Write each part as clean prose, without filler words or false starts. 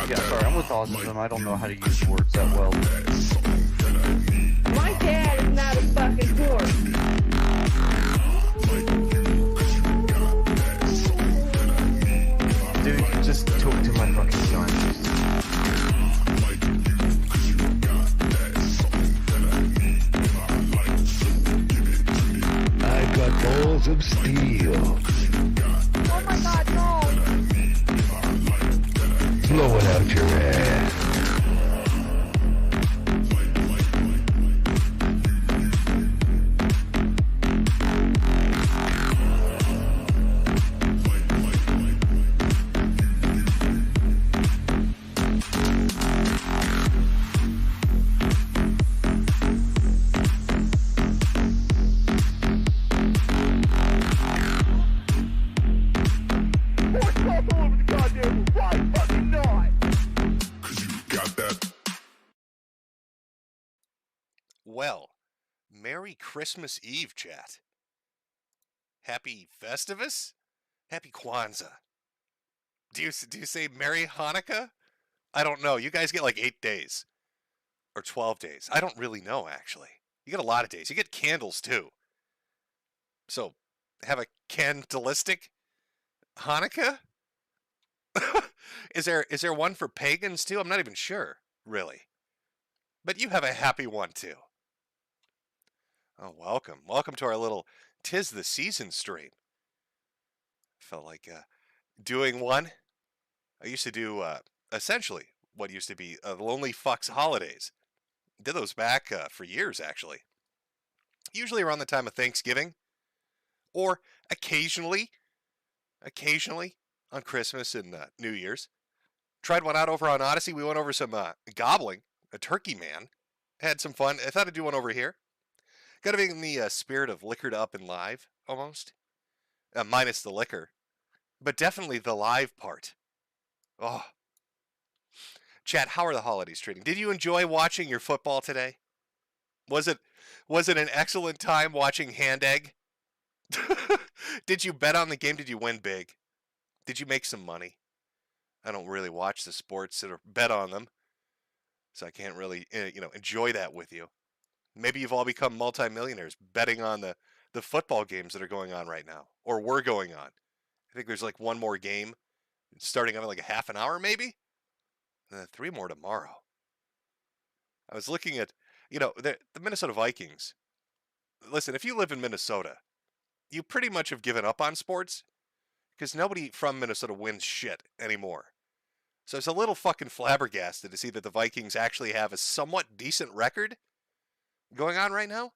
Yeah, sorry, I'm with autism. I don't know how to use words that well. My dad is not a fucking dork. Dude, just talk to my fucking scientist. I've got balls of steel. Oh my god, no! Blow it out your ass. Well, Merry Christmas Eve, chat. Happy Festivus? Happy Kwanzaa. Do you say Merry Hanukkah? I don't know. You guys get like 8 days. Or 12 days. I don't really know, actually. You get a lot of days. You get candles, too. So, have a candleistic Hanukkah? Is there one for pagans, too? I'm not even sure, really. But you have a happy one, too. Oh, welcome. Welcome to our little 'Tis the Season stream. Felt like doing one. I used to do essentially what used to be Lonely Fucks Holidays. Did those back for years, actually. Usually around the time of Thanksgiving. Or occasionally on Christmas and New Year's. Tried one out over on Odyssey. We went over some gobbling, a turkey man. Had some fun. I thought I'd do one over here. Got to be in the spirit of liquored up and live, almost. Minus the liquor. But definitely the live part. Oh. Chat, how are the holidays treating? Did you enjoy watching your football today? Was it an excellent time watching Hand Egg? Did you bet on the game? Did you win big? Did you make some money? I don't really watch the sports or bet on them. So I can't really, enjoy that with you. Maybe you've all become multimillionaires betting on the football games that are going on right now, or were going on. I think there's like one more game starting on like a half an hour, maybe, and then 3 more tomorrow. I was looking at, the Minnesota Vikings. Listen, if you live in Minnesota, you pretty much have given up on sports because nobody from Minnesota wins shit anymore. So it's a little fucking flabbergasted to see that the Vikings actually have a somewhat decent record going on right now.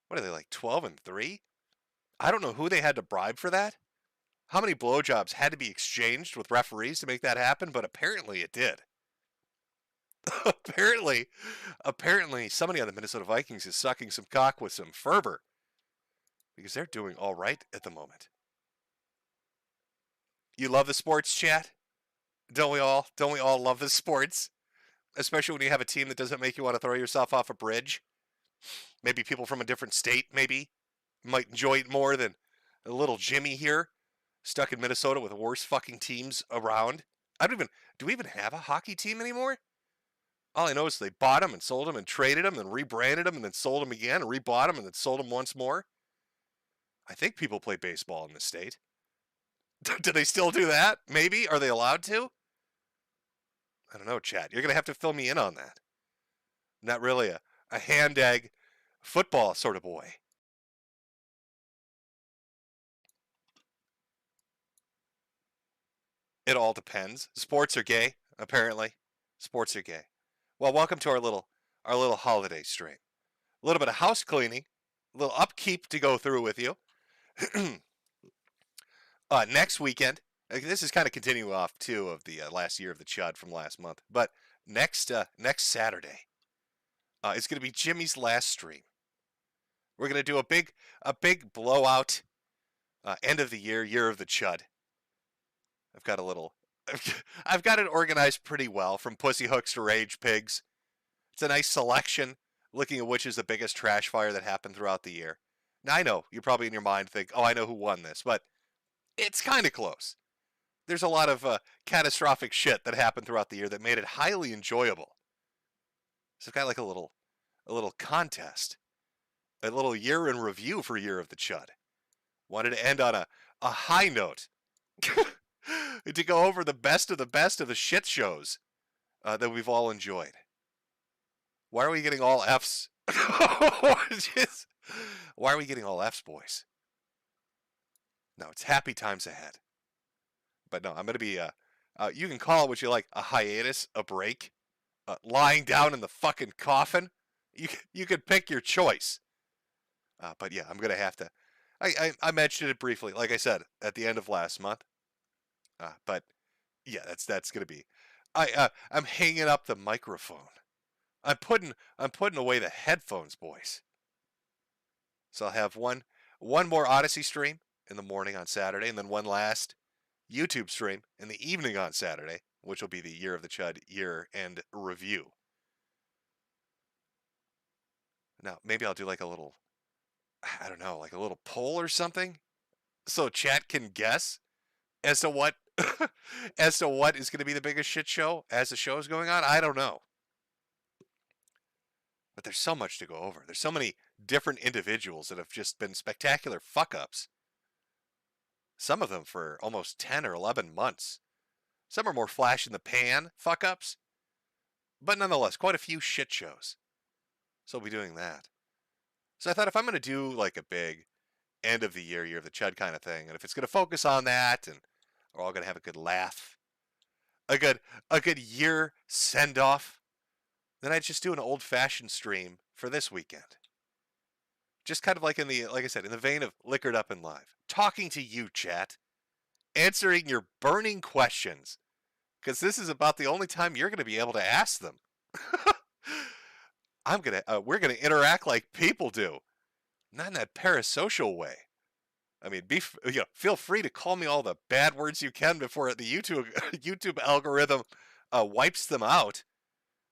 What are they, like 12-3? I don't know who they had to bribe for that. How many blowjobs had to be exchanged with referees to make that happen, but apparently it did. apparently somebody on the Minnesota Vikings is sucking some cock with some fervor because they're doing all right at the moment. You love the sports, chat? Don't we all? Don't we all love the sports? Especially when you have a team that doesn't make you want to throw yourself off a bridge. Maybe people from a different state, might enjoy it more than a little Jimmy here, stuck in Minnesota with the worst fucking teams around. Do we even have a hockey team anymore? All I know is they bought them and sold them and traded them and rebranded them and then sold them again and rebought them and then sold them once more. I think people play baseball in this state. Do they still do that? Maybe? Are they allowed to? I don't know, chat. You're going to have to fill me in on that. Not really a hand egg football sort of boy. It all depends. Sports are gay, apparently. Sports are gay. Well, welcome to our little holiday stream. A little bit of house cleaning, a little upkeep to go through with you. Next weekend, this is kind of continuing off too of the last year of the Chud from last month, but next Saturday, it's going to be Jimmy's last stream. We're going to do a big blowout end of the year of the Chud. I've got it organized pretty well, from pussy hooks to rage pigs. It's a nice selection, looking at which is the biggest trash fire that happened throughout the year. Now I know, you probably in your mind think, oh, I know who won this, but it's kind of close. there's a lot of catastrophic shit that happened throughout the year that made it highly enjoyable. So I've got like a little contest, a little year in review for Year of the Chud. Wanted to end on a high note to go over the best of the shit shows that we've all enjoyed. Why are we getting all Fs? Why are we getting all Fs, boys? No, it's happy times ahead. But no, I'm going to be, you can call it what you like, a hiatus, a break, lying down in the fucking coffin. You could pick your choice. But yeah, I'm going to have to, I mentioned it briefly, like I said, at the end of last month. But yeah, that's going to be, I'm hanging up the microphone. I'm putting away the headphones, boys. So I'll have one more Odyssey stream in the morning on Saturday, and then one last YouTube stream in the evening on Saturday, which will be the Year of the Chud year-end review. Now, maybe I'll do like a little, I don't know, like a little poll or something, so chat can guess as to what as to what is going to be the biggest shit show as the show is going on. I don't know. But there's so much to go over. There's so many different individuals that have just been spectacular fuck-ups. Some of them for almost 10 or 11 months. Some are more flash-in-the-pan fuck-ups. But nonetheless, quite a few shit shows. So we'll be doing that. So I thought if I'm going to do like a big end of the year of the Chud kind of thing, and if it's going to focus on that, and we're all going to have a good laugh, a good year send-off, then I'd just do an old-fashioned stream for this weekend. Just kind of like like I said, in the vein of Liquored Up and Live. Talking to you, chat. Answering your burning questions. Because this is about the only time you're going to be able to ask them. We're going to interact like people do. Not in that parasocial way. I mean, feel free to call me all the bad words you can before the YouTube algorithm wipes them out.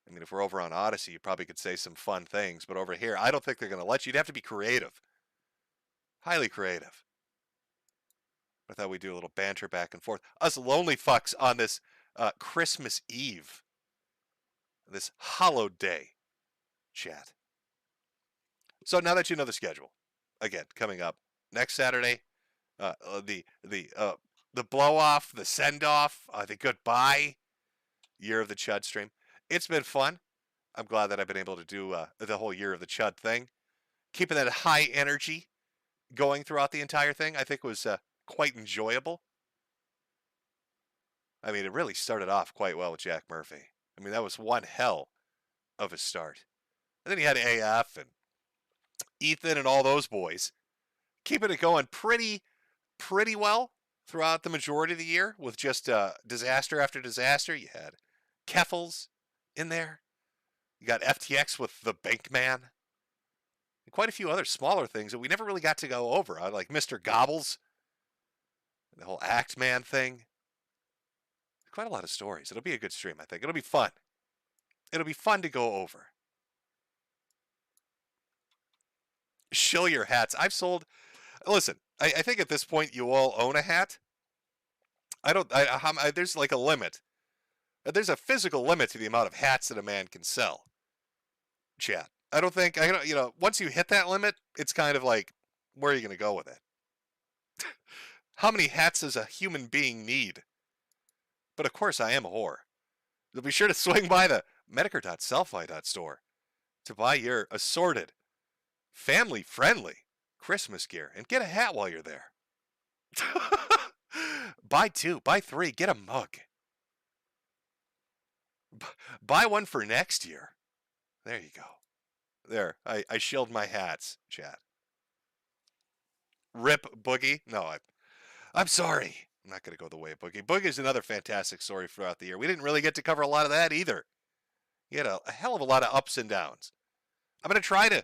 I mean, if we're over on Odyssey, you probably could say some fun things, but over here, I don't think they're going to let you. You'd have to be creative. Highly creative. I thought we'd do a little banter back and forth. Us lonely fucks on this Christmas Eve. This hallowed day, chat. So now that you know the schedule, again, coming up next Saturday, the blow-off, the send-off, the goodbye, Year of the Chud stream. It's been fun. I'm glad that I've been able to do the whole Year of the Chud thing. Keeping that high energy going throughout the entire thing, I think was quite enjoyable. I mean, it really started off quite well with Jack Murphy. I mean, that was one hell of a start. And then you had AF and Ethan and all those boys. Keeping it going pretty well throughout the majority of the year with just disaster after disaster. You had Keffels in there. You got FTX with the Bankman. And quite a few other smaller things that we never really got to go over. Like Mr. Gobbles. The whole Act Man thing. Quite a lot of stories. It'll be a good stream, I think. It'll be fun. It'll be fun to go over. Shill your hats. I've sold... Listen, I think at this point you all own a hat. There's like a limit. There's a physical limit to the amount of hats that a man can sell. Chat. I don't think, once you hit that limit, it's kind of like, where are you going to go with it? How many hats does a human being need? But of course, I am a whore. So be sure to swing by the Metokur.sellfy.store to buy your assorted, family-friendly Christmas gear and get a hat while you're there. Buy 2, buy 3, get a mug. Buy one for next year. There you go. There, I shilled my hats, chat. Rip Boogie. No, I'm sorry. I'm not going to go the way of Boogie. Boogie is another fantastic story throughout the year. We didn't really get to cover a lot of that either. He had a hell of a lot of ups and downs. I'm going to try to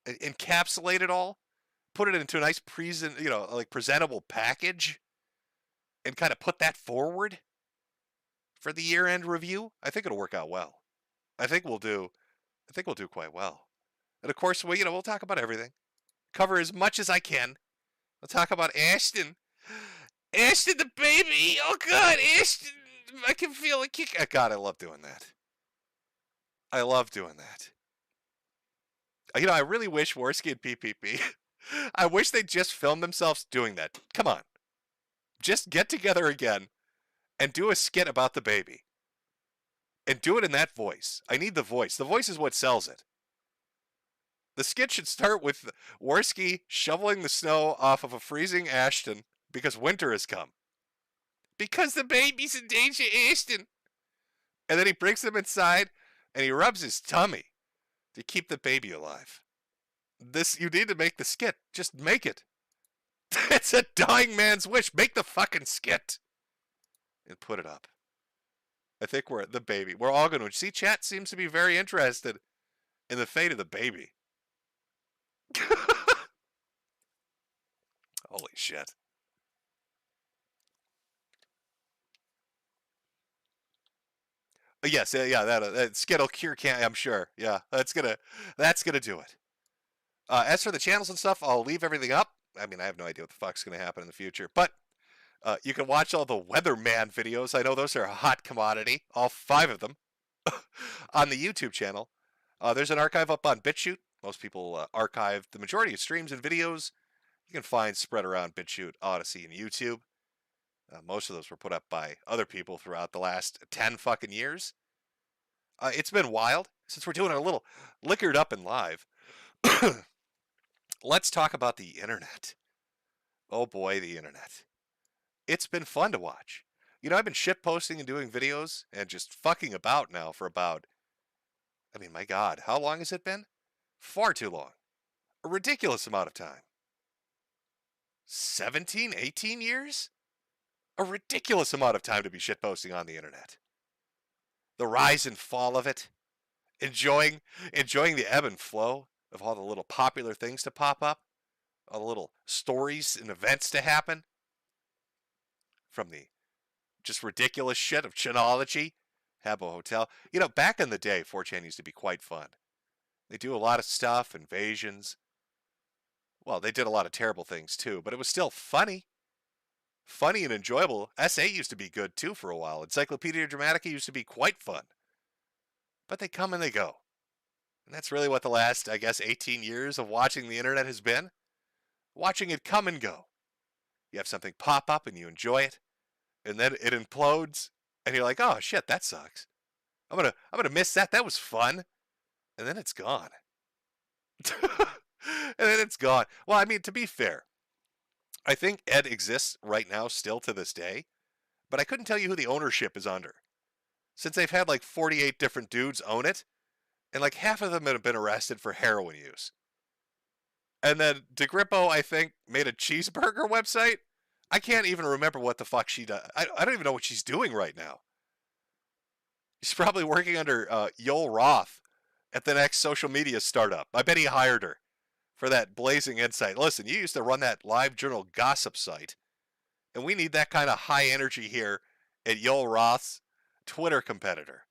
encapsulate it all, put it into a nice presentable package, and kind of put that forward for the year-end review. I think it'll work out well. I think we'll do quite well. And of course, we'll talk about everything. Cover as much as I can. We'll talk about Ashton. Ashton the baby! Oh god, Ashton! I can feel a kick. Oh, god, I love doing that. I love doing that. You know, I really wish Worski and PPP, I wish they'd just film themselves doing that. Come on. Just get together again and do a skit about the baby. And do it in that voice. I need the voice. The voice is what sells it. The skit should start with Worski shoveling the snow off of a freezing Ashton because winter has come. Because the baby's in danger, Ashton. And then he brings him inside and he rubs his tummy to keep the baby alive. You need to make the skit. Just make it. It's a dying man's wish. Make the fucking skit. And put it up. I think we're at the baby. We're all going to see. Chat seems to be very interested in the fate of the baby. Holy shit. Yes, yeah, that skit'll cure can't. I'm sure. Yeah, that's gonna do it. As for the channels and stuff, I'll leave everything up. I mean, I have no idea what the fuck's gonna happen in the future, but you can watch all the Weatherman videos. I know those are a hot commodity, all 5 of them, on the YouTube channel. There's an archive up on BitChute. Most people archive the majority of streams and videos you can find spread around BitChute, Odyssey, and YouTube. Most of those were put up by other people throughout the last 10 fucking years. It's been wild since we're doing a little liquored up and live. Let's talk about the internet. Oh boy, the internet. It's been fun to watch. You know, I've been shitposting and doing videos and just fucking about now for about, I mean, my God, how long has it been? Far too long. A ridiculous amount of time. 17, 18 years? A ridiculous amount of time to be shitposting on the internet. The rise and fall of it. Enjoying the ebb and flow of all the little popular things to pop up. All the little stories and events to happen. From the just ridiculous shit of Chinology, Habbo Hotel. You know, back in the day, 4chan used to be quite fun. They do a lot of stuff, invasions. Well, they did a lot of terrible things too, but it was still funny. Funny and enjoyable. SA used to be good too for a while. Encyclopedia Dramatica used to be quite fun. But they come and they go. And that's really what the last, I guess, 18 years of watching the internet has been. Watching it come and go. You have something pop up and you enjoy it. And then it implodes. And you're like, oh shit, that sucks. I'm gonna miss that. That was fun. And then it's gone. And then it's gone. Well, I mean, to be fair, I think Ed exists right now still to this day, but I couldn't tell you who the ownership is under. Since they've had like 48 different dudes own it, and like half of them have been arrested for heroin use. And then DeGrippo, I think, made a cheeseburger website. I can't even remember what the fuck she does. I don't even know what she's doing right now. She's probably working under Yoel Roth at the next social media startup. I bet he hired her for that blazing insight. Listen, you used to run that live journal gossip site, and we need that kind of high energy here at Yoel Roth's Twitter competitor.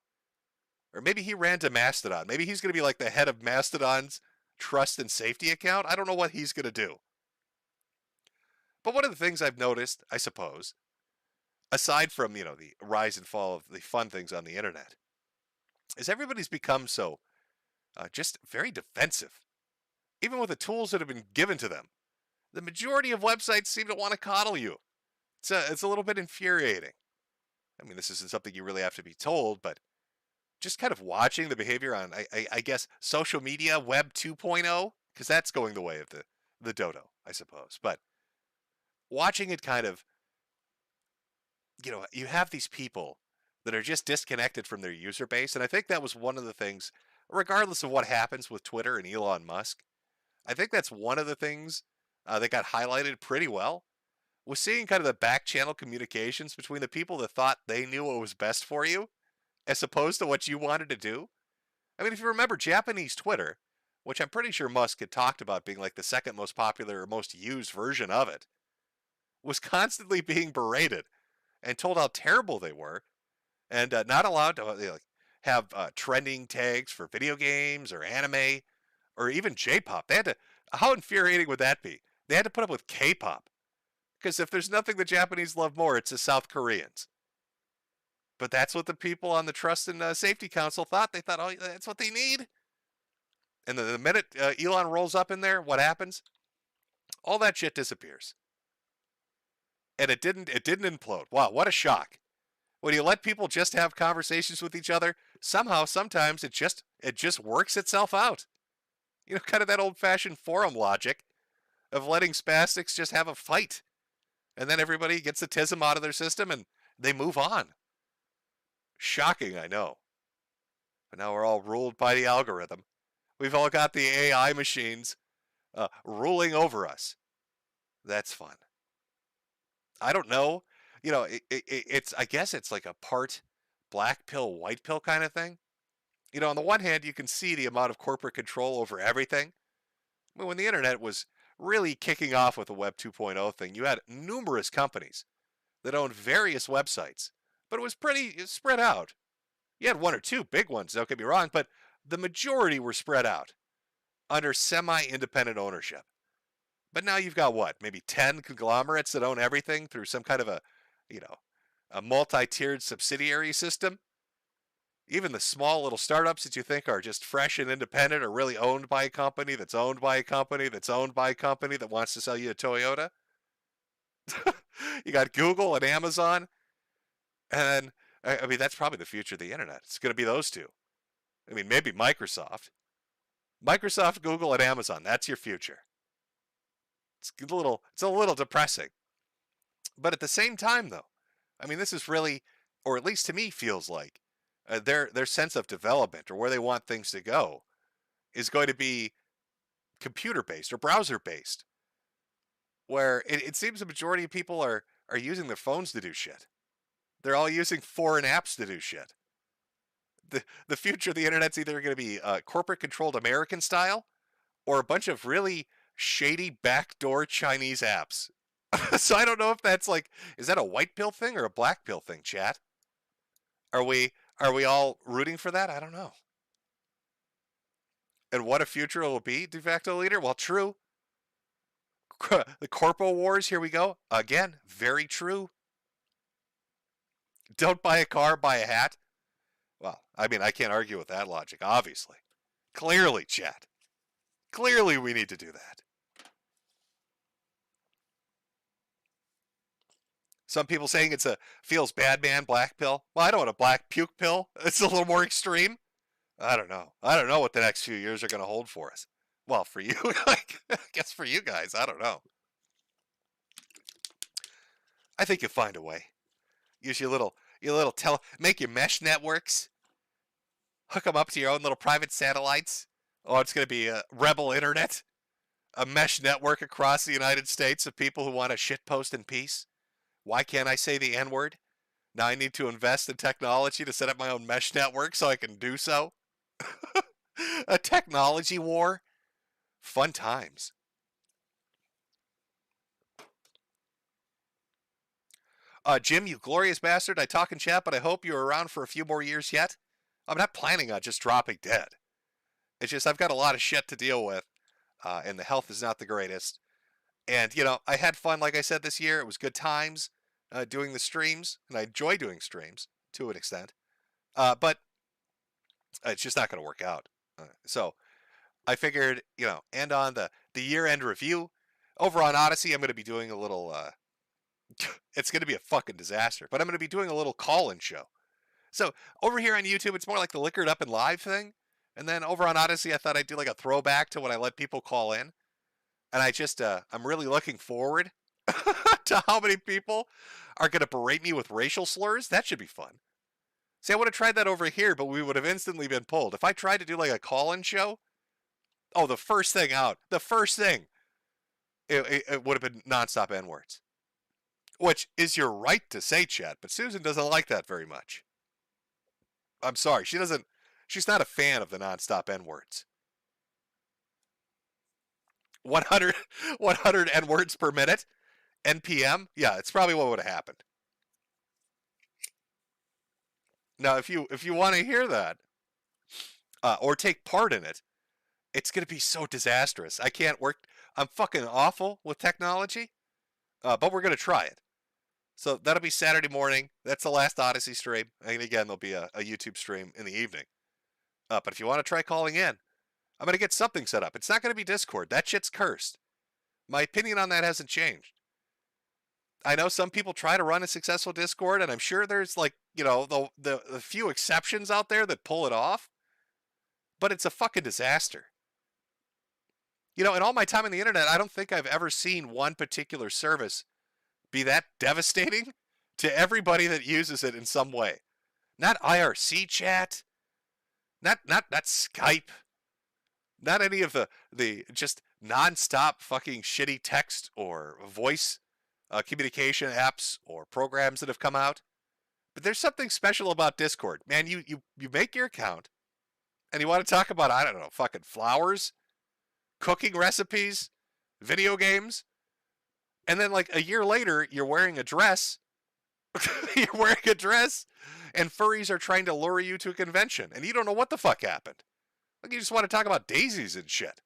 Or maybe he ran to Mastodon. Maybe he's going to be like the head of Mastodon's trust and safety account. I don't know what he's going to do. But one of the things I've noticed, I suppose, aside from, you know, the rise and fall of the fun things on the internet, is everybody's become so just very defensive. Even with the tools that have been given to them. The majority of websites seem to want to coddle you. It's a little bit infuriating. I mean, this isn't something you really have to be told, but just kind of watching the behavior on, I guess, social media, Web 2.0, because that's going the way of the dodo, I suppose. But watching it kind of, you know, you have these people that are just disconnected from their user base, and I think that was one of the things, regardless of what happens with Twitter and Elon Musk, I think that's one of the things that got highlighted pretty well, was seeing kind of the back channel communications between the people that thought they knew what was best for you, as opposed to what you wanted to do. I mean, if you remember Japanese Twitter, which I'm pretty sure Musk had talked about being like the second most popular or most used version of it, was constantly being berated and told how terrible they were, and not allowed to have trending tags for video games or anime or even J-pop. They had to. How infuriating would that be? They had to put up with K-pop. Because if there's nothing the Japanese love more, it's the South Koreans. But that's what the people on the Trust and Safety Council thought. They thought, oh, that's what they need. And the minute Elon rolls up in there, what happens? All that shit disappears. And it didn't implode. Wow, what a shock. When you let people just have conversations with each other, somehow, sometimes it just works itself out. You know, kind of that old-fashioned forum logic of letting spastics just have a fight. And then everybody gets the tism out of their system and they move on. Shocking, I know. But now we're all ruled by the algorithm. We've all got the AI machines ruling over us. That's fun. I don't know. You know, it's I guess it's like a part black pill, white pill kind of thing. You know, on the one hand, you can see the amount of corporate control over everything. I mean, when the internet was really kicking off with the Web 2.0 thing, you had numerous companies that owned various websites, but it was pretty spread out. You had one or two big ones, don't get me wrong, but the majority were spread out under semi-independent ownership. But now you've got what, maybe 10 conglomerates that own everything through some kind of a multi-tiered subsidiary system. Even the small little startups that you think are just fresh and independent are really owned by a company that's owned by a company that's owned by a company that wants to sell you a Toyota. You got Google and Amazon. And I mean, that's probably the future of the internet. It's going to be those two. I mean, maybe Microsoft. Microsoft, Google, and Amazon. That's your future. It's a little depressing. But at the same time, though, I mean, this is really, or at least to me feels like, their sense of development or where they want things to go is going to be computer-based or browser-based, where it seems the majority of people are using their phones to do shit. They're all using foreign apps to do shit. The future of the internet's either going to be corporate-controlled American style or a bunch of really shady backdoor Chinese apps. So I don't know if that's like, is that a white pill thing or a black pill thing, chat? Are we all rooting for that? I don't know. And what a future it will be, de facto leader? Well, true. The corpo wars, here we go. Again, very true. Don't buy a car, buy a hat. Well, I mean, I can't argue with that logic, obviously. Clearly, chat. Clearly we need to do that. Some people saying it's a feels bad man black pill. Well, I don't want a black puke pill. It's a little more extreme. I don't know. I don't know what the next few years are going to hold for us. Well, for you, I guess for you guys, I don't know. I think you'll find a way. Use your little make your mesh networks. Hook them up to your own little private satellites. Oh, it's going to be a rebel internet. A mesh network across the United States of people who want to shitpost in peace. Why can't I say the N-word? Now I need to invest in technology to set up my own mesh network so I can do so. A technology war. Fun times. Jim, you glorious bastard. I talk in chat, but I hope you're around for a few more years yet. I'm not planning on just dropping dead. It's just I've got a lot of shit to deal with, and the health is not the greatest. And, you know, I had fun, like I said, this year. It was good times doing the streams, and I enjoy doing streams to an extent. But it's just not going to work out. So I figured, you know, and on the year-end review, over on Odyssey, I'm going to be doing a little, it's going to be a fucking disaster, but I'm going to be doing a little call-in show. So over here on YouTube, it's more like the Liquored Up and Live thing. And then over on Odyssey, I thought I'd do like a throwback to when I let people call in. And I just, I'm really looking forward to how many people are going to berate me with racial slurs. That should be fun. See, I would have tried that over here, but we would have instantly been pulled. If I tried to do like a call-in show, oh, the first thing, it would have been nonstop N-words. Which is your right to say, chat, but Susan doesn't like that very much. I'm sorry, she's not a fan of the nonstop N-words. 100 N-words per minute, NPM? Yeah, it's probably what would have happened. Now, if you want to hear that, or take part in it, it's going to be so disastrous. I can't work. I'm fucking awful with technology. but we're going to try it. So that'll be Saturday morning. That's the last Odyssey stream. And again, there'll be a YouTube stream in the evening. But if you want to try calling in, I'm going to get something set up. It's not going to be Discord. That shit's cursed. My opinion on that hasn't changed. I know some people try to run a successful Discord, and I'm sure there's like, the few exceptions out there that pull it off. But it's a fucking disaster. In all my time on the internet, I don't think I've ever seen one particular service be that devastating to everybody that uses it in some way. Not IRC chat, not Skype, not any of the just nonstop fucking shitty text or voice communication apps or programs that have come out. But there's something special about Discord. Man, you make your account and you want to talk about, I don't know, fucking flowers, cooking recipes, video games, and then like a year later, you're wearing a dress. You're wearing a dress, and furries are trying to lure you to a convention, and you don't know what the fuck happened. Like, you just want to talk about daisies and shit.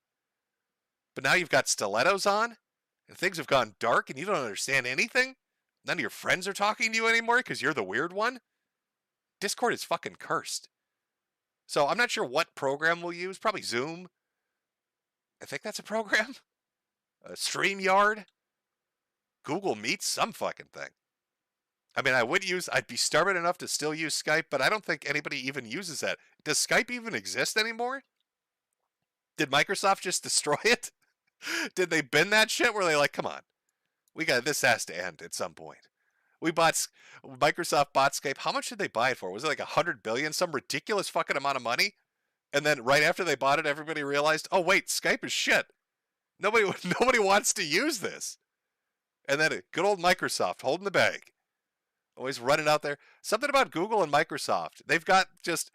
But now you've got stilettos on, and things have gone dark, and you don't understand anything. None of your friends are talking to you anymore because you're the weird one. Discord is fucking cursed. So I'm not sure what program we'll use. Probably Zoom. I think that's a program. StreamYard. Google Meet, some fucking thing. I mean, I'd be stubborn enough to still use Skype, but I don't think anybody even uses that. Does Skype even exist anymore? Did Microsoft just destroy it? Did they bin that shit? Were they like, come on, this has to end at some point. Microsoft bought Skype. How much did they buy it for? Was it like $100 billion, some ridiculous fucking amount of money? And then right after they bought it, everybody realized, oh wait, Skype is shit. Nobody wants to use this. And then good old Microsoft holding the bag. Always running out there. Something about Google and Microsoft. They've got just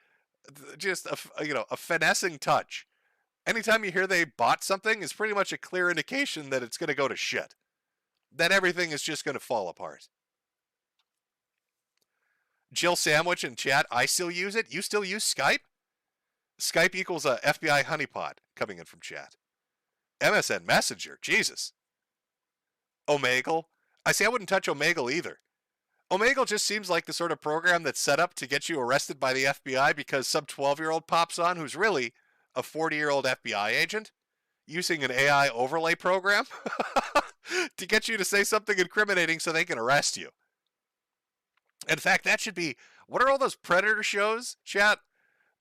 a finessing touch. Anytime you hear they bought something, is pretty much a clear indication that it's going to go to shit. That everything is just going to fall apart. Jill Sandwich in chat, I still use it. You still use Skype? Skype equals a FBI honeypot coming in from chat. MSN Messenger, Jesus. Omegle. I wouldn't touch Omegle either. Omegle just seems like the sort of program that's set up to get you arrested by the FBI because some 12-year-old pops on who's really a 40-year-old FBI agent using an AI overlay program to get you to say something incriminating so they can arrest you. In fact, that should be, what are all those Predator shows, chat,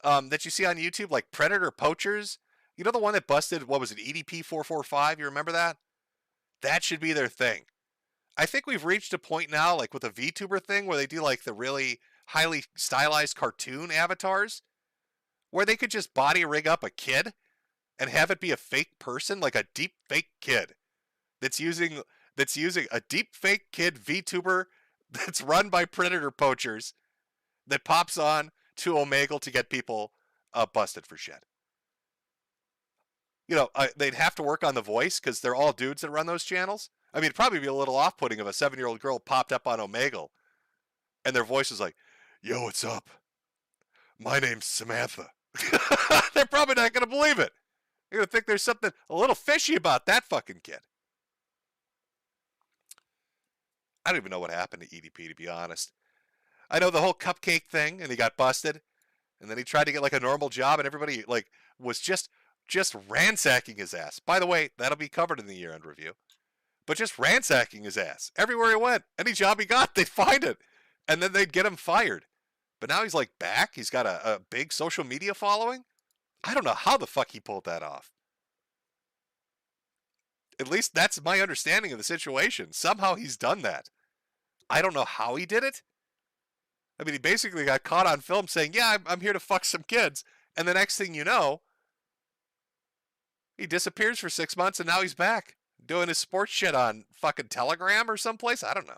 that you see on YouTube, like Predator Poachers? You know the one that busted, what was it, EDP 445? You remember that? That should be their thing. I think we've reached a point now, like with a VTuber thing, where they do like the really highly stylized cartoon avatars, where they could just body rig up a kid and have it be a fake person, like a deep fake kid that's using a deep fake kid VTuber that's run by Predator Poachers that pops on to Omegle to get people busted for shit. They'd have to work on the voice because they're all dudes that run those channels. I mean, it'd probably be a little off-putting if a 7-year-old girl popped up on Omegle and their voice is like, yo, what's up? My name's Samantha. They're probably not going to believe it. They're going to think there's something a little fishy about that fucking kid. I don't even know what happened to EDP, to be honest. I know the whole cupcake thing, and he got busted, and then he tried to get like a normal job, and everybody like was just ransacking his ass. By the way, that'll be covered in the year-end review. But just ransacking his ass. Everywhere he went, any job he got, they'd find it. And then they'd get him fired. But now he's like back. He's got a big social media following. I don't know how the fuck he pulled that off. At least that's my understanding of the situation. Somehow he's done that. I don't know how he did it. I mean, he basically got caught on film saying, yeah, I'm here to fuck some kids. And the next thing you know, he disappears for 6 months and now he's back doing his sports shit on fucking Telegram or someplace. I don't know.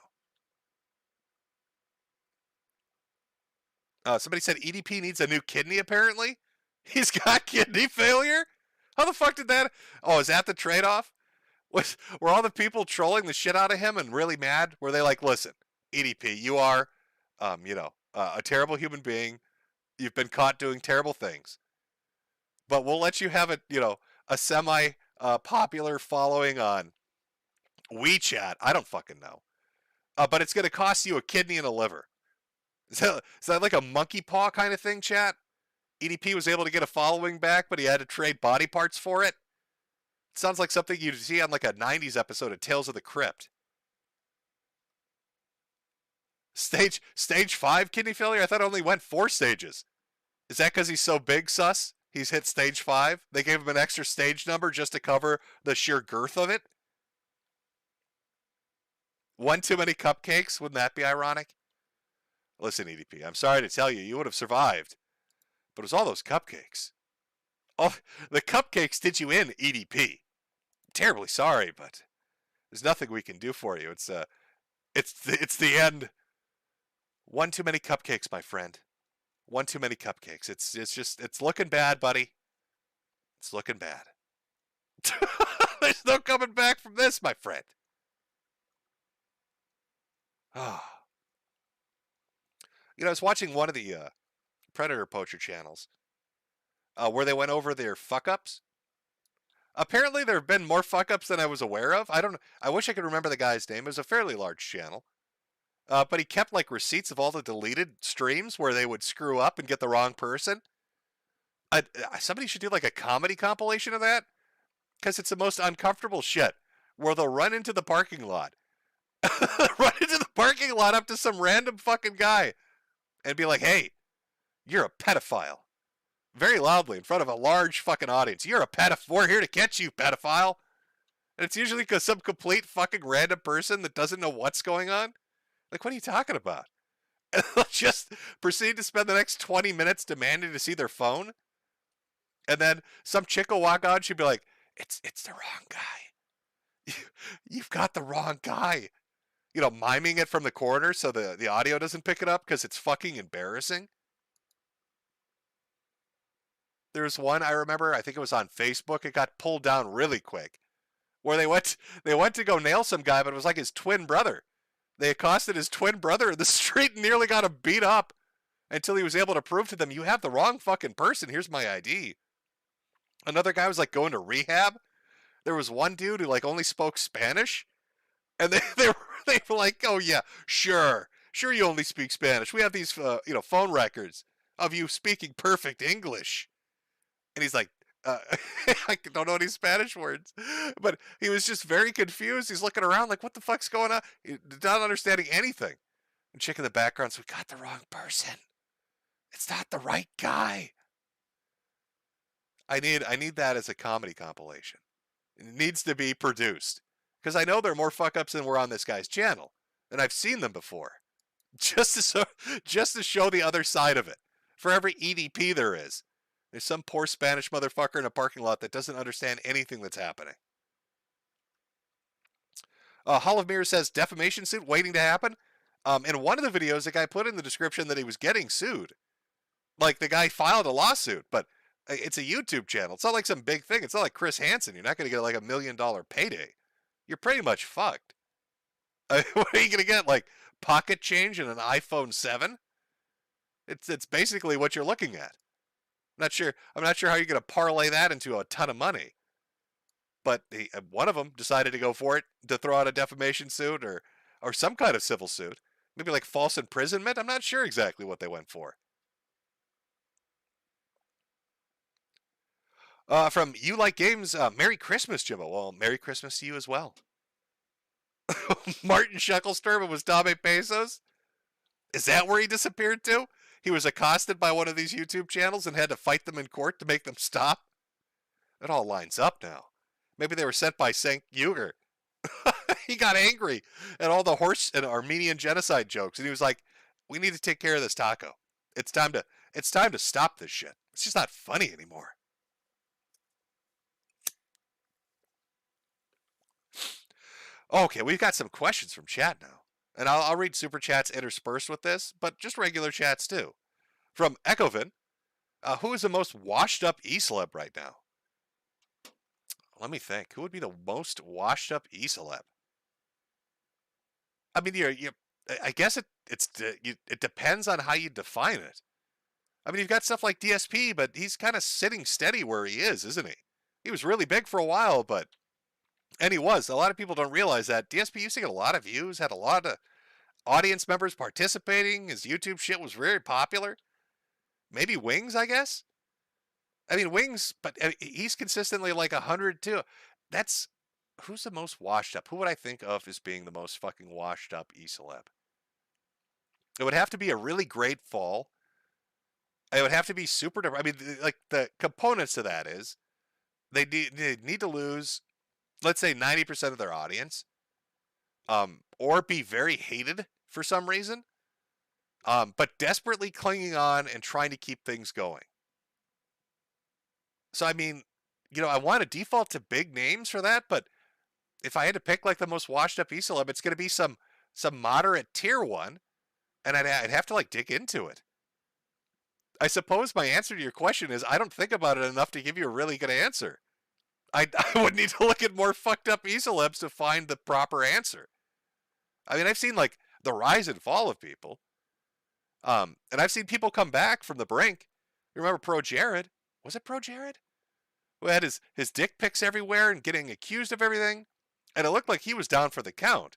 Somebody said EDP needs a new kidney, apparently. He's got kidney failure? How the fuck did that... Oh, is that the trade-off? Were all the people trolling the shit out of him and really mad? Were they like, listen, EDP, you are, a terrible human being. You've been caught doing terrible things. But we'll let you have a semi-popular following on WeChat. I don't fucking know. But it's going to cost you a kidney and a liver. Is that like a monkey paw kind of thing, chat? EDP was able to get a following back, but he had to trade body parts for it. It sounds like something you'd see on like a 90s episode of Tales of the Crypt. Stage 5 kidney failure? I thought it only went 4 stages. Is that because he's so big, sus? He's hit stage 5? They gave him an extra stage number just to cover the sheer girth of it? One too many cupcakes? Wouldn't that be ironic? Listen, EDP, I'm sorry to tell you, you would have survived. But it was all those cupcakes. Oh, the cupcakes did you in, EDP. Terribly sorry, but there's nothing we can do for you. It's the end. One too many cupcakes, my friend. One too many cupcakes. It's looking bad, buddy. It's looking bad. There's no coming back from this, my friend. Ah. You know, I was watching one of the Predator Poacher channels where they went over their fuck-ups. Apparently, there have been more fuck-ups than I was aware of. I wish I could remember the guy's name. It was a fairly large channel. But he kept, like, receipts of all the deleted streams where they would screw up and get the wrong person. Somebody should do, like, a comedy compilation of that. Because it's the most uncomfortable shit. Where they'll run into the parking lot. Run into the parking lot up to some random fucking guy. And be like, hey, you're a pedophile. Very loudly in front of a large fucking audience. You're a pedophile. We're here to catch you, pedophile. And it's usually because some complete fucking random person that doesn't know what's going on. Like, what are you talking about? And they'll just proceed to spend the next 20 minutes demanding to see their phone. And then some chick will walk out. She'll be like, it's the wrong guy. You've got the wrong guy. You know, miming it from the corner so the audio doesn't pick it up because it's fucking embarrassing. There was one I remember, I think it was on Facebook. It got pulled down really quick. Where they went to go nail some guy, but it was like his twin brother. They accosted his twin brother in the street and nearly got him beat up until he was able to prove to them, you have the wrong fucking person. Here's my ID. Another guy was like going to rehab. There was one dude who like only spoke Spanish. And they were like, oh yeah, sure you only speak Spanish. We have these, phone records of you speaking perfect English. And he's like, I don't know any Spanish words, but he was just very confused. He's looking around like, what the fuck's going on? Not understanding anything. And chick in the background said, we got the wrong person. It's not the right guy. I need that as a comedy compilation. It needs to be produced. Because I know there are more fuck-ups than were on this guy's channel. And I've seen them before. Just to show the other side of it. For every EDP there is, there's some poor Spanish motherfucker in a parking lot that doesn't understand anything that's happening. Hall of Mirrors says, defamation suit waiting to happen. In one of the videos, the guy put in the description that he was getting sued. Like, the guy filed a lawsuit, but it's a YouTube channel. It's not like some big thing. It's not like Chris Hansen. You're not going to get like $1 million payday. You're pretty much fucked. What are you going to get? Like pocket change and an iPhone 7? It's basically what you're looking at. I'm not sure how you're going to parlay that into a ton of money. But one of them decided to go for it to throw out a defamation suit or some kind of civil suit. Maybe like false imprisonment. I'm not sure exactly what they went for. From You Like Games, Merry Christmas, Jimbo. Well, Merry Christmas to you as well. Martin Shecklesturm was Dame Pesos? Is that where he disappeared to? He was accosted by one of these YouTube channels and had to fight them in court to make them stop? It all lines up now. Maybe they were sent by St. Uger. He got angry at all the horse and Armenian genocide jokes, and he was like, we need to take care of this taco. It's time to stop this shit. It's just not funny anymore. Okay, we've got some questions from chat now. And I'll read super chats interspersed with this, but just regular chats too. From Echovin, who is the most washed up e-celeb right now? Let me think. Who would be the most washed up e-celeb? I mean, I guess it depends on how you define it. I mean, you've got stuff like DSP, but he's kind of sitting steady where he is, isn't he? He was really big for a while, but And he was. A lot of people don't realize that. DSP used to get a lot of views, had a lot of audience members participating. His YouTube shit was very popular. Maybe Wings, I guess? I mean, Wings, but he's consistently like 100 too. That's, who's the most washed up? Who would I think of as being the most fucking washed up e-celeb? It would have to be a really great fall. It would have to be super, I mean, like the components to that is they need to lose, let's say 90% of their audience, or be very hated for some reason, but desperately clinging on and trying to keep things going. So, I mean, you know, I want to default to big names for that, but if I had to pick like the most washed up e-celeb, it's going to be some moderate tier one, and I'd have to like dig into it. I suppose my answer to your question is I don't think about it enough to give you a really good answer. I would need to look at more fucked up e-celebs to find the proper answer. I mean, I've seen like the rise and fall of people. And I've seen people come back from the brink. You remember Pro Jared? Was it Pro Jared? Who had his dick pics everywhere and getting accused of everything. And it looked like he was down for the count.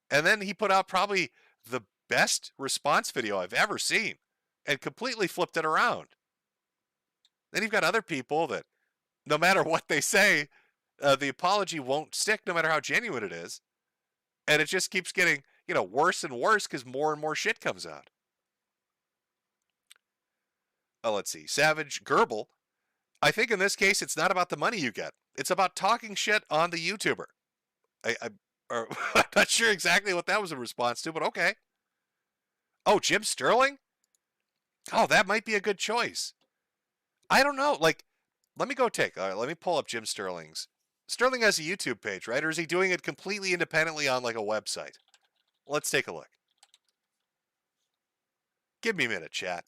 And then he put out probably the best response video I've ever seen and completely flipped it around. Then you've got other people that no matter what they say, the apology won't stick no matter how genuine it is. And it just keeps getting, you know, worse and worse because more and more shit comes out. Let's see. Savage Gerbil. I think in this case, it's not about the money you get. It's about talking shit on the YouTuber. I'm not sure exactly what that was in response to, but okay. Oh, Jim Sterling? Oh, that might be a good choice. I don't know. Like, let me go let me pull up Jim Sterling's. Sterling has a YouTube page, right? Or is he doing it completely independently on like a website? Let's take a look. Give me a minute, chat.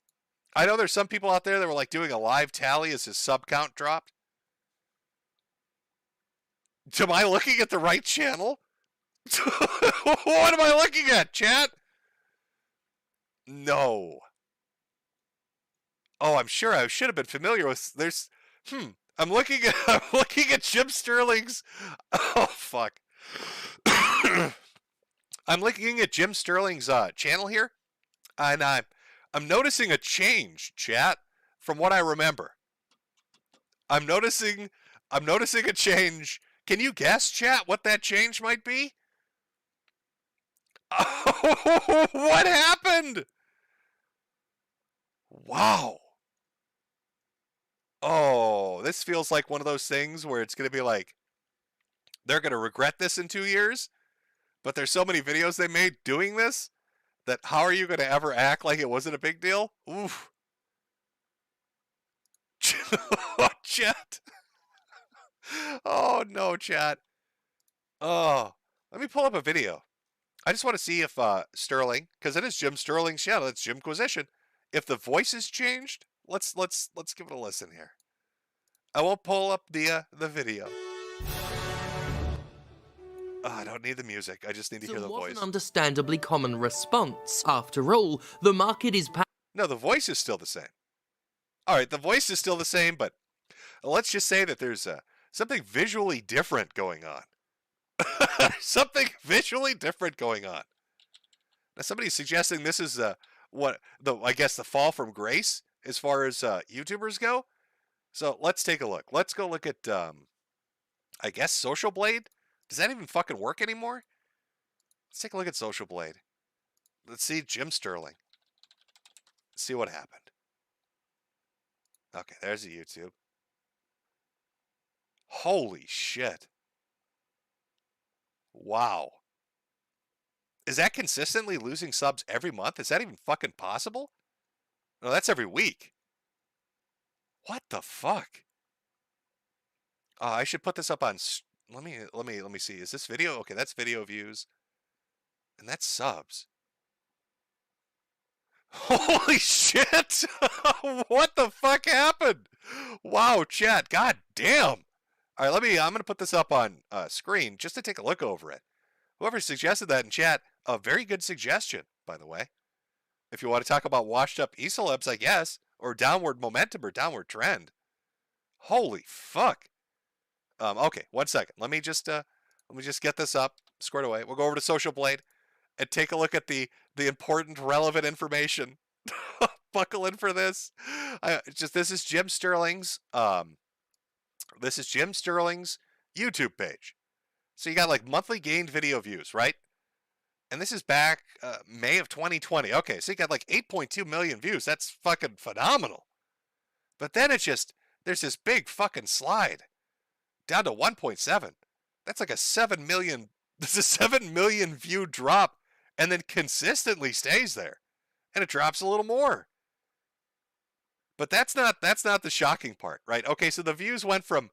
I know there's some people out there that were like doing a live tally as his sub count dropped. Am I looking at the right channel? What am I looking at, chat? No. Oh, I'm sure I should have been familiar with. I'm looking at Jim Sterling's. Oh fuck. I'm looking at Jim Sterling's channel here, and I'm noticing a change, chat, from what I remember. I'm noticing a change. Can you guess, chat, what that change might be? Oh, what happened? Wow. Oh, this feels like one of those things where it's going to be like, they're going to regret this in 2 years, but there's so many videos they made doing this that how are you going to ever act like it wasn't a big deal? Oof. Chat. Oh, no, chat. Oh, let me pull up a video. I just want to see if Sterling, because it is Jim Sterling's channel, it's Jimquisition. If the voice has changed, let's give it a listen here. I won't pull up the video. Oh, I don't need the music. I just need to hear the voice. An understandably common response. After all, the market is. No, the voice is still the same. All right, the voice is still the same, but let's just say that there's something visually different going on. Something visually different going on. Now, somebody's suggesting this is I guess the fall from grace as far as YouTubers go. So let's take a look. Let's go look at I guess Social Blade. Does that even fucking work anymore? Let's take a look at Social Blade. Let's see Jim Sterling. Let's see what happened. Okay, there's the YouTube. Holy shit. Wow. Is that consistently losing subs every month? Is that even fucking possible? No, that's every week. What the fuck? I should put this up on. Let me see. Is this video? Okay, that's video views, and that's subs. Holy shit! What the fuck happened? Wow, chat. God damn. All right, I'm gonna put this up on screen just to take a look over it. Whoever suggested that in chat, a very good suggestion, by the way. If you want to talk about washed up e-celebs, I guess, or downward momentum or downward trend. Holy fuck. Okay, 1 second. Let me just Let me just get this up, squared away. We'll go over to Social Blade and take a look at the important, relevant information. Buckle in for this. This is Jim Sterling's YouTube page. So you got like monthly gained video views, right? And this is back May of 2020. Okay, so you got like 8.2 million views. That's fucking phenomenal. But then there's this big fucking slide down to 1.7. That's like a 7 million view drop, and then consistently stays there. And it drops a little more. But that's not the shocking part, right? Okay, so the views went from,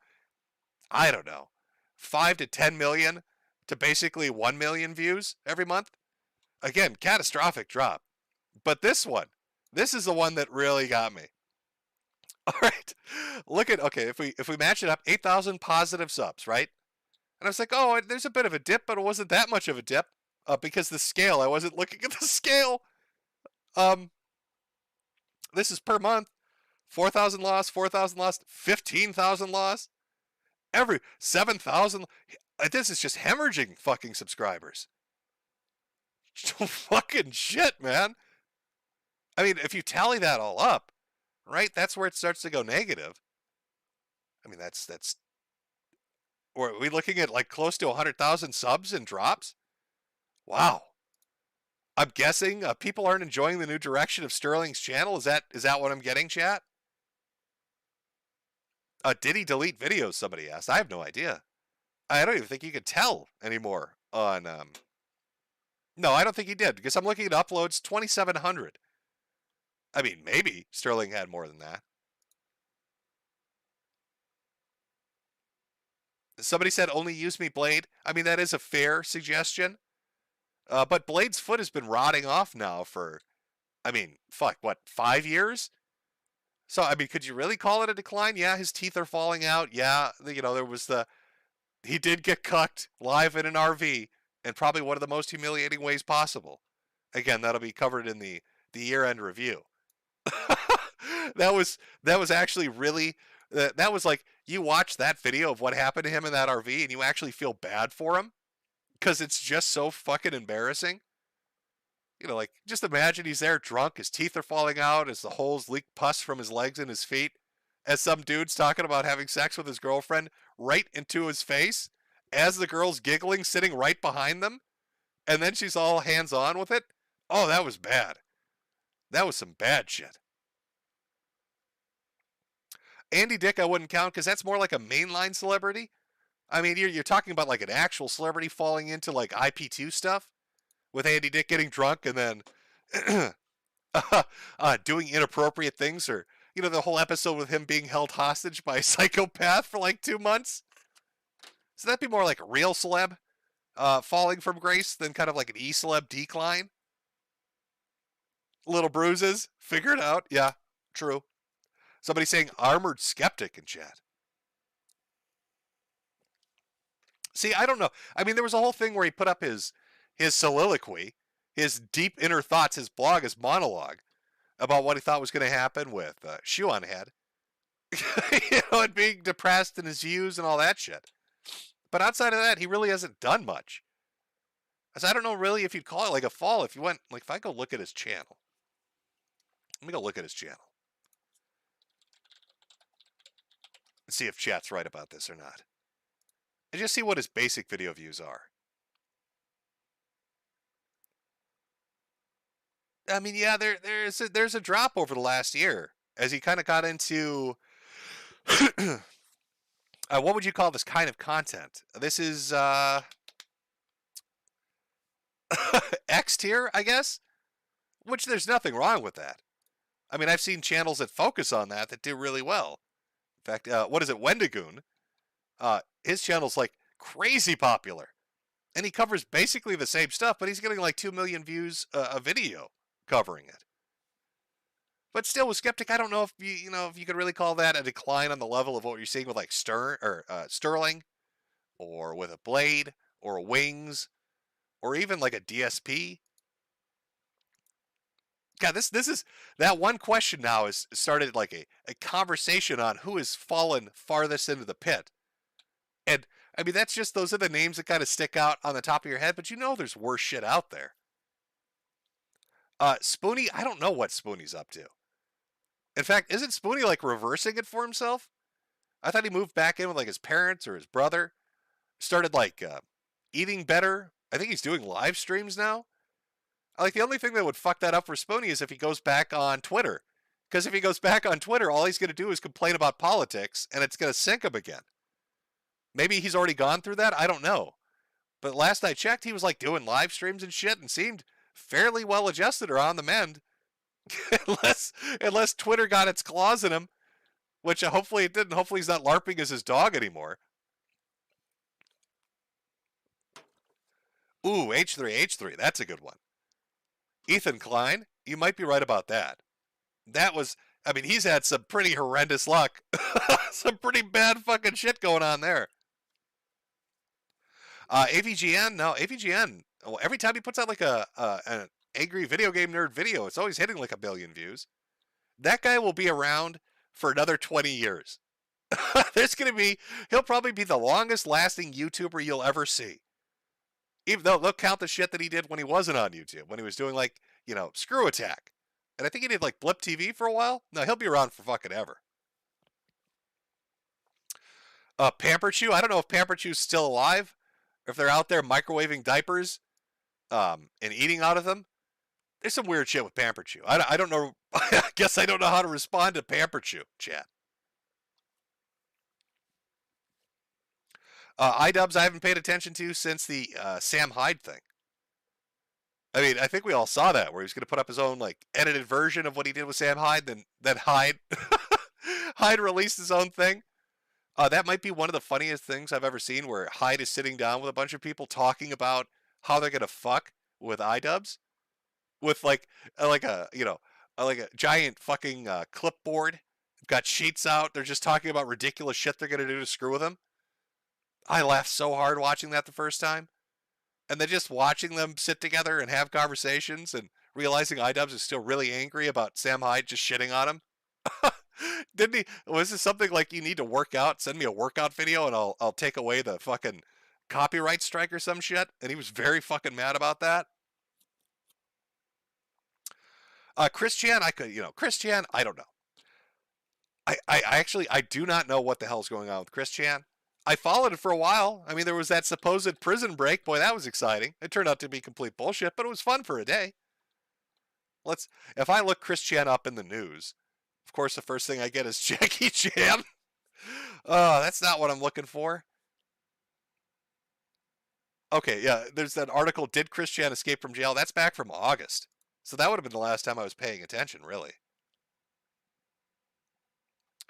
I don't know, 5 to 10 million to basically 1 million views every month. Again, catastrophic drop. But this is the one that really got me. All right, if we match it up, 8,000 positive subs, right? And I was like, oh, there's a bit of a dip, but it wasn't that much of a dip because the scale, I wasn't looking at the scale. This is per month. 4,000 lost, 4,000 lost, 15,000 lost. Every 7,000. This is just hemorrhaging fucking subscribers. Fucking shit, man. I mean, if you tally that all up, right, that's where it starts to go negative. I mean, that's. Or are we looking at like close to 100,000 subs and drops? Wow. I'm guessing people aren't enjoying the new direction of Sterling's channel. Is that what I'm getting, chat? Did he delete videos? Somebody asked. I have no idea. I don't even think you could tell anymore on. No, I don't think he did because I'm looking at uploads 2,700. I mean, maybe Sterling had more than that. Somebody said only use me Blade. I mean, that is a fair suggestion. But Blade's foot has been rotting off now for, I mean, 5 years? So, I mean, could you really call it a decline? Yeah, his teeth are falling out. Yeah, there was he did get cucked live in an RV, and probably one of the most humiliating ways possible. Again, that'll be covered in the year-end review. That was actually really, that was like, you watch that video of what happened to him in that RV, and you actually feel bad for him, because it's just so fucking embarrassing. Like, just imagine he's there drunk, his teeth are falling out as the holes leak pus from his legs and his feet, as some dude's talking about having sex with his girlfriend right into his face, as the girl's giggling, sitting right behind them, and then she's all hands-on with it. Oh, that was bad. That was some bad shit. Andy Dick I wouldn't count, because that's more like a mainline celebrity. I mean, you're talking about like an actual celebrity falling into like IP2 stuff, with Andy Dick getting drunk and then doing inappropriate things, or the whole episode with him being held hostage by a psychopath for like 2 months. So that'd be more like a real celeb falling from grace than kind of like an e-celeb decline. Little bruises, figure it out. Yeah, true. Somebody saying armored skeptic in chat. See, I don't know. I mean, there was a whole thing where he put up his soliloquy, his deep inner thoughts, his blog, his monologue about what he thought was going to happen with Shoe on Head. And being depressed in his views and all that shit. But outside of that, he really hasn't done much. So I don't know really if you'd call it like a fall. If I go look at his channel. Let me go look at his channel. And see if chat's right about this or not. And just see what his basic video views are. I mean, yeah, there's a drop over the last year as he kind of got into what would you call this kind of content? This is X tier, I guess, which there's nothing wrong with that. I mean, I've seen channels that focus on that do really well. In fact, what is it, Wendigoon? His channel's like crazy popular, and he covers basically the same stuff, but he's getting like 2 million views a video covering it. But still, with Skeptic, I don't know if if you could really call that a decline on the level of what you're seeing with like Sterling, or with a Blade, or a Wings, or even like a DSP. God, this is that one question now has started like a conversation on who has fallen farthest into the pit. And I mean, those are the names that kind of stick out on the top of your head, but you know there's worse shit out there. Spoonie, I don't know what Spoonie's up to. In fact, isn't Spoonie like reversing it for himself? I thought he moved back in with like his parents or his brother. Started like eating better. I think he's doing live streams now. Like the only thing that would fuck that up for Spoonie is if he goes back on Twitter. Because if he goes back on Twitter, all he's going to do is complain about politics and it's going to sink him again. Maybe he's already gone through that. I don't know. But last I checked, he was like doing live streams and shit and seemed fairly well adjusted or on the mend. unless Twitter got its claws in him, which hopefully it didn't. Hopefully he's not LARPing as his dog anymore. Ooh, H3. That's a good one. Ethan Klein, you might be right about that. That was, I mean, he's had some pretty horrendous luck. Some pretty bad fucking shit going on there. AVGN, no, AVGN, well, every time he puts out like an angry video game nerd video, it's always hitting like 1 billion views. That guy will be around for another 20 years. He'll probably be the longest lasting YouTuber you'll ever see. Even though they'll count the shit that he did when he wasn't on YouTube, when he was doing like, Screw Attack. And I think he did like Blip TV for a while. No, he'll be around for fucking ever. Pamper Chew, I don't know if Pamper Chew's still alive, or if they're out there microwaving diapers and eating out of them. There's some weird shit with Pamper Chew. I don't know. I guess I don't know how to respond to Pamper Chew, chat. iDubbbz I haven't paid attention to since the Sam Hyde thing. I mean, I think we all saw that, where he was going to put up his own like edited version of what he did with Sam Hyde, then Hyde Hyde released his own thing. That might be one of the funniest things I've ever seen, where Hyde is sitting down with a bunch of people talking about how they're going to fuck with iDubbbz, with like a giant fucking clipboard. Got sheets out. They're just talking about ridiculous shit they're going to do to screw with him. I laughed so hard watching that the first time. And then just watching them sit together and have conversations and realizing iDubbbz is still really angry about Sam Hyde just shitting on him. Didn't he? Was this something like, you need to work out? Send me a workout video and I'll take away the fucking copyright strike or some shit. And he was very fucking mad about that. Chris Chan, Chris Chan, I don't know. I do not know what the hell's going on with Chris Chan. I followed it for a while. I mean, there was that supposed prison break. Boy, that was exciting. It turned out to be complete bullshit, but it was fun for a day. If I look Chris Chan up in the news, of course, the first thing I get is Jackie Chan. Oh, that's not what I'm looking for. Okay, yeah, there's that article, Did Chris Chan Escape from Jail? That's back from August. So that would have been the last time I was paying attention, really.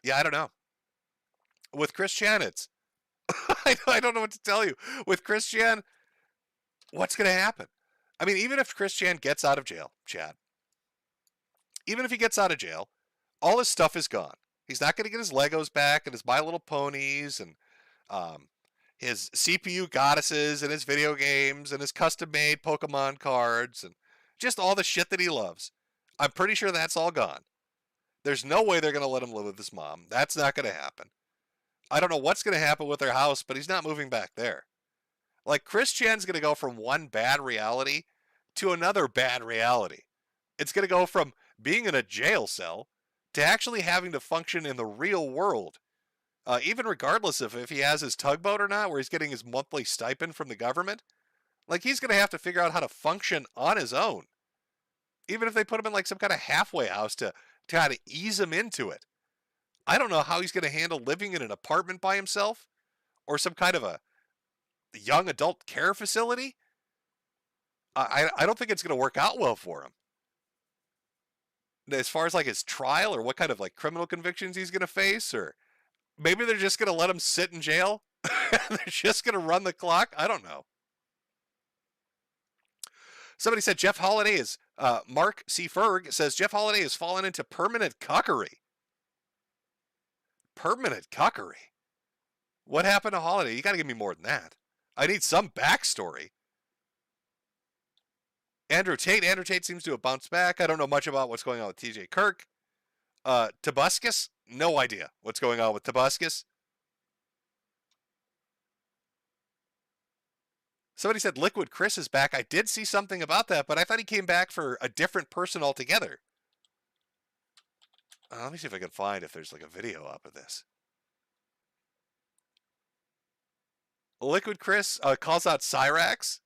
Yeah, I don't know. With Chris Chan, it's... I don't know what to tell you. With Chris Chan, what's going to happen? I mean, even if Chris Chan gets out of jail, Chad, even if he gets out of jail, all his stuff is gone. He's not going to get his Legos back and his My Little Ponies and his CPU goddesses and his video games and his custom-made Pokemon cards and just all the shit that he loves. I'm pretty sure that's all gone. There's no way they're going to let him live with his mom. That's not going to happen. I don't know what's going to happen with their house, but he's not moving back there. Like, Chris Chan's going to go from one bad reality to another bad reality. It's going to go from being in a jail cell to actually having to function in the real world. Even regardless of if he has his tugboat or not, where he's getting his monthly stipend from the government. Like, he's going to have to figure out how to function on his own. Even if they put him in like some kind of halfway house to kind of ease him into it. I don't know how he's going to handle living in an apartment by himself or some kind of a young adult care facility. I don't think it's going to work out well for him. As far as like his trial or what kind of like criminal convictions he's going to face, or maybe they're just going to let him sit in jail. They're just going to run the clock. I don't know. Somebody said Jeff Holiday is, Mark C. Ferg says Jeff Holiday has fallen into permanent cuckery. Permanent cuckery? What happened to Holiday? You got to give me more than that. I need some backstory. Andrew Tate seems to have bounced back. I don't know much about what's going on with TJ Kirk. Tobuscus? No idea what's going on with Tobuscus. Somebody said Liquid Chris is back. I did see something about that, but I thought he came back for a different person altogether. Let me see if I can find if there's like a video up of this. Liquid Chris calls out Cyrax.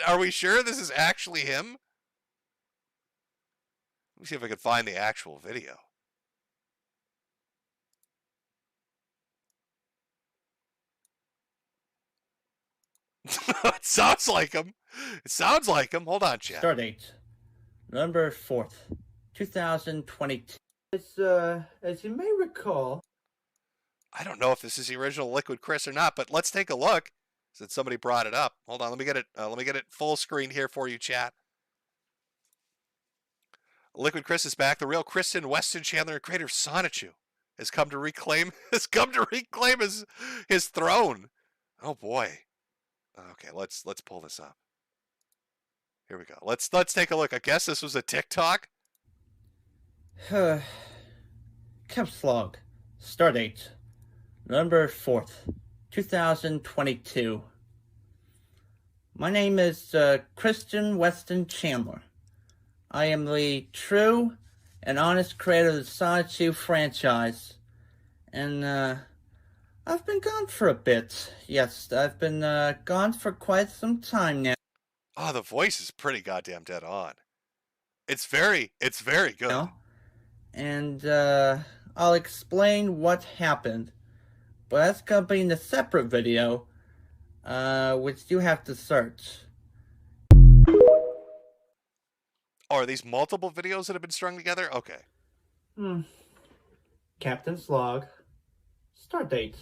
Are we sure this is actually him? Let me see if I can find the actual video. It sounds like him. It sounds like him. Hold on, chat. Start date, November 4th, 2022. As you may recall, I don't know if this is the original Liquid Chris or not, but let's take a look. Since somebody brought it up. Hold on, let me get it. Let me get it full screen here for you, chat. Liquid Chris is back. The real Kristen Weston Chandler, creator of Sonichu, has come to reclaim his throne. Oh boy. Okay, let's pull this up. Here we go. Let's take a look. I guess this was a TikTok. Caps log. Start date, November 4th, 2022. My name is Kristen Weston Chandler. I am the true and honest creator of the Sonichu franchise. And I've been gone for a bit. Yes, I've been gone for quite some time now. Oh, the voice is pretty goddamn dead on. It's very good. And I'll explain what happened. But that's gonna be in a separate video, which you have to search. Oh, are these multiple videos that have been strung together? Okay. Captain's log. Start date,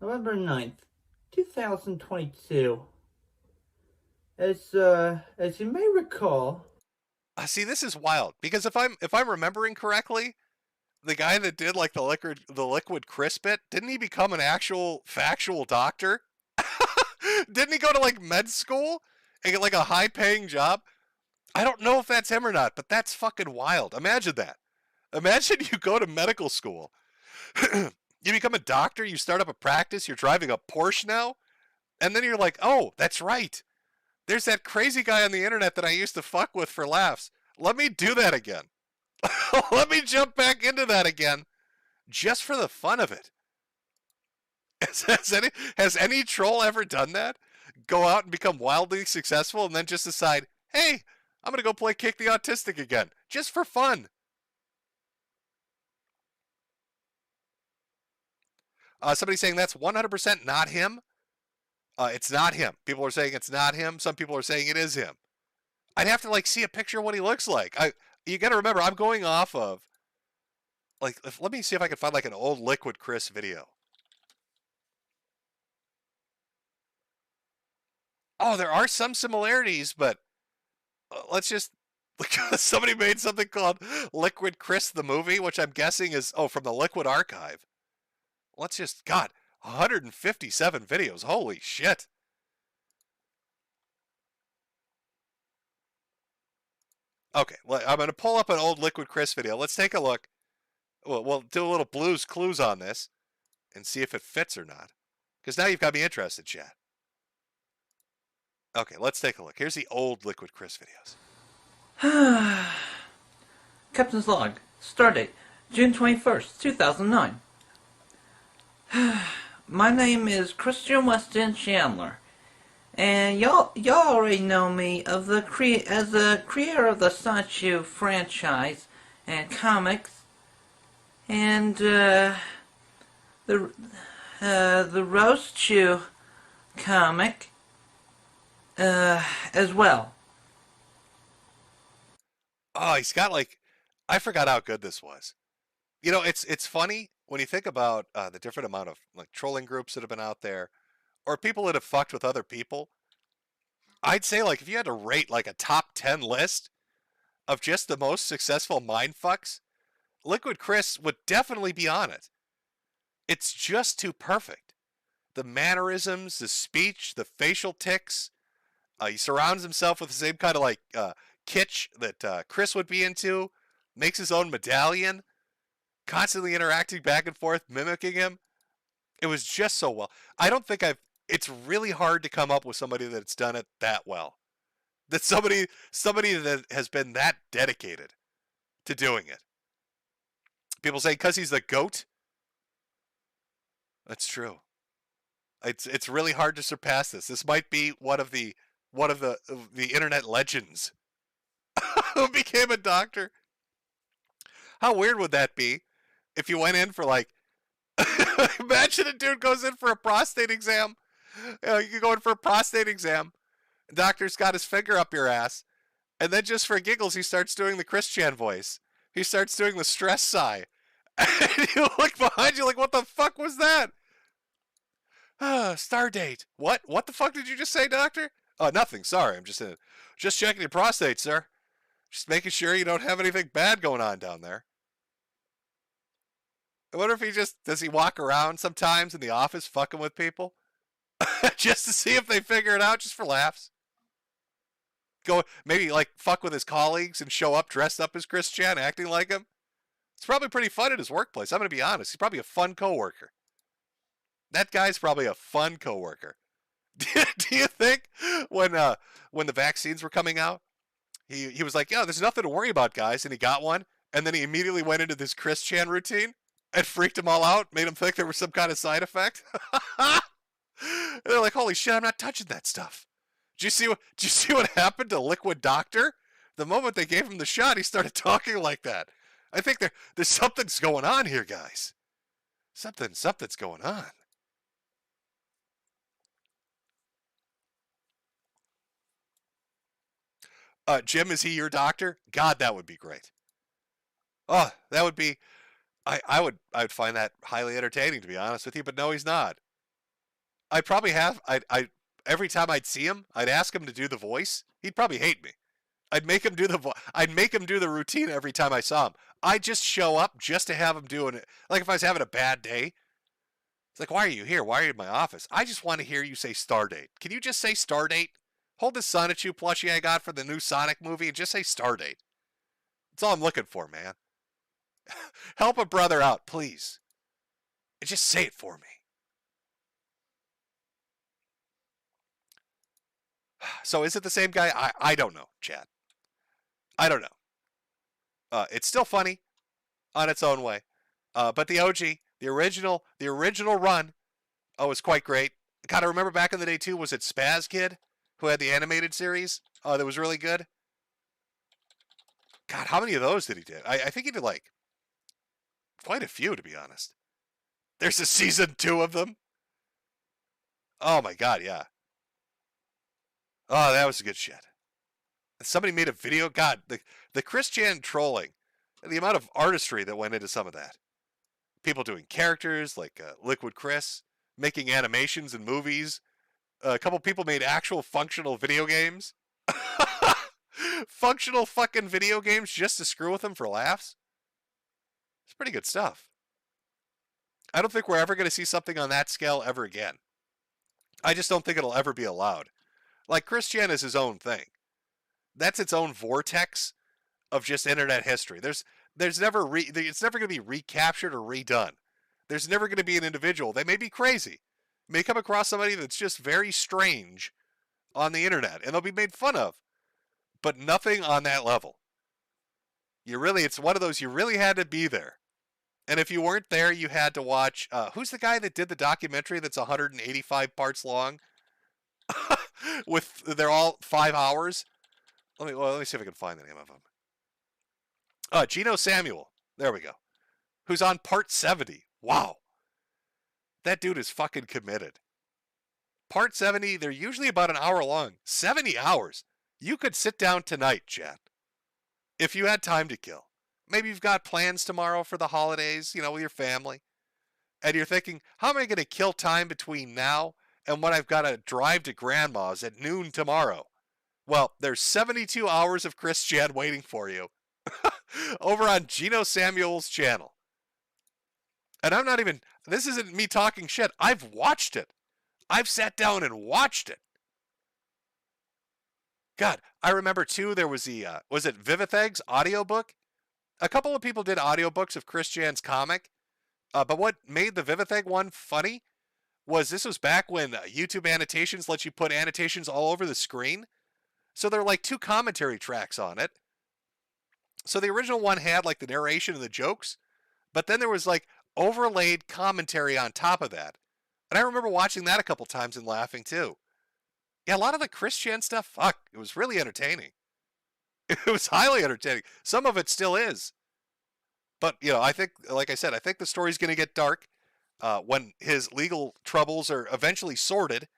November 9th, 2022. As you may recall. See, this is wild because if I'm remembering correctly, the guy that did like the liquid Chris bit, didn't he become an actual factual doctor? Didn't he go to like med school and get like a high paying job? I don't know if that's him or not, but that's fucking wild. Imagine that. Imagine you go to medical school. You become a doctor, you start up a practice, you're driving a Porsche now, and then you're like, oh, that's right. There's that crazy guy on the internet that I used to fuck with for laughs. Let me do that again. Let me jump back into that again, just for the fun of it. Has any troll ever done that? Go out and become wildly successful and then just decide, hey, I'm going to go play Kick the Autistic again, just for fun. Somebody saying that's 100% not him. It's not him. People are saying it's not him. Some people are saying it is him. I'd have to like see a picture of what he looks like. You got to remember, I'm going off of like, let me see if I can find like an old Liquid Chris video. Oh, there are some similarities, but let's just, somebody made something called Liquid Chris the movie, which I'm guessing is, from the Liquid Archive. Let's just, God, 157 videos. Holy shit. Okay, I'm going to pull up an old Liquid Chris video. Let's take a look. We'll do a little Blue's Clues on this and see if it fits or not. Because now you've got me interested, chat. Okay, let's take a look. Here's the old Liquid Chris videos. Captain's log. Stardate, June 21st, 2009. My name is Christian Weston Chandler, and y'all already know me as the creator of the Sonichu franchise and comics, and the Roast Chew comic as well. Oh, he's got like, I forgot how good this was. You know, it's funny when you think about the different amount of like trolling groups that have been out there, or people that have fucked with other people. I'd say like if you had to rate like a top 10 list of just the most successful mindfucks, Liquid Chris would definitely be on it. It's just too perfect. The mannerisms, the speech, the facial tics. He surrounds himself with the same kind of like kitsch that Chris would be into. Makes his own medallion. Constantly interacting back and forth, mimicking him. It was just so well. I don't think I've It's really hard to come up with somebody that's done it that well. That somebody that has been that dedicated to doing it. People say because he's the GOAT. That's true. It's really hard to surpass this. This might be one of the internet legends who became a doctor. How weird would that be if you went in for like imagine a dude goes in for a prostate exam. You go in for a prostate exam. Doctor's got his finger up your ass, and then just for giggles he starts doing the Christian voice. He starts doing the stress sigh. And you look behind you like, what the fuck was that? Star date. What? What the fuck did you just say, doctor? Oh, nothing. Sorry, I'm just checking your prostate, sir. Just making sure you don't have anything bad going on down there. I wonder if does he walk around sometimes in the office fucking with people? Just to see if they figure it out, just for laughs. Go, maybe like fuck with his colleagues and show up dressed up as Christian, acting like him. It's probably pretty fun at his workplace. I'm going to be honest. He's probably a fun coworker. That guy's probably a fun coworker. Do you think when the vaccines were coming out, he was like, yeah, there's nothing to worry about, guys, and he got one, and then he immediately went into this Christian routine and freaked them all out, made them think there was some kind of side effect. And they're like, holy shit, I'm not touching that stuff. Did you see what happened to Liquid Doctor? The moment they gave him the shot, he started talking like that. I think there's something's going on here, guys. Something's going on. Jim, is he your doctor? God, that would be great. Oh, that would be. I would find that highly entertaining, to be honest with you. But no, he's not. I probably have. Every time I'd see him, I'd ask him to do the voice. He'd probably hate me. I'd make him do the routine every time I saw him. I'd just show up just to have him doing it. Like if I was having a bad day. It's like, why are you here? Why are you in my office? I just want to hear you say Stardate. Can you just say Stardate? Hold this Sonichu plushie I got for the new Sonic movie and just say Stardate. That's all I'm looking for, man. Help a brother out, please. And just say it for me. So is it the same guy? I don't know, Chad. I don't know. It's still funny on its own way. But the OG, the original run, was quite great. God, I remember back in the day too, was it Spaz Kid who had the animated series? That was really good. God, how many of those did he do? I think he did like quite a few, to be honest. There's a season 2 of them. Oh my God, yeah. Oh, that was good shit. Somebody made a video. God, the Christian trolling, the amount of artistry that went into some of that. People doing characters like Liquid Chris, making animations and movies. A couple people made actual functional video games. Functional fucking video games just to screw with them for laughs. It's pretty good stuff. I don't think we're ever going to see something on that scale ever again. I just don't think it'll ever be allowed. Like, Christian is his own thing. That's its own vortex of just internet history. There's never it's never going to be recaptured or redone. There's never going to be an individual. They may be crazy. May come across somebody that's just very strange on the internet, and they'll be made fun of. But nothing on that level. It's one of those, you really had to be there. And if you weren't there, you had to watch, who's the guy that did the documentary that's 185 parts long? They're all 5 hours. Let me see if I can find the name of him. Gino Samuel. There we go. Who's on part 70. Wow. That dude is fucking committed. Part 70, they're usually about an hour long. 70 hours. You could sit down tonight, Chad. If you had time to kill. Maybe you've got plans tomorrow for the holidays, with your family. And you're thinking, how am I going to kill time between now and when I've got to drive to grandma's at noon tomorrow? Well, there's 72 hours of Christian waiting for you over on Gino Samuel's channel. And this isn't me talking shit. I've watched it. I've sat down and watched it. God, I remember too, there was was it Vivitheg's audiobook? A couple of people did audiobooks of Christian's comic. But what made the Vivitheg one funny this was back when YouTube annotations let you put annotations all over the screen. So there are like 2 commentary tracks on it. So the original one had like the narration and the jokes, but then there was like overlaid commentary on top of that. And I remember watching that a couple times and laughing too. Yeah, a lot of the Christian stuff, fuck, it was really entertaining. It was highly entertaining. Some of it still is. But, you know, I think, like I said, I think the story's going to get dark when his legal troubles are eventually sorted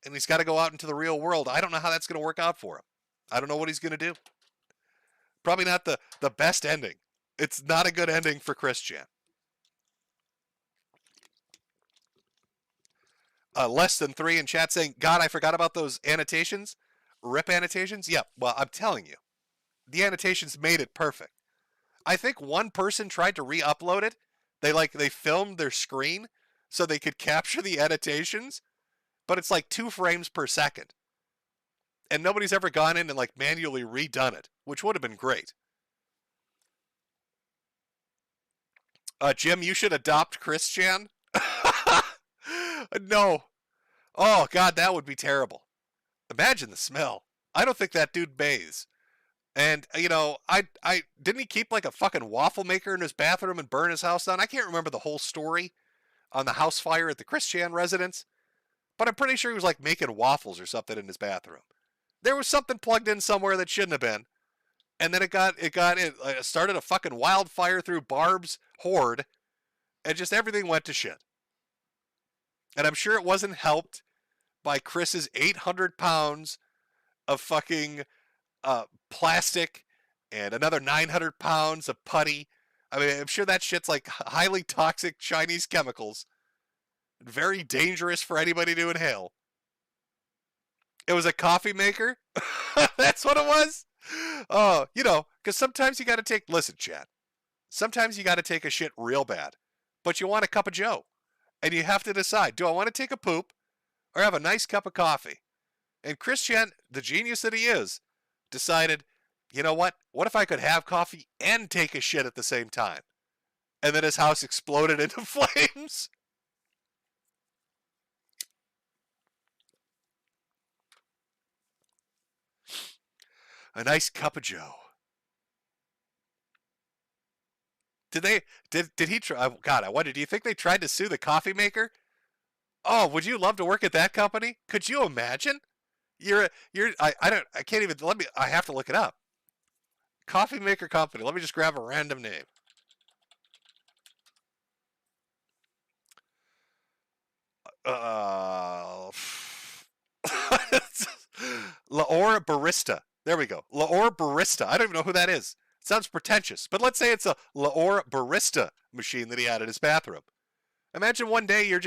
and he's got to go out into the real world. I don't know how that's going to work out for him. I don't know what he's going to do. Probably not the best ending. It's not a good ending for Christian. Less than 3 in chat saying, God, I forgot about those annotations. Rip annotations? Yeah, well, I'm telling you. The annotations made it perfect. I think one person tried to re-upload it. They filmed their screen so they could capture the annotations, but it's like 2 frames per second. And nobody's ever gone in and like manually redone it, which would have been great. Jim, you should adopt Christian. No. Oh, God, that would be terrible. Imagine the smell. I don't think that dude bathes. And, you know, I didn't he keep like a fucking waffle maker in his bathroom and burn his house down? I can't remember the whole story on the house fire at the Christian residence, but I'm pretty sure he was like making waffles or something in his bathroom. There was something plugged in somewhere that shouldn't have been. And then it started a fucking wildfire through Barb's hoard, and just everything went to shit. And I'm sure it wasn't helped by Chris's 800 pounds of fucking plastic and another 900 pounds of putty. I mean, I'm sure that shit's like highly toxic Chinese chemicals. Very dangerous for anybody to inhale. It was a coffee maker? That's what it was? Oh, you know, because sometimes you got to listen, chat. Sometimes you got to take a shit real bad, but you want a cup of joe. And you have to decide, do I want to take a poop or have a nice cup of coffee? And Christian, the genius that he is, decided, you know what? What if I could have coffee and take a shit at the same time? And then his house exploded into flames. A nice cup of joe. Did he try? God, I wonder, do you think they tried to sue the coffee maker? Oh, would you love to work at that company? Could you imagine? I can't even, I have to look it up. Coffee maker company. Let me just grab a random name. L'Or Barista. There we go. L'Or Barista. I don't even know who that is. Sounds pretentious, but let's say it's a L'Or Barista machine that he had in his bathroom. Imagine one day you're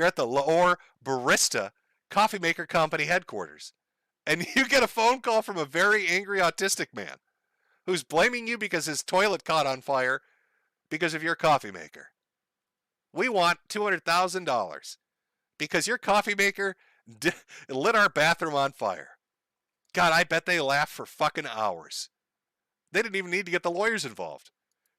at the L'Or Barista coffee maker company headquarters, and you get a phone call from a very angry autistic man who's blaming you because his toilet caught on fire because of your coffee maker. We want $200,000 because your coffee maker lit our bathroom on fire. God, I bet they laughed for fucking hours. They didn't even need to get the lawyers involved.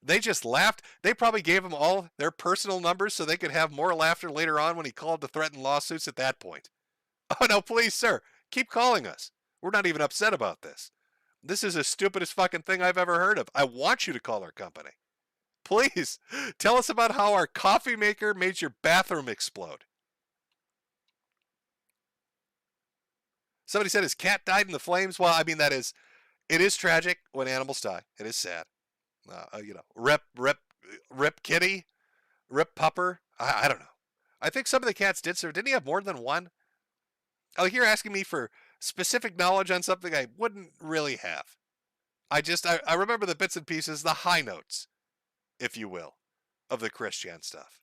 They just laughed. They probably gave him all their personal numbers so they could have more laughter later on when he called to threaten lawsuits at that point. Oh, no, please, sir. Keep calling us. We're not even upset about this. This is the stupidest fucking thing I've ever heard of. I want you to call our company. Please, tell us about how our coffee maker made your bathroom explode. Somebody said his cat died in the flames. Well, I mean, it is tragic when animals die. It is sad. Rip kitty, rip pupper. I don't know. I think some of the cats did serve. Didn't he have more than one? Oh, you're asking me for specific knowledge on something I wouldn't really have. I remember the bits and pieces, the high notes, if you will, of the Christian stuff.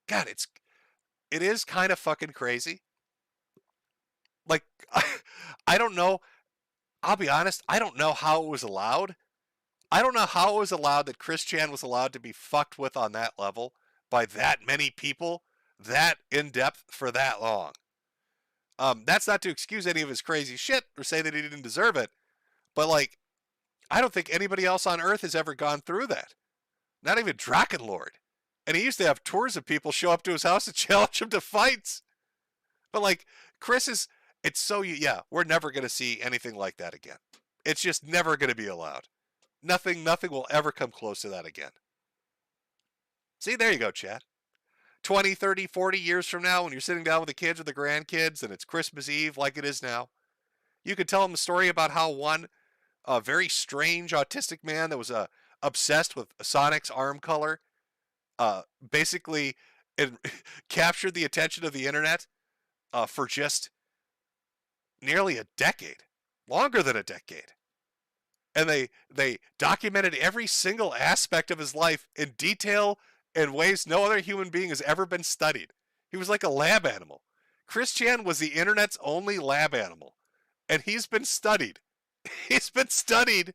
God, it is kind of fucking crazy. Like, I don't know. I'll be honest, I don't know how it was allowed. I don't know how it was allowed that Christian was allowed to be fucked with on that level by that many people, that in depth for that long. That's not to excuse any of his crazy shit or say that he didn't deserve it, but like, I don't think anybody else on Earth has ever gone through that. Not even Drakenlord. And he used to have tours of people show up to his house and challenge him to fights. But like, Chris is, it's so, yeah, we're never going to see anything like that again. It's just never going to be allowed. Nothing will ever come close to that again. See, there you go, chat. 20, 30, 40 years from now, when you're sitting down with the kids or the grandkids and it's Christmas Eve like it is now, you could tell them a story about how one very strange autistic man that was obsessed with Sonic's arm color basically it captured the attention of the internet for just nearly a decade, longer than a decade. And they documented every single aspect of his life in detail in ways no other human being has ever been studied. He was like a lab animal. Chris Chan was the internet's only lab animal. And he's been studied. He's been studied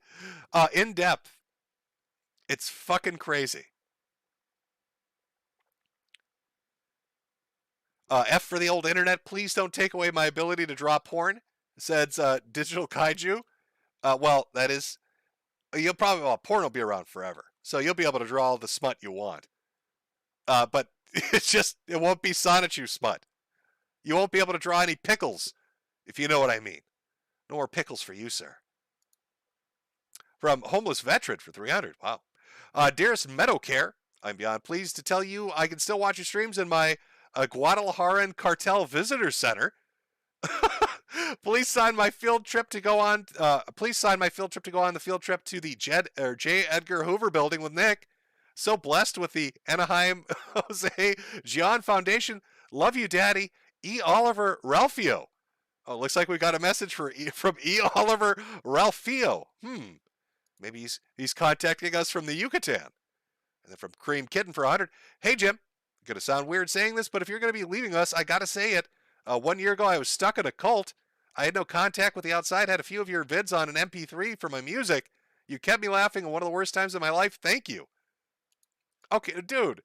in depth. It's fucking crazy. F for the old internet. Please don't take away my ability to draw porn, says Digital Kaiju. Well, that is, you'll probably, well, porn will be around forever. So you'll be able to draw all the smut you want. But it's just, it won't be Sonichu smut. You won't be able to draw any pickles, if you know what I mean. No more pickles for you, sir. From Homeless Veteran for 300. Wow. Dearest Metokur, I'm beyond pleased to tell you I can still watch your streams in my Guadalajaran Cartel Visitor Center. Please sign my field trip to go on. Please sign my field trip to go on the field trip to the J. Edgar Hoover Building with Nick. So blessed with the Anaheim Jose Gian Foundation. Love you, Daddy. E. Oliver Ralphio. Oh, looks like we got a message from E. Oliver Ralphio. Maybe he's contacting us from the Yucatan. And then from Cream Kitten for 100. Hey, Jim. Gonna sound weird saying this, but if you're gonna be leaving us, I gotta say it. 1 year ago, I was stuck in a cult. I had no contact with the outside. Had a few of your vids on an MP3 for my music. You kept me laughing in one of the worst times of my life. Thank you. Okay, dude.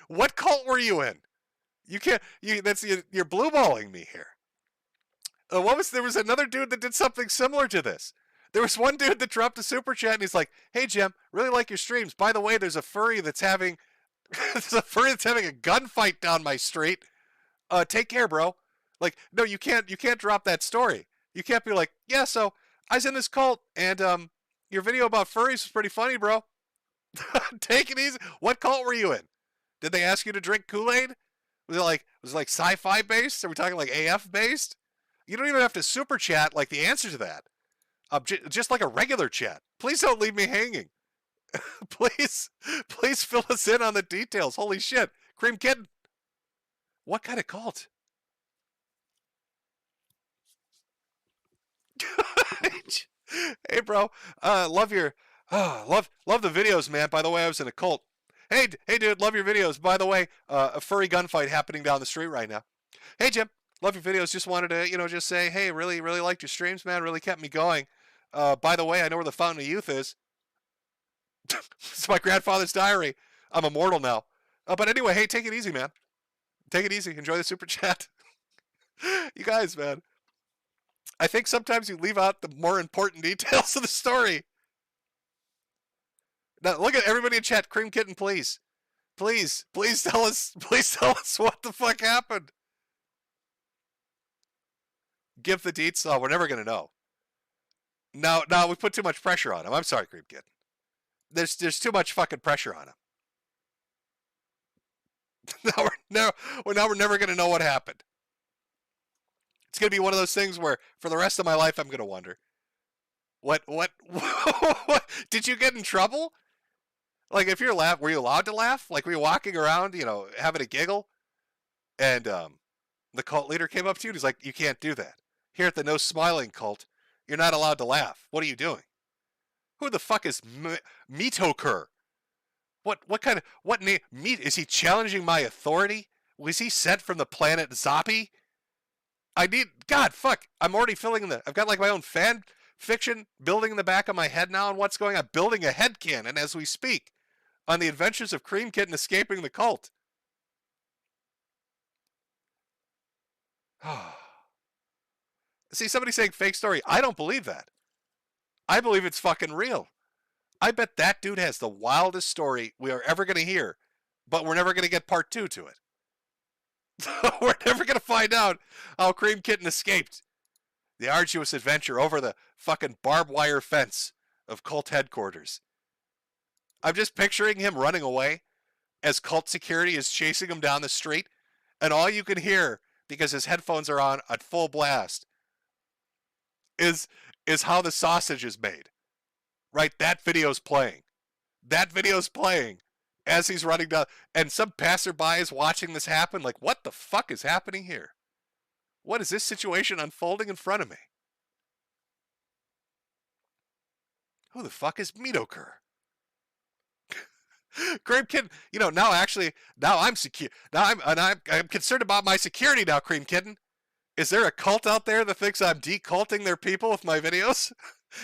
What cult were you in? You can't. You're blueballing me here. There was another dude that did something similar to this. There was one dude that dropped a super chat and he's like, "Hey Jim, really like your streams. By the way, there's a furry that's having a gunfight down my street. Take care, bro." Like, no, you can't drop that story. You can't be like, "Yeah, so I was in this cult and your video about furries was pretty funny, bro." Take it easy. What cult were you in? Did they ask you to drink Kool-Aid? Was it like sci-fi based? Are we talking like AF based? You don't even have to super chat like the answer to that. Just like a regular chat. Please don't leave me hanging. please fill us in on the details. Holy shit. Cream Kitten. What kind of cult? Hey, bro. Love the videos, man. By the way, I was in a cult. Hey, dude. Love your videos. By the way, a furry gunfight happening down the street right now. Hey, Jim. Love your videos. Just wanted to, just say, hey, really, really liked your streams, man. Really kept me going. By the way, I know where the Fountain of Youth is. It's my grandfather's diary. I'm immortal now. But anyway, hey, take it easy, man. Take it easy. Enjoy the super chat. You guys, man. I think sometimes you leave out the more important details of the story. Now, look at everybody in chat. Cream Kitten, please. Please tell us what the fuck happened. Give the deets. Oh, we're never going to know. No, we put too much pressure on him. I'm sorry, Cream Kitten. There's too much fucking pressure on him. Now we're never going to know what happened. It's going to be one of those things where for the rest of my life I'm going to wonder. What did you get in trouble? Like if were you allowed to laugh? Like were you walking around, having a giggle? And the cult leader came up to you and he's like, "You can't do that. Here at the No Smiling cult, you're not allowed to laugh. What are you doing?" Who the fuck is Metokur? What name? Is he challenging my authority? Was he sent from the planet Zoppy? God, fuck. I'm already I've got like my own fan fiction building in the back of my head now on what's going on. Building a headcanon as we speak on the adventures of Cream Kitten escaping the cult. See, somebody saying fake story. I don't believe that. I believe it's fucking real. I bet that dude has the wildest story we are ever going to hear, but we're never going to get part 2 to it. We're never going to find out how Cream Kitten escaped the arduous adventure over the fucking barbed wire fence of cult headquarters. I'm just picturing him running away as cult security is chasing him down the street, and all you can hear, because his headphones are on at full blast, is how the sausage is made. Right? That video's playing. That video's playing as he's running down, and some passerby is watching this happen, like, what the fuck is happening here? What is this situation unfolding in front of me? Who the fuck is Metokur? Cream Kitten, you know, now I'm secure. Now I'm concerned about my security now, Cream Kitten. Is there a cult out there that thinks I'm deculting their people with my videos?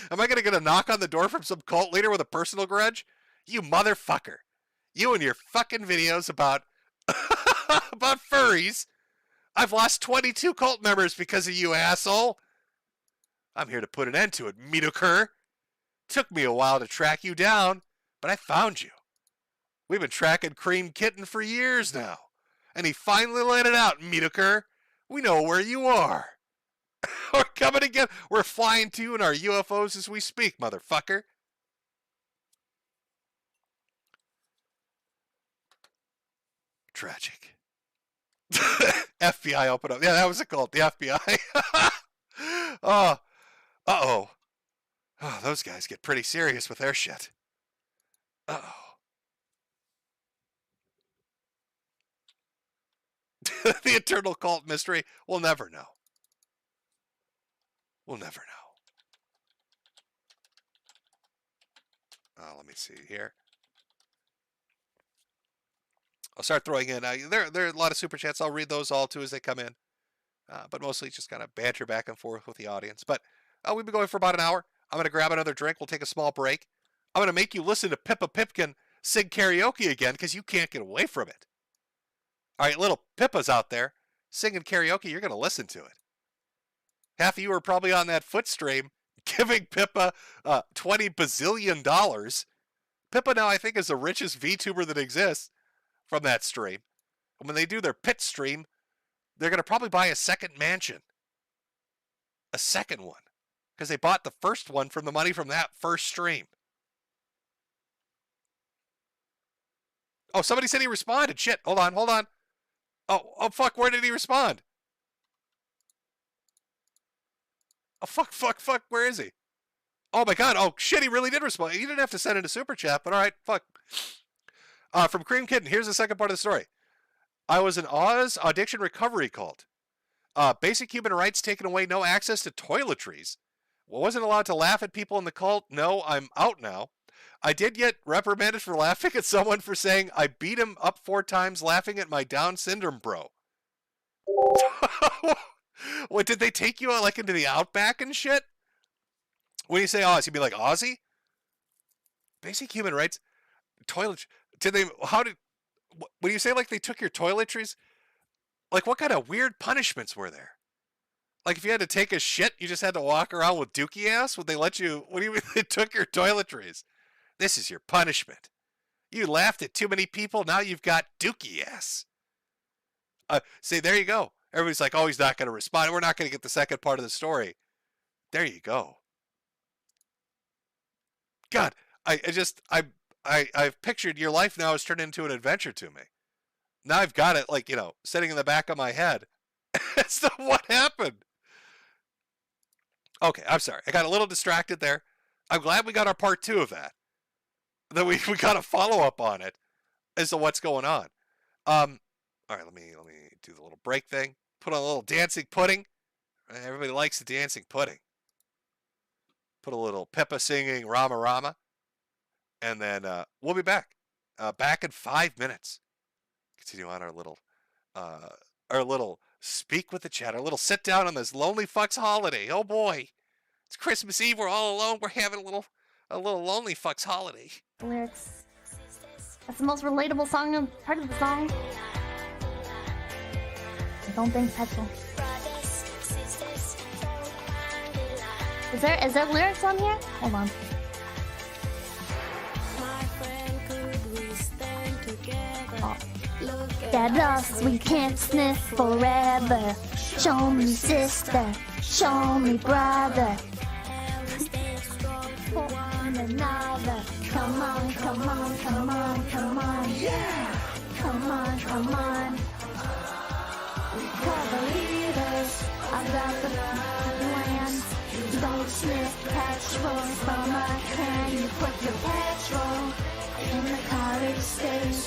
Am I going to get a knock on the door from some cult leader with a personal grudge? You motherfucker. You and your fucking videos about about furries. I've lost 22 cult members because of you, asshole. I'm here to put an end to it, Metokur. Took me a while to track you down, but I found you. We've been tracking Cream Kitten for years now, and he finally let it out, Metokur. We know where you are. We're coming again. We're flying to you in our UFOs as we speak, motherfucker. Tragic. FBI open up. Yeah, that was a cult. The FBI. Oh. Uh-oh. Oh, those guys get pretty serious with their shit. Uh-oh. The eternal cult mystery. We'll never know. We'll never know. Let me see here. I'll start throwing in. There are a lot of super chats. I'll read those all too as they come in. But mostly just kind of banter back and forth with the audience. But we've been going for about an hour. I'm going to grab another drink. We'll take a small break. I'm going to make you listen to Pippa Pipkin sing karaoke again because you can't get away from it. All right, little Pippas out there singing karaoke, you're going to listen to it. Half of you are probably on that foot stream giving Pippa $20 bazillion. Pippa now, I think, is the richest VTuber that exists from that stream. And when they do their pit stream, they're going to probably buy a second mansion. A second one. Because they bought the first one from the money from that first stream. Oh, somebody said he responded. Shit, hold on. Oh, fuck, where did he respond? Oh, fuck, where is he? Oh, my God, oh, shit, he really did respond. He didn't have to send in a super chat, but all right, fuck. From Cream Kitten, here's the second part of the story. I was an Oz addiction recovery cult. Basic human rights taken away, no access to toiletries. Wasn't allowed to laugh at people in the cult. No, I'm out now. I did get reprimanded for laughing at someone for saying I beat him up 4 times laughing at my Down syndrome bro. What, did they take you like into the outback and shit? When you say Oz, you mean like Ozzy? Basic human rights? Toilet? When you say like they took your toiletries, like what kind of weird punishments were there? Like if you had to take a shit, you just had to walk around with dookie ass? Would they let you, what do you mean they took your toiletries? This is your punishment. You laughed at too many people, now you've got dookie ass. See, there you go. Everybody's like, oh, he's not going to respond. We're not going to get the second part of the story. There you go. God, I've pictured your life now has turned into an adventure to me. Now I've got it, like, sitting in the back of my head as to what happened. Okay, I'm sorry. I got a little distracted there. I'm glad we got our part 2 of that. That we got a follow-up on it as to what's going on. All right, let me do the little break thing. Put on a little dancing pudding. Everybody likes the dancing pudding. Put a little Pippa singing Rama Rama. And then we'll be back. Back in 5 minutes. Continue on our little speak with the chat. Our little sit down on this lonely fucks holiday. Oh boy. It's Christmas Eve. We're all alone. We're having a little lonely fucks holiday. Lyrics. That's the most relatable song part of the song. I don't think petrol. Is there lyrics on here? Hold on. Look at us, we can't sniff forever. Show me sister, show me brother. For one another. Come on, come on, come on, come on. Yeah! Come on, come on. Call the leaders of the lands. Don't sniff petrol from a can. You put your petrol in the college stage.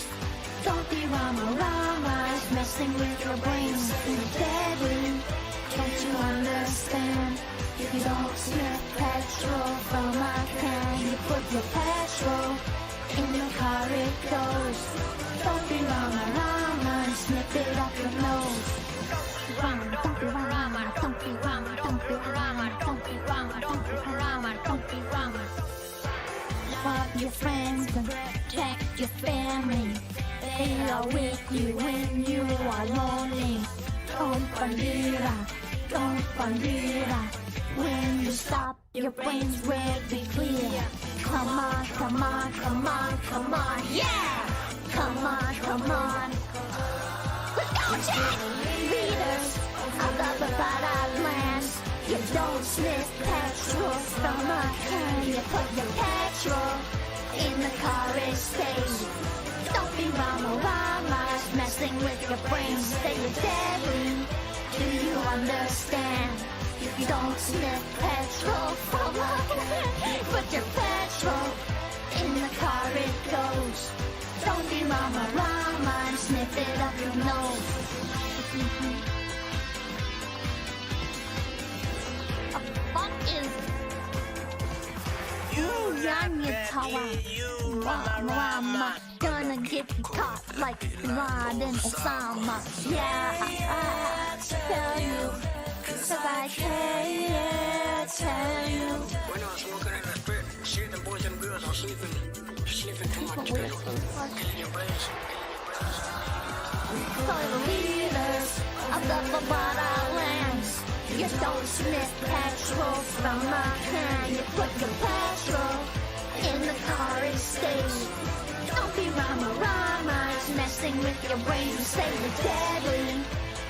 Don't be rama it's messing with your brains. It's deadly, don't you understand? If you don't sniff petrol from a can, you put your petrol in the car it goes. Don't be rama and sniff it up your nose. Rama, don't be rama, don't be rama, don't be rama, don't be rama, don't be rama, don't be rama. Love your friends and protect your family. They are with you when you are lonely. Don't bandera, don't bandera. When you stop, your brains will be clear. Come on, come on, come on, come on, yeah! Come on, come on. Let's go, Jack! Leaders of the bad lands. You don't sniff petrol from a can. You put your petrol in the carriage stage. Don't be rama, it's messing with your brain. Say you're deadly. Do you understand? If you don't sniff petrol from a can, put your petrol in the car it goes. Don't be rama and sniff it up your nose. The fuck is Rama, gonna get caught like Laden Osama. Yeah, I tell you, 'cause I can't tell you. When I was walking in the strip, seeing the boys and girls all sniffing too much petrol. In your brains. For the leaders of the Bavada lands, you don't sniff petrol from a can. You put your petrol in the carriage stage. Don't be rama, it's messing with your brain. Say you're deadly.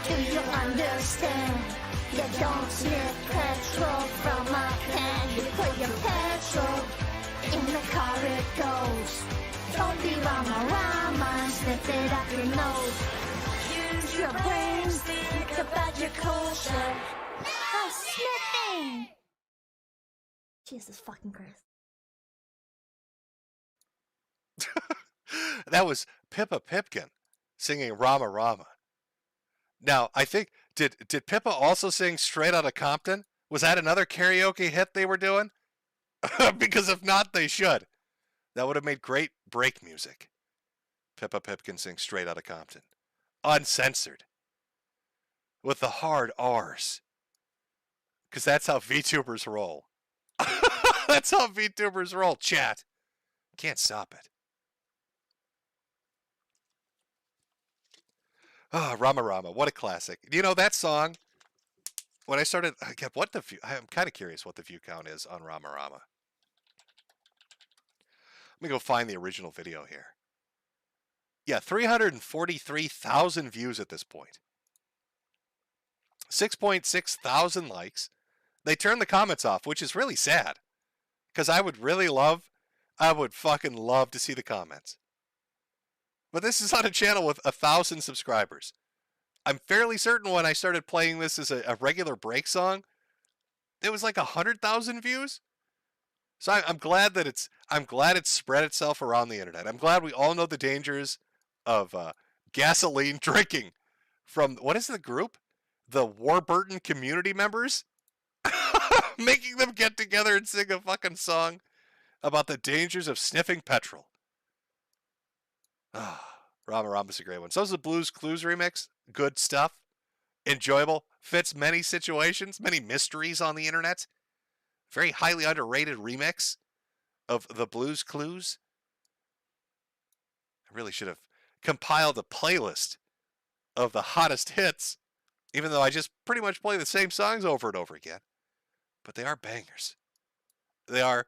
Do you understand? You don't sniff petrol from a can. You put your petrol in the car it goes. Don't be rama and sniff it up your nose. Use your brains, think about your culture. Oh, sniffing! Jesus fucking Christ. That was Pippa Pipkin singing Rama Rama. Now, I think, did Pippa also sing Straight Outta Compton? Was that another karaoke hit they were doing? Because if not, they should. That would have made great break music. Pippa Pipkin sings Straight Outta Compton. Uncensored. With the hard R's. Because that's how VTubers roll. That's how VTubers roll, chat. Can't stop it. Ah, Rama Rama, what a classic. You know, that song, when I started, I'm kind of curious what the view count is on Rama Rama. Let me go find the original video here. Yeah, 343,000 views at this point. 6.6 thousand likes. They turned the comments off, which is really sad. Because I would fucking love to see the comments. But this is on a channel with 1,000 subscribers. I'm fairly certain when I started playing this as a regular break song, it was like 100,000 views. So I'm glad that it's spread itself around the internet. I'm glad we all know the dangers of gasoline drinking from, what is the group? The Warburton community members? Making them get together and sing a fucking song about the dangers of sniffing petrol. Rama Rama's a great one. So is the Blues Clues remix. Good stuff. Enjoyable. Fits many situations, many mysteries on the internet. Very highly underrated remix of the Blues Clues. I really should have compiled a playlist of the hottest hits, even though I just pretty much play the same songs over and over again. But they are bangers. They are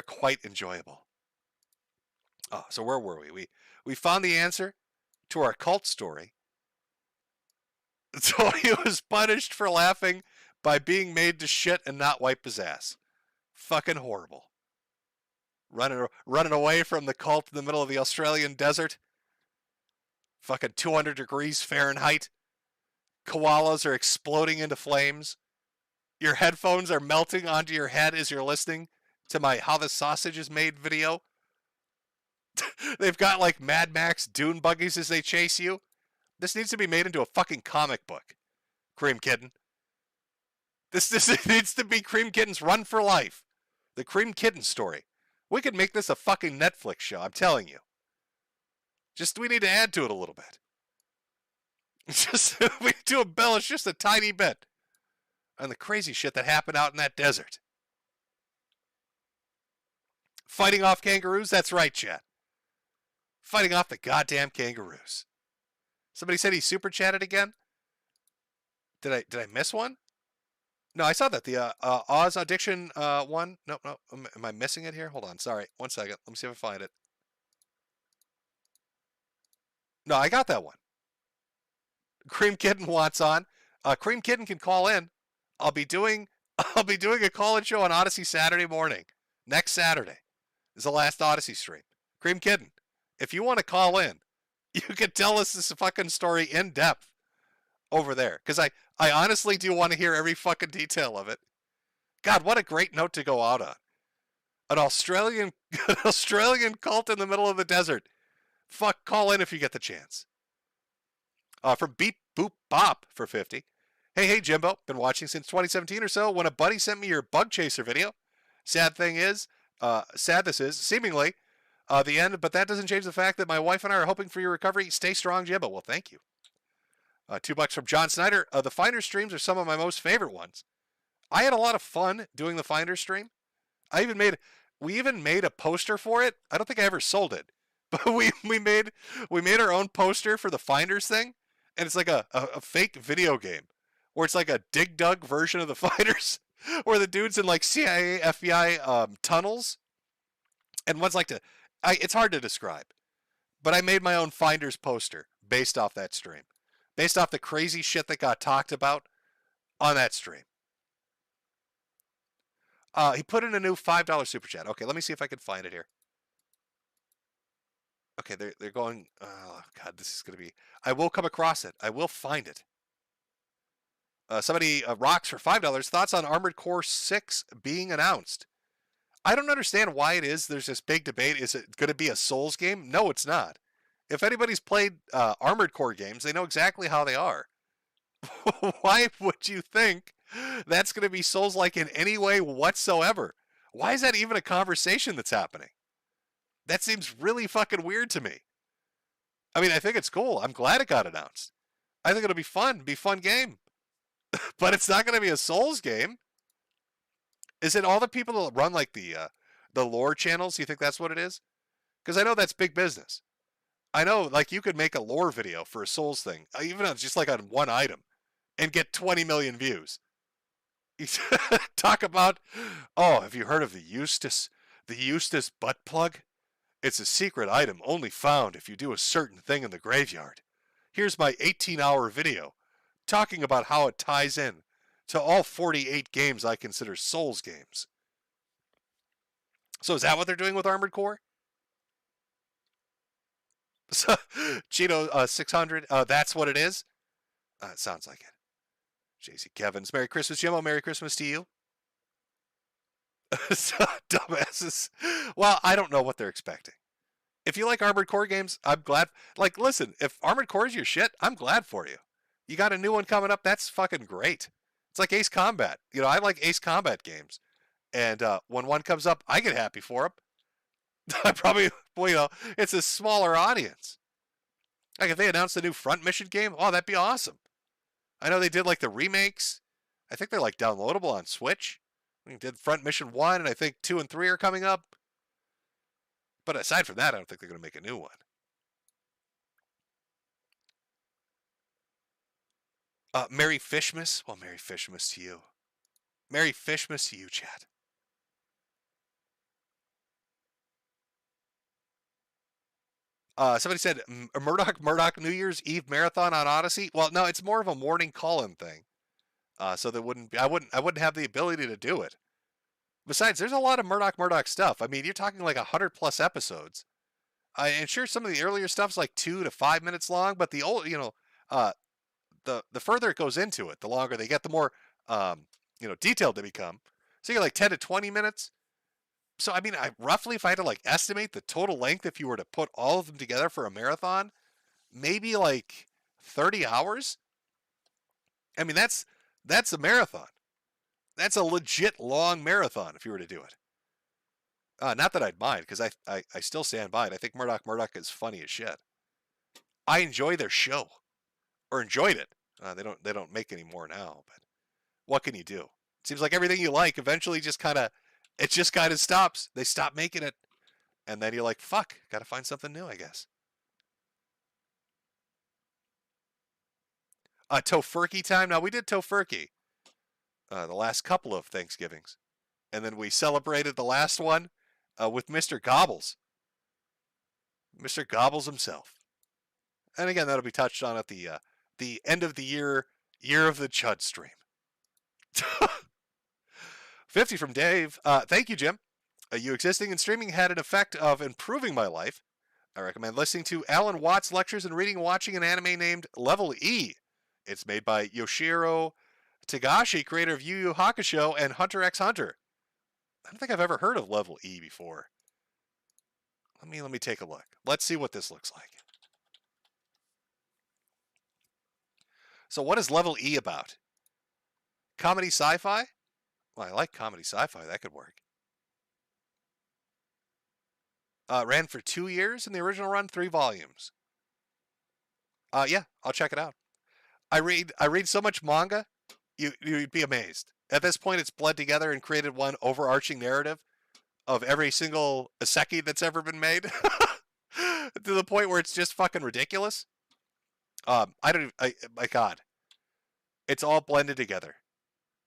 quite enjoyable. Oh, so where were we? We found the answer to our cult story. So he was punished for laughing by being made to shit and not wipe his ass. Fucking horrible. Running away from the cult in the middle of the Australian desert. Fucking 200 degrees Fahrenheit. Koalas are exploding into flames. Your headphones are melting onto your head as you're listening to my How the Sausage is Made video. They've got like Mad Max dune buggies as they chase you. This needs to be made into a fucking comic book. Cream Kitten. This needs to be Cream Kitten's Run for Life. The Cream Kitten story. We could make this a fucking Netflix show, I'm telling you. Just, we need to add to it a little bit. Just, we need to embellish just a tiny bit on the crazy shit that happened out in that desert. Fighting off kangaroos? That's right, chat. Fighting off the goddamn kangaroos. Somebody said he super chatted again? Did I miss one? No, I saw that. The Oz Addiction one. No. Am I missing it here? Hold on. Sorry. 1 second. Let me see if I find it. No, I got that one. Cream Kitten wants on. Cream Kitten can call in. I'll be doing a call-in show on Odyssey Saturday morning. Next Saturday is the last Odyssey stream. Cream Kitten, if you want to call in, you can tell us this fucking story in depth over there. Because I honestly do want to hear every fucking detail of it. God, what a great note to go out on. An Australian cult in the middle of the desert. Fuck, call in if you get the chance. From Beep Boop Bop for 50. Hey, Jimbo. Been watching since 2017 or so when a buddy sent me your bug chaser video. Sad this is, seemingly the end, but that doesn't change the fact that my wife and I are hoping for your recovery. Stay strong, Jimbo. Well, thank you. $2 from John Snyder. The Finder streams are some of my most favorite ones. I had a lot of fun doing the Finder stream. We even made a poster for it. I don't think I ever sold it, but we made our own poster for the Finders thing, and it's like a fake video game where it's like a Dig Dug version of the Finders, where the dude's in like CIA, FBI tunnels, and one's like it's hard to describe, but I made my own Finders poster based off that stream. Based off the crazy shit that got talked about on that stream. He put in a new $5 super chat. Okay, let me see if I can find it here. Okay, they're going. Oh God, this is gonna be. I will come across it. I will find it. Somebody rocks for $5. Thoughts on Armored Core 6 being announced? I don't understand why it is. There's this big debate. Is it going to be a Souls game? No, it's not. If anybody's played Armored Core games, they know exactly how they are. Why would you think that's going to be Souls-like in any way whatsoever? Why is that even a conversation that's happening? That seems really fucking weird to me. I mean, I think it's cool. I'm glad it got announced. I think it'll be fun. Be a fun game. But it's not going to be a Souls game. Is it all the people that run like the lore channels? You think that's what it is? Because I know that's big business. I know, like, you could make a lore video for a Souls thing, even if it's just like on one item, and get 20 million views. Talk about, have you heard of the Eustace butt plug? It's a secret item only found if you do a certain thing in the graveyard. Here's my 18-hour video talking about how it ties in to all 48 games I consider Souls games. So is that what they're doing with Armored Core? So, Cheeto 600, that's what it is? It sounds like it. JC Kevins, Merry Christmas, Jimmo. Merry Christmas to you. Dumbasses. Well, I don't know what they're expecting. If you like Armored Core games, I'm glad. Like, listen, if Armored Core is your shit, I'm glad for you. You got a new one coming up, that's fucking great. It's like Ace Combat. You know, I like Ace Combat games. And when one comes up, I get happy for them. I probably, it's a smaller audience. Like if they announced a new Front Mission game, that'd be awesome. I know they did like the remakes. I think they're like downloadable on Switch. We did Front Mission 1, and I think 2 and 3 are coming up. But aside from that, I don't think they're going to make a new one. Merry Fishmas. Well, Merry Fishmas to you. Merry Fishmas to you, chat. Somebody said Murdoch New Year's Eve marathon on Odyssey. Well, no, it's more of a morning call-in thing. So there wouldn't be, I wouldn't have the ability to do it. Besides, there's a lot of Murdoch stuff. I mean, you're talking like 100+ episodes. And sure, some of the earlier stuff's like 2 to 5 minutes long, but the old, the further it goes into it, the longer they get, the more detailed they become. So you're like 10 to 20 minutes. So I mean, roughly, if I had to like estimate the total length, if you were to put all of them together for a marathon, maybe like 30 hours. I mean, that's a marathon. That's a legit long marathon if you were to do it. Not that I'd mind, because I still stand by it. I think Murdoch is funny as shit. I enjoy their show, or enjoyed it. They don't make any more now, but what can you do? It seems like everything you like eventually just kind of stops. They stop making it, and then you're like, fuck, got to find something new, I guess. Tofurkey time. Now we did Tofurkey the last couple of Thanksgivings, and then we celebrated the last one with Mr. Gobbles. Mr. Gobbles himself. And again, that'll be touched on at the end of the year of the Chud stream. 50 from Dave. Thank you, Jim. You existing and streaming had an effect of improving my life. I recommend listening to Alan Watts lectures and reading and watching an anime named Level E. It's made by Yoshiro Tagashi, creator of Yu Yu Hakusho and Hunter x Hunter. I don't think I've ever heard of Level E before. Let me take a look. Let's see what this looks like. So what is Level E about? Comedy sci-fi? Well, I like comedy sci-fi. That could work. Ran for 2 years in the original run, 3 volumes. Yeah, I'll check it out. I read so much manga, you'd be amazed. At this point, it's bled together and created one overarching narrative of every single isekai that's ever been made, to the point where it's just fucking ridiculous. My God, it's all blended together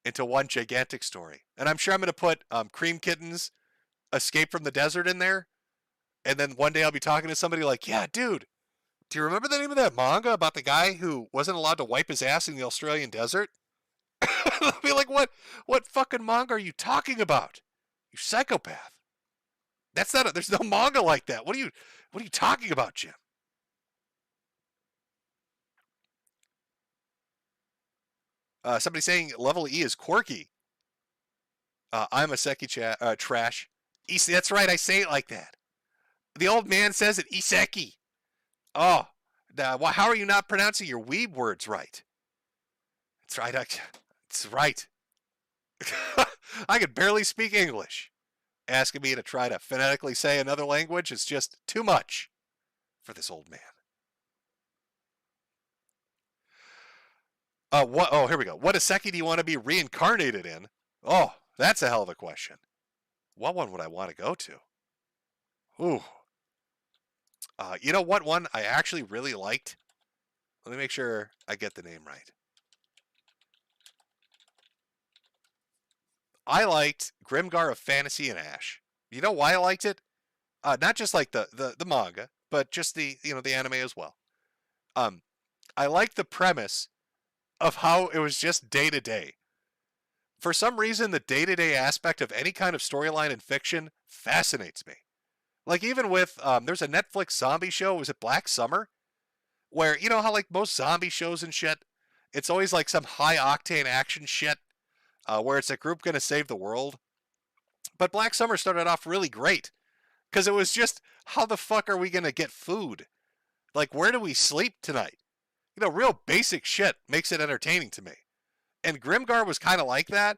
into one gigantic story. And I'm sure I'm going to put Cream Kitten's Escape from the Desert in there, and then one day I'll be talking to somebody like, yeah, dude, do you remember the name of that manga about the guy who wasn't allowed to wipe his ass in the Australian desert? I'll be like, what fucking manga are you talking about? You psychopath. There's no manga like that. What are you talking about, Jim? Somebody saying Level E is quirky. I'm a Seki trash. That's right, I say it like that. The old man says it, Iseki. Oh, how are you not pronouncing your weeb words right? That's right. It's right. I could barely speak English. Asking me to try to phonetically say another language is just too much for this old man. Here we go. What Iseki do you want to be reincarnated in? Oh, that's a hell of a question. What one would I want to go to? Ooh. You know what one I actually really liked? Let me make sure I get the name right. I liked Grimgar of Fantasy and Ash. You know why I liked it? Not just like the manga, but just the anime as well. I liked the premise of how it was just day to day. For some reason, the day-to-day aspect of any kind of storyline in fiction fascinates me. Like even with, there's a Netflix zombie show, was it Black Summer? Where, you know how like most zombie shows and shit, it's always like some high-octane action shit, where it's a group gonna save the world. But Black Summer started off really great, because it was just, how the fuck are we gonna get food? Like, where do we sleep tonight? You know, real basic shit makes it entertaining to me. And Grimgar was kind of like that.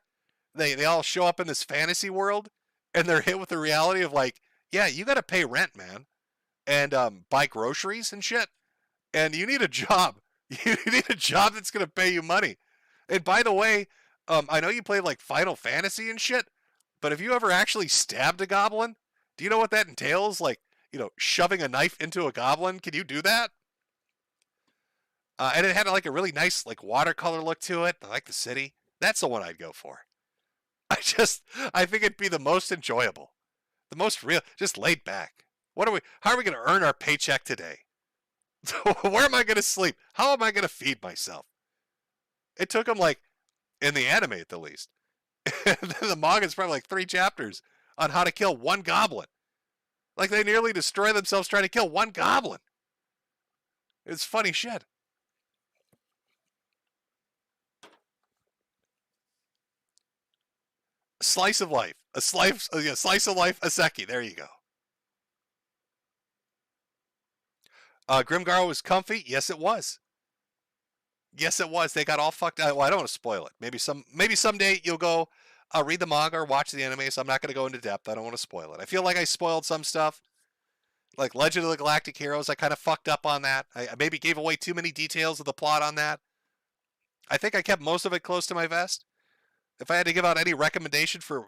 They all show up in this fantasy world, and they're hit with the reality of like, yeah, you got to pay rent, man, and buy groceries and shit, and you need a job. You need a job that's gonna pay you money. And by the way, I know you played like Final Fantasy and shit, but have you ever actually stabbed a goblin? Do you know what that entails? Like, shoving a knife into a goblin. Can you do that? And it had like a really nice like watercolor look to it. I like the city. That's the one I'd go for. I think it'd be the most enjoyable. The most real, just laid back. How are we going to earn our paycheck today? Where am I going to sleep? How am I going to feed myself? It took them like, in the anime at the least. The manga's probably like 3 chapters on how to kill one goblin. Like they nearly destroy themselves trying to kill one goblin. It's funny shit. Slice of life. A slice of life, a seki. There you go. Grimgar was comfy. Yes, it was. Yes, it was. They got all fucked up. Well, I don't want to spoil it. Maybe someday you'll go read the manga or watch the anime, so I'm not going to go into depth. I don't want to spoil it. I feel like I spoiled some stuff. Like Legend of the Galactic Heroes, I kind of fucked up on that. I maybe gave away too many details of the plot on that. I think I kept most of it close to my vest. If I had to give out any recommendation for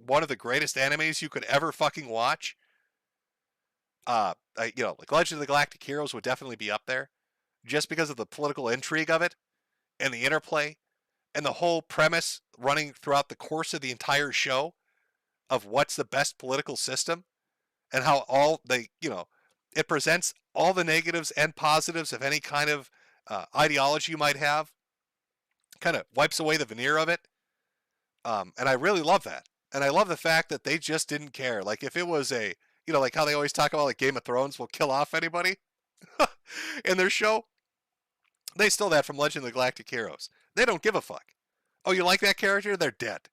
one of the greatest animes you could ever fucking watch, like Legend of the Galactic Heroes would definitely be up there, just because of the political intrigue of it, and the interplay, and the whole premise running throughout the course of the entire show, of what's the best political system, and how it presents all the negatives and positives of any kind of ideology you might have, kind of wipes away the veneer of it. And I really love that. And I love the fact that they just didn't care. Like if it was like how they always talk about like Game of Thrones will kill off anybody in their show. They stole that from Legend of the Galactic Heroes. They don't give a fuck. Oh, you like that character? They're dead.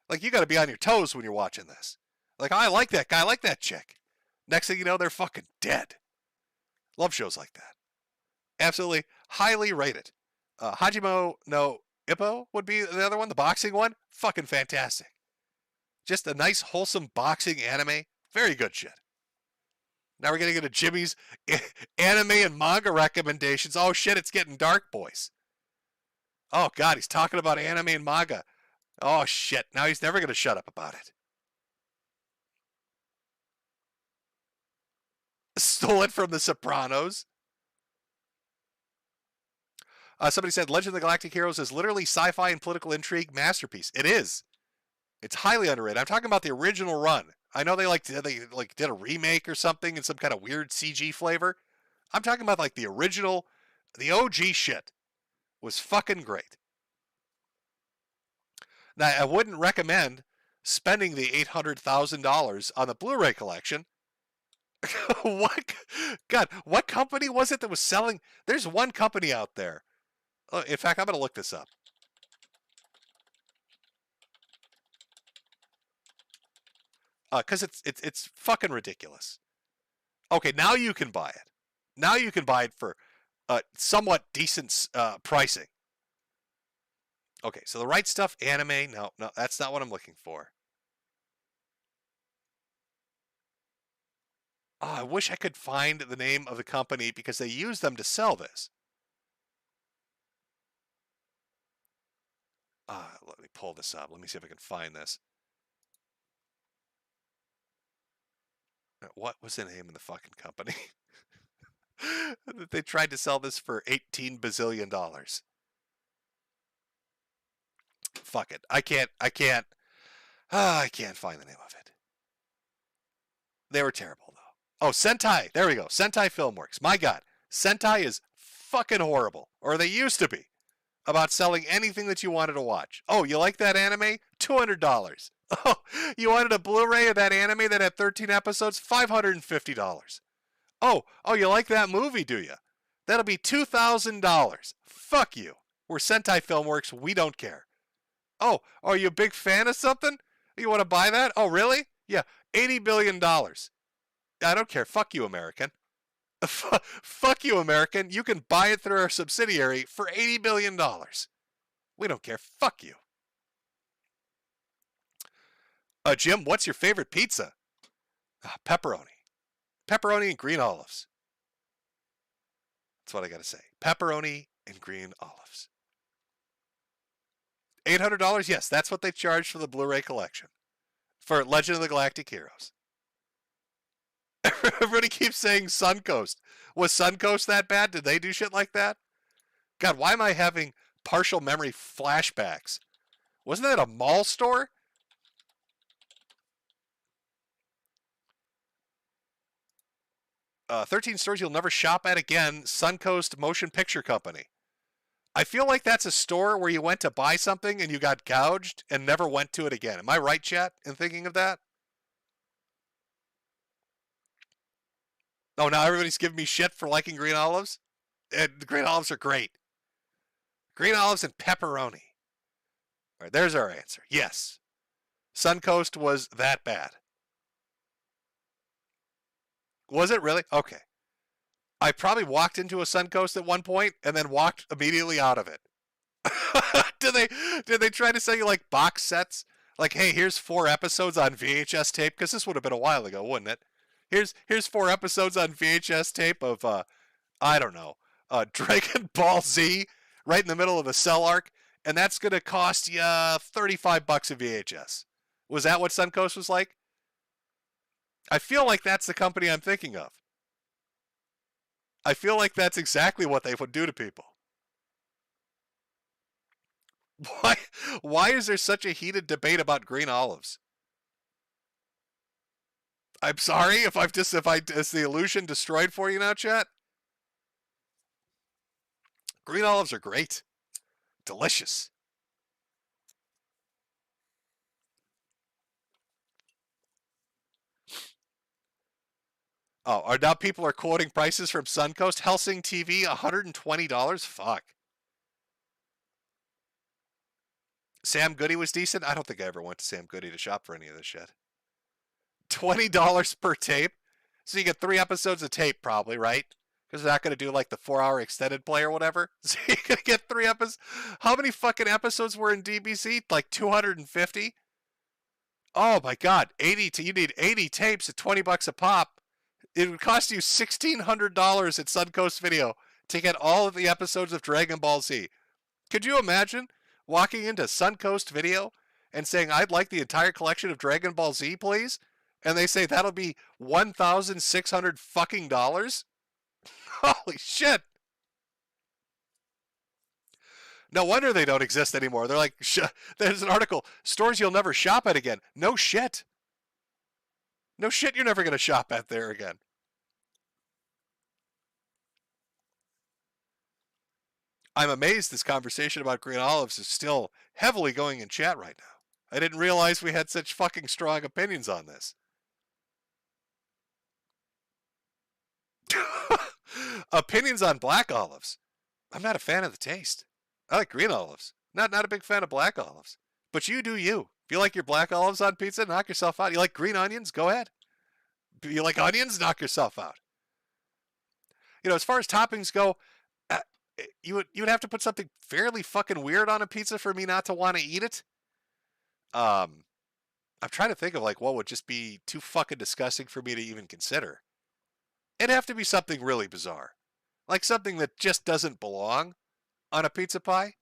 Like you got to be on your toes when you're watching this. Like, I like that guy. I like that chick. Next thing you know, they're fucking dead. Love shows like that. Absolutely highly rated. Hajime no Ippo would be the other one, the boxing one. Fucking fantastic. Just a nice, wholesome boxing anime. Very good shit. Now we're going to get to Jimmy's anime and manga recommendations. Oh shit, it's getting dark, boys. Oh god, he's talking about anime and manga. Oh shit, now he's never going to shut up about it. Stole it from The Sopranos. Somebody said Legend of the Galactic Heroes is literally sci-fi and political intrigue masterpiece. It is. It's highly underrated. I'm talking about the original run. I know they did a remake or something in some kind of weird CG flavor. I'm talking about like the original, the OG shit was fucking great. Now I wouldn't recommend spending the $800,000 on the Blu-ray collection. What? God, what company was it that was selling? There's one company out there. In fact, I'm going to look this up. Because it's fucking ridiculous. Okay, now you can buy it. Now you can buy it for somewhat decent pricing. Okay, so the Right Stuff anime. No, that's not what I'm looking for. Oh, I wish I could find the name of the company because they use them to sell this. Let me pull this up. Let me see if I can find this. What was the name of the fucking company? They tried to sell this for $18 bazillion. Fuck it. I can't find the name of it. They were terrible, though. Oh, Sentai. There we go. Sentai Filmworks. My God. Sentai is fucking horrible. Or they used to be. About selling anything that you wanted to watch. Oh, you like that anime? $200. Oh, you wanted a Blu-ray of that anime that had 13 episodes? $550. Oh, you like that movie, do you? That'll be $2,000. Fuck you. We're Sentai Filmworks. We don't care. Oh, are you a big fan of something? You want to buy that? Oh, really? Yeah, $80 billion. I don't care. Fuck you, American. Fuck you, American. You can buy it through our subsidiary for $80 billion. We don't care. Fuck you. Jim, what's your favorite pizza? Pepperoni. Pepperoni and green olives. That's what I got to say. Pepperoni and green olives. $800? Yes, that's what they charge for the Blu-ray collection. For Legend of the Galactic Heroes. Everybody keeps saying Suncoast. Was Suncoast that bad? Did they do shit like that? God, why am I having partial memory flashbacks? Wasn't that a mall store? 13 stores you'll never shop at again, Suncoast Motion Picture Company. I feel like that's a store where you went to buy something and you got gouged and never went to it again. Am I right, chat, in thinking of that? Oh, now everybody's giving me shit for liking green olives? And the green olives are great. Green olives and pepperoni. All right, there's our answer. Yes. Suncoast was that bad. Was it really? Okay. I probably walked into a Suncoast at one point and then walked immediately out of it. Did they try to sell you like box sets? Like, hey, here's 4 episodes on VHS tape, because this would have been a while ago, wouldn't it? Here's 4 episodes on VHS tape of I don't know, Dragon Ball Z right in the middle of the cell arc, and that's gonna cost you $35 a VHS. Was that what Suncoast was like? I feel like that's the company I'm thinking of. I feel like that's exactly what they would do to people. Why is there such a heated debate about green olives? I'm sorry if is the illusion destroyed for you now, chat? Green olives are great. Delicious. Oh, now people are quoting prices from Suncoast. Helsing TV, $120? Fuck. Sam Goody was decent? I don't think I ever went to Sam Goody to shop for any of this shit. $20 per tape? So you get 3 episodes of tape probably, right? Because they're not going to do like the 4-hour extended play or whatever. So you're going to get 3 episodes. How many fucking episodes were in DBC? Like 250? Oh my God. You need 80 tapes at $20 a pop. It would cost you $1,600 at Suncoast Video to get all of the episodes of Dragon Ball Z. Could you imagine walking into Suncoast Video and saying, I'd like the entire collection of Dragon Ball Z, please? And they say that'll be $1,600 fucking dollars? Holy shit. No wonder they don't exist anymore. They're like, there's an article, stores you'll never shop at again. No shit. No shit, you're never going to shop at there again. I'm amazed this conversation about green olives is still heavily going in chat right now. I didn't realize we had such fucking strong opinions on this. Opinions on black olives. I'm not a fan of the taste. I like green olives. Not a big fan of black olives. But you do you. If you like your black olives on pizza, knock yourself out. You like green onions? Go ahead. You like onions? Knock yourself out. You know, as far as toppings go, you would have to put something fairly fucking weird on a pizza for me not to want to eat it. I'm trying to think of like what would just be too fucking disgusting for me to even consider. It'd have to be something really bizarre. Like something that just doesn't belong on a pizza pie.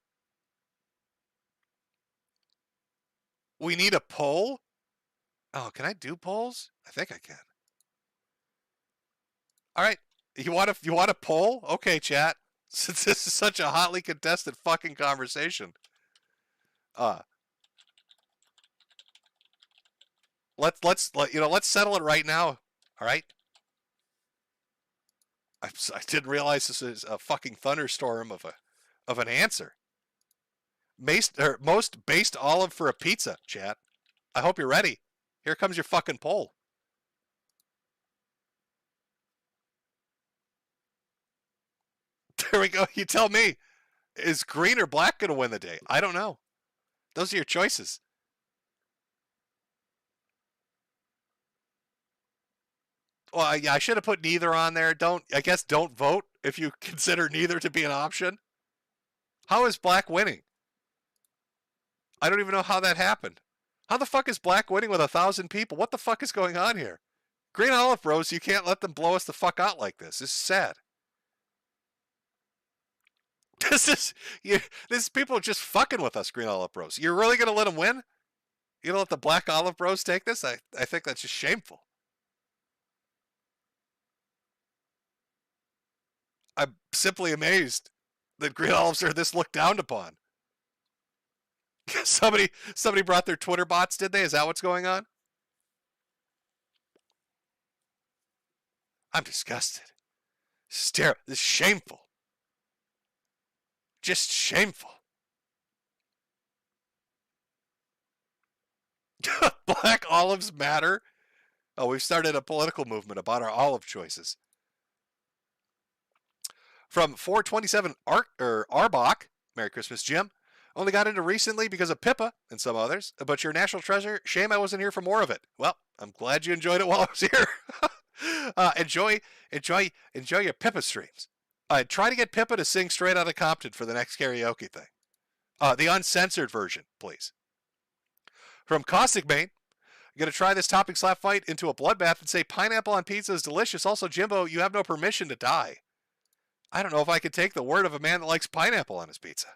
We need a poll? Oh, can I do polls? I think I can. All right. You want a poll? Okay, chat. Since this is such a hotly contested fucking conversation. Let's settle it right now. All right? I didn't realize this is a fucking thunderstorm of an answer. Most based olive for a pizza, chat. I hope you're ready. Here comes your fucking poll. There we go. You tell me. Is green or black going to win the day? I don't know. Those are your choices. Well, yeah, I should have put neither on there. I guess don't vote if you consider neither to be an option. How is black winning? I don't even know how that happened. How the fuck is black winning with 1,000 people? What the fuck is going on here? Green Olive Bros, you can't let them blow us the fuck out like this. This is sad. This people are just fucking with us, Green Olive Bros. You're really going to let them win? You gonna let the Black Olive Bros take this? I think that's just shameful. I'm simply amazed that green olives are this looked down upon. Somebody brought their Twitter bots, did they? Is that what's going on? I'm disgusted. This is shameful. Just shameful. Black olives matter. Oh, we've started a political movement about our olive choices. From 427 Arbach, Merry Christmas, Jim. Only got into recently because of Pippa and some others, but your national treasure, shame I wasn't here for more of it. Well, I'm glad you enjoyed it while I was here. Enjoy your Pippa streams. Try to get Pippa to sing Straight Outta Compton for the next karaoke thing. The uncensored version, please. From Caustic Maine, I'm going to try this topping slap fight into a bloodbath and say pineapple on pizza is delicious. Also, Jimbo, you have no permission to die. I don't know if I could take the word of a man that likes pineapple on his pizza.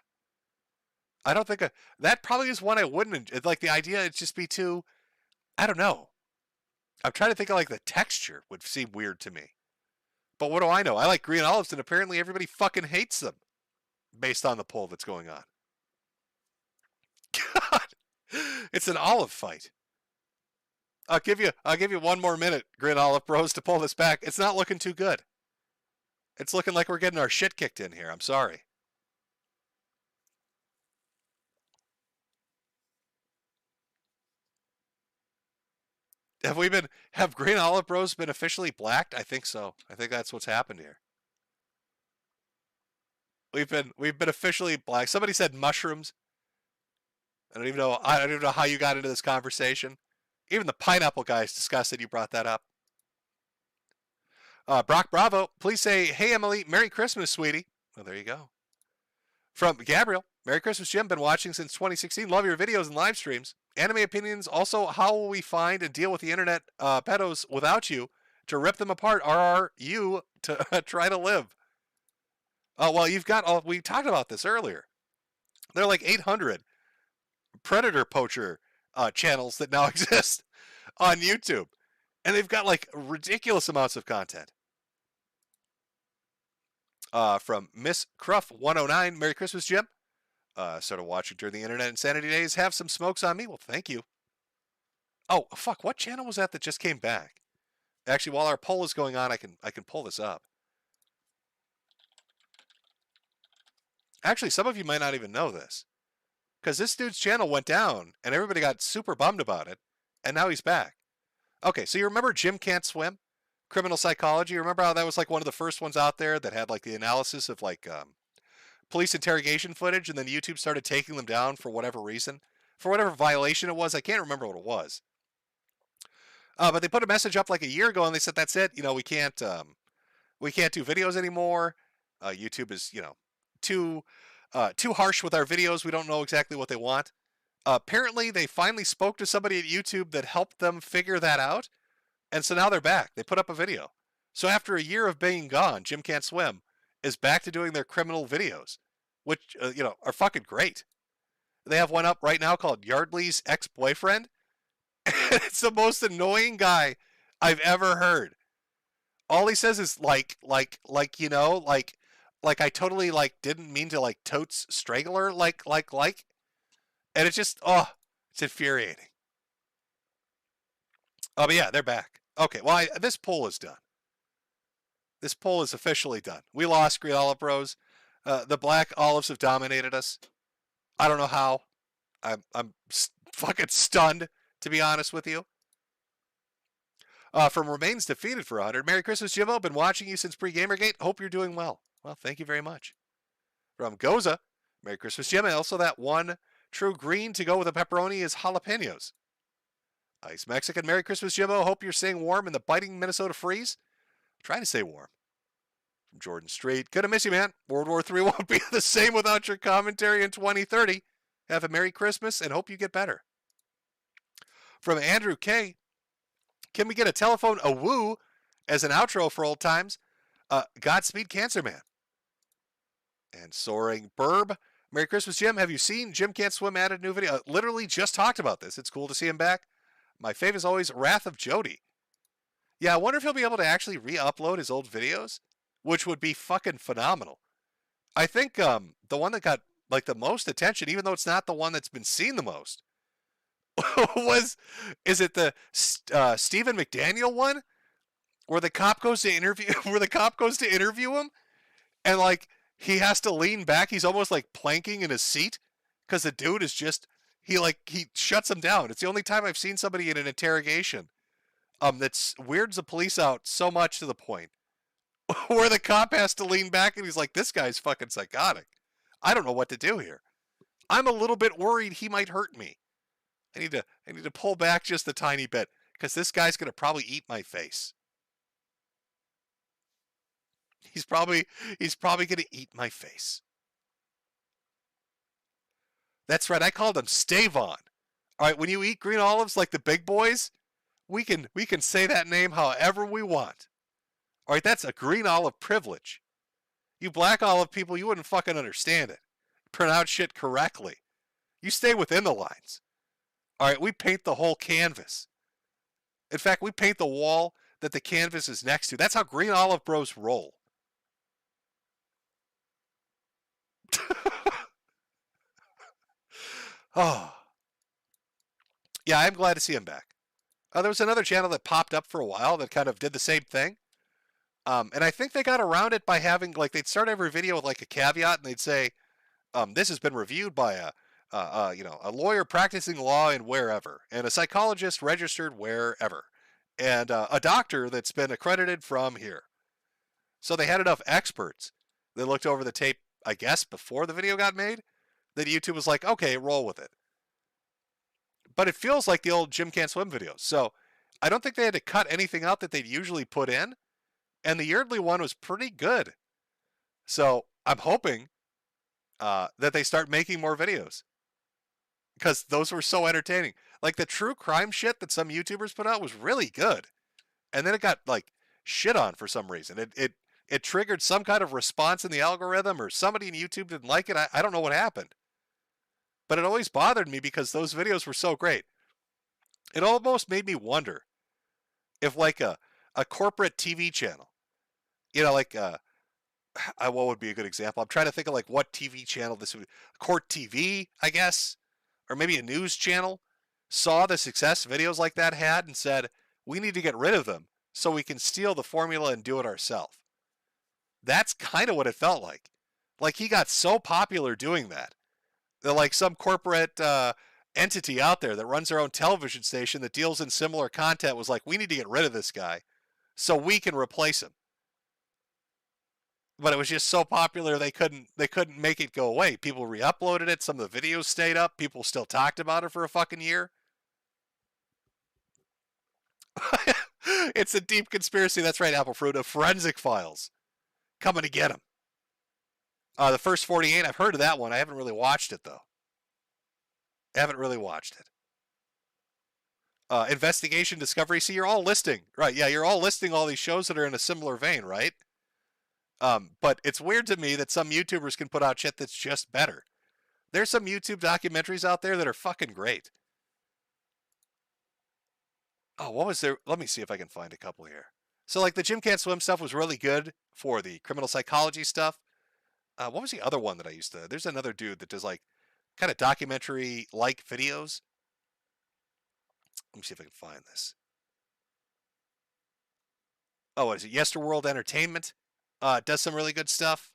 I don't think that probably is one I wouldn't like. The idea it'd just be too, I don't know. I'm trying to think of like the texture would seem weird to me. But what do I know? I like green olives and apparently everybody fucking hates them based on the poll that's going on. God, it's an olive fight. I'll give you one more minute, Green Olive Bros, to pull this back. It's not looking too good. It's looking like we're getting our shit kicked in here. I'm sorry. Have Green Olive Bros been officially blacked? I think so. I think that's what's happened here. We've been officially black. Somebody said mushrooms. I don't even know how you got into this conversation. Even the pineapple guys disgusted you brought that up. Brock Bravo, please say, hey Emily, Merry Christmas, sweetie. Well, there you go. From Gabriel, Merry Christmas, Jim. Been watching since 2016. Love your videos and live streams. Anime opinions. Also, how will we find and deal with the internet pedos without you to rip them apart? Or are you to try to live? Well, you've got we talked about this earlier. There are like 800 predator poacher channels that now exist on YouTube. And they've got like ridiculous amounts of content. From Miss Cruff 109, Merry Christmas, Jim. Started watching during the Internet Insanity Days. Have some smokes on me. Well, thank you. Oh, fuck. What channel was that just came back? Actually, while our poll is going on, I can pull this up. Actually, some of you might not even know this. Because this dude's channel went down, and everybody got super bummed about it, and now he's back. Okay, so you remember Jim Can't Swim? Criminal Psychology? You remember how that was like one of the first ones out there that had like the analysis of like police interrogation footage, and then YouTube started taking them down for whatever reason? For whatever violation it was. I can't remember what it was. But they put a message up like a year ago, and they said, that's it. You know, we can't do videos anymore. YouTube is, you know, too harsh with our videos. We don't know exactly what they want. Apparently, they finally spoke to somebody at YouTube that helped them figure that out. And so now they're back. They put up a video. So after a year of being gone, Jim Can't Swim is back to doing their criminal videos, which, you know, are fucking great. They have one up right now called Yardley's Ex-Boyfriend. It's the most annoying guy I've ever heard. All he says is you know, like I totally like didn't mean to like totes strangler like. And it's just, it's infuriating. Oh, but yeah, they're back. Okay, well, this poll is done. This poll is officially done. We lost Green Olive Bros. The black olives have dominated us. I don't know how. I'm fucking stunned, to be honest with you. From Remains Defeated for 100. Merry Christmas, Jimbo. Been watching you since pre-Gamergate. Hope you're doing well. Well, thank you very much. From Goza. Merry Christmas, Jim. And also that one true green to go with a pepperoni is jalapenos. Ice Mexican. Merry Christmas, Jimbo. Hope you're staying warm in the biting Minnesota freeze. Trying to stay warm. From Jordan Street. Gonna miss you, man. World War III won't be the same without your commentary in 2030. Have a Merry Christmas and hope you get better. From Andrew K. Can we get a telephone a woo as an outro for old times? Godspeed, Cancer Man. And Soaring Burb. Merry Christmas, Jim. Have you seen Jim Can't Swim added new video? Literally just talked about this. It's cool to see him back. My fave is always Wrath of Jody. Yeah, I wonder if he'll be able to actually re-upload his old videos, which would be fucking phenomenal. I think the one that got like the most attention, even though it's not the one that's been seen the most, is it the Stephen McDaniel one? where the cop goes to interview him, and like he has to lean back. He's almost like planking in his seat because the dude is just he shuts him down. It's the only time I've seen somebody in an interrogation that's weirds the police out so much to the point where the cop has to lean back and he's like, this guy's fucking psychotic. I don't know what to do here. I'm a little bit worried he might hurt me. I need to pull back just a tiny bit because this guy's going to probably eat my face. He's probably going to eat my face. That's right. I called him Stavon. All right, when you eat green olives like the big boys, we can say that name however we want. All right, that's a green olive privilege. You black olive people, you wouldn't fucking understand it. Pronounce shit correctly. You stay within the lines. All right, we paint the whole canvas. In fact, we paint the wall that the canvas is next to. That's how green olive bros roll. Oh. Yeah, I'm glad to see him back. There was another channel that popped up for a while that kind of did the same thing. And I think they got around it by having, like, they'd start every video with, like, a caveat, and they'd say, this has been reviewed by a lawyer practicing law in wherever, and a psychologist registered wherever, and a doctor that's been accredited from here. So they had enough experts that looked over the tape, I guess, before the video got made, that YouTube was like, okay, roll with it. But it feels like the old Jim Can't Swim videos. So I don't think they had to cut anything out that they'd usually put in. And the yearly one was pretty good. So I'm hoping that they start making more videos. Because those were so entertaining. Like the true crime shit that some YouTubers put out was really good. And then it got like shit on for some reason. It triggered some kind of response in the algorithm, or somebody in YouTube didn't like it. I don't know what happened. But it always bothered me because those videos were so great. It almost made me wonder if like a corporate TV channel, like what would be a good example? I'm trying to think of like what TV channel this would be. Court TV, I guess, or maybe a news channel, saw the success videos like that had and said, we need to get rid of them so we can steal the formula and do it ourselves. That's kind of what it felt like. Like he got so popular doing that. They're like some corporate entity out there that runs their own television station that deals in similar content was like, we need to get rid of this guy so we can replace him. But it was just so popular they couldn't make it go away. People re-uploaded it. Some of the videos stayed up. People still talked about it for a fucking year. It's a deep conspiracy. That's right, Apple Fruit, of forensic files coming to get him. The first 48, I've heard of that one. I haven't really watched it, though. Investigation Discovery. See, you're all listing. Right, yeah, you're all listing all these shows that are in a similar vein, right? But it's weird to me that some YouTubers can put out shit that's just better. There's some YouTube documentaries out there that are fucking great. Oh, what was there? Let me see if I can find a couple here. So, like, the Jim Can't Swim stuff was really good for the criminal psychology stuff. What was the other one that I used to? There's another dude that does like kind of documentary-like videos. Let me see if I can find this. Oh, what is it? Yesterworld Entertainment does some really good stuff.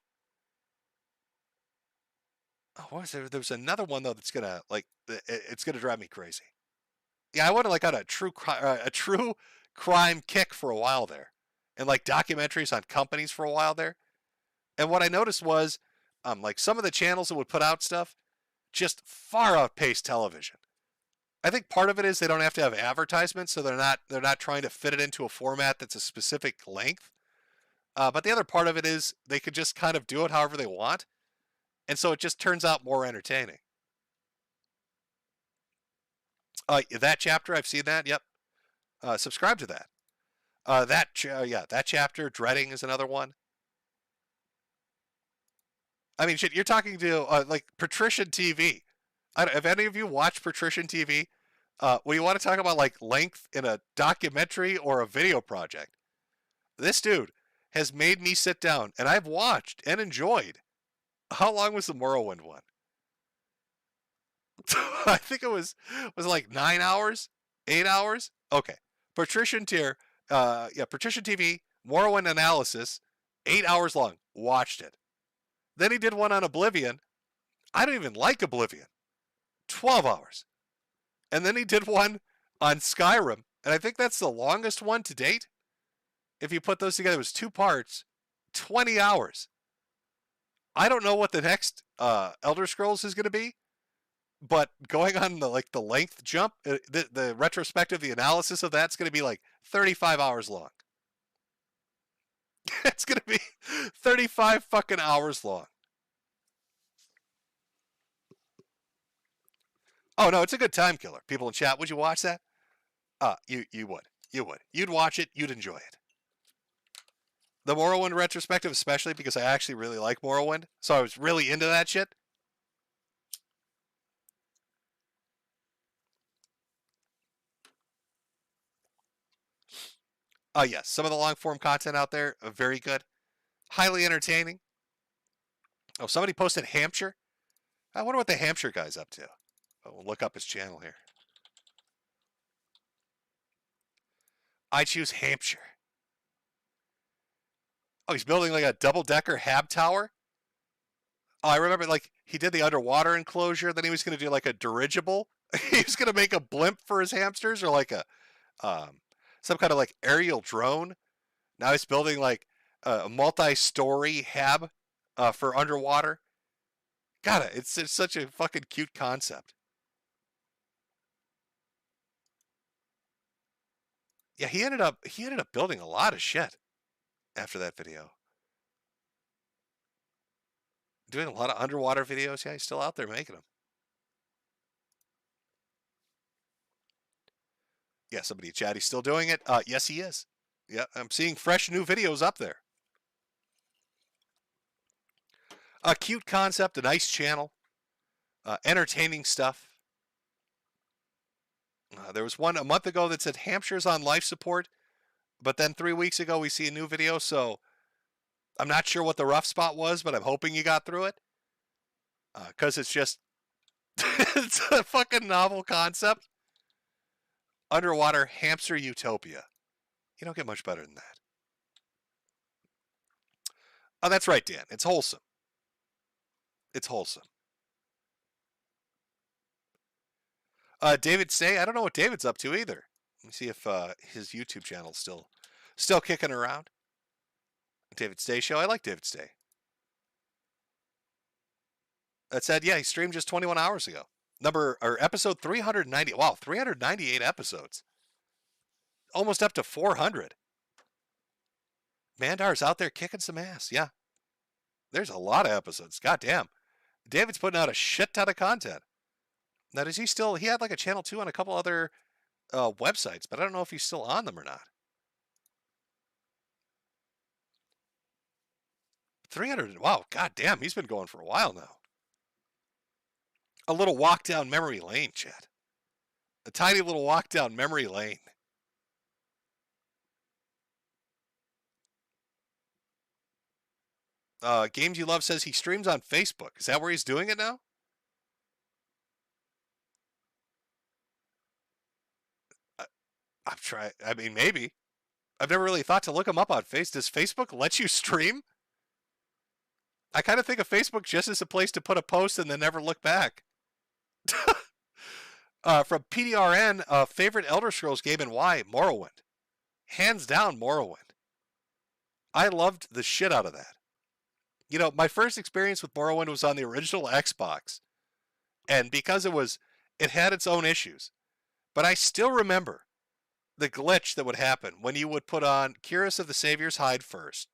Oh, what was there? There was another one though that's gonna it's gonna drive me crazy. Yeah, I went like on a true crime kick for a while there, and like documentaries on companies for a while there. And what I noticed was, like some of the channels that would put out stuff just far outpaced television. I think part of it is they don't have to have advertisements, so they're not trying to fit it into a format that's a specific length. But the other part of it is they could just kind of do it however they want, and so it just turns out more entertaining. That chapter, I've seen that. Yep. Subscribe to that. That chapter, Dreading, is another one. I mean, shit, you're talking to, like, Patrician TV. Have any of you watched Patrician TV? When you want to talk about, like, length in a documentary or a video project, this dude has made me sit down, and I've watched and enjoyed. How long was the Morrowind one? I think it was like 9 hours? 8 hours? Okay. Patrician Tier Patricia TV, Morrowind analysis, 8 hours long. Watched it. Then he did one on Oblivion. I don't even like Oblivion. 12 hours. And then he did one on Skyrim, and I think that's the longest one to date. If you put those together, it was 2 parts, 20 hours. I don't know what the next Elder Scrolls is going to be, but going on the length jump, the retrospective, the analysis of that's going to be like 35 hours long. It's going to be 35 fucking hours long. Oh no, it's a good time killer. People in chat, would you watch that? You would. You would. You'd watch it. You'd enjoy it. The Morrowind retrospective, especially because I actually really like Morrowind, so I was really into that shit. Yes, some of the long form content out there are very good, highly entertaining. Oh, somebody posted Hampshire. I wonder what the Hampshire guy's up to. We'll look up his channel here. I choose Hampshire. Oh, he's building like a double-decker hab tower? Oh, I remember he did the underwater enclosure, then he was going to do like a dirigible. He was going to make a blimp for his hamsters or like a some kind of like aerial drone. Now he's building like a multi-story hab for underwater. God, it's such a fucking cute concept. Yeah, he ended up building a lot of shit after that video. Doing a lot of underwater videos. Yeah, he's still out there making them. Yeah, somebody in chat, he's still doing it. Yes, he is. Yeah, I'm seeing fresh new videos up there. A cute concept, a nice channel, entertaining stuff. There was one a month ago that said Hampshire's on life support, but then 3 weeks ago we see a new video, so I'm not sure what the rough spot was, but I'm hoping you got through it. Because it's just, it's a fucking novel concept. Underwater hamster utopia. You don't get much better than that. Oh, that's right, Dan. It's wholesome. It's wholesome. David Stay, I don't know what David's up to either. Let me see if his YouTube channel's still kicking around. David Stay show. I like David Stay. That said, yeah, he streamed just 21 hours ago. Episode 390. Wow, 398 episodes. Almost up to 400. Mandar's out there kicking some ass. Yeah. There's a lot of episodes. God damn. David's putting out a shit ton of content. Now, he had like a channel too on a couple other websites, but I don't know if he's still on them or not. 300, wow, god damn, he's been going for a while now. A little walk down memory lane, chat. A tiny little walk down memory lane. Games You Love says he streams on Facebook. Is that where he's doing it now? I'm trying. I mean, maybe. I've never really thought to look him up on Facebook. Does Facebook let you stream? I kind of think of Facebook just as a place to put a post and then never look back. From PDRN, favorite Elder Scrolls game and why? Morrowind. Hands down, Morrowind. I loved the shit out of that. You know, my first experience with Morrowind was on the original Xbox. And because it had its own issues. But I still remember the glitch that would happen when you would put on Cuirass of the Savior's Hide first,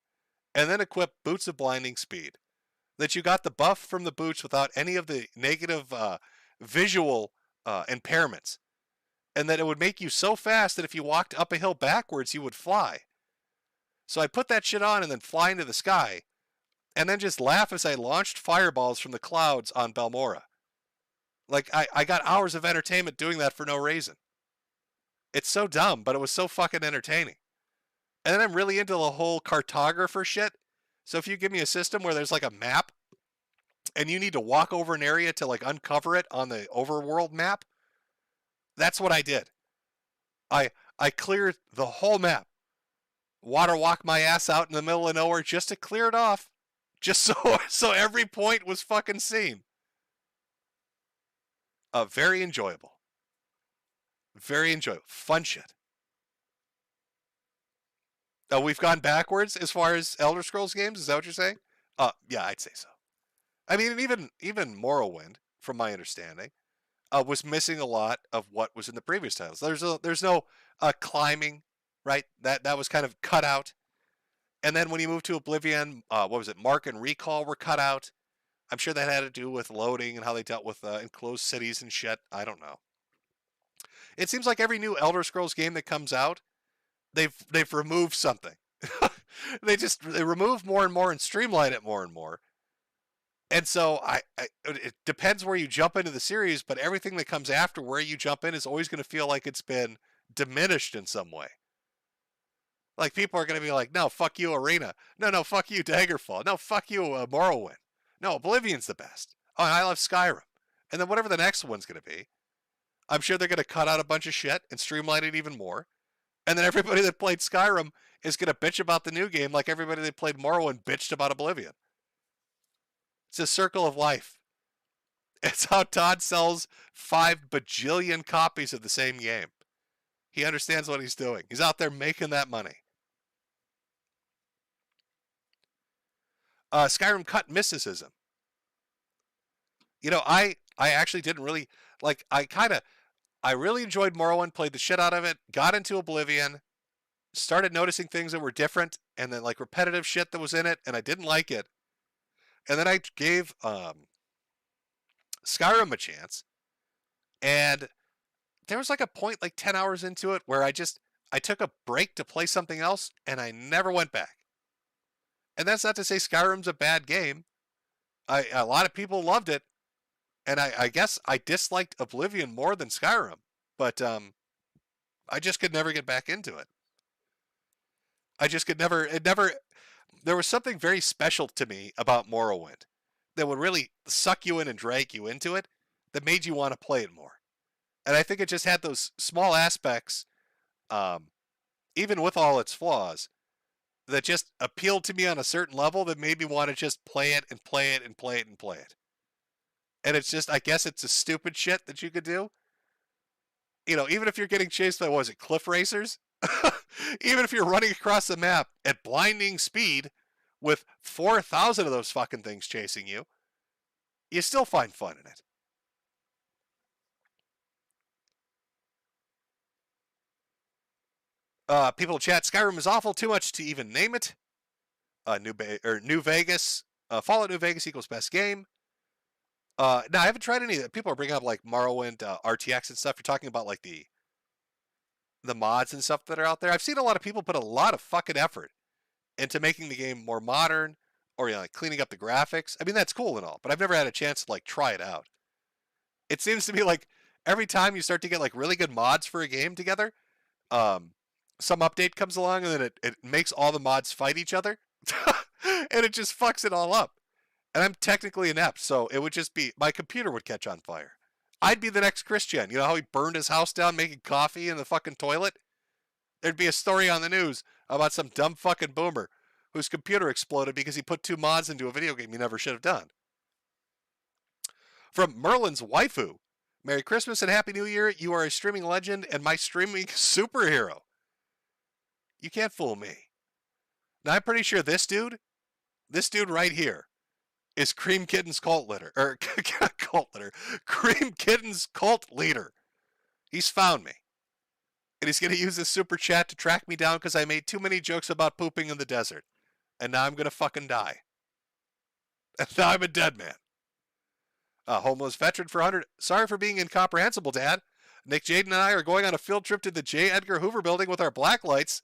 and then equip Boots of Blinding Speed. That you got the buff from the boots without any of the negative visual impairments. And that it would make you so fast that if you walked up a hill backwards, you would fly. So I put that shit on and then fly into the sky, and then just laugh as I launched fireballs from the clouds on Balmora. Like, I got hours of entertainment doing that for no reason. It's so dumb, but it was so fucking entertaining. And then I'm really into the whole cartographer shit. So if you give me a system where there's like a map, and you need to walk over an area to like uncover it on the overworld map, that's what I did. I cleared the whole map water walk my ass out in the middle of nowhere just to clear it off. Just so every point was fucking seen. Very enjoyable. Very enjoyable. Fun shit. We've gone backwards as far as Elder Scrolls games? Is that what you're saying? Yeah, I'd say so. I mean, even Morrowind, from my understanding, was missing a lot of what was in the previous titles. There's no climbing, right? That was kind of cut out. And then when you move to Oblivion, what was it? Mark and Recall were cut out. I'm sure that had to do with loading and how they dealt with enclosed cities and shit. I don't know. It seems like every new Elder Scrolls game that comes out, they've removed something. they remove more and more and streamline it more and more. And so it depends where you jump into the series, but everything that comes after where you jump in is always going to feel like it's been diminished in some way. Like, people are going to be like, no, fuck you, Arena. No, fuck you, Daggerfall. No, fuck you, Morrowind. No, Oblivion's the best. Oh, and I love Skyrim. And then whatever the next one's going to be, I'm sure they're going to cut out a bunch of shit and streamline it even more. And then everybody that played Skyrim is going to bitch about the new game like everybody that played Morrowind bitched about Oblivion. It's a circle of life. It's how Todd sells 5 bajillion copies of the same game. He understands what he's doing. He's out there making that money. Skyrim cut mysticism. You know, I actually didn't really, like, I really enjoyed Morrowind, played the shit out of it, got into Oblivion, started noticing things that were different, and then, like, repetitive shit that was in it, and I didn't like it. And then I gave Skyrim a chance, and there was like a point like 10 hours into it where I took a break to play something else, and I never went back. And that's not to say Skyrim's a bad game. A lot of people loved it, and I guess I disliked Oblivion more than Skyrim, but I just could never get back into it. There was something very special to me about Morrowind that would really suck you in and drag you into it that made you want to play it more. And I think it just had those small aspects, even with all its flaws, that just appealed to me on a certain level that made me want to just play it and play it and play it and play it. And it's just, I guess it's a stupid shit that you could do. You know, even if you're getting chased by, what was it, cliff racers? Even if you're running across the map at blinding speed with 4,000 of those fucking things chasing you, you still find fun in it. People chat, Skyrim is awful, too much to even name it. New Vegas, Fallout New Vegas equals best game. Now, I haven't tried any of that. People are bringing up like Morrowind, RTX and stuff. You're talking about like the mods and stuff that are out there. I've seen a lot of people put a lot of fucking effort into making the game more modern, or, you know, like cleaning up the graphics. I mean, that's cool and all, but I've never had a chance to like try it out. It seems to me like every time you start to get like really good mods for a game together, some update comes along and then it makes all the mods fight each other. And it just fucks it all up. And I'm technically inept, so it would just be, my computer would catch on fire. I'd be the next Christian. You know how he burned his house down making coffee in the fucking toilet? There'd be a story on the news about some dumb fucking boomer whose computer exploded because he put 2 mods into a video game he never should have done. From Merlin's waifu, Merry Christmas and Happy New Year. You are a streaming legend and my streaming superhero. You can't fool me. Now, I'm pretty sure this dude right here, is Cream Kitten's cult leader, or Cream Kitten's cult leader. He's found me. And he's going to use this super chat to track me down because I made too many jokes about pooping in the desert. And now I'm going to fucking die. And now I'm a dead man. Homeless veteran for 100. Sorry for being incomprehensible, Dad. Nick, Jaden, and I are going on a field trip to the J. Edgar Hoover building with our black lights,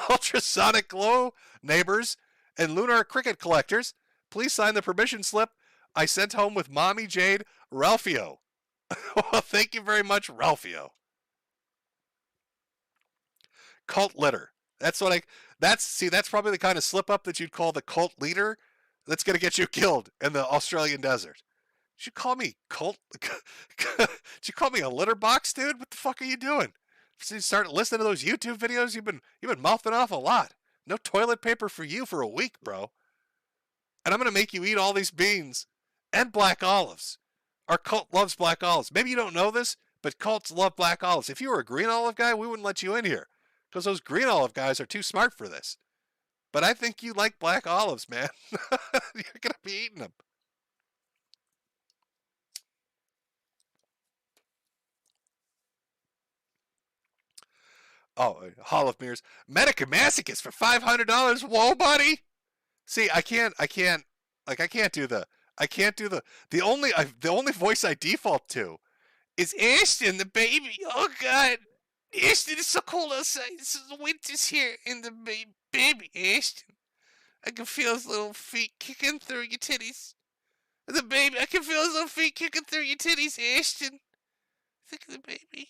ultrasonic glow neighbors, and lunar cricket collectors. Please sign the permission slip I sent home with Mommy Jade, Ralphio. Well, thank you very much, Ralphio. Cult litter. That's probably the kind of slip up that you'd call the cult leader that's going to get you killed in the Australian desert. Did you call me cult? Did you call me a litter box, dude? What the fuck are you doing? Start listening to those YouTube videos. You've been mouthing off a lot. No toilet paper for you for a week, bro. And I'm going to make you eat all these beans and black olives. Our cult loves black olives. Maybe you don't know this, but cults love black olives. If you were a green olive guy, we wouldn't let you in here because those green olive guys are too smart for this. But I think you like black olives, man. You're going to be eating them. Oh, Hall of Mirrors. Medica Masochist for $500. Whoa, buddy. See, I can't do the only voice I default to is Ashton, the baby. Oh, God. Ashton, it's so cold outside. The winter's here, and the baby, Ashton. I can feel his little feet kicking through your titties. The baby, I can feel his little feet kicking through your titties, Ashton. Think of the baby.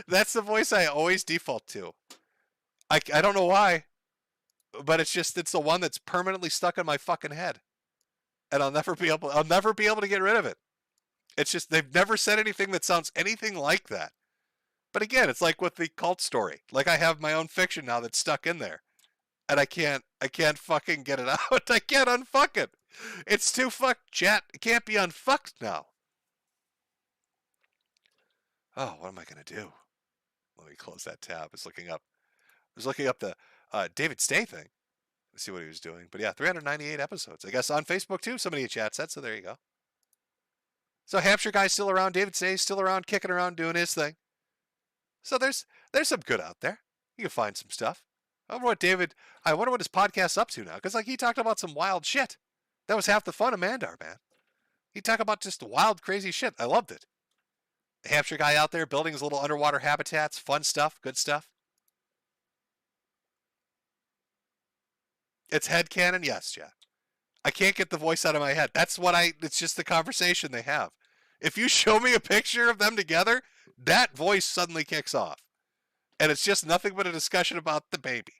That's the voice I always default to. I don't know why, but it's the one that's permanently stuck in my fucking head, and I'll never be able to get rid of it. It's just they've never said anything that sounds anything like that. But again, it's like with the cult story. Like I have my own fiction now that's stuck in there, and I can't fucking get it out. I can't unfuck it. It's too fucked, chat. It can't be unfucked now. Oh, what am I gonna do? Let me close that tab. I was looking up the David Stay thing. Let's see what he was doing. But yeah, 398 episodes. I guess on Facebook too. Somebody in chat said, so there you go. So Hampshire guy's still around. David Stay's still around, kicking around, doing his thing. So there's some good out there. You can find some stuff. I wonder what his podcast's up to now. Because like he talked about some wild shit. That was half the fun of Mandar, man. He talked about just wild, crazy shit. I loved it. The Hampshire guy out there building his little underwater habitats. Fun stuff. Good stuff. It's headcanon? Yes, yeah. I can't get the voice out of my head. It's just the conversation they have. If you show me a picture of them together, that voice suddenly kicks off. And it's just nothing but a discussion about the baby.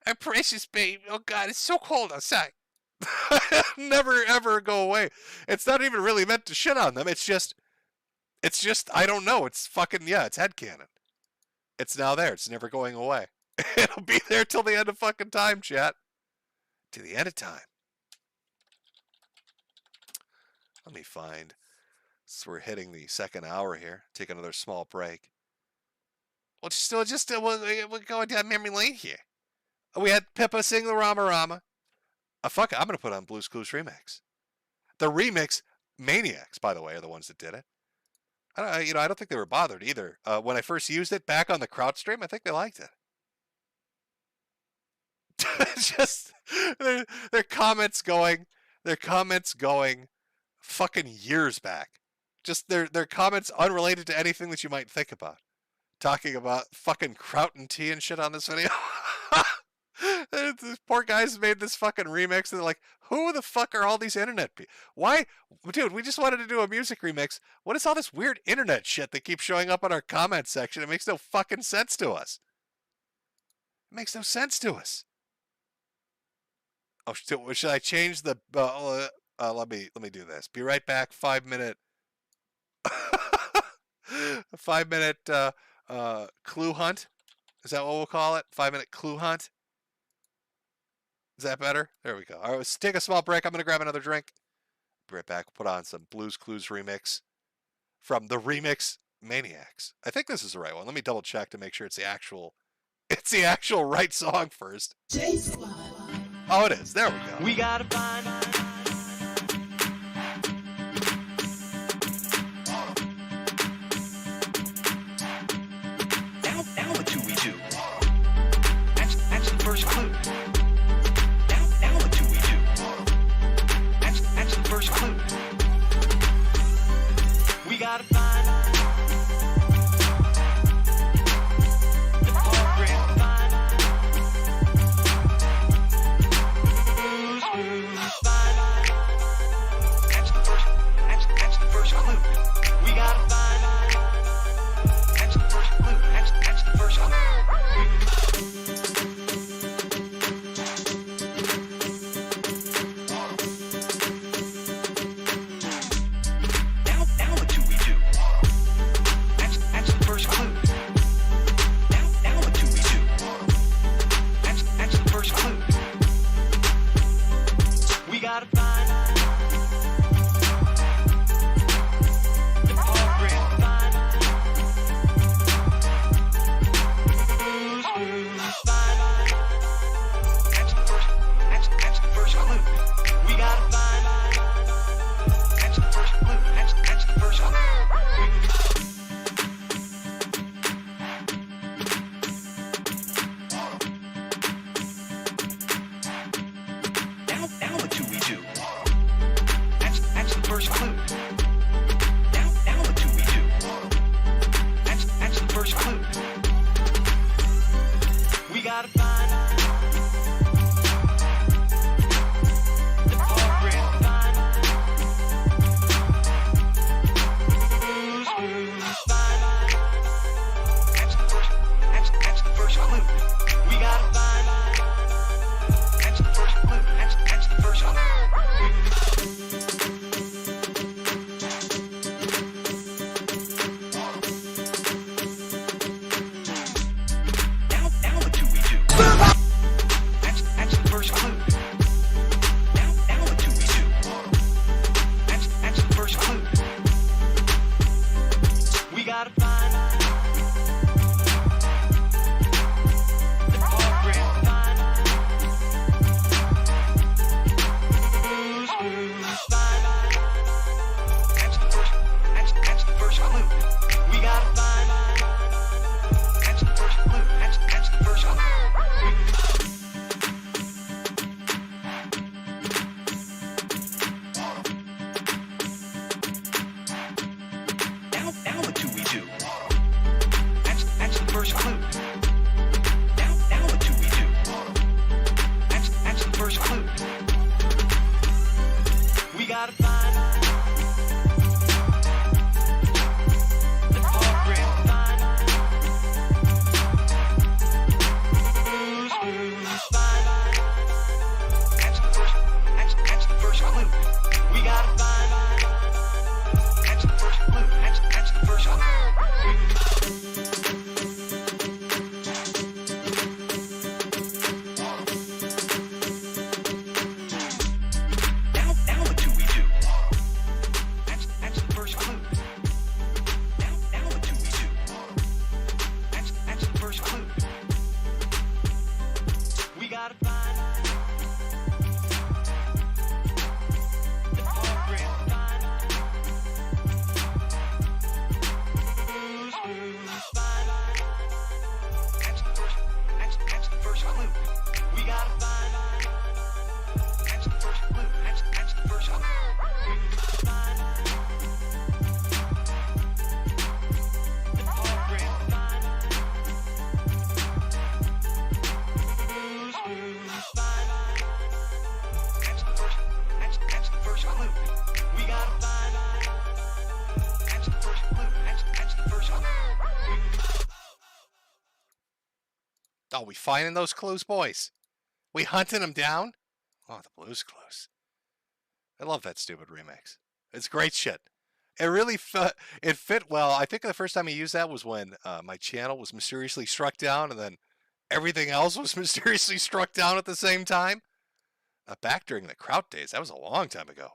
Our precious baby. Oh, God, it's so cold outside. Never, ever go away. It's not even really meant to shit on them. It's just, I don't know. It's fucking, yeah, it's headcanon. It's now there. It's never going away. It'll be there till the end of fucking time, chat. To the end of time. Let me find. So we're hitting the second hour here. Take another small break. We're going down memory lane here. We had Pippa sing the Rama Rama. Fuck it, I'm going to put on Blue's Clues Remix. The remix, Maniacs, by the way, are the ones that did it. I don't think they were bothered either. When I first used it back on the crowd stream, I think they liked it. Just their comments going fucking years back. Just their comments unrelated to anything that you might think about. Talking about fucking kraut and tea and shit on this video. These poor guys made this fucking remix and they're like, who the fuck are all these internet people? Why? Dude, we just wanted to do a music remix. What is all this weird internet shit that keeps showing up on our comment section? It makes no fucking sense to us. It makes no sense to us. Oh, should I change the... let me do this. Be right back. 5-minute... 5-minute clue hunt. Is that what we'll call it? 5-minute clue hunt. Is that better? There we go. All right, let's take a small break. I'm going to grab another drink. Be right back. We'll put on some Blue's Clues remix from the remix Maniacs. I think this is the right one. Let me double check to make sure it's the actual right song first. Oh, it is. There we go. We gotta find Now what do we do? That's the first clue. Now what do we do? That's the first clue. We gotta find the program. Find gotta find the program. Find that's the first. That's the first clue. We gotta find. That's the first clue. That's the first clue. Now what do we do? That's the first clue. Now what do we do? That's the first clue. We gotta find the program. Find that's the first. That's the first clue. We gotta find. That's the first clue. That's the first clue. Now what do we do? That's the first clue. Now what do we do? That's the first clue. We gotta find the program. Find that's the first. That's the first clue. We gotta find that's the first clue. That's the first clue. Now what do we do? That's the first clue. Now what do we do? That's the first clue. We gotta find the program. Find that's the first. That's the first clue. We gotta find that's the first clue. That's the first clue. Now what do we do? That's the first clue. Now what do we do? That's the first clue. We gotta find the program. Find that's the first. That's the first clue. We gotta find that's the first clue. That's the first clue. Find the program. Find that's the first. That's the first clue. We gotta find that's the first clue. That's the first clue. Oh, we finding those clues, boys? We hunting them down? Oh, the Blues Clues. I love that stupid remix. It's great shit. It really fit well. I think the first time I used that was when my channel was mysteriously struck down, and then everything else was mysteriously struck down at the same time. Back during the Kraut days, that was a long time ago.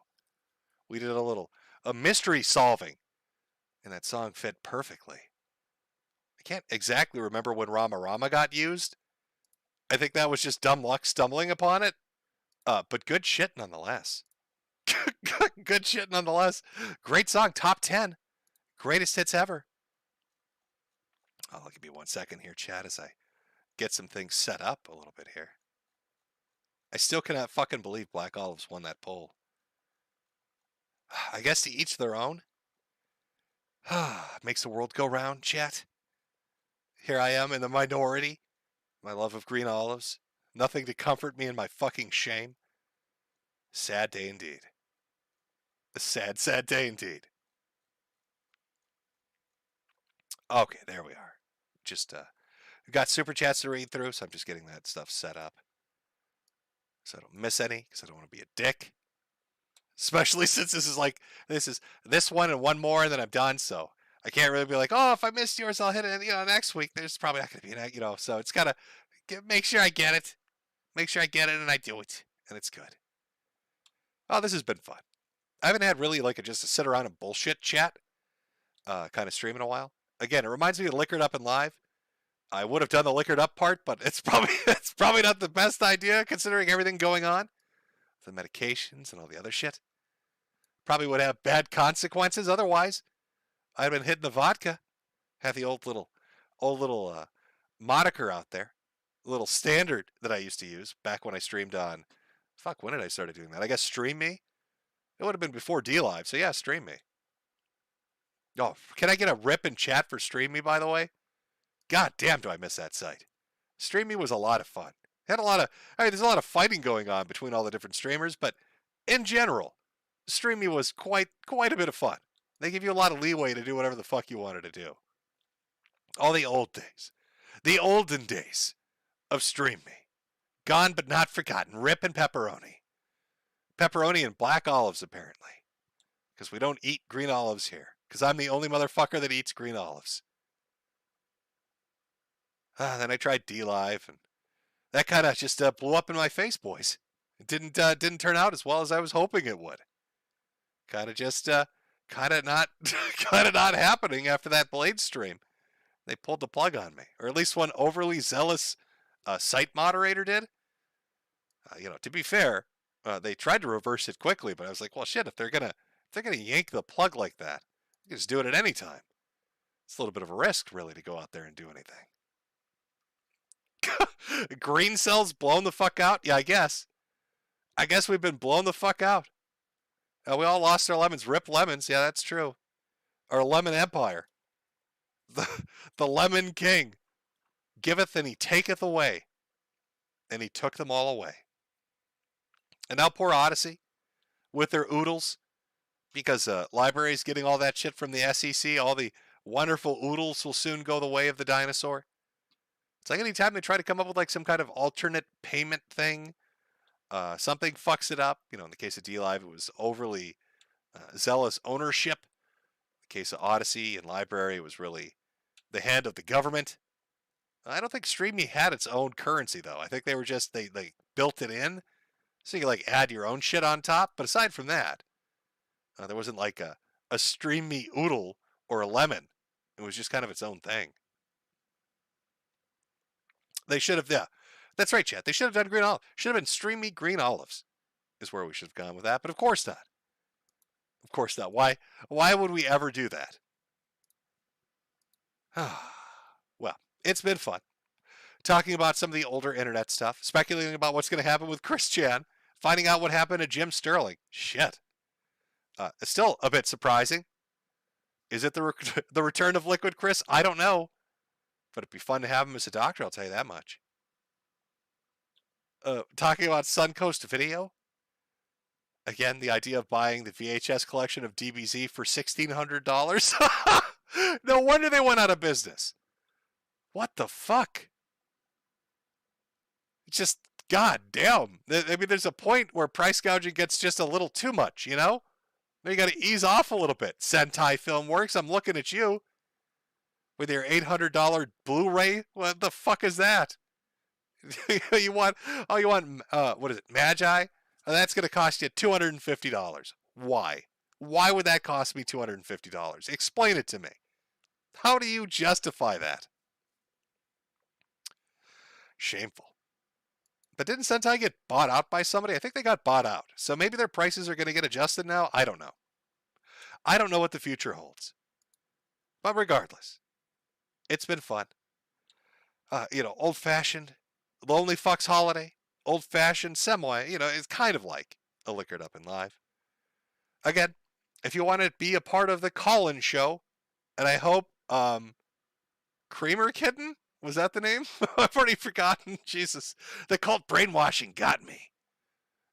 We did a mystery solving, and that song fit perfectly. I can't exactly remember when Rama Rama got used. I think that was just dumb luck stumbling upon it. But good shit nonetheless. Good shit nonetheless. Great song, top 10. Greatest hits ever. Oh, give me 1 second here, chat, as I get some things set up a little bit here. I still cannot fucking believe Black Olives won that poll. I guess to each their own. Makes the world go round, chat. Here I am in the minority. My love of green olives. Nothing to comfort me in my fucking shame. Sad day indeed. A sad, sad day indeed. Okay, there we are. Just, we got super chats to read through, so I'm just getting that stuff set up. So I don't miss any, because I don't want to be a dick. Especially since this is this one and one more, and then I'm done, so I can't really be like, oh, if I missed yours, I'll hit it, next week. There's probably not going to be an, so it's got to make sure I get it. Make sure I get it, and I do it, and it's good. Oh, this has been fun. I haven't had really like just a sit around and bullshit chat kind of stream in a while. Again, it reminds me of Liquored Up and Live. I would have done the Liquored Up part, but it's probably not the best idea considering everything going on. The medications and all the other shit. Probably would have bad consequences otherwise. I'd been hitting the vodka. Have the old little moniker out there. Little standard that I used to use back when I streamed on. Fuck, when did I start doing that? I guess Stream Me. It would have been before D-Live, so yeah, Stream Me. Oh, can I get a rip in chat for Stream Me, by the way? God damn, do I miss that site. Stream Me was a lot of fun. Had a lot of, there's a lot of fighting going on between all the different streamers, but in general, Stream Me was quite a bit of fun. They give you a lot of leeway to do whatever the fuck you wanted to do. All the old days. The olden days of Stream Me. Gone but not forgotten. Rip and pepperoni. Pepperoni and black olives, apparently. Because we don't eat green olives here. Because I'm the only motherfucker that eats green olives. Then I tried D-Live, and that kind of just blew up in my face, boys. It didn't turn out as well as I was hoping it would. Kind of not happening after that Blade stream. They pulled the plug on me, or at least one overly zealous site moderator did. To be fair, they tried to reverse it quickly, but I was like, well, shit, if they're gonna yank the plug like that, you can just do it at any time. It's a little bit of a risk, really, to go out there and do anything. Green cells blown the fuck out? Yeah, I guess. I guess we've been blown the fuck out. We all lost our lemons. Rip lemons. Yeah, that's true. Our lemon empire. The lemon king. Giveth and he taketh away. And he took them all away. And now poor Odyssey with their oodles. Because library's getting all that shit from the SEC. All the wonderful oodles will soon go the way of the dinosaur. It's like anytime they try to come up with like some kind of alternate payment thing, something fucks it up. In the case of D-Live, it was overly zealous ownership. In the case of Odyssey and Library, it was really the hand of the government. I don't think StreamMe had its own currency, though. I think they were just, they built it in, so you could like add your own shit on top. But aside from that, there wasn't like a StreamMe oodle or a lemon. It was just kind of its own thing. They should have, yeah. That's right, chat. They should have done green olive. Should have been StreamMe green olives is where we should have gone with that. But of course not. Of course not. Why would we ever do that? Well, it's been fun. Talking about some of the older internet stuff. Speculating about what's going to happen with Chris Chan. Finding out what happened to Jim Sterling. Shit. It's still a bit surprising. Is it the return of Liquid Chris? I don't know. But it'd be fun to have him as a doctor, I'll tell you that much. Talking about Suncoast Video. Again, the idea of buying the VHS collection of DBZ for $1,600. No wonder they went out of business. What the fuck? Just, god damn. I mean, there's a point where price gouging gets just a little too much, you know? Now you got to ease off a little bit. Sentai Filmworks, I'm looking at you. With your $800 Blu-ray? What the fuck is that? you want, what is it, Magi? Oh, that's going to cost you $250. Why? Why would that cost me $250? Explain it to me. How do you justify that? Shameful. But didn't Sentai get bought out by somebody? I think they got bought out. So maybe their prices are going to get adjusted now? I don't know. I don't know what the future holds. But regardless, it's been fun. Old-fashioned, Lonely Fucks Holiday, old-fashioned, semi, it's kind of like a Liquored Up and Live. Again, if you want to be a part of the call-in show, and I hope, Creamer Kitten? Was that the name? I've already forgotten. Jesus. The cult brainwashing got me.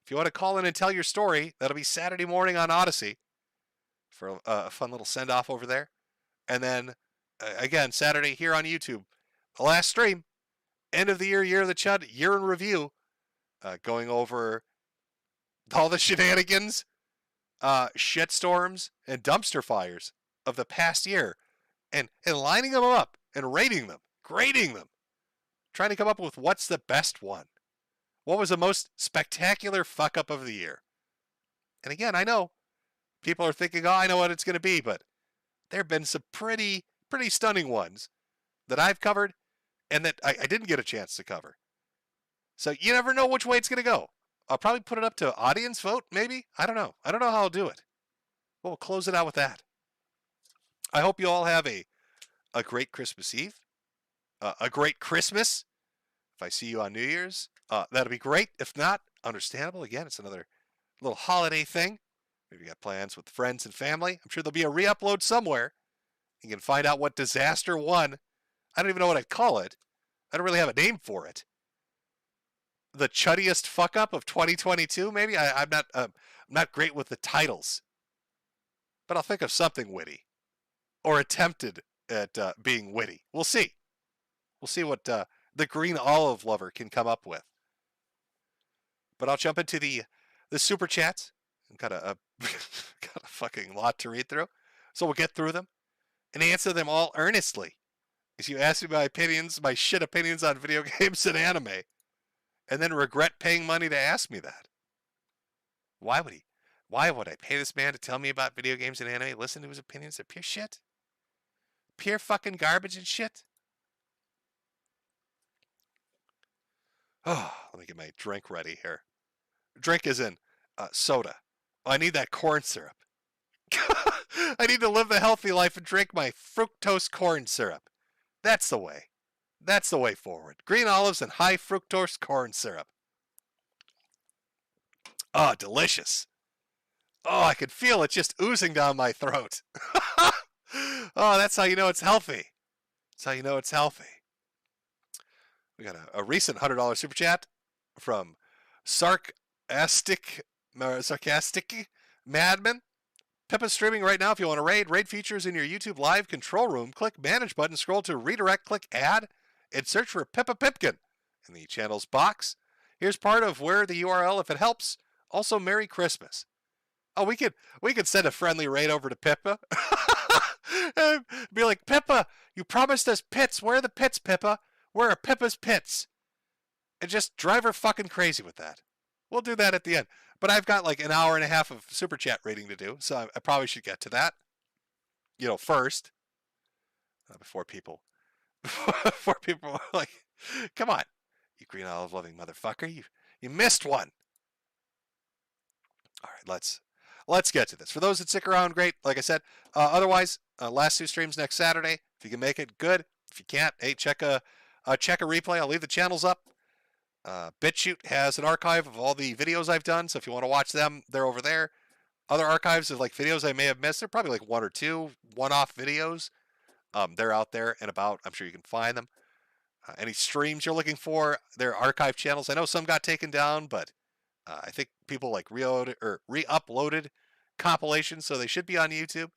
If you want to call in and tell your story, that'll be Saturday morning on Odyssey for a fun little send-off over there. And then, again, Saturday here on YouTube. The last stream. End of the year, Year of the Chud, year in review. Going over all the shenanigans, shitstorms, and dumpster fires of the past year. And lining them up and rating them. Grading them. Trying to come up with what's the best one. What was the most spectacular fuck-up of the year? And again, I know people are thinking, oh, I know what it's going to be, but there have been some pretty stunning ones that I've covered and that I didn't get a chance to cover. So you never know which way it's going to go. I'll probably put it up to audience vote, maybe. I don't know. I don't know how I'll do it. But we'll close it out with that. I hope you all have a great Christmas Eve, a great Christmas. If I see you on New Year's, that'll be great. If not, understandable. Again, it's another little holiday thing. Maybe you got plans with friends and family. I'm sure there'll be a re-upload somewhere. You can find out what disaster won. I don't even know what I'd call it. I don't really have a name for it. The chuddiest fuck up of 2022, maybe? I'm not great with the titles. But I'll think of something witty. Or attempted at being witty. We'll see. We'll see what the green olive lover can come up with. But I'll jump into the super chats. I've got a fucking lot to read through. So we'll get through them and answer them all earnestly. As you ask me my opinions, my shit opinions on video games and anime, and then regret paying money to ask me that. Why would I pay this man to tell me about video games and anime? Listen to his opinions. They're pure shit. Pure fucking garbage and shit. Oh, let me get my drink ready here. Drink is in soda. Oh, I need that corn syrup. I need to live the healthy life and drink my fructose corn syrup. That's the way. That's the way forward. Green olives and high fructose corn syrup. Oh, delicious. Oh, I could feel it just oozing down my throat. Oh, that's how you know it's healthy. That's how you know it's healthy. We got a recent $100 super chat from sarcastic madman. Pippa's streaming right now. If you want to raid features in your YouTube live control room, click manage button, scroll to redirect, click add, and search for Pippa Pipkin in the channel's box. Here's part of where the URL if it helps. Also, Merry Christmas. Oh, we could send a friendly raid over to Pippa. And be like, Pippa, you promised us pits. Where are the pits, Pippa? Where are Pippa's pits? And just drive her fucking crazy with that. We'll do that at the end. But I've got like an hour and a half of super chat rating to do, so I probably should get to that. First. Before people are like, come on, you green olive loving motherfucker. You missed one. All right, let's get to this. For those that stick around, great. Like I said, otherwise, last two streams next Saturday. If you can make it, good. If you can't, hey, check a replay. I'll leave the channels up. BitChute has an archive of all the videos I've done, so if you want to watch them, they're over there. Other archives of like videos I may have missed, they're probably like one or two one-off videos. They're out there and about. I'm sure you can find them. Any streams you're looking for, they're archive channels. I know some got taken down, but I think people like re-uploaded compilations, so they should be on YouTube.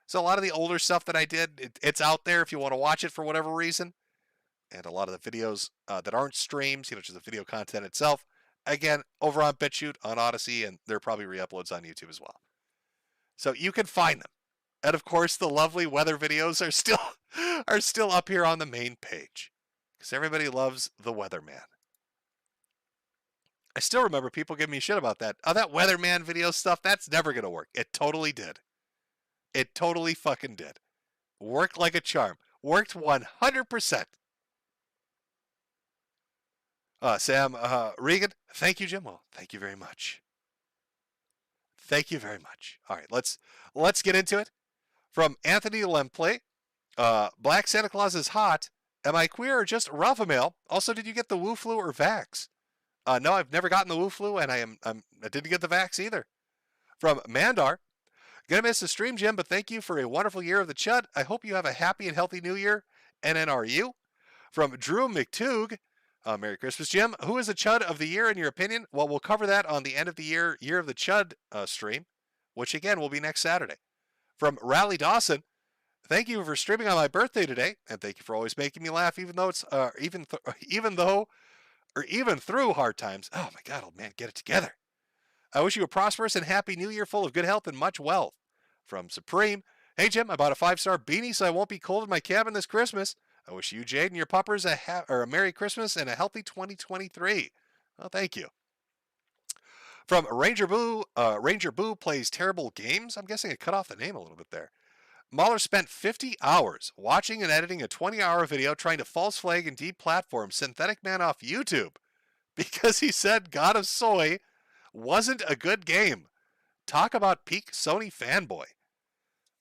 So a lot of the older stuff that I did, it's out there if you want to watch it for whatever reason. And a lot of the videos that aren't streams, just the video content itself, again, over on BitChute, on Odyssey, and there are probably re-uploads on YouTube as well. So you can find them. And of course, the lovely weather videos are still up here on the main page. Because everybody loves the weatherman. I still remember people giving me shit about that. Oh, that weatherman video stuff, that's never going to work. It totally did. It totally fucking did. Worked like a charm. Worked 100%. Sam Regan, thank you, Jim. Well, thank you very much. Thank you very much. All right, let's get into it. From Anthony Lempley, Black Santa Claus is hot. Am I queer or just Ralph male? Also, did you get the Wu flu or Vax? No, I've never gotten the Wu flu, and I didn't get the Vax either. From Mandar, gonna miss the stream, Jim, but thank you for a wonderful year of the Chud. I hope you have a happy and healthy New Year. NNRU. From Drew McToog, Merry Christmas, Jim. Who is the Chud of the year in your opinion? Well, we'll cover that on the end of the year of the Chud stream, which again will be next Saturday. From Rally Dawson, thank you for streaming on my birthday today, and thank you for always making me laugh, even though it's even through hard times. Oh my God, old man, get it together. I wish you a prosperous and happy New Year, full of good health and much wealth. From Supreme, hey Jim, I bought a 5-star beanie so I won't be cold in my cabin this Christmas. I wish you, Jade, and your puppers a Merry Christmas and a healthy 2023. Well, thank you. From Ranger Boo plays terrible games. I'm guessing it cut off the name a little bit there. Mahler spent 50 hours watching and editing a 20-hour video trying to false flag and deplatform Synthetic Man off YouTube because he said God of Soy wasn't a good game. Talk about peak Sony fanboy.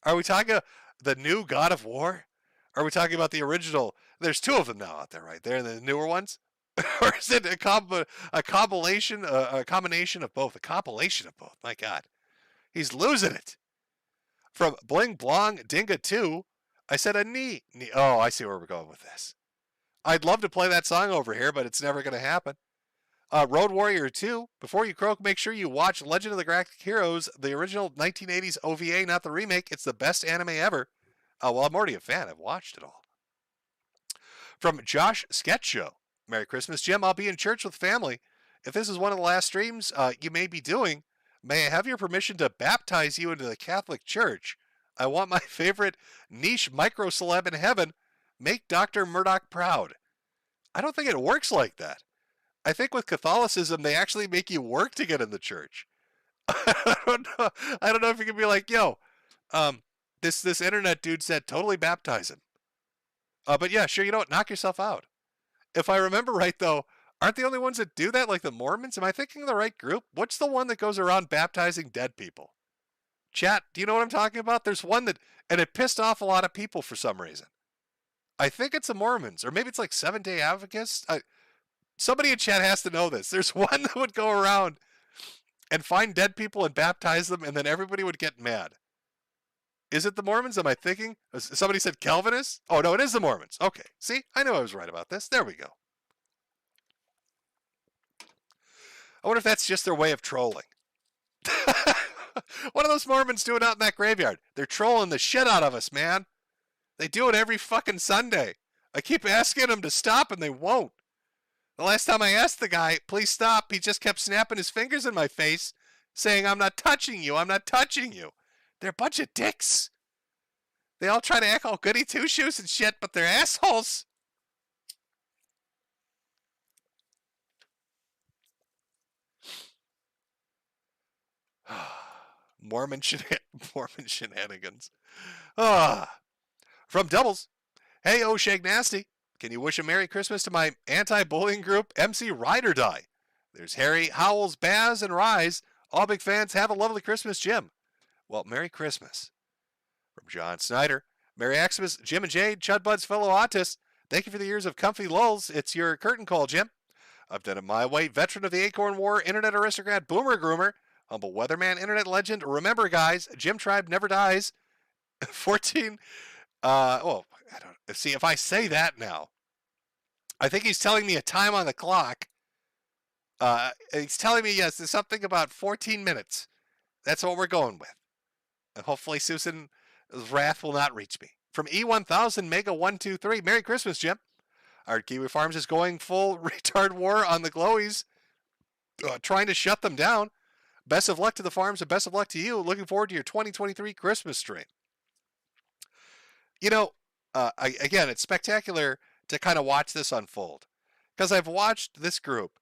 Are we talking the new God of War? Are we talking about the original? There's two of them now out there, right? They're the newer ones. Or is it a combination of both? A compilation of both. My God. He's losing it. From Bling Blong Dinga 2, I said a knee. Oh, I see where we're going with this. I'd love to play that song over here, but it's never going to happen. Road Warrior 2, before you croak, make sure you watch Legend of the Galactic Heroes, the original 1980s OVA, not the remake. It's the best anime ever. Well, I'm already a fan. I've watched it all. From Josh Sketch Show, Merry Christmas, Jim. I'll be in church with family. If this is one of the last streams you may be doing, may I have your permission to baptize you into the Catholic Church? I want my favorite niche micro celeb in heaven. Make Dr. Murdoch proud. I don't think it works like that. I think with Catholicism, they actually make you work to get in the church. I don't know if you can be like, yo, this internet dude said totally baptize him. But yeah, sure, you know what? Knock yourself out. If I remember right, though, aren't the only ones that do that, like the Mormons? Am I thinking of the right group? What's the one that goes around baptizing dead people? Chat, do you know what I'm talking about? There's one that, and it pissed off a lot of people for some reason. I think it's the Mormons, or maybe it's like Seventh-day Adventists. Somebody in chat has to know this. There's one that would go around and find dead people and baptize them, and then everybody would get mad. Is it the Mormons? Am I thinking? Somebody said Calvinists? Oh, no, it is the Mormons. Okay. See, I knew I was right about this. There we go. I wonder if that's just their way of trolling. What are those Mormons doing out in that graveyard? They're trolling the shit out of us, man. They do it every fucking Sunday. I keep asking them to stop, and they won't. The last time I asked the guy, please stop, he just kept snapping his fingers in my face, saying, I'm not touching you, I'm not touching you. They're a bunch of dicks. They all try to act all goody two-shoes and shit, but they're assholes. Mormon shenanigans. From Doubles. Hey, Shag Nasty. Can you wish a Merry Christmas to my anti-bullying group, MC Ride or Die? There's Harry, Howells, Baz, and Rise. All big fans. Have a lovely Christmas, Jim. Well, Merry Christmas. From John Snyder. Merry Xmas, Jim and Jade, Chudbud's fellow autists. Thank you for the years of comfy lulls. It's your curtain call, Jim. I've done it my way. Veteran of the Acorn War, internet aristocrat, boomer groomer, humble weatherman, internet legend. Remember, guys, Jim Tribe never dies. 14. I don't see if I say that now. I think he's telling me a time on the clock. He's telling me, yes, there's something about 14 minutes. That's what we're going with. And hopefully Susan's wrath will not reach me. From E1000 Mega 123, Merry Christmas, Jim. Our Kiwi Farms is going full retard war on the Glowies, trying to shut them down. Best of luck to the farms and best of luck to you. Looking forward to your 2023 Christmas stream. You know, again, it's spectacular to kind of watch this unfold because I've watched this group,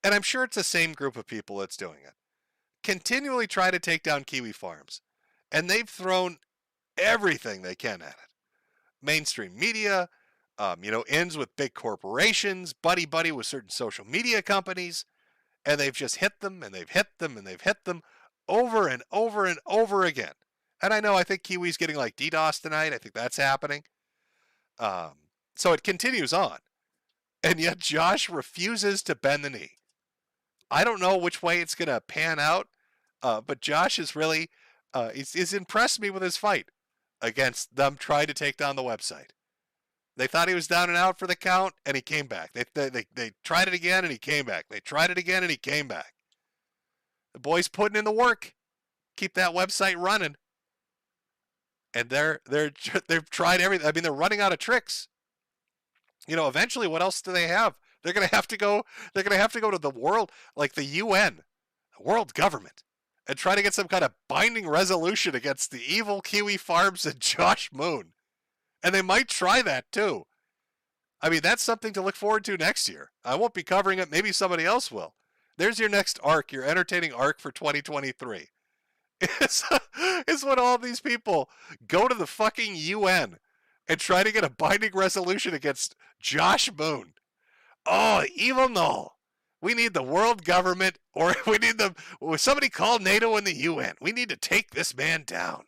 and I'm sure it's the same group of people that's doing it, continually try to take down Kiwi Farms, and they've thrown everything they can at it. Mainstream media, ends with big corporations, buddy with certain social media companies, and they've just hit them, and they've hit them, and they've hit them over and over and over again. And I think Kiwi's getting like DDoS tonight. I think that's happening. So it continues on. And yet Josh refuses to bend the knee. I don't know which way it's going to pan out, but Josh is really, he's impressed me with his fight against them trying to take down the website. They thought he was down and out for the count, and he came back. They tried it again, and he came back. They tried it again, and he came back. The boy's putting in the work. Keep that website running. And they've tried everything. I mean, they're running out of tricks. Eventually, what else do they have? They're going to have to go. They're going to have to go to the world, like the UN, the world government, and try to get some kind of binding resolution against the evil Kiwi Farms and Josh Moon. And they might try that too. I mean, that's something to look forward to next year. I won't be covering it. Maybe somebody else will. There's your next arc, your entertaining arc for 2023. Is when all these people go to the fucking UN and try to get a binding resolution against Josh Moon. Oh, evil null. We need the world government, or we need somebody call NATO and the UN. We need to take this man down.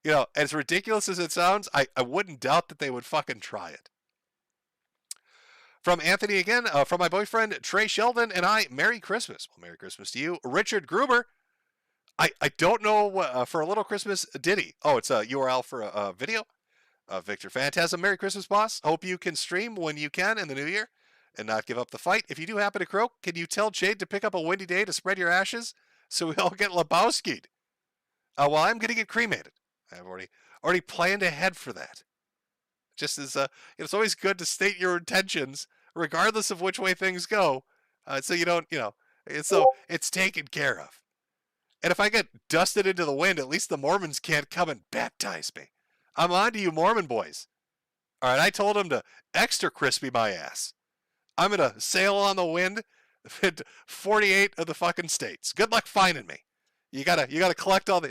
You know, as ridiculous as it sounds, I wouldn't doubt that they would fucking try it. From Anthony again, from my boyfriend Trey Sheldon and I, Merry Christmas. Well, Merry Christmas to you. Richard Gruber, I don't know for a little Christmas ditty. Oh, it's a URL for a video. Victor Phantasm, Merry Christmas, boss. Hope you can stream when you can in the new year and not give up the fight. If you do happen to croak, can you tell Jade to pick up a windy day to spread your ashes so we all get Lebowski'd? Well, I'm going to get cremated. I've already planned ahead for that. Just as it's always good to state your intentions, regardless of which way things go, so you don't, so it's taken care of. And if I get dusted into the wind, at least the Mormons can't come and baptize me. I'm on to you, Mormon boys. All right, I told them to extra crispy my ass. I'm gonna sail on the wind, 48 of the fucking states. Good luck finding me. You gotta collect all the.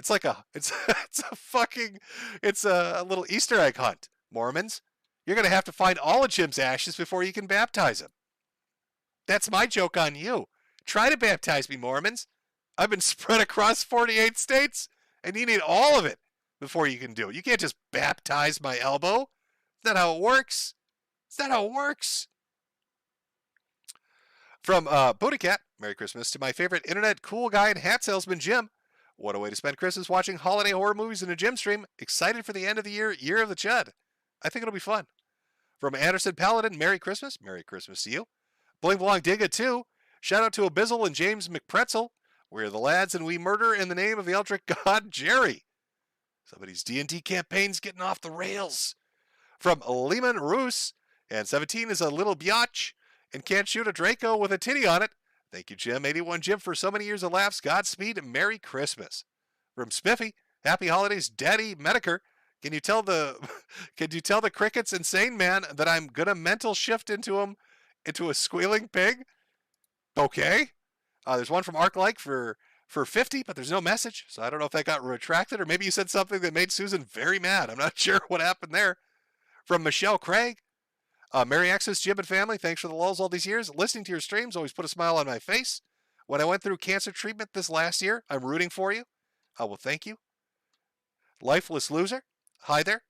It's a little Easter egg hunt, Mormons. You're gonna have to find all of Jim's ashes before you can baptize him. That's my joke on you. Try to baptize me, Mormons. I've been spread across 48 states, and you need all of it before you can do it. You can't just baptize my elbow. Is that how it works? Is that how it works? From Booty Cat, Merry Christmas to my favorite internet cool guy and hat salesman, Jim. What a way to spend Christmas watching holiday horror movies in a Jim stream. Excited for the end of the year, Year of the Chud. I think it'll be fun. From Anderson Paladin, Merry Christmas. Merry Christmas to you. Bling Blong Digga, too. Shout out to Abizzle and James McPretzel. We're the lads and we murder in the name of the Eldritch God, Jerry. Somebody's D&D campaign's getting off the rails. From Lehman Roos, and 17 is a little biatch and can't shoot a Draco with a titty on it. Thank you, Jim. 81 Jim, for so many years of laughs. Godspeed and Merry Christmas. From Spiffy, Happy Holidays, Daddy Metokur. Can you tell the crickets insane man that I'm gonna mental shift into a squealing pig? Okay. There's one from ArcLike for 50, but there's no message, so I don't know if that got retracted, or maybe you said something that made Susan very mad. I'm not sure what happened there. From Michelle Craig, Merry Access, Jim and family, thanks for the lulls all these years. Listening to your streams always put a smile on my face. When I went through cancer treatment this last year, I'm rooting for you. Well, thank you. Lifeless Loser, hi there.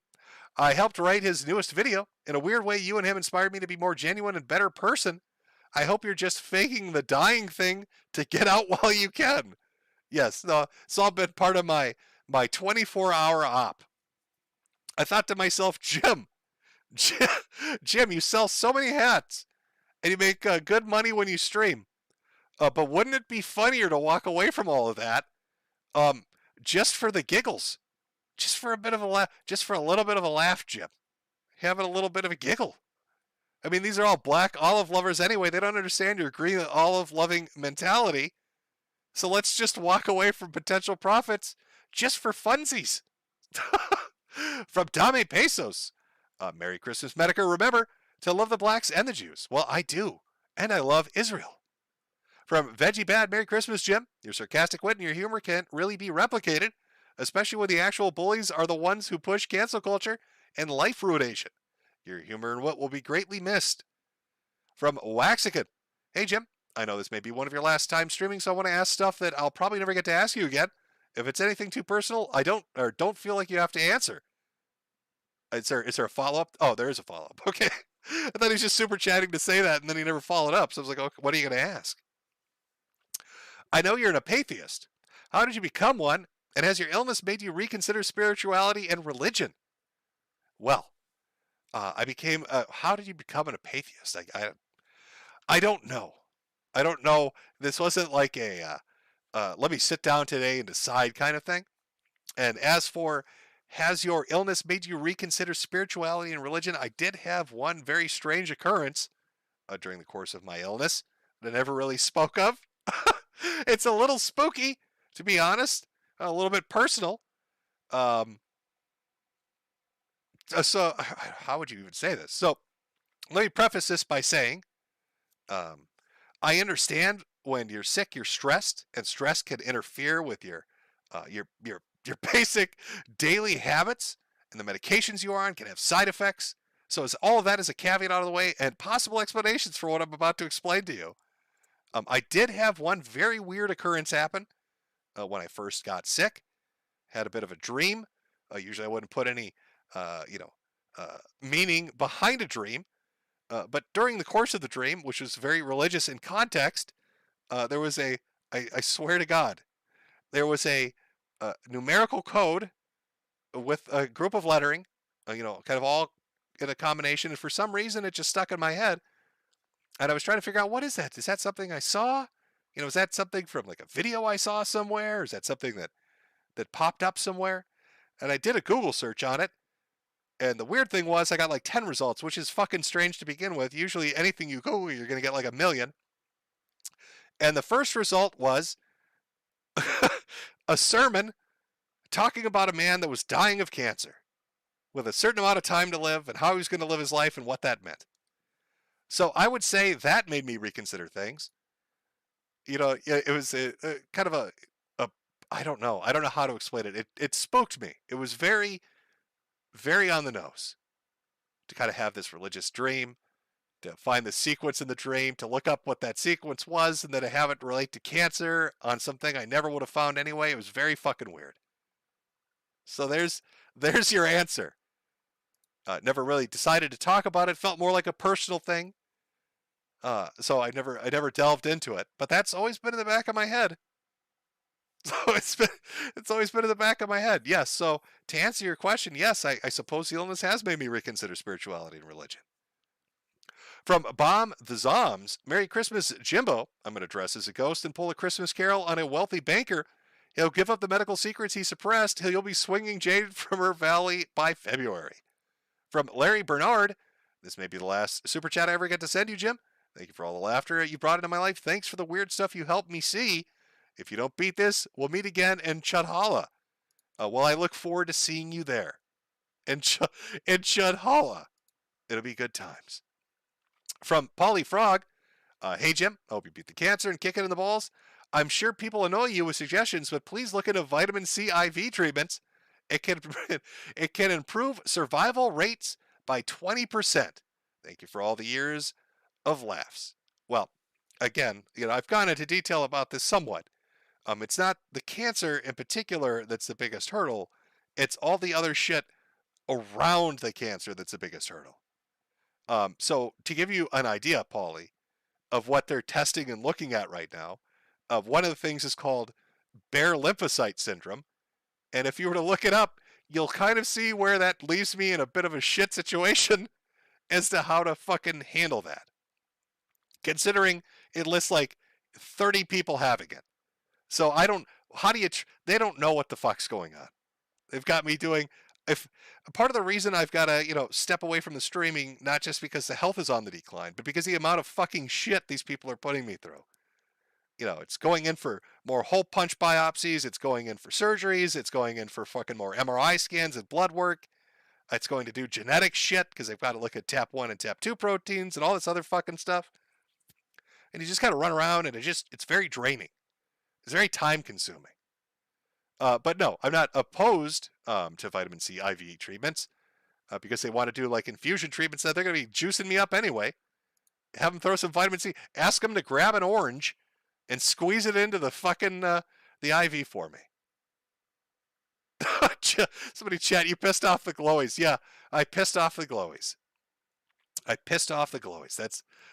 I helped write his newest video. In a weird way, you and him inspired me to be more genuine and better person. I hope you're just faking the dying thing to get out while you can. Yes, no, it's all been part of my 24-hour op. I thought to myself, Jim, you sell so many hats, and you make good money when you stream. But wouldn't it be funnier to walk away from all of that, just for the giggles, just for a bit of a laugh, just for a little bit of a laugh, Jim, having a little bit of a giggle. I mean, these are all black olive lovers anyway. They don't understand your green olive loving mentality. So let's just walk away from potential profits just for funsies. From Dame Pesos. Merry Christmas, Metokur. Remember to love the blacks and the Jews. Well, I do. And I love Israel. From Veggie Bad, Merry Christmas, Jim. Your sarcastic wit and your humor can't really be replicated, especially when the actual bullies are the ones who push cancel culture and life ruination. Your humor and wit will be greatly missed. From Waxican. Hey, Jim. I know this may be one of your last time streaming, so I want to ask stuff that I'll probably never get to ask you again. If it's anything too personal, I don't feel like you have to answer. Is there a follow-up? Oh, there is a follow-up. Okay. I thought he was just super chatting to say that, and then he never followed up. So I was like, okay, what are you going to ask? I know you're an apatheist. How did you become one? And has your illness made you reconsider spirituality and religion? Well, I became. How did you become an apatheist? I don't know. I don't know. This wasn't like a let me sit down today and decide kind of thing. And as for, has your illness made you reconsider spirituality and religion? I did have one very strange occurrence during the course of my illness that I never really spoke of. It's a little spooky, to be honest, a little bit personal. So how would you even say this? So let me preface this by saying, I understand when you're sick, you're stressed, and stress can interfere with your basic daily habits, and the medications you are on can have side effects. So as all of that is a caveat out of the way, and possible explanations for what I'm about to explain to you. I did have one very weird occurrence happen when I first got sick. Had a bit of a dream. Usually I wouldn't put any, meaning behind a dream. But during the course of the dream, which was very religious in context, there was I swear to God, there was a numerical code with a group of lettering, kind of all in a combination. And for some reason, it just stuck in my head. And I was trying to figure out, what is that? Is that something I saw? Is that something from like a video I saw somewhere? Or is that something that popped up somewhere? And I did a Google search on it. And the weird thing was I got like 10 results, which is fucking strange to begin with. Usually anything you Google, you're going to get like a million. And the first result was a sermon talking about a man that was dying of cancer with a certain amount of time to live and how he was going to live his life and what that meant. So I would say that made me reconsider things. It was a kind of a I don't know how to explain it. It spooked me. It was very, very on the nose to kind of have this religious dream, to find the sequence in the dream, to look up what that sequence was, and then to have it relate to cancer on something I never would have found anyway. It was very fucking weird. So there's your answer. Never really decided to talk about it. Felt more like a personal thing. So I never delved into it. But that's always been in the back of my head. So it's always been in the back of my head. Yes. So to answer your question, yes, I suppose the illness has made me reconsider spirituality and religion. From Bomb the Zoms, Merry Christmas, Jimbo. I'm going to dress as a ghost and pull a Christmas carol on a wealthy banker. He'll give up the medical secrets he suppressed. You'll be swinging jade from her valley by February. From Larry Bernard, this may be the last super chat I ever get to send you, Jim. Thank you for all the laughter you brought into my life. Thanks for the weird stuff you helped me see. If you don't beat this, we'll meet again in Chudhala. Well, I look forward to seeing you there. In Chudhala. It'll be good times. From Polly Frog, hey Jim, I hope you beat the cancer and kick it in the balls. I'm sure people annoy you with suggestions, but please look into vitamin C IV treatments. It can improve survival rates by 20%. Thank you for all the years of laughs. Well, again, I've gone into detail about this somewhat. It's not the cancer in particular that's the biggest hurdle. It's all the other shit around the cancer that's the biggest hurdle. So to give you an idea, Paulie, of what they're testing and looking at right now, one of the things is called Bare lymphocyte syndrome. And if you were to look it up, you'll kind of see where that leaves me in a bit of a shit situation as to how to fucking handle that. Considering it lists like 30 people having it. So they don't know what the fuck's going on. They've got me doing, part of the reason I've got to, step away from the streaming, not just because the health is on the decline, but because the amount of fucking shit these people are putting me through. It's going in for more hole punch biopsies. It's going in for surgeries. It's going in for fucking more MRI scans and blood work. It's going to do genetic shit because they've got to look at TAP1 and TAP2 proteins and all this other fucking stuff. And you just kind of run around and it's very draining. It's very time consuming. But no, I'm not opposed to vitamin C IV treatments because they want to do like infusion treatments that they're going to be juicing me up anyway. Have them throw some vitamin C. Ask them to grab an orange and squeeze it into the fucking the IV for me. Somebody chat, you pissed off the glowies. Yeah, I pissed off the glowies.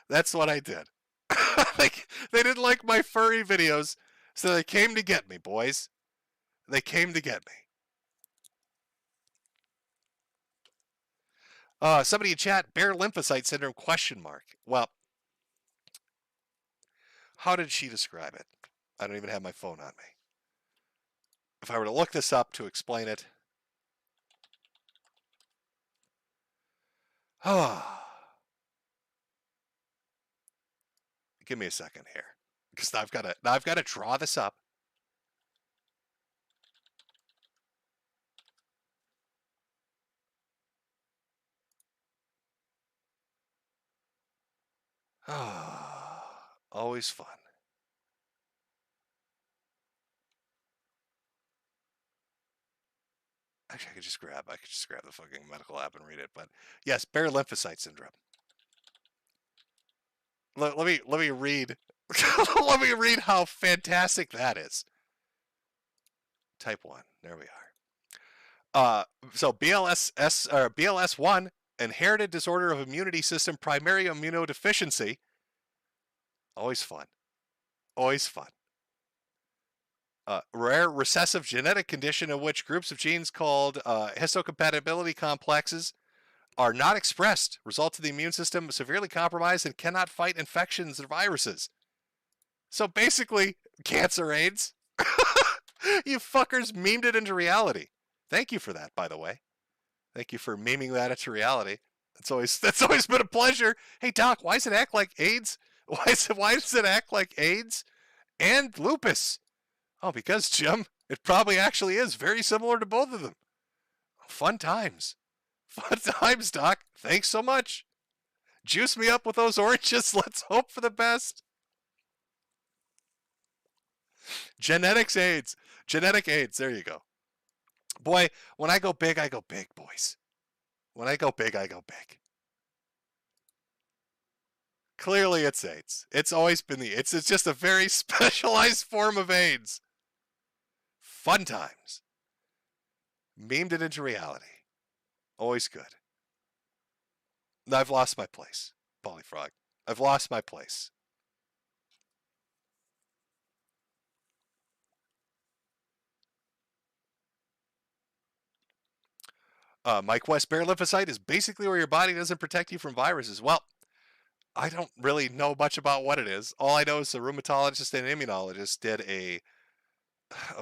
That's what I did. They didn't like my furry videos, so they came to get me, boys. They came to get me. Somebody in chat, bare lymphocyte syndrome, ? Well, how did she describe it? I don't even have my phone on me. If I were to look this up to explain it. Give me a second here. Because I've got to draw this up. Always fun. Actually, I could just grab the fucking medical app and read it. But yes, bare lymphocyte syndrome. Let me read. Let me read how fantastic that is. Type 1. There we are. So BLS1, inherited disorder of immunity system, primary immunodeficiency. Always fun. Always fun. Rare recessive genetic condition in which groups of genes called histocompatibility complexes are not expressed, result in the immune system severely compromised and cannot fight infections or viruses. So basically, cancer AIDS. You fuckers memed it into reality. Thank you for that, by the way. Thank you for memeing that into reality. That's always been a pleasure. Hey Doc, why does it act like AIDS? Why does it act like AIDS and lupus? Oh, because Jim, it probably actually is very similar to both of them. Fun times. Fun times, Doc. Thanks so much. Juice me up with those oranges. Let's hope for the best. Genetics AIDS. Genetic AIDS. There you go. Boy, when I go big, boys. When I go big, I go big. Clearly it's AIDS. It's always been it's just a very specialized form of AIDS. Fun times. Memed it into reality. Always good. I've lost my place, Polyfrog. I've lost my place. Mike West, bare lymphocyte is basically where your body doesn't protect you from viruses. Well, I don't really know much about what it is. All I know is the rheumatologist and immunologist did a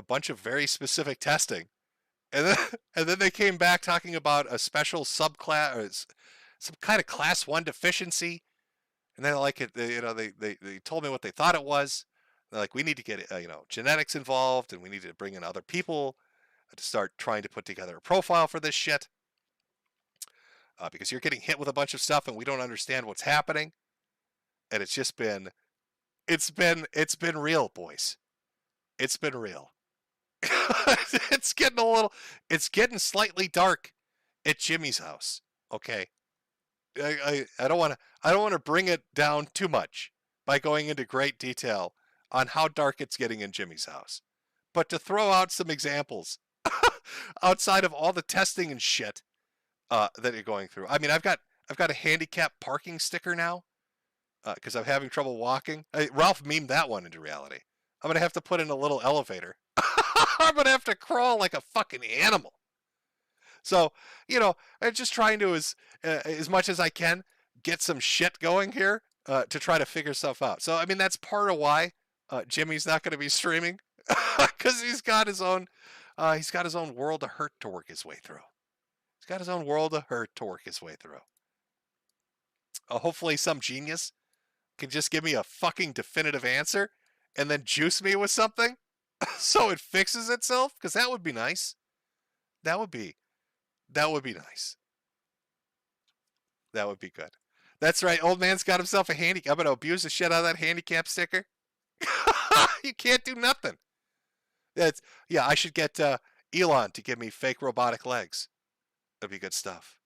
bunch of very specific testing. And then they came back talking about a special subclass, or some kind of class 1 deficiency. And then they told me what they thought it was. They're like, we need to get genetics involved, and we need to bring in other people to start trying to put together a profile for this shit. Because you're getting hit with a bunch of stuff and we don't understand what's happening. And it's been real, boys. It's been real. It's getting slightly dark at Jimmy's house. Okay. I don't want to bring it down too much by going into great detail on how dark it's getting in Jimmy's house. But to throw out some examples outside of all the testing and shit that you're going through. I mean, I've got a handicap parking sticker now because I'm having trouble walking. Ralph memed that one into reality. I'm going to have to put in a little elevator. I'm going to have to crawl like a fucking animal. So, I'm just trying to, as much as I can, get some shit going here to try to figure stuff out. So, I mean, that's part of why Jimmy's not going to be streaming because he's got his own world of hurt to work his way through. He's got his own world of hurt to work his way through. Hopefully some genius can just give me a fucking definitive answer and then juice me with something so it fixes itself, because that would be nice. That would be nice. That would be good. That's right. Old man's got himself a handicap. I'm going to abuse the shit out of that handicap sticker. You can't do nothing. I should get Elon to give me fake robotic legs. That'd be good stuff.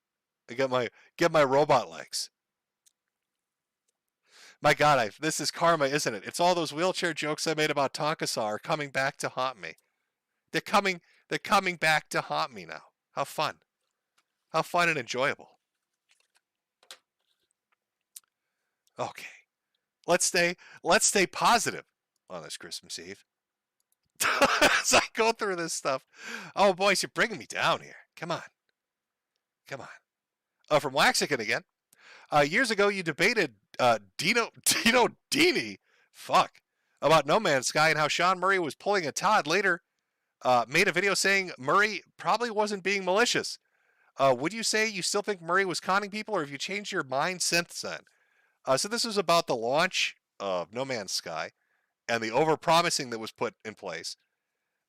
I get my robot legs. My God, this is karma, isn't it? It's all those wheelchair jokes I made about Tonkasaw are coming back to haunt me. They're coming back to haunt me now. How fun. How fun and enjoyable. Okay. Let's stay positive on this Christmas Eve. As I go through this stuff. Oh, boys, you're bringing me down here. Come on. From Waxican again. Years ago, you debated Dino Dini, about No Man's Sky and how Sean Murray was pulling a Todd. Later, made a video saying Murray probably wasn't being malicious. Would you say you still think Murray was conning people, or have you changed your mind since then? So this was about the launch of No Man's Sky and the overpromising that was put in place.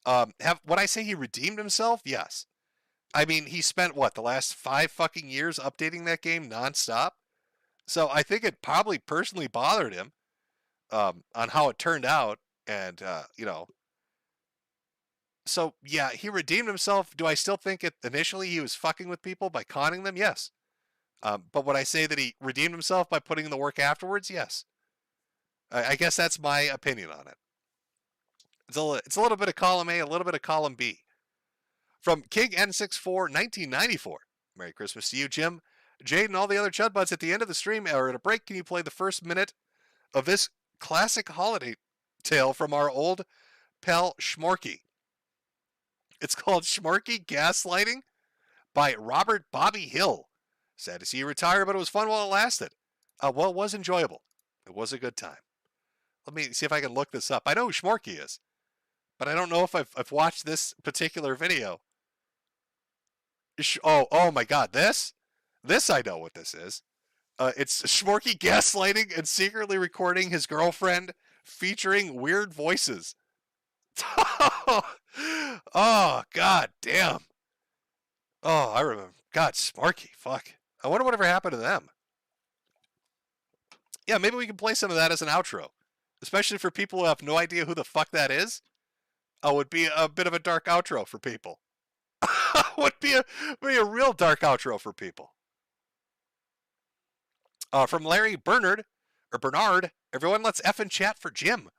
Would I say he redeemed himself? Yes. I mean, he spent, the last 5 fucking years updating that game nonstop? So I think it probably personally bothered him. on how it turned out, and so yeah, he redeemed himself. Do I still think initially he was fucking with people by conning them? Yes. But would I say that he redeemed himself by putting in the work afterwards? Yes. I guess that's my opinion on it. It's a little bit of column A, a little bit of column B. From King N64 1994. Merry Christmas to you, Jim, Jade, and all the other Chud Buds. At the end of the stream or at a break, can you play the first minute of this classic holiday tale from our old pal Schmorky? It's called Schmorky Gaslighting by Robert Bobby Hill. Sad to see you retire, but it was fun while it lasted. Well, it was enjoyable. It was a good time. Let me see if I can look this up. I know who Schmorky is, but I don't know if I've watched this particular video. Oh my God, this I know what this is. It's Schmorky gaslighting and secretly recording his girlfriend featuring weird voices. Oh, God damn. Oh, I remember. God, Smarky, fuck. I wonder whatever happened to them. Yeah, maybe we can play some of that as an outro. Especially for people who have no idea who the fuck that is. It would be a bit of a dark outro for people. Would be a real dark outro for people. From Larry Bernard, everyone let's effing chat for Jim.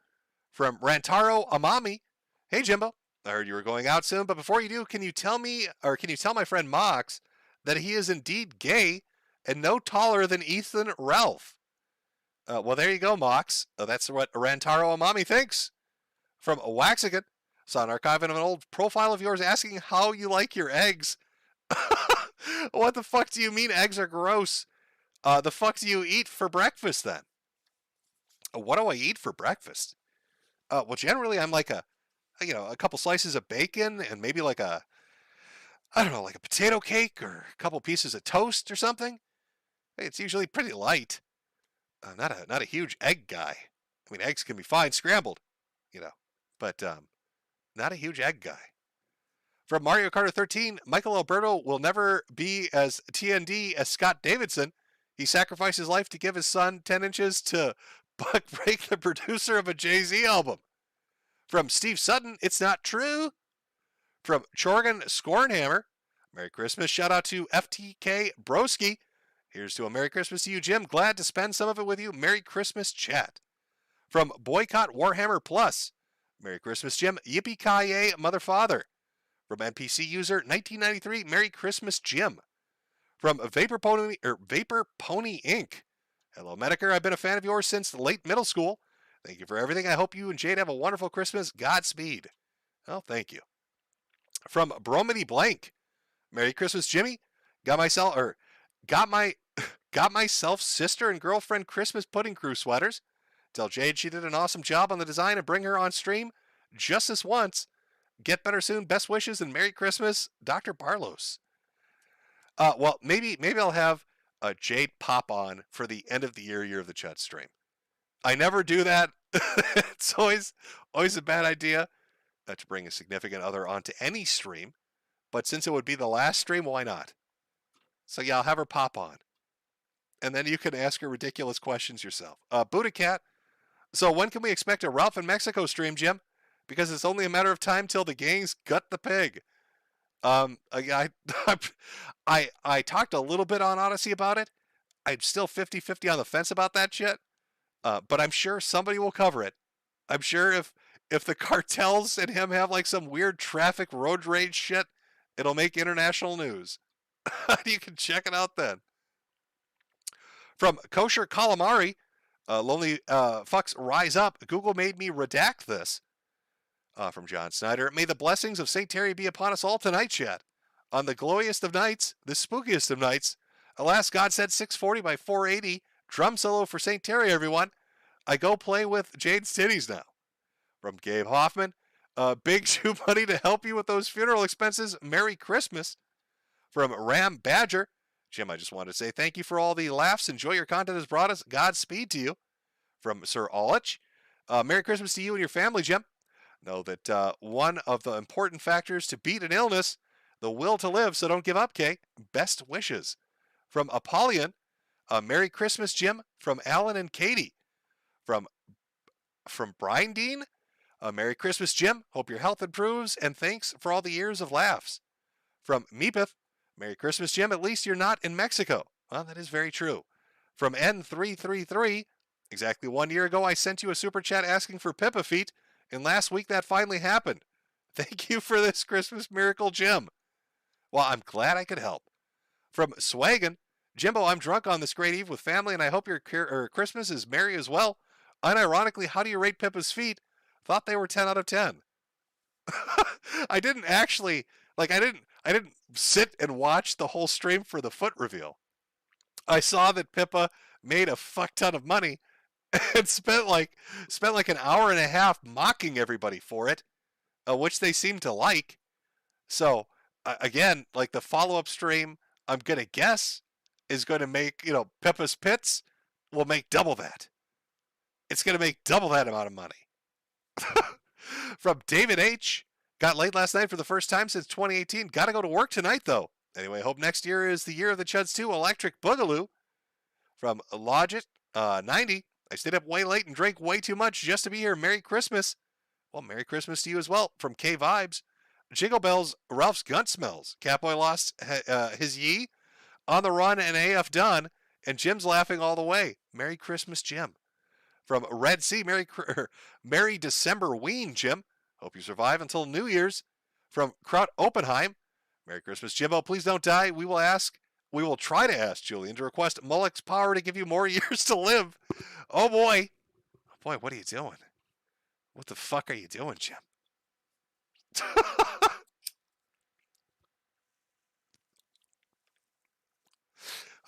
From Rantaro Amami, hey Jimbo, I heard you were going out soon, but before you do, can you tell my friend Mox that he is indeed gay and no taller than Ethan Ralph? Well, there you go, Mox. That's what Rantaro Amami thinks. From Waxigan, saw an archive of an old profile of yours asking how you like your eggs. What the fuck do you mean eggs are gross? The fuck do you eat for breakfast then? What do I eat for breakfast? Well, generally I'm like a couple slices of bacon and maybe like a potato cake or a couple pieces of toast or something. It's usually pretty light. I'm not a huge egg guy. I mean, eggs can be fine scrambled, but not a huge egg guy. From Mario Kart 13, Michael Alberto will never be as TND as Scott Davidson. He sacrificed his life to give his son 10 inches to Buck Break, the producer of a Jay-Z album. From Steve Sutton, it's not true. From Chorgan Scornhammer, Merry Christmas. Shout out to FTK Broski. Here's to a Merry Christmas to you, Jim. Glad to spend some of it with you. Merry Christmas, chat. From Boycott Warhammer Plus, Merry Christmas, Jim. Yippee-ki-yay, mother father. From NPC user 1993, Merry Christmas, Jim. From Vapor Pony Inc. Hello, Metokur. I've been a fan of yours since late middle school. Thank you for everything. I hope you and Jade have a wonderful Christmas. Godspeed. Well, thank you. From Bromedy Blank, Merry Christmas, Jimmy. Got myself sister and girlfriend Christmas pudding crew sweaters. Tell Jade she did an awesome job on the design and bring her on stream just this once. Get better soon. Best wishes and Merry Christmas, Dr. Barlos. Well, maybe I'll have a Jade pop on for the end of the year of the Chud stream. I never do that. It's always a bad idea to bring a significant other onto any stream. But since it would be the last stream, why not? So yeah, I'll have her pop on. And then you can ask her ridiculous questions yourself. Buddha Cat. So when can we expect a Ralph in Mexico stream, Jim? Because it's only a matter of time till the gangs gut the pig. I talked a little bit on Odyssey about it. I'm still 50-50 on the fence about that shit. But I'm sure somebody will cover it. I'm sure if the cartels and him have like some weird traffic road rage shit, it'll make international news. You can check it out then. From Kosher Calamari, Lonely Fucks Rise Up, Google made me redact this. From John Snyder, may the blessings of St. Terry be upon us all tonight, chat. On the glowiest of nights, the spookiest of nights. Alas, God said 640 by 480. Drum solo for St. Terry, everyone. I go play with Jade's titties now. From Gabe Hoffman, big shoe money to help you with those funeral expenses. Merry Christmas. From Ram Badger, Jim, I just wanted to say thank you for all the laughs. Enjoy your content has brought us. Godspeed to you. From Sir Olich, Merry Christmas to you and your family, Jim. Know that one of the important factors to beat an illness, the will to live, so don't give up, Kay. Best wishes. From Apollyon, Merry Christmas, Jim. From Alan and Katie. From from Brian Dean, Merry Christmas, Jim. Hope your health improves, and thanks for all the years of laughs. From Meepith, Merry Christmas, Jim. At least you're not in Mexico. Well, that is very true. From N333, exactly 1 year ago, I sent you a super chat asking for Pippa feet, and last week that finally happened. Thank you for this Christmas miracle, Jim. Well, I'm glad I could help. From Swaggin, Jimbo, I'm drunk on this great eve with family, and I hope your Christmas is merry as well. Unironically, how do you rate Pippa's feet? Thought they were 10 out of 10. I didn't actually, I didn't sit and watch the whole stream for the foot reveal. I saw that Pippa made a fuck ton of money and spent like an hour and a half mocking everybody for it, which they seem to like. So again, like the follow-up stream, I'm gonna guess is going to make, Pippa's pits will make double that. It's going to make double that amount of money. From David H. Got laid last night for the first time since 2018. Got to go to work tonight, though. Anyway, hope next year is the year of the Chuds 2 Electric Boogaloo. From Logit 90. I stayed up way late and drank way too much just to be here. Merry Christmas. Well, Merry Christmas to you as well. From K Vibes. Jingle Bells, Ralph's Gun Smells. Catboy lost his yee. On the run and AF done. And Jim's laughing all the way. Merry Christmas, Jim. From Red Sea, Merry December Ween, Jim. Hope you survive until New Year's. From Kraut Oppenheim, Merry Christmas, Jimbo. Please don't die. We will try to ask Julian to request Mullock's power to give you more years to live. Oh boy. Oh boy, what are you doing? What the fuck are you doing, Jim?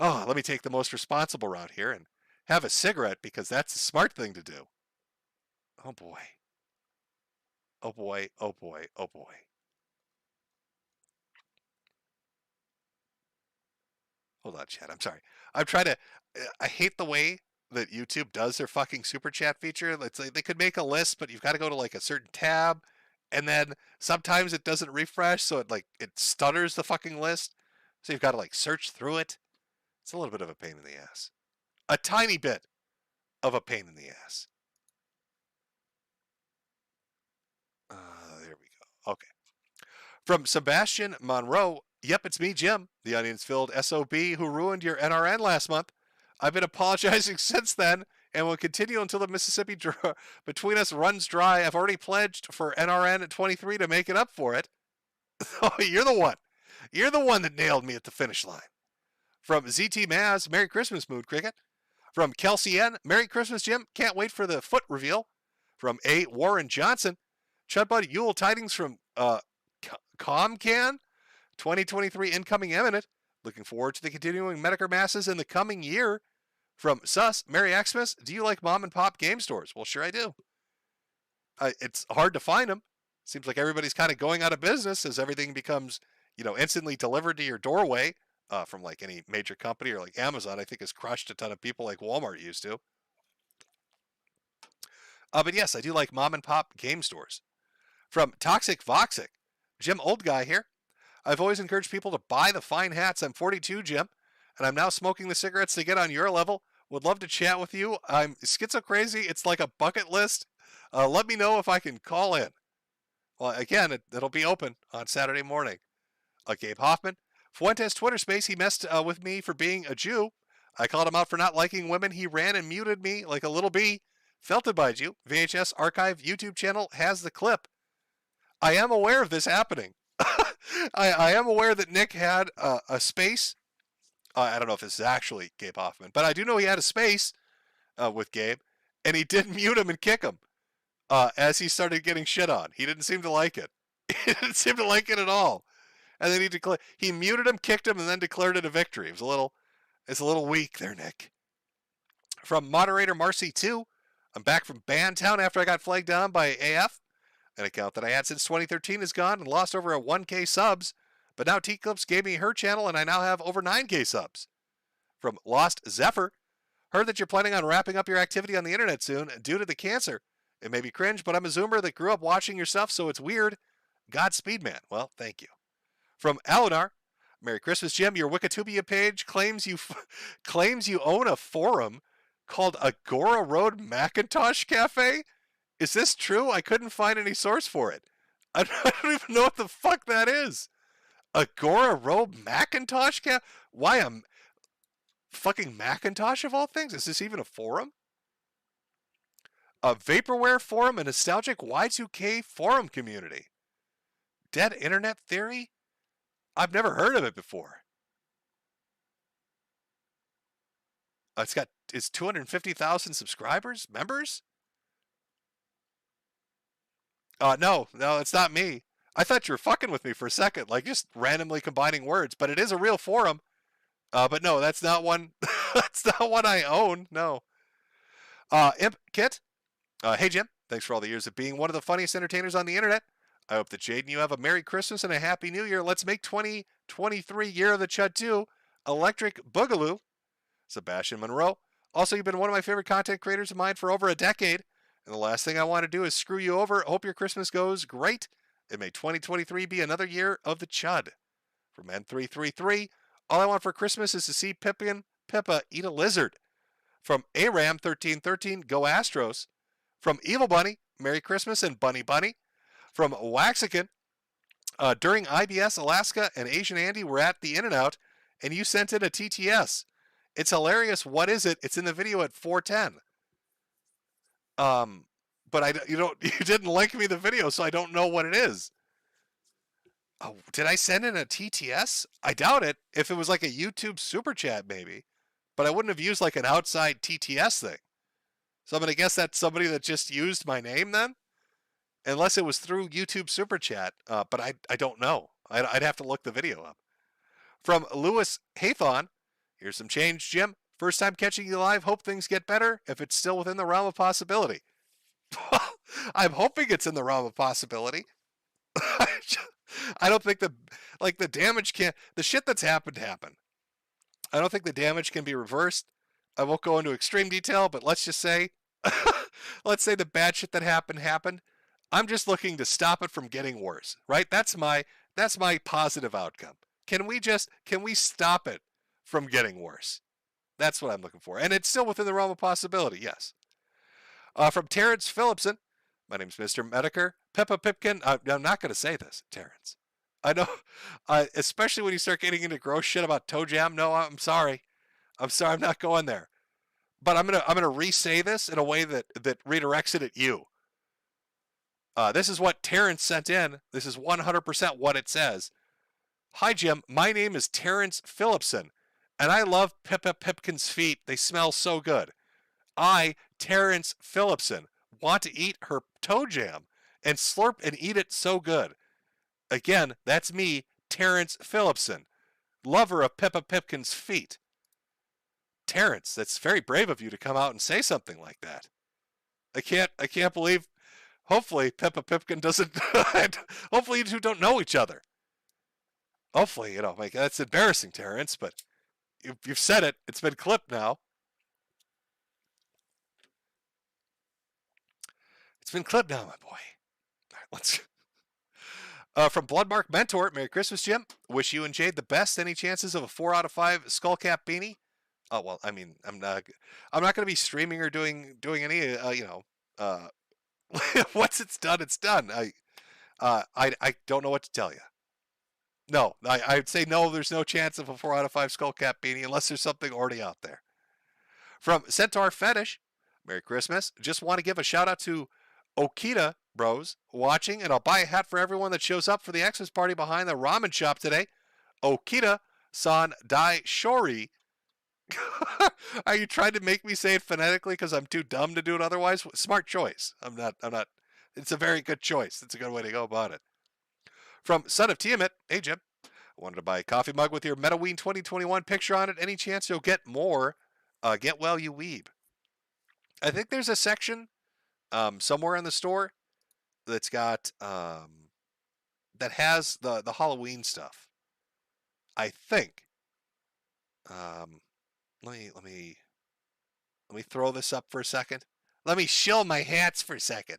Oh, let me take the most responsible route here and have a cigarette because that's the smart thing to do. Oh boy. Oh boy, oh boy, oh boy. Hold on, chat. I'm sorry. I hate the way that YouTube does their fucking super chat feature. It's like they could make a list, but you've got to go to like a certain tab, and then sometimes it doesn't refresh, so it stutters the fucking list. So you've got to like search through it. It's a little bit of a pain in the ass. A tiny bit of a pain in the ass. There we go. Okay. From Sebastian Monroe. Yep, it's me, Jim, the onions-filled SOB who ruined your NRN last month. I've been apologizing since then and will continue until the Mississippi between us runs dry. I've already pledged for NRN at 23 to make it up for it. Oh, you're the one. You're the one that nailed me at the finish line. From ZT Maz, Merry Christmas, Mood Cricket. From Kelsey N, Merry Christmas, Jim. Can't wait for the foot reveal. From A. Warren Johnson, Chudbud Yule tidings from Comcan, 2023 incoming imminent. Looking forward to the continuing Metokur masses in the coming year. From Sus, Merry Xmas. Do you like mom and pop game stores? Well, sure I do. It's hard to find them. Seems like everybody's kind of going out of business as everything becomes, instantly delivered to your doorway from like any major company or like Amazon. I think has crushed a ton of people like Walmart used to. But yes, I do like mom and pop game stores. From Toxic Voxic, Jim, old guy here. I've always encouraged people to buy the fine hats. I'm 42, Jim, and I'm now smoking the cigarettes to get on your level. Would love to chat with you. I'm schizo crazy. It's like a bucket list. Let me know if I can call in. Well, again, it'll be open on Saturday morning. Gabe Hoffman. Fuentes Twitter space. He messed with me for being a Jew. I called him out for not liking women. He ran and muted me like a little bee. Felt it by Jew. VHS Archive YouTube channel has the clip. I am aware of this happening. I am aware that Nick had a space. I don't know if this is actually Gabe Hoffman, but I do know he had a space with Gabe, and he did mute him and kick him as he started getting shit on. He didn't seem to like it. He didn't seem to like it at all. And then he muted him, kicked him, and then declared it a victory. It's a little weak there, Nick. From moderator Marcy 2, I'm back from Bandtown after I got flagged down by AF. An account that I had since 2013 is gone and lost over a 1K subs, but now T-Clips gave me her channel and I now have over 9K subs. From Lost Zephyr, heard that you're planning on wrapping up your activity on the internet soon due to the cancer. It may be cringe, but I'm a Zoomer that grew up watching your stuff, so it's weird. Godspeed, man. Well, thank you. From Eleanor, Merry Christmas, Jim. Your Wikitubia page claims you own a forum called Agora Road Macintosh Cafe. Is this true? I couldn't find any source for it. I don't even know what the fuck that is. Agora robe Macintosh cap? Why a fucking Macintosh of all things? Is this even a forum? A vaporware forum, a nostalgic Y2K forum community. Dead internet theory? I've never heard of it before. It's 250,000 subscribers, members? No, it's not me. I thought you were fucking with me for a second, like just randomly combining words, but it is a real forum. But no, that's not one. That's not one I own. No. Imp Kit. Hey Jim, thanks for all the years of being one of the funniest entertainers on the internet. I hope that Jade and you have a Merry Christmas and a Happy New Year. Let's make 2023 Year of the Chud 2 Electric Boogaloo. Sebastian Monroe. Also, you've been one of my favorite content creators of mine for over a decade. And the last thing I want to do is screw you over. Hope your Christmas goes great. And may 2023 be another year of the Chud. From N333, all I want for Christmas is to see Pippa eat a lizard. From Aram1313, go Astros. From Evil Bunny, Merry Christmas and Bunny Bunny. From Waxican, during IBS, Alaska, and Asian Andy were at the In-N-Out, and you sent in a TTS. It's hilarious. What is it? It's in the video at 4:10. But you didn't link me the video, so I don't know what it is. Oh, did I send in a TTS? I doubt it. If it was like a YouTube super chat, maybe. But I wouldn't have used like an outside TTS thing. So I'm going to guess that's somebody that just used my name then? Unless it was through YouTube super chat. But I don't know. I'd have to look the video up. From Lewis Haython, here's some change, Jim. First time catching you live. Hope things get better if it's still within the realm of possibility. I'm hoping it's in the realm of possibility. I don't think the damage can, the shit that's happened. I don't think the damage can be reversed. I won't go into extreme detail, but let's just say, let's say the bad shit that happened. I'm just looking to stop it from getting worse, right? That's my positive outcome. Can we stop it from getting worse? That's what I'm looking for. And it's still within the realm of possibility, yes. From Terrence Phillipson, my name's Mr. Metokur. Peppa Pipkin, I'm not going to say this, Terrence. I know, especially when you start getting into gross shit about toe jam. No, I'm sorry. I'm not going there. But I'm gonna re-say this in a way that redirects it at you. This is what Terrence sent in. This is 100% what it says. Hi, Jim. My name is Terrence Phillipson, and I love Pippa Pipkin's feet. They smell so good. I, Terrence Phillipson, want to eat her toe jam and slurp and eat it so good. Again, that's me, Terrence Phillipson, lover of Pippa Pipkin's feet. Terrence, that's very brave of you to come out and say something like that. I can't believe. Hopefully, Pippa Pipkin doesn't. Hopefully, you two don't know each other. Hopefully, like that's embarrassing, Terrence. But you've said it. It's been clipped now. It's been clipped now, my boy. All right, let's. From Bloodmark Mentor, Merry Christmas, Jim. Wish you and Jade the best. Any chances of a 4 out of 5 skullcap beanie? Oh well, I mean, I'm not going to be streaming or doing any, once it's done, it's done. I don't know what to tell you. No, I'd say no. There's no chance of a 4 out of 5 skullcap beanie unless there's something already out there. From Centaur Fetish, Merry Christmas. Just want to give a shout out to Okita Bros watching, and I'll buy a hat for everyone that shows up for the Xmas party behind the ramen shop today. Okita San Dai Shori. Are you trying to make me say it phonetically because I'm too dumb to do it otherwise? Smart choice. I'm not. It's a very good choice. It's a good way to go about it. From Son of Tiamat, hey Jim. I wanted to buy a coffee mug with your Metaween 2021 picture on it. Any chance you'll get more? Get well, you weeb. I think there's a section somewhere in the store that's got that has the Halloween stuff. I think. Let me throw this up for a second. Let me shill my hats for a second.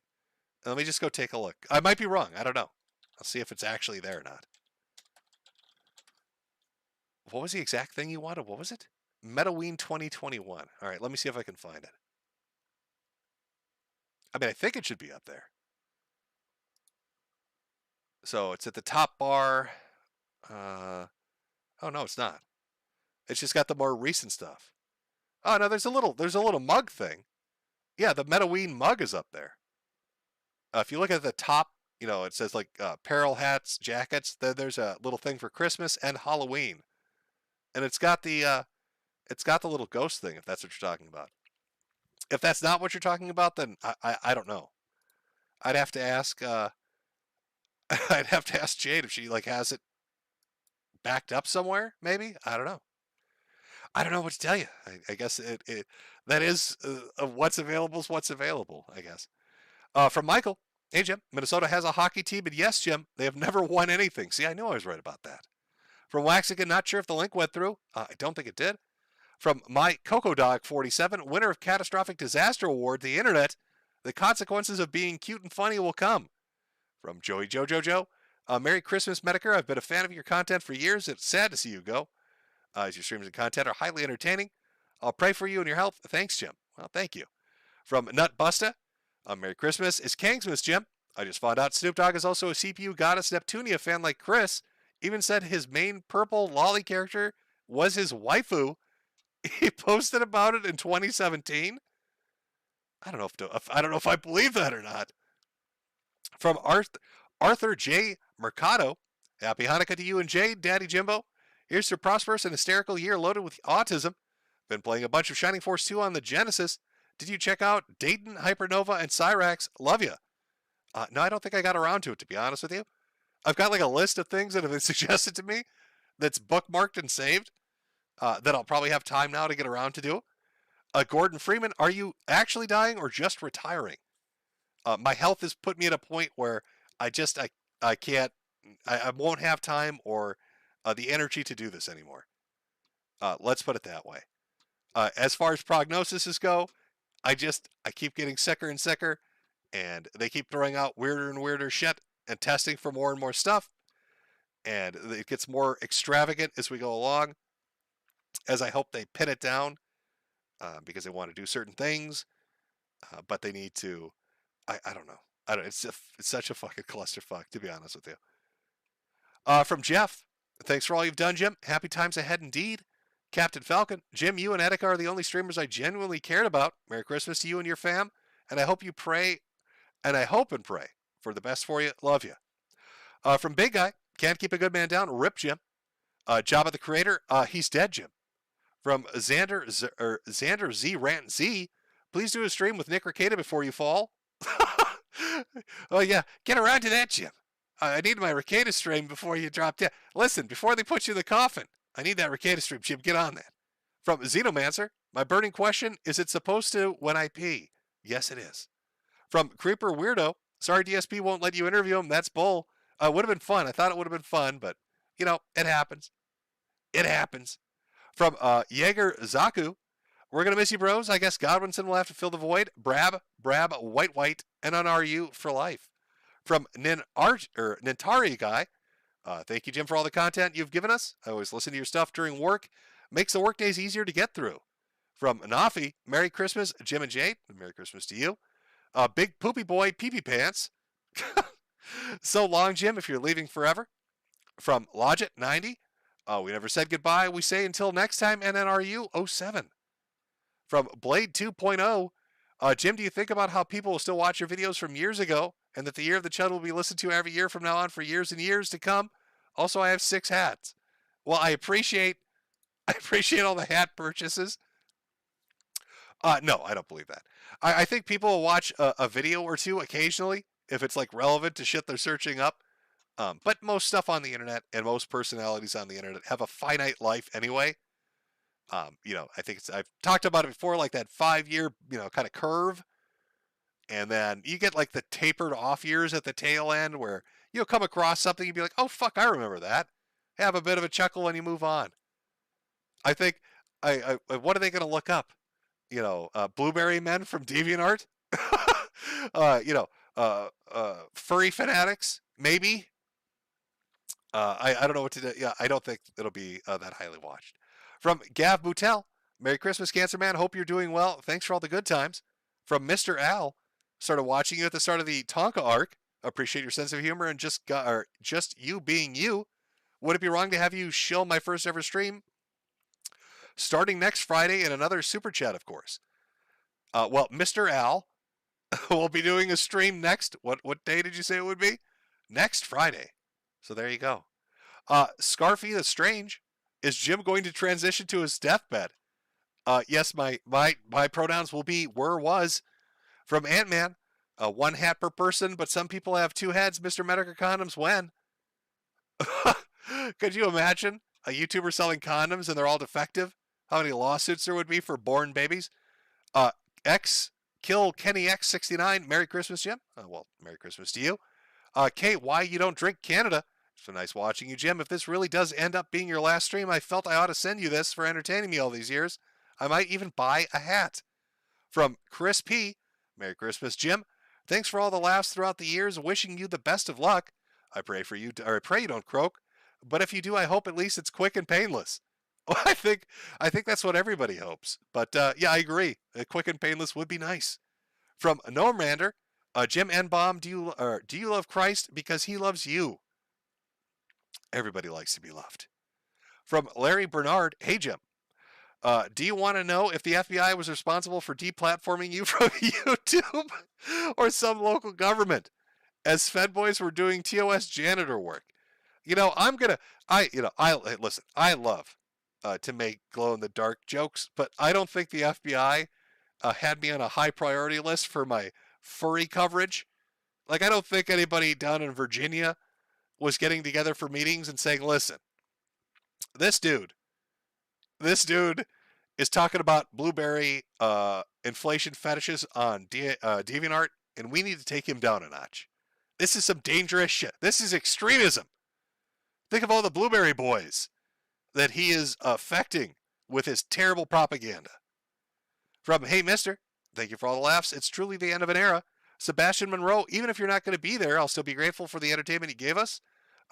Let me just go take a look. I might be wrong. I don't know. I'll see if it's actually there or not. What was the exact thing you wanted? What was it? Metaween 2021. All right, let me see if I can find it. I mean, I think it should be up there. So it's at the top bar. Oh no, it's not. It's just got the more recent stuff. Oh no, there's a little mug thing. Yeah, the Metaween mug is up there. If you look at the top, it says like apparel, hats, jackets. Then there's a little thing for Christmas and Halloween, and it's got the little ghost thing. If that's what you're talking about. If that's not what you're talking about, then I don't know. I'd have to ask I'd have to ask Jade if she like has it backed up somewhere. Maybe I don't know. I don't know what to tell you. I guess that is what's available is what's available. I guess. From Michael, hey Jim, Minnesota has a hockey team, and yes, Jim, they have never won anything. See, I knew I was right about that. From Waxican, not sure if the link went through. I don't think it did. From my Coco Dog 47, winner of Catastrophic Disaster Award, the internet, the consequences of being cute and funny will come. From Joey Joe, Merry Christmas, Metokur. I've been a fan of your content for years. It's sad to see you go, as your streams and content are highly entertaining. I'll pray for you and your health. Thanks, Jim. Well, thank you. From Nut Busta, Merry Christmas. It's Kangsmas, Jim. I just found out Snoop Dogg is also a CPU goddess Neptunia fan like Chris. Even said his main purple lolly character was his waifu. He posted about it in 2017. I don't know if I believe that or not. From Arthur J. Mercado, happy Hanukkah to you and Jade, Daddy Jimbo. Here's to a prosperous and hysterical year loaded with autism. Been playing a bunch of Shining Force 2 on the Genesis. Did you check out Dayton, Hypernova, and Cyrax? Love you. No, I don't think I got around to it, to be honest with you. I've got like a list of things that have been suggested to me that's bookmarked and saved that I'll probably have time now to get around to do. Gordon Freeman, are you actually dying or just retiring? My health has put me at a point where I can't, I won't have time or the energy to do this anymore. Let's put it that way. As far as prognoses go, I keep getting sicker and sicker, and they keep throwing out weirder and weirder shit and testing for more and more stuff. And it gets more extravagant as we go along, as I hope they pin it down because they want to do certain things, but they need to, I don't know. It's such a fucking clusterfuck, to be honest with you. From Jeff, thanks for all you've done, Jim. Happy times ahead indeed. Captain Falcon, Jim, you and Etika are the only streamers I genuinely cared about. Merry Christmas to you and your fam, and I hope and pray for the best for you. Love you. From Big Guy, can't keep a good man down. Rip, Jim. Jabba the Creator, he's dead, Jim. From Xander Z Rant Z, please do a stream with Nick Ricada before you fall. Oh yeah, get around to that, Jim. I need my Ricada stream before you drop dead. Listen, before they put you in the coffin, I need that Ricada stream, Jim. Get on that. From Xenomancer, my burning question, is it supposed to when I pee? Yes, it is. From Creeper Weirdo, sorry DSP won't let you interview him. That's bull. Would have been fun. I thought it would have been fun, but, it happens. It happens. From Jaeger Zaku, we're going to miss you, bros. I guess Godwinson will have to fill the void. Brab, White, and on RU for life. From Nintari Guy, thank you, Jim, for all the content you've given us. I always listen to your stuff during work. Makes the work days easier to get through. From Nafi, Merry Christmas, Jim and Jade. Merry Christmas to you. Big Poopy Boy, Pee-Pee Pants. So long, Jim, if you're leaving forever. From Logit 90, we never said goodbye. We say until next time, NNRU 07. From Blade 2.0, Jim, do you think about how people will still watch your videos from years ago and that the year of the Chud will be listened to every year from now on for years and years to come? Also, I have 6 hats. Well, I appreciate all the hat purchases. No, I don't believe that. I think people will watch a video or two occasionally if it's like relevant to shit they're searching up. But most stuff on the internet and most personalities on the internet have a finite life anyway. I think I've talked about it before, like that 5-year, kind of curve. And then you get like the tapered off years at the tail end where you'll come across something and be like, oh, fuck, I remember that. Have a bit of a chuckle and you move on. I think, what are they going to look up? Blueberry Men from DeviantArt? Furry fanatics, maybe. I don't know what to do. Yeah, I don't think it'll be that highly watched. From Gav Boutel, Merry Christmas, Cancer Man. Hope you're doing well. Thanks for all the good times. From Mr. Al, Started watching you at the start of the Tonka arc. Appreciate your sense of humor and just you being you. Would it be wrong to have you shill my first ever stream? Starting next Friday in another super chat, of course. Well, Mr. Al will be doing a stream next. What day did you say it would be? Next Friday. So there you go. Scarfy the Strange. Is Jim going to transition to his deathbed? Yes, my pronouns will be were, was. From Ant-Man. One hat per person, but some people have two heads. Mr. Metokur condoms when? Could you imagine a YouTuber selling condoms and they're all defective? How many lawsuits there would be for born babies? Kill Kenny X69. Merry Christmas, Jim. Well, Merry Christmas to you. Kate, why you don't drink Canada? It's so nice watching you, Jim. If this really does end up being your last stream, I felt I ought to send you this for entertaining me all these years. I might even buy a hat. From Chris P. Merry Christmas, Jim. Thanks for all the laughs throughout the years. Wishing you the best of luck. I pray for you, or I pray you don't croak. But if you do, I hope at least it's quick and painless. I think that's what everybody hopes. But yeah, I agree. Quick and painless would be nice. From Nomander, Jim N-Bomb, do you love Christ because he loves you? Everybody likes to be loved. From Larry Bernard, hey Jim, do you want to know if the FBI was responsible for deplatforming you from YouTube or some local government, as Fed boys were doing TOS janitor work? You know, listen, I love to make glow-in-the-dark jokes, but I don't think the FBI had me on a high priority list for my furry coverage. Like, I don't think anybody down in Virginia was getting together for meetings and saying, listen, this dude is talking about blueberry inflation fetishes on DeviantArt, and we need to take him down a notch. This is some dangerous shit. This is extremism. Think of all the blueberry boys that he is affecting with his terrible propaganda. From Hey Mister, thank you for all the laughs. It's truly the end of an era. Sebastian Monroe, even if you're not going to be there, I'll still be grateful for the entertainment you gave us.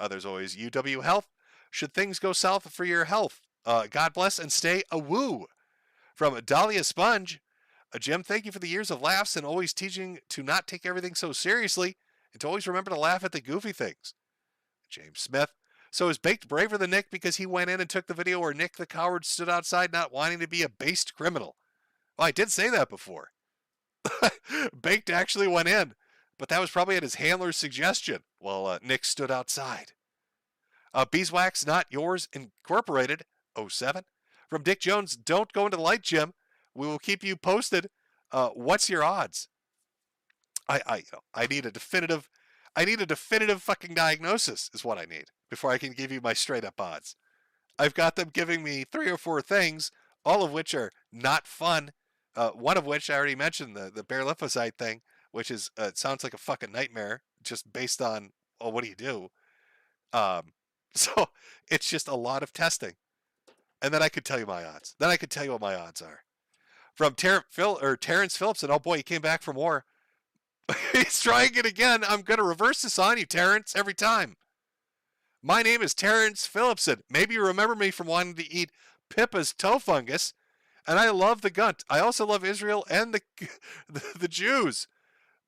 There's always UW Health. Should things go south for your health, God bless and stay a woo. From Dahlia Sponge, Jim, thank you for the years of laughs and always teaching to not take everything so seriously and to always remember to laugh at the goofy things. James Smith, so is Baked braver than Nick because he went in and took the video where Nick the coward stood outside not wanting to be a based criminal? Well, I did say that before. Baked actually went in, but that was probably at his handler's suggestion while Nick stood outside. Beeswax Not Yours Incorporated, 07. From Dick Jones, don't go into the light, Jim. We will keep you posted. What's your odds? I need a definitive fucking diagnosis is what I need before I can give you my straight up odds. I've got them giving me 3 or 4 things, all of which are not fun. One of which I already mentioned, the bare lymphocyte thing, which is it sounds like a fucking nightmare just based on, well, what do you do? So it's just a lot of testing. And then I could tell you my odds. Then I could tell you what my odds are. From Terrence Phillips, and oh boy, he came back for more. He's trying it again. I'm going to reverse this on you, Terrence, every time. My name is Terrence Phillipson. Maybe you remember me from wanting to eat Pippa's toe fungus. And I love the Gunt. I also love Israel and the Jews.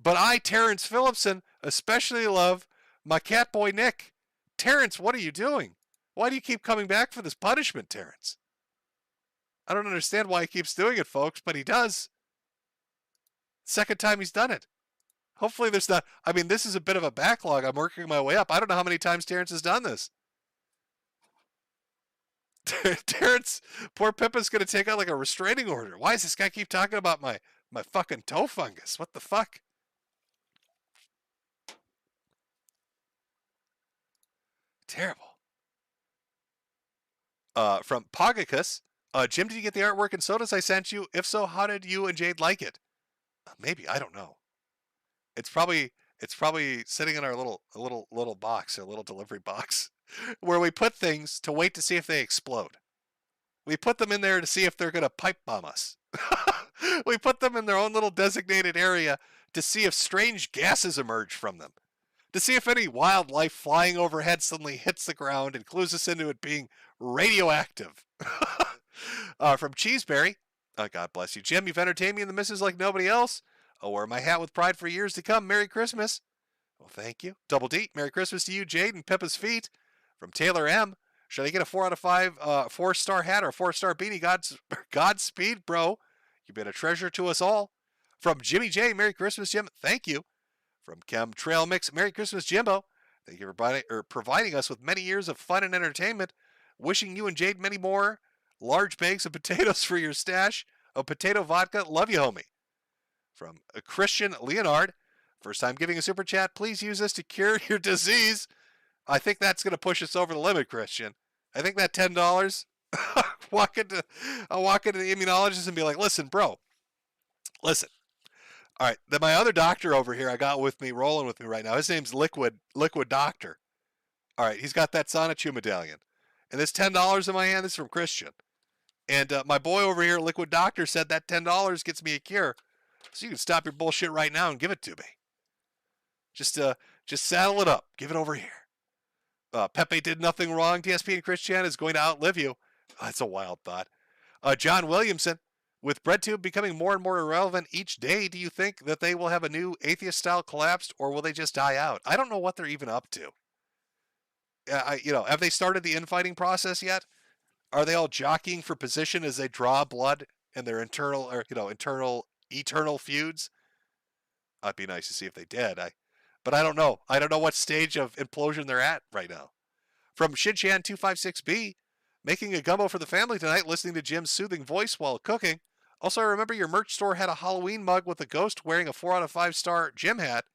But I, Terrence Phillipson, especially love my cat boy Nick. Terrence, what are you doing? Why do you keep coming back for this punishment, Terrence? I don't understand why he keeps doing it, folks, but he does. Second time he's done it. Hopefully there's not, I mean, this is a bit of a backlog. I'm working my way up. I don't know how many times Terrence has done this. Terrence, poor Pippa's going to take out like a restraining order. Why does this guy keep talking about my fucking toe fungus? What the fuck? Terrible. From Pogacus, Jim, did you get the artwork and sodas I sent you? If so, how did you and Jade like it? Maybe, I don't know. It's probably sitting in our little box, a little delivery box, where we put things to wait to see if they explode. We put them in there to see if they're going to pipe bomb us. We put them in their own little designated area to see if strange gases emerge from them. To see if any wildlife flying overhead suddenly hits the ground and clues us into it being radioactive. From Cheeseberry, God bless you, Jim, you've entertained me and the missus like nobody else. I'll wear my hat with pride for years to come. Merry Christmas. Well, thank you. Double D. Merry Christmas to you, Jade and Pippa's Feet. From Taylor M. Should I get a 4 out of 5 4-star hat or a 4-star beanie? Godspeed, bro. You've been a treasure to us all. From Jimmy J. Merry Christmas, Jim. Thank you. From Chem Trail Mix. Merry Christmas, Jimbo. Thank you for providing us with many years of fun and entertainment. Wishing you and Jade many more large bags of potatoes for your stash of potato vodka. Love you, homie. From Christian Leonard. First time giving a super chat. Please use this to cure your disease. I think that's going to push us over the limit, Christian. I think that $10, I'll walk into the immunologist and be like, listen, bro, listen. All right, then my other doctor over here I got with me, rolling with me right now, his name's Liquid Doctor. All right, he's got that Sonichu medallion. And this $10 in my hand, this is from Christian. And my boy over here, Liquid Doctor, said that $10 gets me a cure. So you can stop your bullshit right now and give it to me. Just saddle it up. Give it over here. Pepe did nothing wrong. TSP and Christian is going to outlive you. Oh, that's a wild thought. John Williamson, with BreadTube becoming more and more irrelevant each day, do you think that they will have a new atheist-style collapse, or will they just die out? I don't know what they're even up to. Have they started the infighting process yet? Are they all jockeying for position as they draw blood in their eternal feuds? It'd be nice to see if they did. But I don't know. I don't know what stage of implosion they're at right now. From Shinchan256B, making a gumbo for the family tonight, listening to Jim's soothing voice while cooking. Also, I remember your merch store had a Halloween mug with a ghost wearing a 4 out of 5 star Jim hat.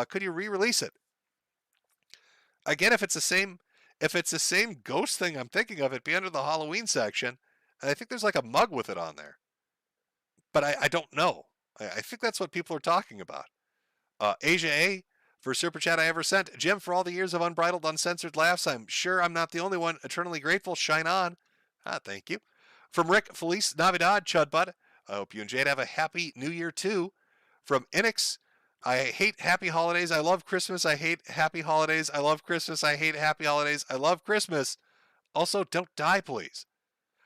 Could you re-release it? Again, if it's the same ghost thing I'm thinking of, it'd be under the Halloween section. And I think there's like a mug with it on there. But I don't know. I think that's what people are talking about. Asia A, first super chat I ever sent. Jim, for all the years of unbridled, uncensored laughs, I'm sure I'm not the only one. Eternally grateful. Shine on. Thank you. From Rick, Felice Navidad, Chudbud. I hope you and Jade have a happy New Year too. From Inix, I hate happy holidays. I love Christmas. I hate happy holidays. I love Christmas. I hate happy holidays. I love Christmas. Also, don't die, please.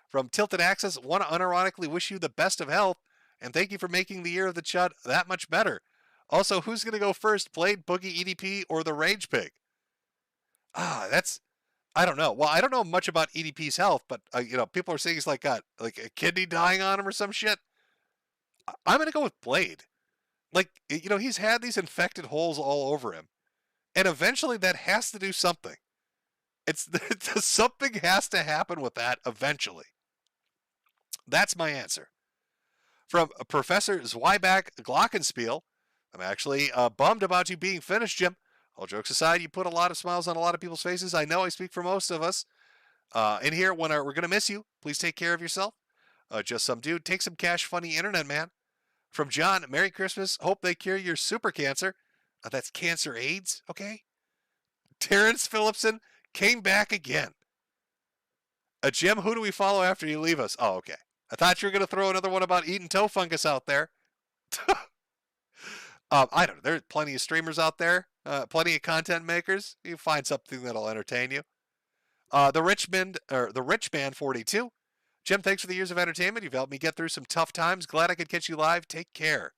From Tilted Access, want to unironically wish you the best of health, and thank you for making the year of the Chud that much better. Also, who's going to go first, Blade, Boogie, EDP, or the Rage Pig? I don't know. Well, I don't know much about EDP's health, but, people are saying he's like got a kidney dying on him or some shit. I'm going to go with Blade. He's had these infected holes all over him. And eventually that has to do something. Something has to happen with that eventually. That's my answer. From Professor Zweiback Glockenspiel, I'm actually bummed about you being finished, Jim. All jokes aside, you put a lot of smiles on a lot of people's faces. I know I speak for most of us. In here, we're going to miss you. Please take care of yourself. Just some dude. Take some cash, funny internet, man. From John, Merry Christmas. Hope they cure your super cancer. That's cancer AIDS, okay? Terrence Phillipson came back again. Jim, who do we follow after you leave us? Oh, okay. I thought you were going to throw another one about eating toe fungus out there. I don't know. There's plenty of streamers out there, plenty of content makers. You find something that'll entertain you. The Rich Man 42. Jim, thanks for the years of entertainment. You've helped me get through some tough times. Glad I could catch you live. Take care.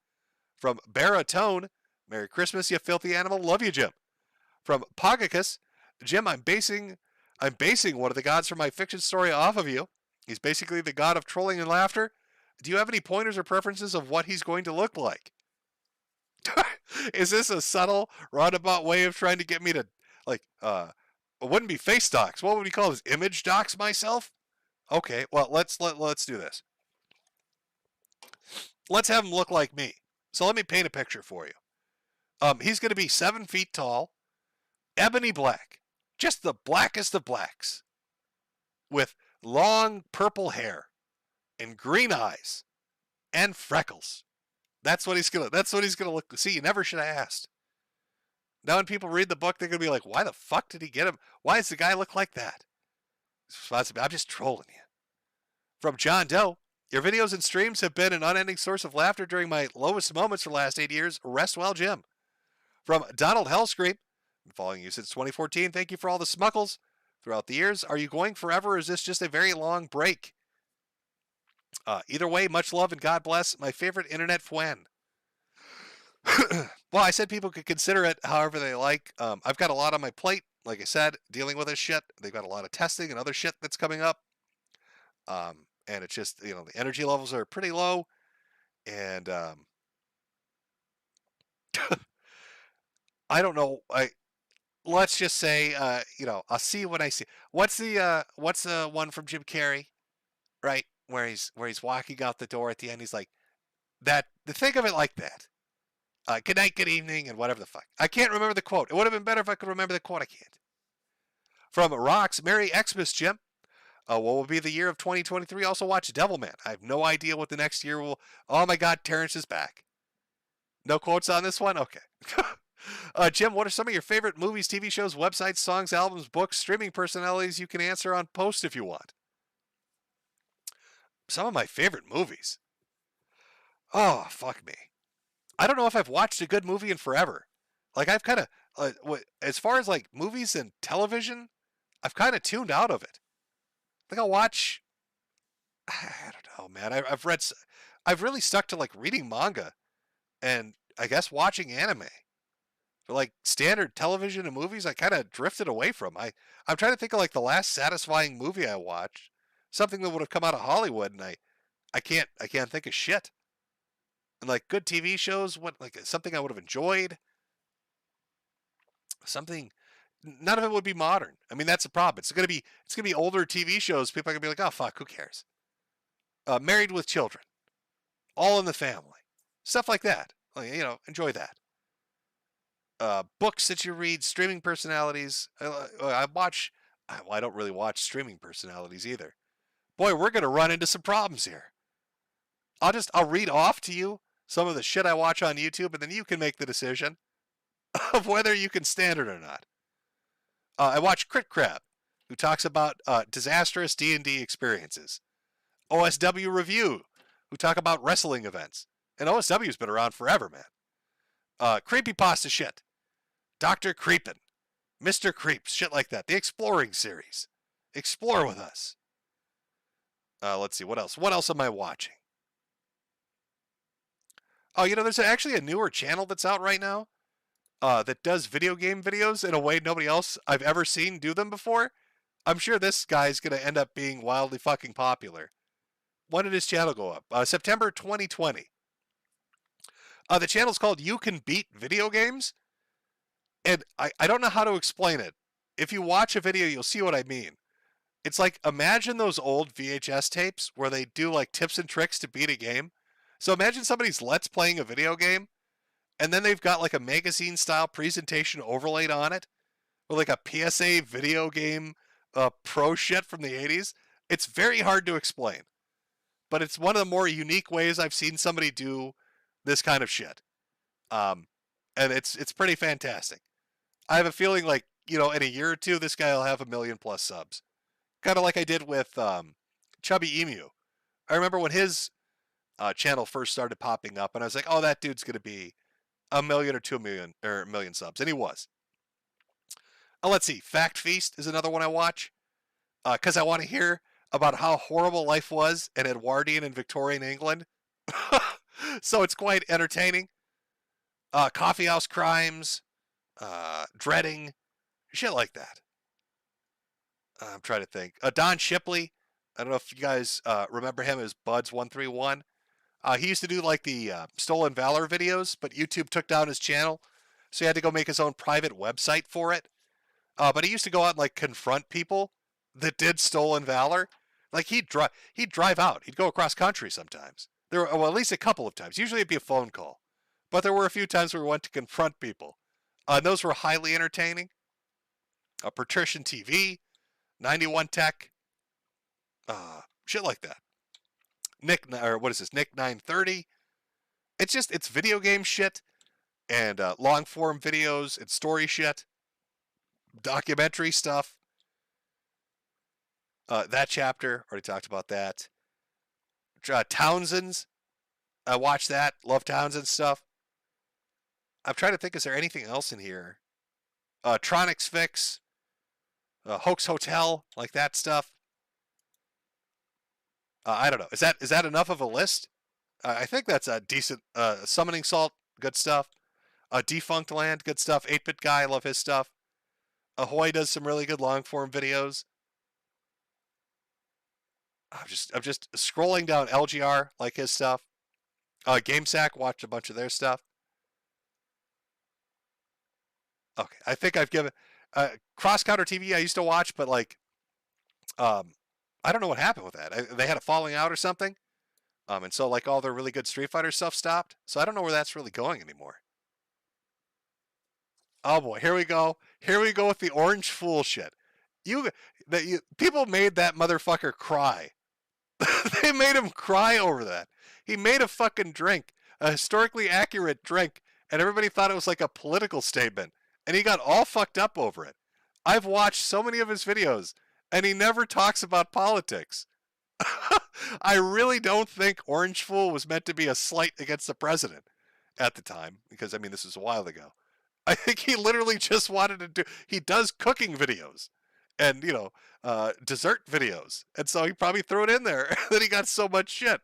From Baratone, Merry Christmas, you filthy animal. Love you, Jim. From Pogacus, Jim, I'm basing one of the gods from my fiction story off of you. He's basically the god of trolling and laughter. Do you have any pointers or preferences of what he's going to look like? Is this a subtle, roundabout way of trying to get me to, it wouldn't be face docs. What would we call this? Image docs myself? Okay, well, let's do this. Let's have him look like me. So let me paint a picture for you. He's going to be 7 feet tall, ebony black, just the blackest of blacks, with long purple hair and green eyes and freckles. That's what he's gonna look. See, you never should have asked. Now when people read the book, they're gonna be like, why the fuck did he get him? Why does the guy look like that? I'm just trolling you. From John Doe, your videos and streams have been an unending source of laughter during my lowest moments for the last 8 years. Rest well, Jim. From Donald Hellscream, been following you since 2014. Thank you for all the smuggles throughout the years. Are you going forever, or is this just a very long break? Either way, much love and God bless. My favorite internet fuen. Well, I said people could consider it however they like. I've got a lot on my plate, like I said, dealing with this shit. They've got a lot of testing and other shit that's coming up. And it's just, the energy levels are pretty low. And I don't know. Let's just say, I'll see when I see. What's the one from Jim Carrey, right? Where he's walking out the door at the end. He's like, that. Think of it like that. Good night, good evening, and whatever the fuck. I can't remember the quote. It would have been better if I could remember the quote. I can't. From Rocks, Merry Xmas, Jim. What will be the year of 2023? Also watch Devilman. I have no idea what the next year will. Oh my God, Terrence is back. No quotes on this one? Okay. Jim, what are some of your favorite movies, TV shows, websites, songs, albums, books, streaming personalities? You can answer on post if you want. Some of my favorite movies. Oh, fuck me. I don't know if I've watched a good movie in forever. Like, I've kind of, as far as like movies and television, I've kind of tuned out of it. I think I'll watch, I don't know, man. I've really stuck to like reading manga and I guess watching anime. But like standard television and movies, I kind of drifted away from. I'm trying to think of like the last satisfying movie I watched, something that would have come out of Hollywood, and I can't think of shit. And like good TV shows, something I would have enjoyed. Something, none of it would be modern. I mean, that's the problem. It's gonna be older TV shows. People are gonna be like, oh fuck, who cares? Married with Children, All in the Family, stuff like that. Like, enjoy that. Books that you read, streaming personalities. I don't really watch streaming personalities either. Boy, we're gonna run into some problems here. I'll read off to you some of the shit I watch on YouTube, and then you can make the decision of whether you can stand it or not. I watch Crit Crab, who talks about disastrous D&D experiences. OSW Review, who talk about wrestling events. And OSW's been around forever, man. Creepypasta shit. Dr. Creepin'. Mr. Creeps, shit like that. The Exploring series. Explore with us. Let's see, what else? What else am I watching? Oh, there's actually a newer channel that's out right now that does video game videos in a way nobody else I've ever seen do them before. I'm sure this guy's going to end up being wildly fucking popular. When did his channel go up? September 2020. The channel's called You Can Beat Video Games. And I don't know how to explain it. If you watch a video, you'll see what I mean. It's like, imagine those old VHS tapes where they do like tips and tricks to beat a game. So imagine somebody's Let's Playing a video game, and then they've got like a magazine style presentation overlaid on it with like a PSA video game pro shit from the 80s. It's very hard to explain, but it's one of the more unique ways I've seen somebody do this kind of shit. And it's pretty fantastic. I have a feeling like, in a year or two, this guy will have 1 million+ subs. Kind of like I did with Chubby Emu. I remember when his channel first started popping up, and I was like, oh, that dude's going to be 1 million or 2 million or 1 million subs. And he was. Let's see. Fact Feast is another one I watch because I want to hear about how horrible life was in Edwardian and Victorian England. So it's quite entertaining. Coffeehouse Crimes, Dreading, shit like that. I'm trying to think. Don Shipley. I don't know if you guys remember him as Buds131. He used to do like the Stolen Valor videos, but YouTube took down his channel, so he had to go make his own private website for it. But he used to go out and like confront people that did Stolen Valor. Like he'd drive out. He'd go across country sometimes. There were, well, at least a couple of times. Usually it'd be a phone call, but there were a few times where we went to confront people. And those were highly entertaining. Patrician TV, 91 Tech, shit like that. Nick 930. It's video game shit and long form videos and story shit, documentary stuff. That chapter, already talked about that. Townsend's, I watched that. Love Townsend stuff. I'm trying to think, is there anything else in here? Tronics Fix, Hoax Hotel, like that stuff. I don't know. Is that enough of a list? I think that's a decent. Summoning Salt good stuff. Defunct Land, good stuff. 8-Bit Guy, I love his stuff. Ahoy does some really good long form videos. I'm just scrolling down LGR, like his stuff. GameSack, watched a bunch of their stuff. Okay, I think I've given Cross Counter TV. I used to watch, but like, I don't know what happened with that. They had a falling out or something, and so like all their really good Street Fighter stuff stopped. So I don't know where that's really going anymore. Oh boy, here we go. Here we go with the Orange Fool shit. People made that motherfucker cry. They made him cry over that. He made a fucking drink, a historically accurate drink, and everybody thought it was like a political statement. And he got all fucked up over it. I've watched so many of his videos, and he never talks about politics. I really don't think Orange Fool was meant to be a slight against the president at the time, because, I mean, this was a while ago. I think he literally just wanted to do, he does cooking videos and, you know, dessert videos. And so he probably threw it in there. And then he got so much shit.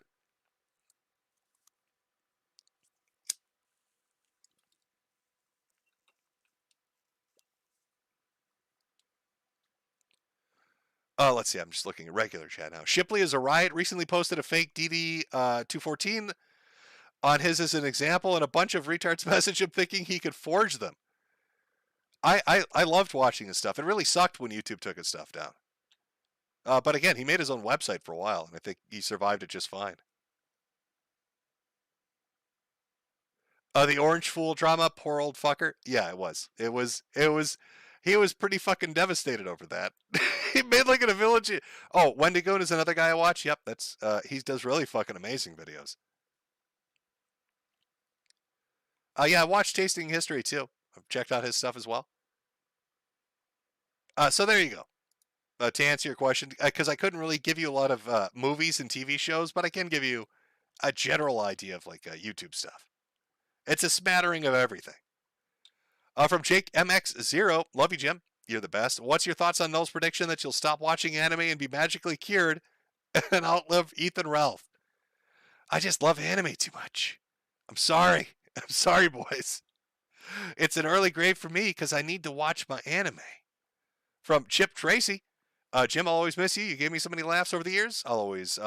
Let's see. I'm just looking at regular chat now. Shipley is a riot. Recently posted a fake DD 214 on his as an example, and a bunch of retards messaged him thinking he could forge them. I loved watching his stuff. It really sucked when YouTube took his stuff down. But again, he made his own website for a while, and I think he survived it just fine. The Orange Fool drama, poor old fucker. Yeah, it was. He was pretty fucking devastated over that. He made like in a village. Oh, Wendigoon is another guy I watch. Yep, that's he does really fucking amazing videos. Yeah, I watched Tasting History too. I've checked out his stuff as well. So there you go. To answer your question, because I couldn't really give you a lot of movies and TV shows, but I can give you a general idea of like YouTube stuff. It's a smattering of everything. From Jake MX0, love you, Jim. You're the best. What's your thoughts on Noel's prediction that you'll stop watching anime and be magically cured and outlive Ethan Ralph? I just love anime too much. I'm sorry. I'm sorry, boys. It's an early grave for me because I need to watch my anime. From Chip Tracy, Jim, I'll always miss you. You gave me so many laughs over the years. I'll always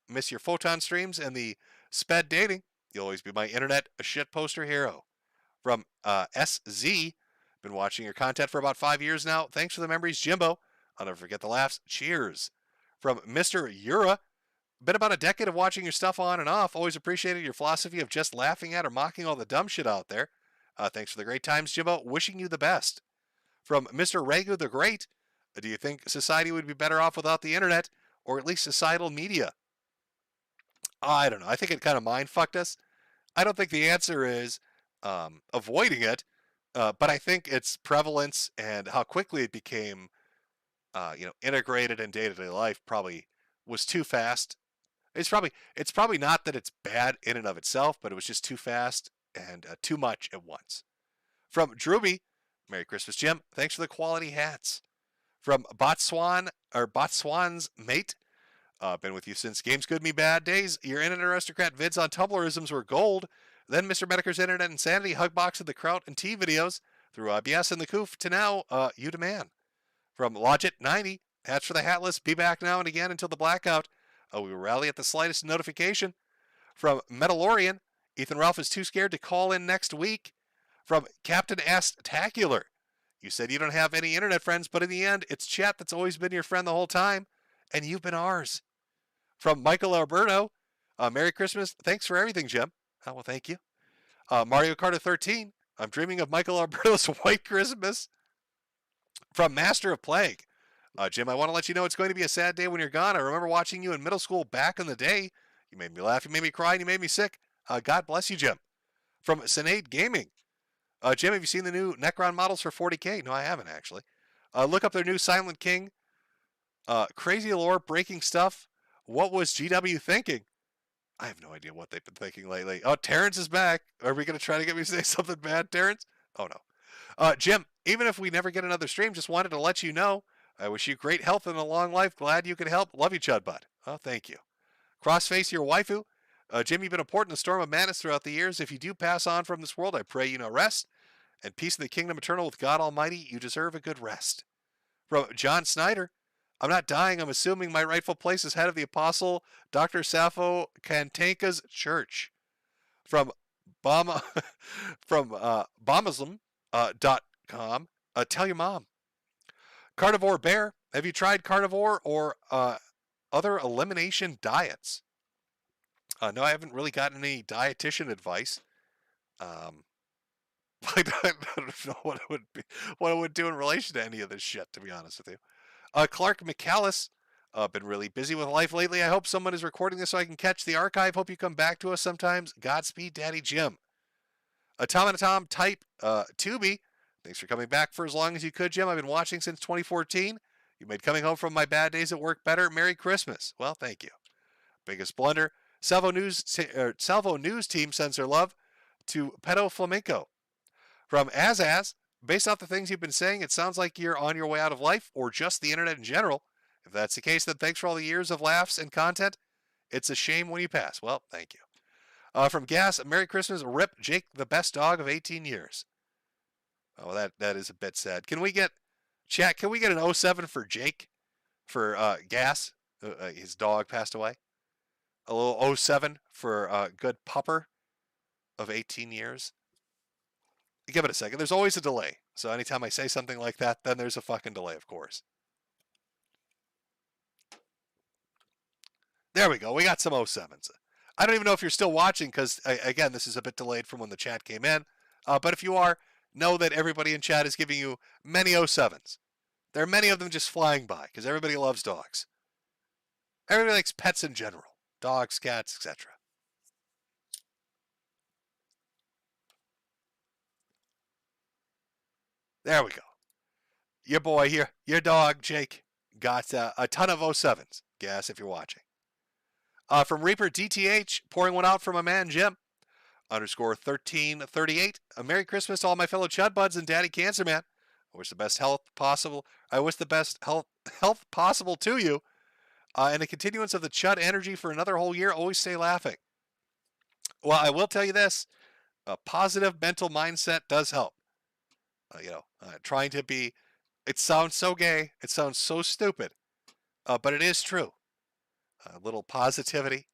miss your photon streams and the sped dating. You'll always be my internet shitposter hero. From SZ, been watching your content for about 5 years now. Thanks for the memories, Jimbo. I'll never forget the laughs. Cheers. From Mr. Yura, been about a decade of watching your stuff on and off. Always appreciated your philosophy of just laughing at or mocking all the dumb shit out there. Thanks for the great times, Jimbo. Wishing you the best. From Mr. Regu the Great, do you think society would be better off without the internet, or at least societal media? I don't know. I think it kind of mind-fucked us. I don't think the answer is avoiding it, but I think its prevalence and how quickly it became, integrated in day-to-day life probably was too fast. It's probably not that it's bad in and of itself, but it was just too fast and too much at once. From Drewby, Merry Christmas, Jim. Thanks for the quality hats. From Botswan's mate, been with you since Games Good Me Bad days. Your Internet Aristocrat vids on Tumblrisms were gold. Then Mr. Metokur's Internet Insanity, Hugbox of the Kraut and Tea videos, through IBS and the Coof to now, you demand. From Logit90, hats for the hatless, be back now and again until the blackout. We will rally at the slightest notification. From Metalorian, Ethan Ralph is too scared to call in next week. From Captain Ass-tacular, you said you don't have any internet friends, but in the end, it's chat that's always been your friend the whole time, and you've been ours. From Michael Alberto, Merry Christmas. Thanks for everything, Jim. Oh, well, thank you. Mario Kart 13, I'm dreaming of Michael Alberto's White Christmas. From Master of Plague, Jim, I want to let you know it's going to be a sad day when you're gone. I remember watching you in middle school back in the day. You made me laugh, you made me cry, and you made me sick. God bless you, Jim. From Sinead Gaming, Jim, have you seen the new Necron models for 40K? No, I haven't, actually. Look up their new Silent King. Crazy lore, breaking stuff. What was GW thinking? I have no idea what they've been thinking lately. Oh, Terrence is back. Are we going to try to get me to say something bad, Terrence? Oh, no. Jim, even if we never get another stream, just wanted to let you know, I wish you great health and a long life. Glad you could help. Love you, Chud Bud. Oh, thank you. Crossface, your waifu. Jim, you've been a port in the storm of madness throughout the years. If you do pass on from this world, I pray you know rest and peace in the kingdom eternal with God Almighty. You deserve a good rest. From John Snyder, I'm not dying. I'm assuming my rightful place is head of the apostle Dr. Sappho Kantanka's church. From Bama, from Bombism.com, tell your mom. Carnivore Bear, have you tried carnivore or other elimination diets? No, I haven't really gotten any dietitian advice. I don't know what it would do in relation to any of this shit, to be honest with you. Clark McCallis, been really busy with life lately. I hope someone is recording this so I can catch the archive. Hope you come back to us sometimes. Godspeed, Daddy Jim. Tom and Tom type Tubi. Thanks for coming back for as long as you could, Jim. I've been watching since 2014. You made coming home from my bad days at work better. Merry Christmas. Well, thank you. Biggest blunder. Salvo News team sends their love to Pedo Flamenco. From Azaz, based off the things you've been saying, it sounds like you're on your way out of life or just the internet in general. If that's the case, then thanks for all the years of laughs and content. It's a shame when you pass. Well, thank you. From Gas, Merry Christmas. Rip Jake, the best dog of 18 years. Oh, that is a bit sad. Can we get, chat, can we get an 07 for Jake? For Gas? His dog passed away. A little 07 for good pupper of 18 years. Give it a second. There's always a delay. So anytime I say something like that, then there's a fucking delay, of course. There we go. We got some 07s. I don't even know if you're still watching because, again, this is a bit delayed from when the chat came in. But if you are, know that everybody in chat is giving you many 07s. There are many of them just flying by because everybody loves dogs. Everybody likes pets in general. Dogs, cats, etc. There we go. Your boy here, your dog, Jake, got a ton of 07s. Gas if you're watching. From Reaper DTH, pouring one out for my man, Jim. _1338. A Merry Christmas to all my fellow Chud Buds and Daddy Cancer Man. I wish the best health possible. I wish the best health possible to you. And a continuance of the Chud energy for another whole year. Always stay laughing. Well, I will tell you this. A positive mental mindset does help. Trying to be, it sounds so gay, it sounds so stupid, but it is true. A little positivity,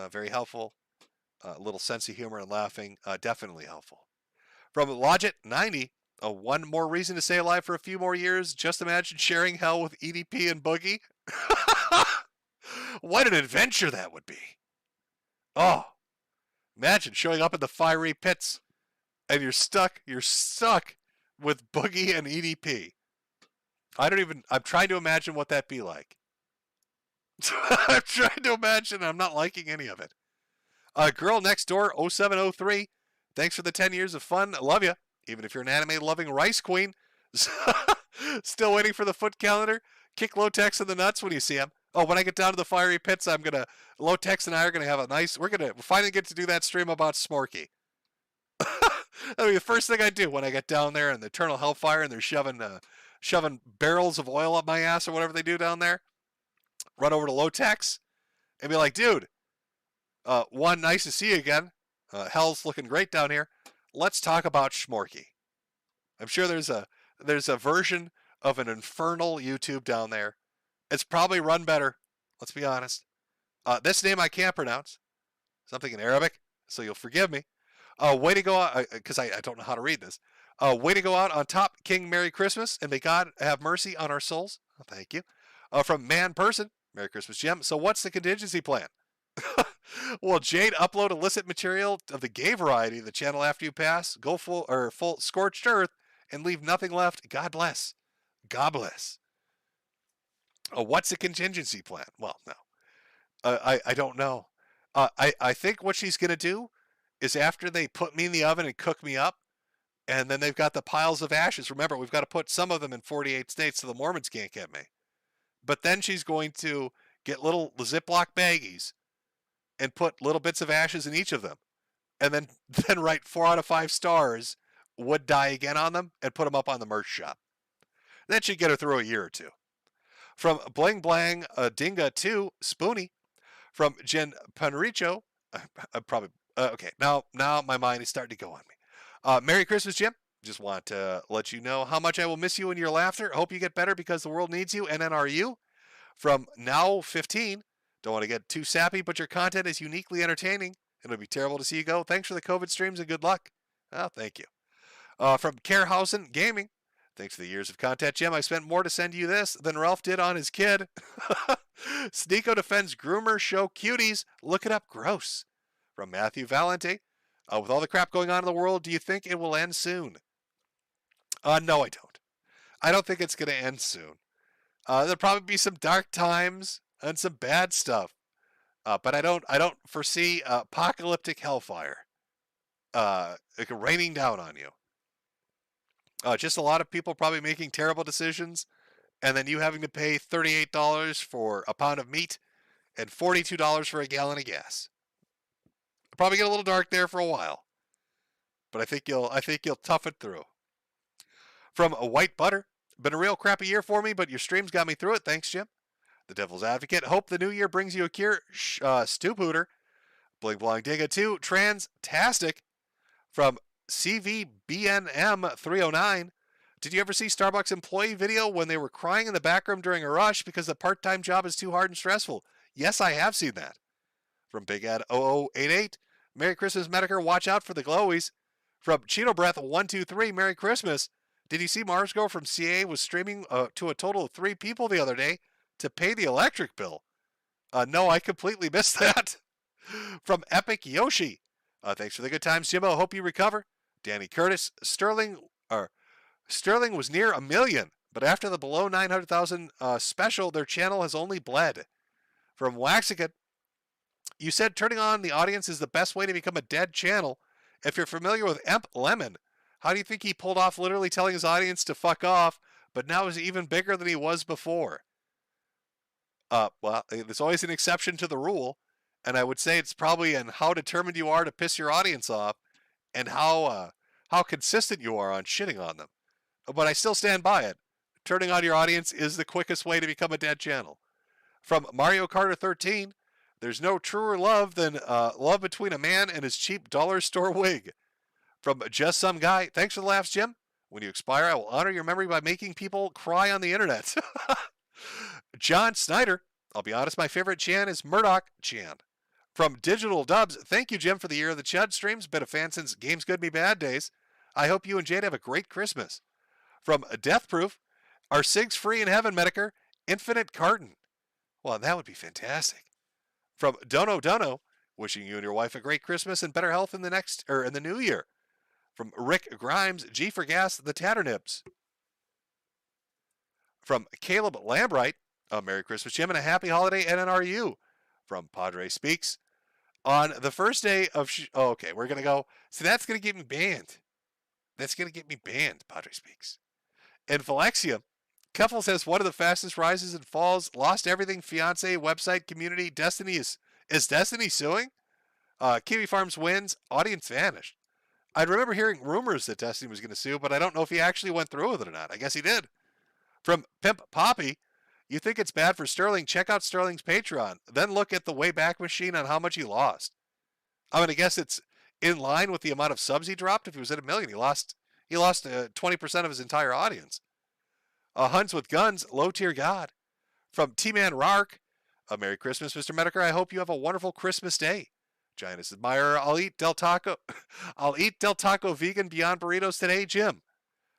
very helpful. A little sense of humor and laughing, definitely helpful. From Logit 90, one more reason to stay alive for a few more years. Just imagine sharing hell with EDP and Boogie. What an adventure that would be. Oh, imagine showing up in the fiery pits and you're stuck with Boogie and EDP. I'm trying to imagine what that'd be like. I'm trying to imagine. I'm not liking any of it. Girl Next Door 0703. Thanks for the 10 years of fun. I love you. Even if you're an anime-loving rice queen. Still waiting for the foot calendar. Kick Lotex in the nuts when you see him. Oh, when I get down to the fiery pits, Lotex and I are going to have a nice, we're finally get to do that stream about Smorky. That'll be the first thing I do when I get down there in the eternal hellfire and they're shoving barrels of oil up my ass or whatever they do down there. Run over to Lotex and be like, dude, one, nice to see you again. Hell's looking great down here. Let's talk about Smorky. I'm sure there's a version of an infernal YouTube down there. It's probably run better. Let's be honest. This name I can't pronounce. Something in Arabic, so you'll forgive me. Way to go out, because I don't know how to read this. Way to go out on top, King. Merry Christmas, and may God have mercy on our souls. Oh, thank you. From Man Person, Merry Christmas, Jim. So what's the contingency plan? Well, Jade, upload illicit material of the gay variety of the channel after you pass. Go full scorched earth and leave nothing left. God bless. God bless. What's the contingency plan? Well, no. I don't know. I think what she's going to do is after they put me in the oven and cook me up, and then they've got the piles of ashes. Remember, we've got to put some of them in 48 states so the Mormons can't get me. But then she's going to get little Ziploc baggies and put little bits of ashes in each of them. And then write 4 out of 5 stars, would die again on them, and put them up on the merch shop. That should get her through a year or two. From Bling Blang Dinga 2, Spoonie. From Jen Panricho, I probably okay. Now my mind is starting to go on me. Merry Christmas, Jim. Just want to let you know how much I will miss you and your laughter. Hope you get better because the world needs you. NNRU from now 15. Don't want to get too sappy, but your content is uniquely entertaining. It'll be terrible to see you go. Thanks for the COVID streams and good luck. Oh, thank you. From Carehausen Gaming. Thanks for the years of content, Jim. I spent more to send you this than Ralph did on his kid. Sneeko defends groomer show cuties. Look it up. Gross. From Matthew Valente. With all the crap going on in the world, do you think it will end soon? No, I don't. I don't think it's going to end soon. There'll probably be some dark times and some bad stuff. But I don't foresee apocalyptic hellfire raining down on you. Just a lot of people probably making terrible decisions, and then you having to pay $38 for a pound of meat and $42 for a gallon of gas. Probably get a little dark there for a while, but I think you'll tough it through. From a White Butter, been a real crappy year for me, but your streams got me through it. Thanks, Jim. The Devil's Advocate. Hope the new year brings you a cure. Stu Pooter. Bling Blong Digga 2. Transtastic. From CVBNM309. Did you ever see Starbucks employee video when they were crying in the back room during a rush because the part-time job is too hard and stressful? Yes, I have seen that. From Big Ad 0088. Merry Christmas, Metokur. Watch out for the glowies. From Cheeto Breath 123. Merry Christmas. Did you see Mars Girl from CA was streaming to a total of 3 people the other day to pay the electric bill? No, I completely missed that. From Epic Yoshi. Thanks for the good times, Jimbo. Hope you recover. Danny Curtis. Sterling was near 1 million, but after the below 900,000 special, their channel has only bled. From Waxican. You said turning on the audience is the best way to become a dead channel. If you're familiar with Emp Lemon, how do you think he pulled off literally telling his audience to fuck off, but now is even bigger than he was before? Well, there's always an exception to the rule, and I would say it's probably in how determined you are to piss your audience off and how consistent you are on shitting on them. But I still stand by it. Turning on your audience is the quickest way to become a dead channel. From Mario Carter 13, there's no truer love than love between a man and his cheap dollar store wig. From Just Some Guy, thanks for the laughs, Jim. When you expire, I will honor your memory by making people cry on the internet. John Snyder, I'll be honest, my favorite Chan is Murdoch Chan. From Digital Dubs, thank you, Jim, for the year of the Chud streams. Been a fan since Games Good Me Bad days. I hope you and Jade have a great Christmas. From Death Proof, are SIGs free in heaven, Metokur? Infinite Carton. Well, that would be fantastic. From Dono, wishing you and your wife a great Christmas and better health in the new year. From Rick Grimes, G for Gas, the Tatternibs. From Caleb Lambright, a Merry Christmas, Jim, and a Happy Holiday, NNRU. From Padre Speaks. On the first day of... okay, we're going to go... So that's going to get me banned. That's going to get me banned, Padre Speaks. And Phylexia, Keffel says, one of the fastest rises and falls, lost everything, fiance, website, community, Destiny is Destiny suing? Kiwi Farms wins, audience vanished. I remember hearing rumors that Destiny was going to sue, but I don't know if he actually went through with it or not. I guess he did. From Pimp Poppy, you think it's bad for Sterling? Check out Sterling's Patreon. Then look at the Wayback Machine on how much he lost. I'm going to guess it's in line with the amount of subs he dropped. If he was at 1 million, he lost 20% of his entire audience. Hunts with Guns, Low Tier God. From T-Man Rark, a Merry Christmas, Mr. Metokur. I hope you have a wonderful Christmas day. Giannis Admirer, I'll eat Del Taco vegan Beyond Burritos today, Jim.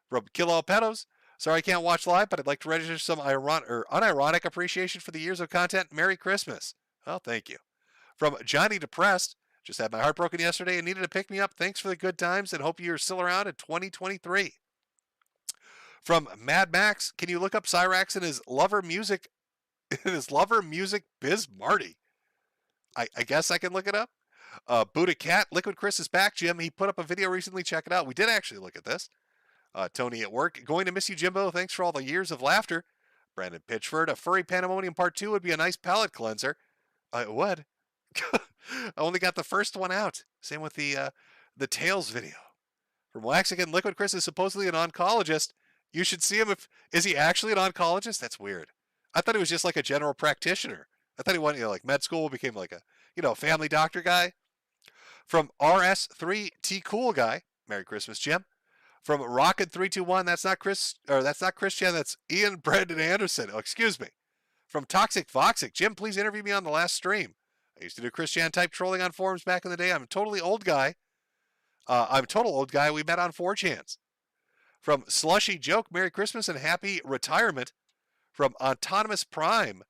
From Kill All Pedos, sorry I can't watch live, but I'd like to register some unironic appreciation for the years of content. Merry Christmas. Oh, thank you. From Johnny Depressed, just had my heart broken yesterday and needed to pick me up. Thanks for the good times and hope you're still around in 2023. From Mad Max, can you look up Cyrax and his lover music Biz Marty? I guess I can look it up. Buddha Cat, Liquid Chris is back, Jim. He put up a video recently. Check it out. We did actually look at this. Tony at work. Going to miss you, Jimbo. Thanks for all the years of laughter. Brandon Pitchford. A Furry Pandemonium Part 2 would be a nice palate cleanser. It would. I only got the first one out. Same with the Tails video. From Waxican, Liquid Chris is supposedly an oncologist. You should see him. Is he actually an oncologist? That's weird. I thought he was just like a general practitioner. I thought he went, like med school, became like family doctor guy. From RS3T Cool Guy, Merry Christmas, Jim. From Rocket321, that's not Christian, that's Ian Brandon Anderson. Oh, excuse me. From Toxic Voxic, Jim, please interview me on the last stream. I used to do Christian type trolling on forums back in the day. I'm a totally old guy. I'm a total old guy. We met on 4chans. From Slushy Joke, Merry Christmas and Happy Retirement. From Autonomous Prime,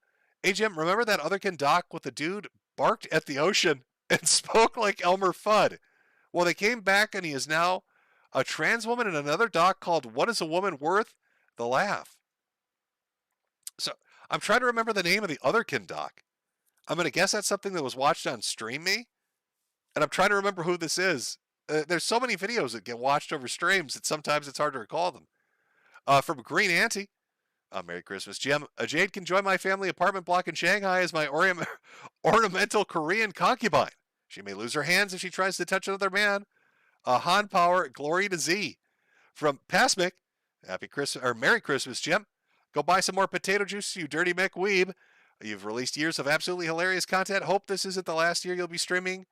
hey Jim, remember that otherkin doc with the dude barked at the ocean and spoke like Elmer Fudd? Well, they came back and he is now a trans woman in another doc called What is a Woman Worth? The Laugh. So I'm trying to remember the name of the otherkin doc. I'm going to guess that's something that was watched on Stream Me. And I'm trying to remember who this is. There's so many videos that get watched over streams that sometimes it's hard to recall them. From Green Auntie, Merry Christmas, Jim. Jade can join my family apartment block in Shanghai as my ornamental Korean concubine. She may lose her hands if she tries to touch another man. Han Power, glory to Z. From Pasmic, Happy Christmas or Merry Christmas, Jim. Go buy some more potato juice, you dirty McWeeb. You've released years of absolutely hilarious content. Hope this isn't the last year you'll be streaming.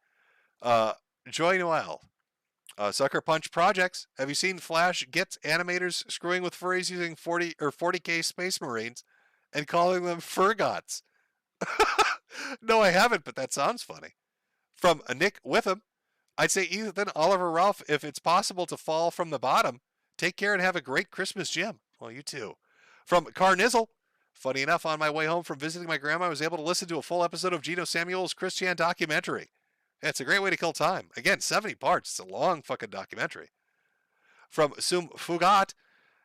Joy Noel. Sucker Punch Projects. Have you seen Flash Gets animators screwing with furries using 40K Space Marines and calling them Furgots? No, I haven't, but that sounds funny. From Nick Witham, I'd say Ethan Oliver Ralph, if it's possible to fall from the bottom, take care and have a great Christmas, Jim. Well, you too. From Carnizzle, funny enough, on my way home from visiting my grandma, I was able to listen to a full episode of Gino Samuel's Christian documentary. Yeah, it's a great way to kill time. Again, 70 parts. It's a long fucking documentary. From Sum Fugat,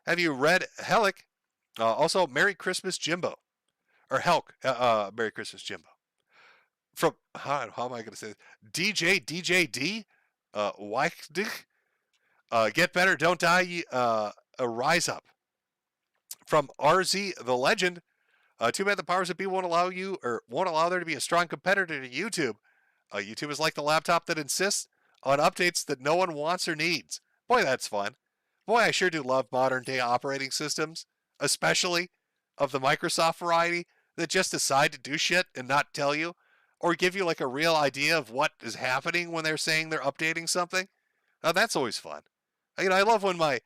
have you read Helic? Also, Merry Christmas, Jimbo. Or Helk, Merry Christmas, Jimbo. From, how am I going to say this? DJD, Weichdig, get better, don't die, rise up. From RZ the Legend, too bad the powers that be won't allow there to be a strong competitor to YouTube. YouTube is like the laptop that insists on updates that no one wants or needs. Boy, that's fun. Boy, I sure do love modern day operating systems, especially of the Microsoft variety that just decide to do shit and not tell you or give you like a real idea of what is happening when they're saying they're updating something. Now, that's always fun. I love when my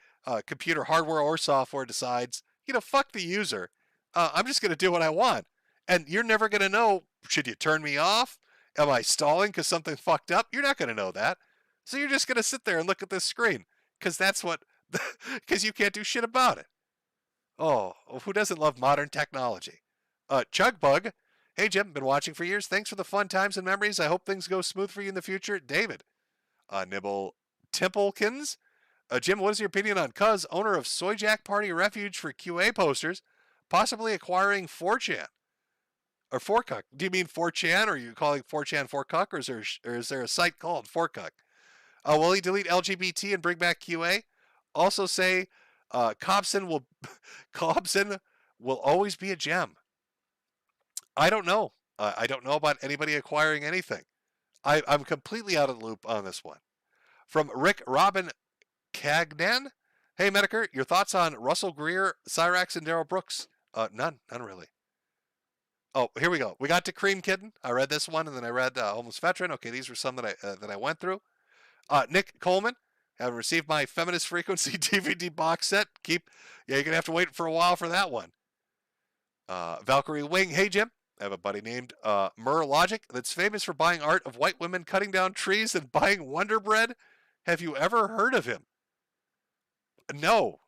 computer hardware or software decides, fuck the user. I'm just going to do what I want. And you're never going to know, should you turn me off? Am I stalling because something fucked up? You're not going to know that. So you're just going to sit there and look at this screen because because you can't do shit about it. Oh, who doesn't love modern technology? Chugbug, hey Jim, been watching for years. Thanks for the fun times and memories. I hope things go smooth for you in the future. David, Nibble Timplekins, Jim, what is your opinion on Cuz, owner of Soy Jack Party Refuge for QA posters, possibly acquiring 4chan? Or 4cuck. Do you mean 4chan, or are you calling 4chan 4cuck, or is there a site called 4cuck? Will he delete LGBT and bring back QA? Also say Cobson will always be a gem. I don't know. I don't know about anybody acquiring anything. I'm completely out of the loop on this one. From Rick Robin Cagnan. Hey, Metokur, your thoughts on Russell Greer, Cyrax, and Daryl Brooks? None really. Oh, here we go. We got to Cream Kitten. I read this one, and then I read Homeless Veteran. Okay, these were some that I went through. Nick Coleman, have received my Feminist Frequency DVD box set. You're gonna have to wait for a while for that one. Valkyrie Wing, hey Jim. I have a buddy named Mur Logic that's famous for buying art of white women cutting down trees and buying Wonder Bread. Have you ever heard of him? No.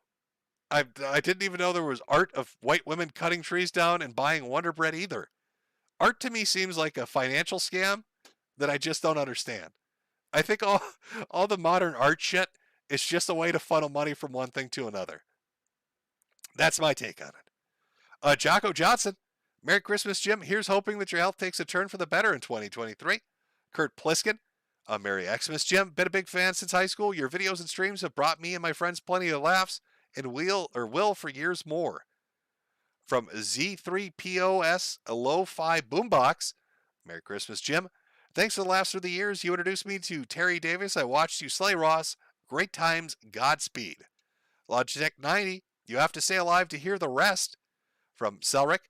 I didn't even know there was art of white women cutting trees down and buying Wonder Bread either. Art to me seems like a financial scam that I just don't understand. I think all the modern art shit is just a way to funnel money from one thing to another. That's my take on it. Jocko Johnson, Merry Christmas, Jim. Here's hoping that your health takes a turn for the better in 2023. Kurt Pliskin, Merry Xmas, Jim. Been a big fan since high school. Your videos and streams have brought me and my friends plenty of laughs and will for years more. From Z3POS, a Lo-Fi Boombox, Merry Christmas, Jim. Thanks for the laughs through the years. You introduced me to Terry Davis. I watched you slay Ross. Great times. Godspeed. Logitech 90, you have to stay alive to hear the rest. From Selric,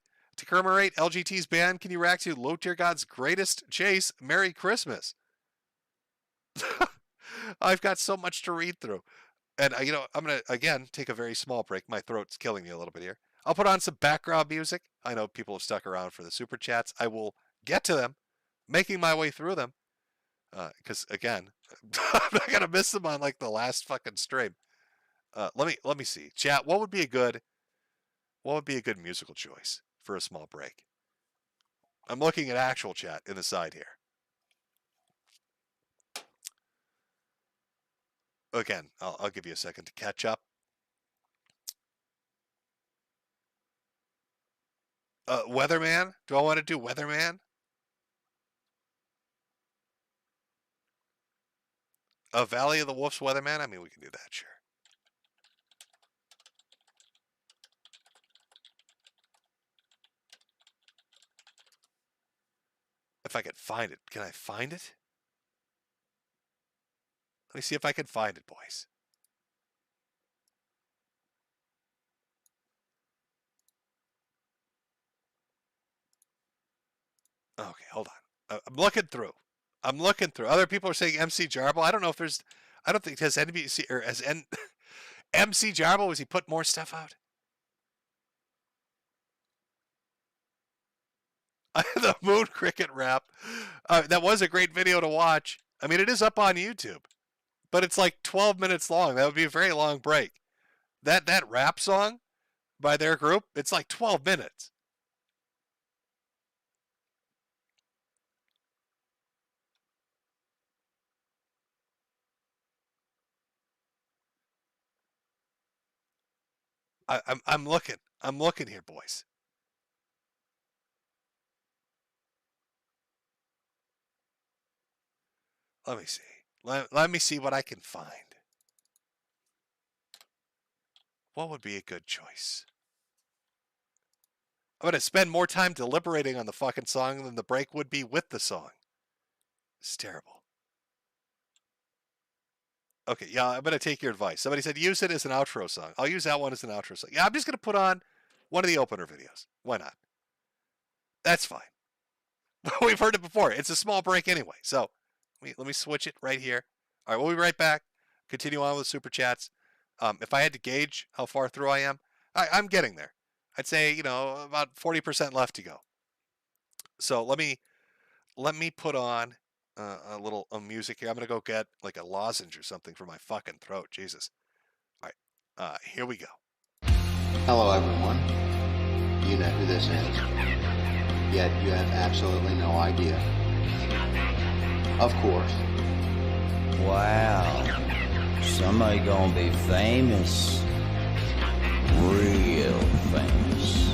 to commemorate LGT's ban, can you react to Low Tier God's greatest chase? Merry Christmas. I've got so much to read through. And, you know, I'm going to, again, take a very small break. My throat's killing me a little bit here. I'll put on some background music. I know people have stuck around for the super chats. I will get to them, making my way through them. Because, again, I'm not going to miss them on, like, the last fucking stream. Let me see. Chat, what would be a good musical choice for a small break? I'm looking at actual chat in the side here. Again, I'll give you a second to catch up. Weatherman? Do I want to do Weatherman? Valley of the Wolves Weatherman? I mean, we can do that, sure. If I could find it. Can I find it? Let me see if I can find it, boys. Okay, hold on. I'm looking through. Other people are saying MC Jarble. I don't know if there's... I don't think... Has NBC... Or has MC Jarble, has he put more stuff out? The Moon Cricket rap. That was a great video to watch. I mean, it is up on YouTube. But it's like 12 minutes long. That would be a very long break. That rap song by their group, it's like 12 minutes. I'm looking. I'm looking here, boys. Let me see. Let me see what I can find. What would be a good choice? I'm going to spend more time deliberating on the fucking song than the break would be with the song. It's terrible. Okay, yeah, I'm going to take your advice. Somebody said use it as an outro song. I'll use that one as an outro song. Yeah, I'm just going to put on one of the opener videos. Why not? That's fine. We've heard it before. It's a small break anyway. So let me switch it right here. All right, we'll be right back. Continue on with the super chats. If I had to gauge how far through I am, I'm getting there. I'd say, you know, about 40% left to go. So let me put on a little music here. I'm going to go get like a lozenge or something for my fucking throat. Jesus. All right, here we go. Hello, everyone. You know who this is. Yet you have absolutely no idea. Of course. Wow. Somebody gonna be famous. Real famous.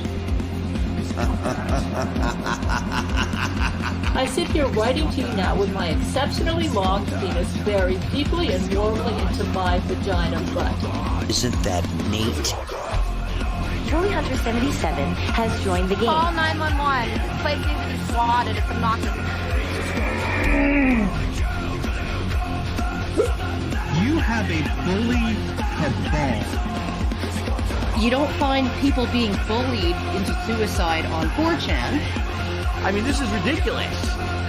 I sit here writing to you now with my exceptionally long penis buried deeply and warmly into my vagina butt. Isn't that neat? Julie Hunter 77 has joined the game. Call 911. This place needs to be swatted. It's obnoxious. You have a bully cabal. You don't find people being bullied into suicide on 4chan. I mean, this is ridiculous.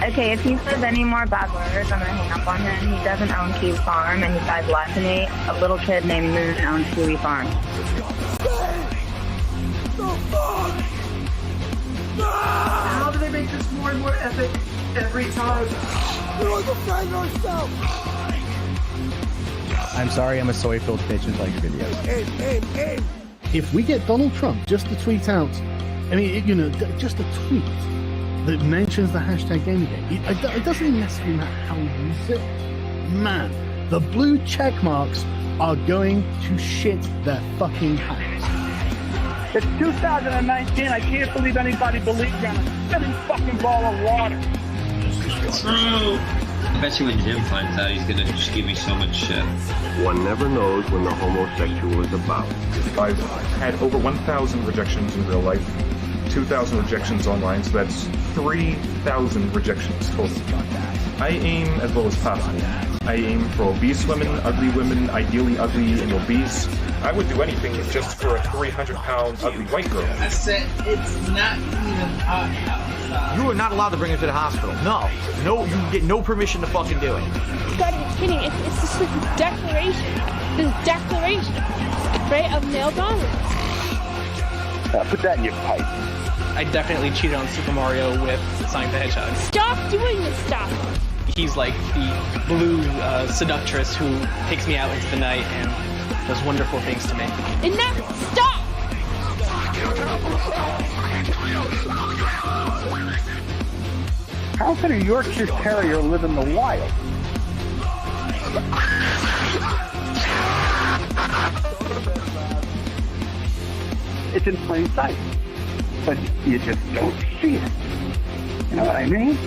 Okay, if he says any more bad words, I'm gonna hang up on him. He doesn't own Kiwi Farm, and he died less than me. A little kid named Moon owns Kiwi Farm. How do they make this more and more epic every time? We're defend ourselves. I'm sorry, I'm a soy-filled bitch and like your videos. Aim. If we get Donald Trump just to tweet out, I mean, you know, just a tweet that mentions the hashtag Gamergate, it doesn't even necessarily matter how we use it. Man, the blue check marks are going to shit their fucking pants. It's 2019. I can't believe anybody believes in a spinning fucking ball of water. True. I bet you when Jim finds out, he's gonna just give me so much shit. One never knows when the homosexual is about. I've had over 1,000 rejections in real life, 2,000 rejections online, so that's 3,000 rejections total. I aim as low as possible. I aim for obese women, ideally ugly and obese, I would do anything just for a 300-pound ugly white girl. I said it's not even hot. You are not allowed to bring her to the hospital. No, you get no permission to fucking do it. You gotta be kidding. It's just like this declaration. This declaration, right, of male dominance. Put that in your pipe. I definitely cheated on Super Mario with Sonic the Hedgehog. Stop doing this stuff. He's like the blue seductress who takes me out into the night and does wonderful things to me. Enough! Stop! How can a Yorkshire Terrier live in the wild? It's in plain sight, but you just don't see it. You know what I mean?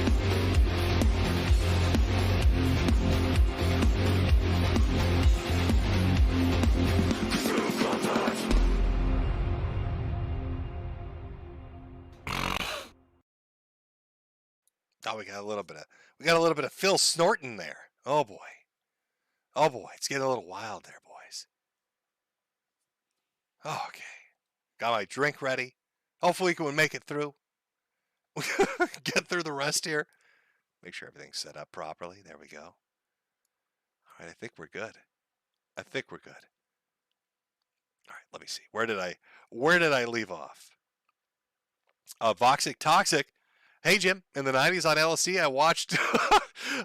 Oh, we got a little bit of Phil snorting there. Oh boy, it's getting a little wild there, boys. Oh, okay, got my drink ready. Hopefully, we can make it through. Get through the rest here. Make sure everything's set up properly. There we go. All right, I think we're good. All right, let me see. Where did I leave off? Voxic Toxic. Hey Jim, in the 90s on LSD,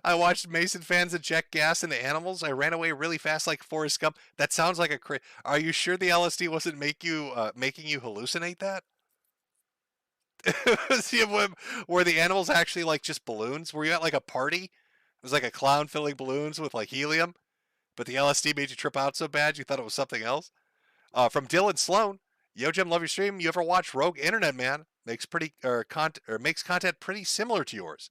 I watched Mason fans inject gas into animals. I ran away really fast like Forrest Gump. That sounds like a Are you sure the LSD wasn't making you hallucinate that? See, were the animals actually like just balloons? Were you at like a party? It was like a clown filling balloons with like helium, but the LSD made you trip out so bad you thought it was something else? From Dylan Sloan. Yo Jim, love your stream. You ever watch Rogue Internet Man? Makes content pretty similar to yours.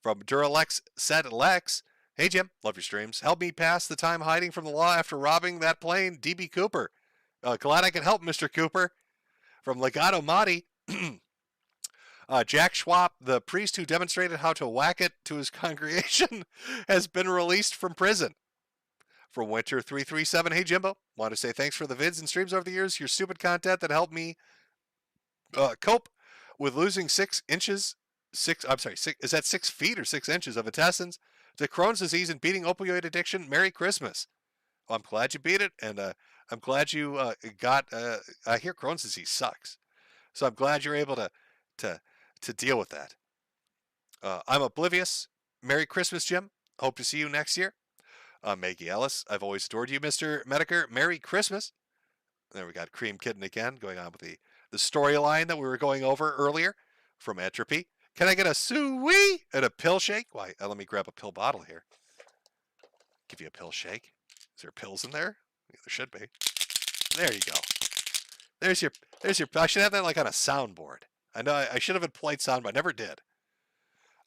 From Duralex said Lex. Hey Jim, love your streams. Help me pass the time hiding from the law after robbing that plane, DB Cooper. Glad I can help, Mr. Cooper. From Legato Madi. Jack Schwab, the priest who demonstrated how to whack it to his congregation, has been released from prison. From Winter337, hey Jimbo, want to say thanks for the vids and streams over the years. Your stupid content that helped me cope with losing 6 inches. Is that 6 feet or 6 inches of intestines to Crohn's disease and beating opioid addiction? Merry Christmas. Well, I'm glad you beat it, and I'm glad you I hear Crohn's disease sucks, so I'm glad you're able to deal with that. I'm oblivious. Merry Christmas, Jim. Hope to see you next year. Maggie Ellis, I've always adored you, Mr. Metokur. Merry Christmas. There we got Cream Kitten again, going on with the storyline that we were going over earlier from Entropy. Can I get a sue-wee and a pill shake? Why, let me grab a pill bottle here. Give you a pill shake. Is there pills in there? Yeah, there should be. There you go. There's your, I should have that like on a soundboard. I know I should have a polite sound, but I never did.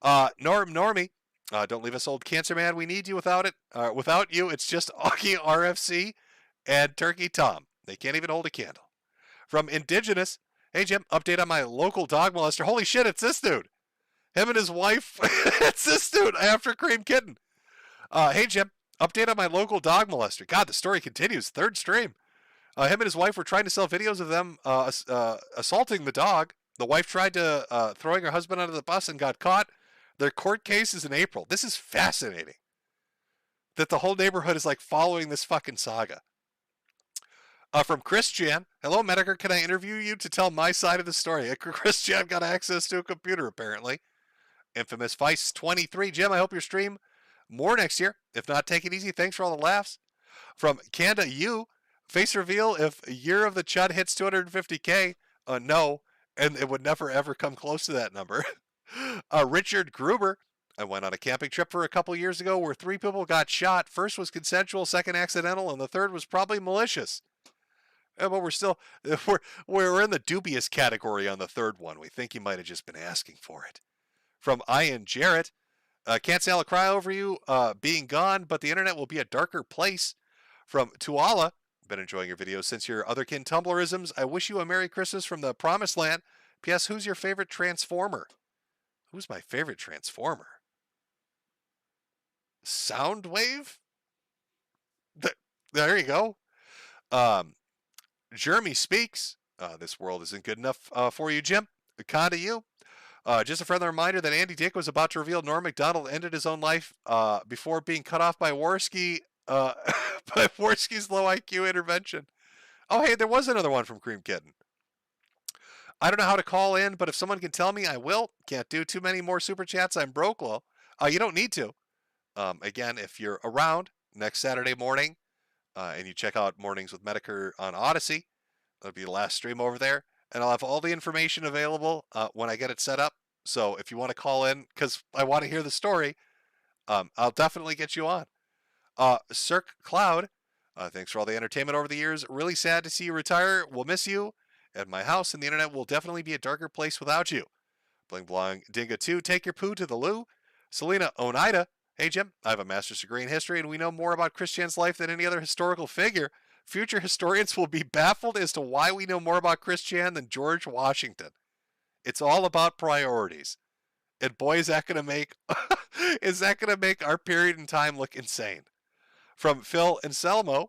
Normie, don't leave us, old cancer man. We need you. Without you, it's just Augie RFC and Turkey Tom. They can't even hold a candle. From Indigenous, hey Jim, update on my local dog molester. Holy shit, it's this dude. Him and his wife. It's this dude after Cream Kitten. Hey Jim, update on my local dog molester. God, the story continues. Third stream. Him and his wife were trying to sell videos of them assaulting the dog. The wife tried to throwing her husband under the bus and got caught. Their court case is in April. This is fascinating. That the whole neighborhood is like following this fucking saga. From Chris Jan. Hello, Metokur. Can I interview you to tell my side of the story? Chris Jan got access to a computer, apparently. Infamous Vice 23. Jim, I hope your stream more next year. If not, take it easy. Thanks for all the laughs. From Kanda U. Face reveal if Year of the Chud hits 250K. No. And it would never, ever come close to that number. Richard Gruber. I went on a camping trip for a couple years ago where 3 people got shot. First was consensual, second accidental, and the third was probably malicious. But we're in the dubious category on the third one. We think you might have just been asking for it. From Ian Jarrett. Can't say I'll cry over you being gone, but the internet will be a darker place. From Tuala. Been enjoying your videos since your otherkin Tumblrisms. I wish you a Merry Christmas from the Promised Land. P.S. Who's your favorite Transformer? Who's my favorite Transformer? Soundwave? There you go. Jeremy Speaks. This world isn't good enough for you, Jim. Kinda you. Just a friendly reminder that Andy Dick was about to reveal Norm Macdonald ended his own life before being cut off by Worski, by Worski's low IQ intervention. Oh, hey, there was another one from Cream Kitten. I don't know how to call in, but if someone can tell me, I will. Can't do too many more super chats. I'm broke low. You don't need to. Again, if you're around next Saturday morning and you check out Mornings with Metokur on Odyssey, that'll be the last stream over there. And I'll have all the information available when I get it set up. So if you want to call in, because I want to hear the story, I'll definitely get you on. Cirque Cloud, thanks for all the entertainment over the years. Really sad to see you retire. We'll miss you. And my house and the internet will definitely be a darker place without you. Bling Blong Dinga 2, take your poo to the loo. Selena Oneida, hey Jim, I have a master's degree in history and we know more about Christian's life than any other historical figure. Future historians will be baffled as to why we know more about Christian than George Washington. It's all about priorities. And boy, is that going to make our period in time look insane. From Phil and Selmo,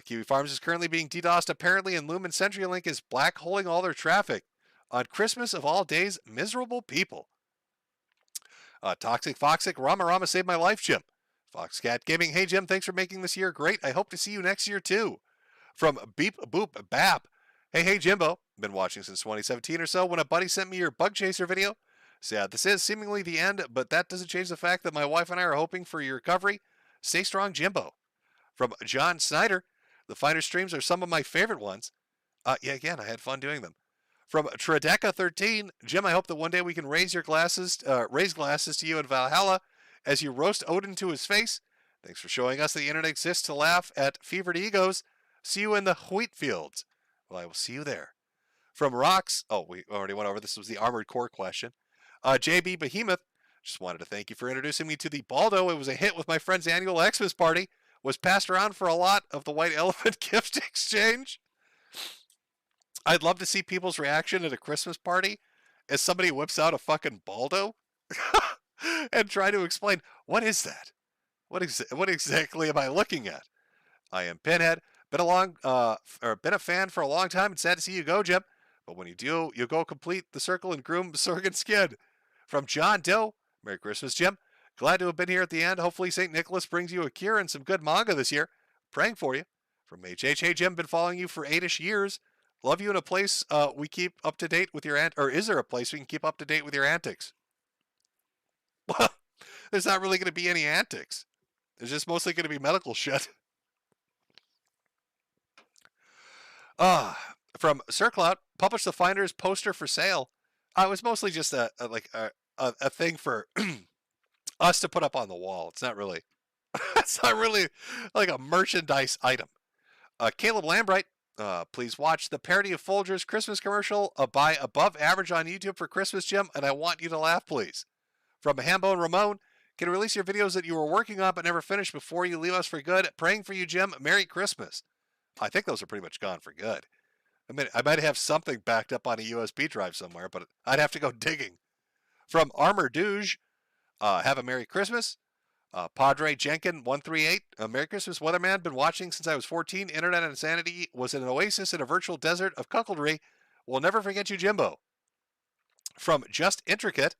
Kiwi Farms is currently being DDoSed apparently, and Lumen CenturyLink is black holing all their traffic. On Christmas of all days, miserable people. Toxic Foxic, Rama saved my life, Jim. Foxcat Gaming, hey Jim, thanks for making this year great. I hope to see you next year too. From Beep Boop Bap, hey Jimbo, been watching since 2017 or so when a buddy sent me your Bug Chaser video. Sad this is seemingly the end, but that doesn't change the fact that my wife and I are hoping for your recovery. Stay strong, Jimbo. From John Snyder, the Finder streams are some of my favorite ones. Yeah, again, I had fun doing them. From Trideca13, Jim, I hope that one day we can raise glasses to you in Valhalla as you roast Odin to his face. Thanks for showing us that the internet exists to laugh at fevered egos. See you in the wheat fields. Well, I will see you there. From Rocks, we already went over this. Was the Armored Core question. JB Behemoth, just wanted to thank you for introducing me to the Baldo. It was a hit with my friend's annual Xmas party. Was passed around for a lot of the White Elephant gift exchange. I'd love to see people's reaction at a Christmas party as somebody whips out a fucking Baldo and try to explain, what is that? What exactly am I looking at? I am Pinhead. Been a fan for a long time and sad to see you go, Jim. But when you do, you go complete the circle and groom Sorgan Skid. From John Doe, Merry Christmas, Jim. Glad to have been here at the end. Hopefully St. Nicholas brings you a cure and some good manga this year. Praying for you. From HH, hey Jim, been following you for 8-ish years. Love you in a place we keep up to date with your or is there a place we can keep up to date with your antics? Well, there's not really going to be any antics. There's just mostly going to be medical shit. From Sir Cloud, published the Finder's poster for sale. It was mostly just a thing for us to put up on the wall. It's not really like a merchandise item. Caleb Lambright, please watch the parody of Folger's Christmas commercial by Above Average on YouTube for Christmas, Jim, and I want you to laugh, please. From Hambone Ramon, can release your videos that you were working on but never finished before you leave us for good. Praying for you, Jim. Merry Christmas. I think those are pretty much gone for good. I mean, I might have something backed up on a USB drive somewhere, but I'd have to go digging. From Armor Douge, have a Merry Christmas. Padre Jenkin 138, Merry Christmas, Weatherman. Been watching since I was 14. Internet insanity was an oasis in a virtual desert of cuckoldry. We'll never forget you, Jimbo. From Just Intricate,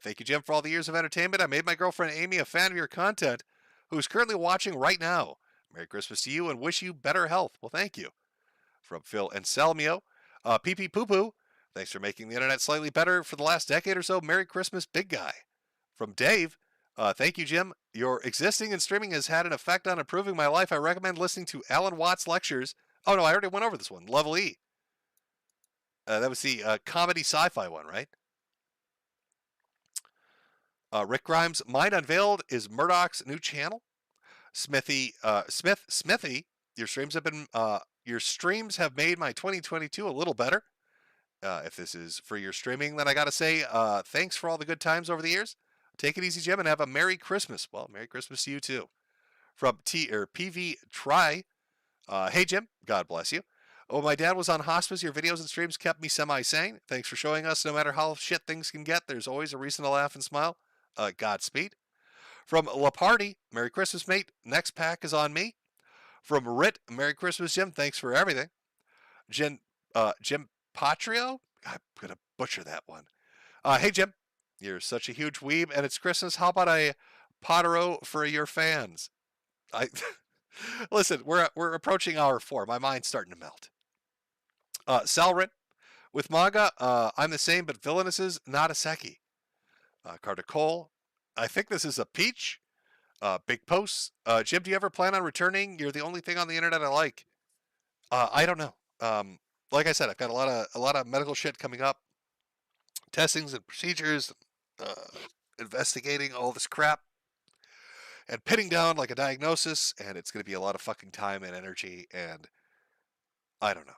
thank you, Jim, for all the years of entertainment. I made my girlfriend Amy a fan of your content, who's currently watching right now. Merry Christmas to you and wish you better health. Well, thank you. From Phil and Selmio, PP Poo Poo, thanks for making the internet slightly better for the last decade or so. Merry Christmas, big guy. From Dave, thank you, Jim. Your existing and streaming has had an effect on improving my life. I recommend listening to Alan Watts' lectures. Oh, no, I already went over this one. Level E. That was the comedy sci-fi one, right? Rick Grimes, Mind Unveiled is Murdoch's new channel. Smithy, your streams have made my 2022 a little better. If this is for your streaming, then I got to say, thanks for all the good times over the years. Take it easy, Jim, and have a Merry Christmas. Well, Merry Christmas to you, too. From PV Try, hey, Jim, God bless you. Oh, my dad was on hospice. Your videos and streams kept me semi-sane. Thanks for showing us no matter how shit things can get, there's always a reason to laugh and smile. Godspeed. From La Party, Merry Christmas, mate. Next pack is on me. From Rit, Merry Christmas, Jim. Thanks for everything. Jim Patrio? I'm going to butcher that one. Hey, Jim. You're such a huge weeb, and it's Christmas. How about a Pottero for your fans? Listen, we're approaching hour 4. My mind's starting to melt. Salrin, with manga, I'm the same, but villainous is not a Seki. Carter Cole, I think this is a peach. Big posts. Jim, do you ever plan on returning? You're the only thing on the internet I like. I don't know. Like I said, I've got a lot of medical shit coming up, testings and procedures, investigating all this crap, and pinning down like a diagnosis. And it's going to be a lot of fucking time and energy. And I don't know.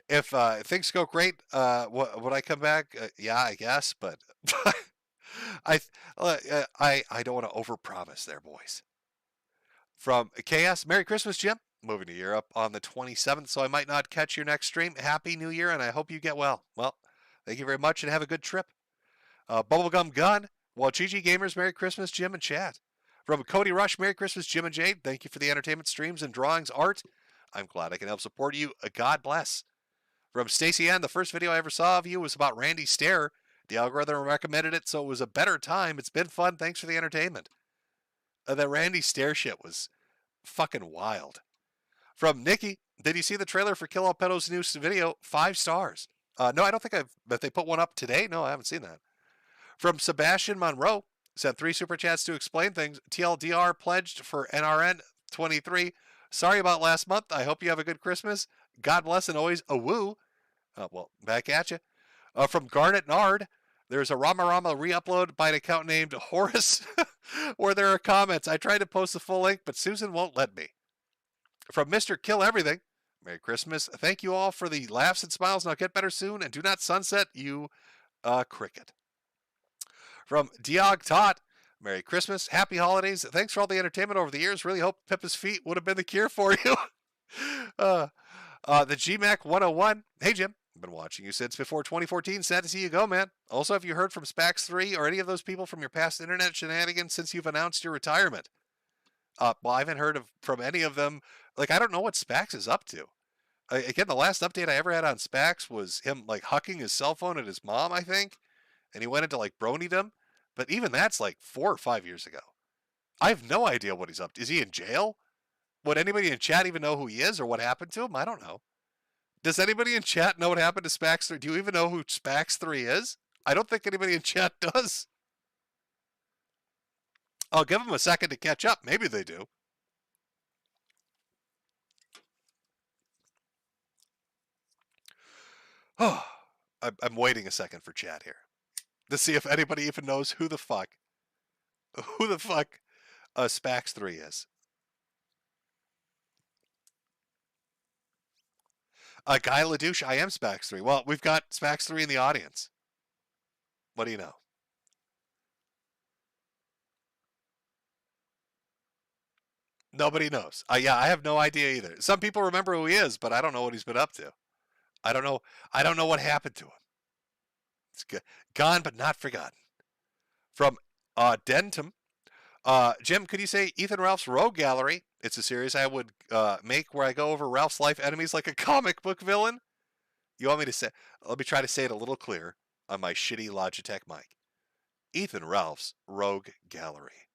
If things go great, would I come back? Yeah, I guess, but I don't want to overpromise there, boys. From KS, Merry Christmas, Jim. Moving to Europe on the 27th, so I might not catch your next stream. Happy New Year, and I hope you get well. Well, thank you very much, and have a good trip. Bubblegum Gun. Well, GG Gamers, Merry Christmas, Jim and chat. From Cody Rush, Merry Christmas, Jim and Jade. Thank you for the entertainment, streams, and drawings, art. I'm glad I can help support you. God bless. From Stacy Ann, the first video I ever saw of you was about Randy Stare. The algorithm recommended it, so it was a better time. It's been fun. Thanks for the entertainment. The Randy Stare shit was fucking wild. From Nikki, did you see the trailer for Kill All Pedo's new video? 5 stars. No, I don't think but they put one up today? No, I haven't seen that. From Sebastian Monroe, sent 3 super chats to explain things. TLDR pledged for NRN 23. Sorry about last month. I hope you have a good Christmas. God bless and always a woo. Well, back at you. From Garnet Nard, there's a Rama re-upload by an account named Horace where there are comments. I tried to post the full link, but Susan won't let me. From Mr. Kill Everything, Merry Christmas. Thank you all for the laughs and smiles. Now get better soon, and do not sunset, you cricket. From Diog Tot, Merry Christmas. Happy holidays. Thanks for all the entertainment over the years. Really hope Pippa's feet would have been the cure for you. The GMAC 101. Hey, Jim. I've been watching you since before 2014. Sad to see you go, man. Also, have you heard from Spax 3 or any of those people from your past internet shenanigans since you've announced your retirement? Well, I haven't heard from any of them. Like, I don't know what Spax is up to. Again, the last update I ever had on Spax was him, like, hucking his cell phone at his mom, I think. And he went into, like, broniedom. But even that's, like, 4 or 5 years ago. I have no idea what he's up to. Is he in jail? Would anybody in chat even know who he is or what happened to him? I don't know. Does anybody in chat know what happened to Spax 3? Do you even know who Spax 3 is? I don't think anybody in chat does. I'll give them a second to catch up. Maybe they do. Oh, I'm waiting a second for chat here to see if anybody even knows who the fuck Spax 3 is. Guy LaDouche, I am Spax 3. Well, we've got Spax 3 in the audience. What do you know? Nobody knows. Yeah, I have no idea either. Some people remember who he is, but I don't know what he's been up to. I don't know what happened to him. It's good. Gone but not forgotten. From Dentum. Jim, could you say Ethan Ralph's Rogue Gallery? It's a series I would make where I go over Ralph's life enemies like a comic book villain. You want me to say? Let me try to say it a little clearer on my shitty Logitech mic. Ethan Ralph's Rogue Gallery.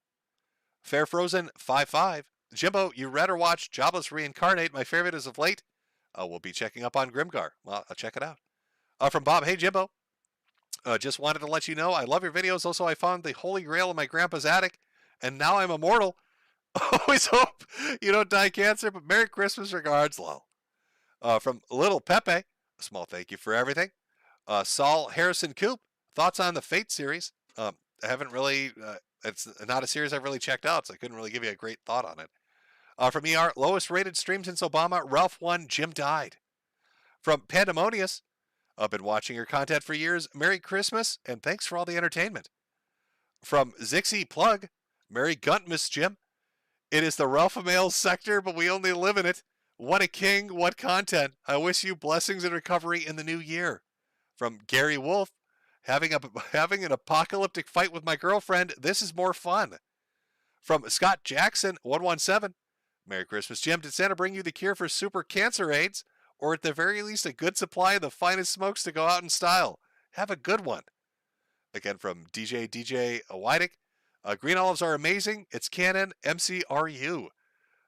Fair Frozen 5-5. Jimbo, you read or watched Jobless Reincarnate? My favorite as of late. We'll be checking up on Grimgar. Well, I'll check it out. From Bob, hey Jimbo. Just wanted to let you know I love your videos. Also, I found the Holy Grail in my grandpa's attic, and now I'm immortal. Always hope you don't die cancer, but Merry Christmas, regards, lol. From Little Pepe, a small thank you for everything. Saul Harrison Coop, thoughts on the Fate series? I haven't really, it's not a series I've really checked out, so I couldn't really give you a great thought on it. From ER, lowest rated stream since Obama, Ralph won, Jim died. From Pandemonious, I've been watching your content for years. Merry Christmas, and thanks for all the entertainment. From Zixie Plug, Merry Guntmas, Jim. It is the Ralph Males sector, but we only live in it. What a king, what content. I wish you blessings and recovery in the new year. From Gary Wolf, having an apocalyptic fight with my girlfriend. This is more fun. From Scott Jackson 117, Merry Christmas, Jim. Did Santa bring you the cure for super cancer AIDS, or at the very least a good supply of the finest smokes to go out in style? Have a good one. Again from DJ Wydick. Green olives are amazing. It's canon. MCRU.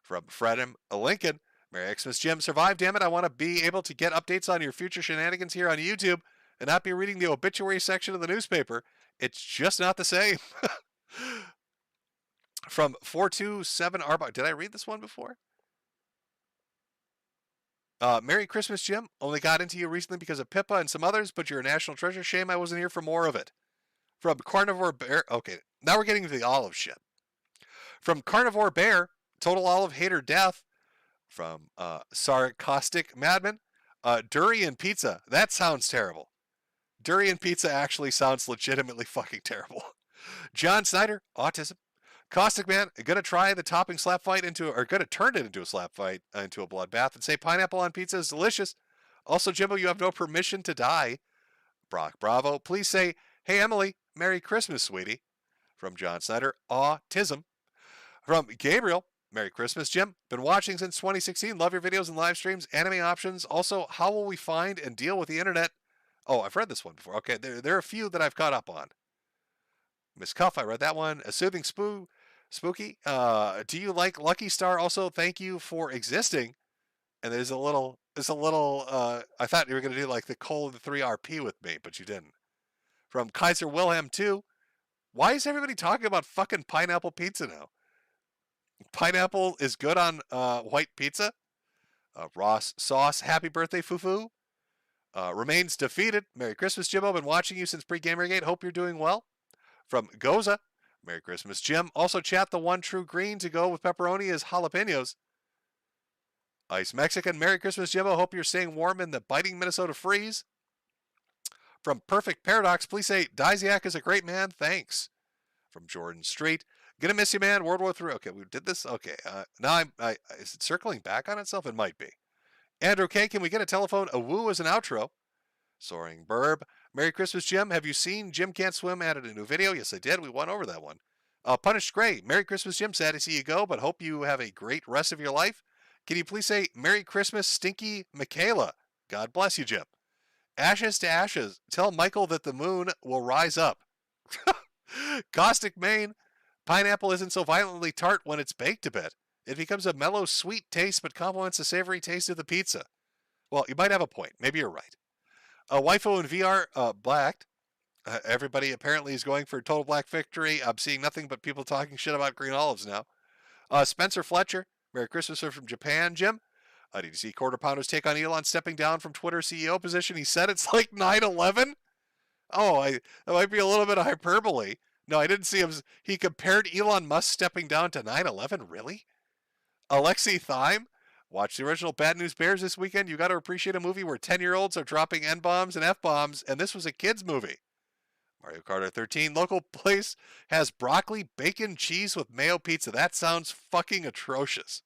From Fred M. Lincoln. Merry Xmas, Jim. Survive, damn it. I want to be able to get updates on your future shenanigans here on YouTube and not be reading the obituary section of the newspaper. It's just not the same. From 427 Arbok. Did I read this one before? Merry Christmas, Jim. Only got into you recently because of Pippa and some others, but you're a national treasure. Shame I wasn't here for more of it. From Carnivore Bear. Okay, now we're getting to the olive shit. From Carnivore Bear, Total Olive Hater Death. From Sarcastic Madman, Durian Pizza. That sounds terrible. Durian Pizza actually sounds legitimately fucking terrible. John Snyder, Autism. Caustic Man, gonna try the topping slap fight gonna turn it into a slap fight, into a bloodbath, and say pineapple on pizza is delicious. Also, Jimbo, you have no permission to die. Brock Bravo, please say, hey Emily, Merry Christmas, sweetie. From John Snyder, Autism. From Gabriel, Merry Christmas, Jim. Been watching since 2016. Love your videos and live streams, anime options. Also, how will we find and deal with the internet? Oh, I've read this one before. Okay, there are a few that I've caught up on. Miss Cuff, I read that one. A Soothing Spooky. Do you like Lucky Star? Also, thank you for existing. And there's a little, I thought you were going to do like the colon 3 RP with me, but you didn't. From Kaiser Wilhelm 2. Why is everybody talking about fucking pineapple pizza now? Pineapple is good on white pizza. Ross Sauce, happy birthday, Fufu. Remains defeated. Merry Christmas, Jimbo. Been watching you since pre-Gamergate. Hope you're doing well. From Goza, Merry Christmas, Jim. Also, chat the one true green to go with pepperoni is jalapenos. Ice Mexican, Merry Christmas, Jimbo. Hope you're staying warm in the biting Minnesota freeze. From Perfect Paradox, please say, Diziak is a great man. Thanks. From Jordan Street, gonna miss you, man. World War III. Okay, we did this. Okay, now is it circling back on itself? It might be. Andrew K, can we get a telephone? A woo as an outro. Soaring Burb. Merry Christmas, Jim. Have you seen Jim Can't Swim added a new video? Yes, I did. We went over that one. Punished Gray. Merry Christmas, Jim. Sad to see you go, but hope you have a great rest of your life. Can you please say Merry Christmas, Stinky Michaela? God bless you, Jim. Ashes to ashes. Tell Michael that the moon will rise up. Caustic Maine. Pineapple isn't so violently tart when it's baked a bit. It becomes a mellow, sweet taste, but complements the savory taste of the pizza. Well, you might have a point. Maybe you're right. Waifu in VR, blacked. Everybody apparently is going for total black victory. I'm seeing nothing but people talking shit about green olives now. Spencer Fletcher, Merry Christmas from Japan, Jim. Did you see Quarter Pounder's take on Elon stepping down from Twitter CEO position? He said it's like 9/11. Oh, that might be a little bit of hyperbole. No, I didn't see him. He compared Elon Musk stepping down to 9/11. Really? Alexi Thyme, watch the original Bad News Bears this weekend. You got to appreciate a movie where 10-year-olds are dropping N-bombs and F-bombs, and this was a kid's movie. Mario Carter 13, local place has broccoli, bacon, cheese with mayo pizza. That sounds fucking atrocious.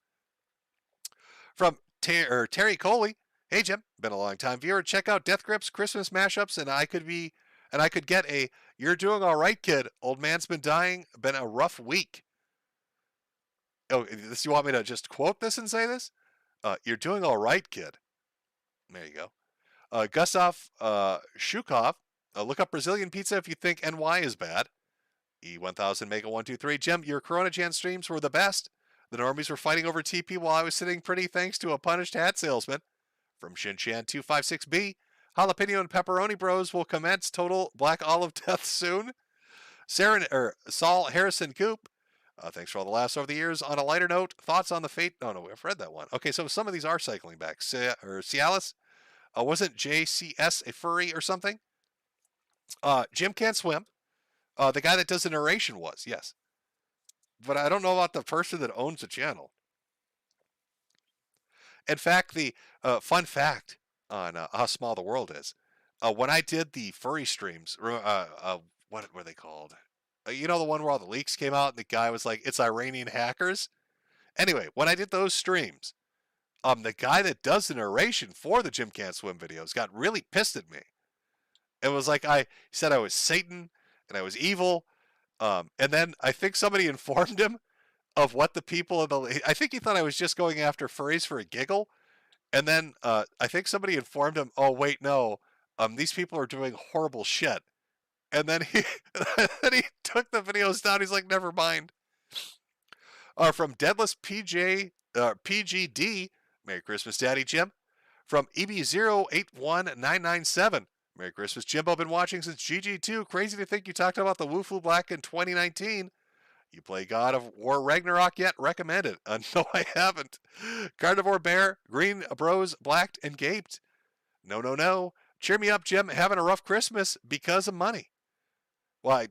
From Terry Coley, hey Jim, been a long time viewer. Check out Death Grips Christmas mashups, and I could get a "You're doing all right, kid. Old man's been dying. Been a rough week." Oh, you want me to just quote this and say this? You're doing all right, kid. There you go. Gustav Shukov. Look up Brazilian pizza if you think NY is bad. E1000 Mega 123. Jim, your Corona Jan streams were the best. The normies were fighting over TP while I was sitting pretty thanks to a punished hat salesman. From Shinchan256B. Jalapeno and pepperoni bros will commence total black olive death soon. Saul Harrison Coop. Thanks for all the laughs over the years. On a lighter note, thoughts on the fate... Oh, no, I've read that one. Okay, so some of these are cycling back. Cialis. Wasn't JCS a furry or something? Jim Can't Swim. The guy that does the narration was, yes. But I don't know about the person that owns the channel. In fact, the fun fact on how small the world is, when I did the furry streams, what were they called? You know, the one where all the leaks came out and the guy was like, it's Iranian hackers? Anyway, when I did those streams, the guy that does the narration for the Jim Can't Swim videos got really pissed at me. It was like he said I was Satan and I was evil. And then I think somebody informed him of what the people in the... I think he thought I was just going after furries for a giggle. And then I think somebody informed him, oh, wait, no, these people are doing horrible shit. And then he took the videos down. He's like, never mind. From Deadless PGD, Merry Christmas, Daddy Jim. From EB081997, Merry Christmas, Jimbo. Been watching since GG2. Crazy to think you talked about the Wufu Black in 2019. You play God of War Ragnarok yet? Recommend it. No, I haven't. Carnivore Bear, Green Bros, Blacked and Gaped. No. Cheer me up, Jim. Having a rough Christmas because of money. Well,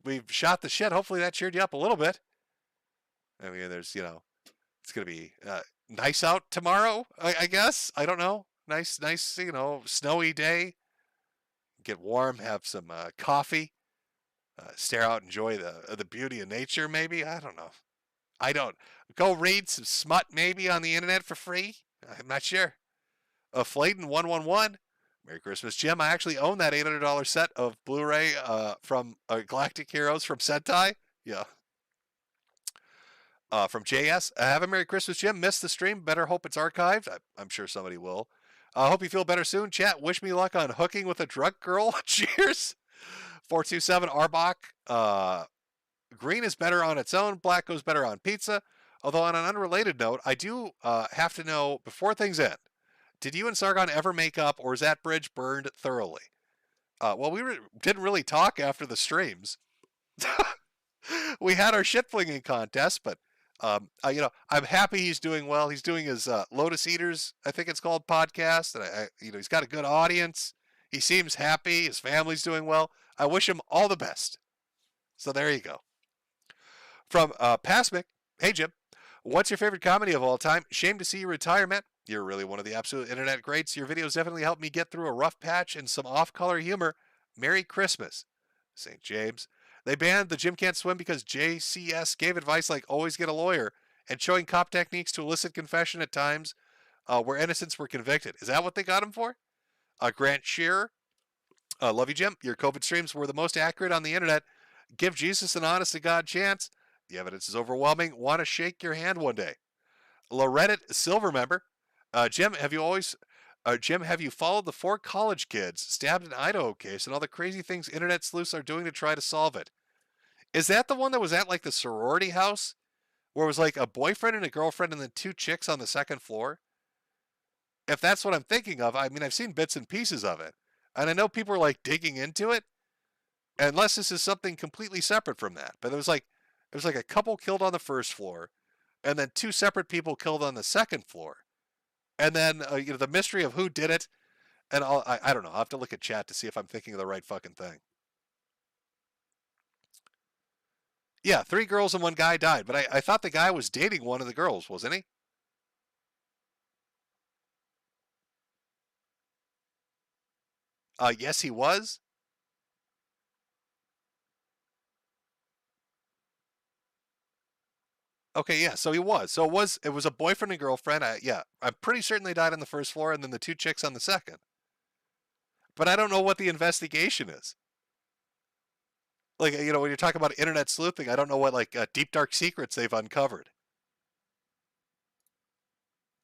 we've shot the shit. Hopefully that cheered you up a little bit. I mean, there's, it's going to be nice out tomorrow, I guess. I don't know. Nice, snowy day. Get warm, have some coffee. Stare out, enjoy the beauty of nature, maybe. I don't know. Go read some smut, maybe, on the internet for free. I'm not sure. Flayton 111. Merry Christmas, Jim. I actually own that $800 set of Blu-ray from Galactic Heroes from Sentai. Yeah. From JS. Have a Merry Christmas, Jim. Missed the stream. Better hope it's archived. I'm sure somebody will. Hope you feel better soon. Chat, wish me luck on hooking with a drunk girl. Cheers. 427 Arbach. Green is better on its own. Black goes better on pizza. Although on an unrelated note, I do have to know, before things end, did you and Sargon ever make up, or is that bridge burned thoroughly? Well, we didn't really talk after the streams. We had our shit flinging contest, but I'm happy he's doing well. He's doing his Lotus Eaters, I think it's called, podcast, and he's got a good audience. He seems happy. His family's doing well. I wish him all the best. So there you go. From Pasmic, hey Jim, what's your favorite comedy of all time? Shame to see you retire, man. You're really one of the absolute internet greats. Your videos definitely helped me get through a rough patch and some off-color humor. Merry Christmas, St. James. They banned the Jim Can't Swim because JCS gave advice like always get a lawyer and showing cop techniques to elicit confession at times where innocents were convicted. Is that what they got him for? Grant Shearer, love you, Jim. Your COVID streams were the most accurate on the internet. Give Jesus an honest-to-God chance. The evidence is overwhelming. Want to shake your hand one day. Loretta Silver member. Jim, have you followed the 4 college kids stabbed in Idaho case and all the crazy things internet sleuths are doing to try to solve it? Is that the one that was at like the sorority house where it was like a boyfriend and a girlfriend and then 2 chicks on the 2nd floor? If that's what I'm thinking of, I mean, I've seen bits and pieces of it, and I know people are like digging into it, unless this is something completely separate from that. But it was like a couple killed on the 1st floor, and then 2 separate people killed on the 2nd floor. And then, the mystery of who did it, and I don't know. I'll have to look at chat to see if I'm thinking of the right fucking thing. Yeah, 3 girls and 1 guy died, but I thought the guy was dating one of the girls, wasn't he? Yes, he was. Okay, yeah, so he was. So it was a boyfriend and girlfriend. Yeah, I'm pretty certain they died on the 1st floor and then the 2 chicks on the 2nd. But I don't know what the investigation is. Like, when you're talking about internet sleuthing, I don't know what, deep dark secrets they've uncovered.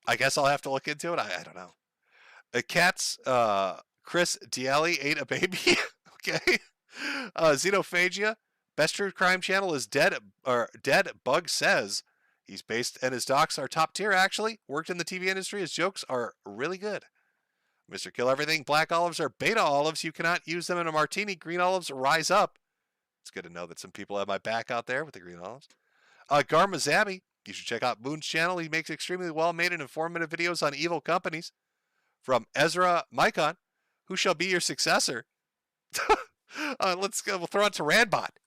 I guess I'll have to look into it. I don't know. Cats, Chris Dialli ate a baby. Okay. Xenophagia. Best True Crime Channel is Dead Bug Says. He's based, and his docs are top tier, actually. Worked in the TV industry. His jokes are really good. Mr. Kill Everything. Black olives are beta olives. You cannot use them in a martini. Green olives rise up. It's good to know that some people have my back out there with the green olives. Garma Zabby. You should check out Moon's channel. He makes extremely well-made and informative videos on evil companies. From Ezra Micon. Who shall be your successor? Let's go. We'll throw it to Randbot.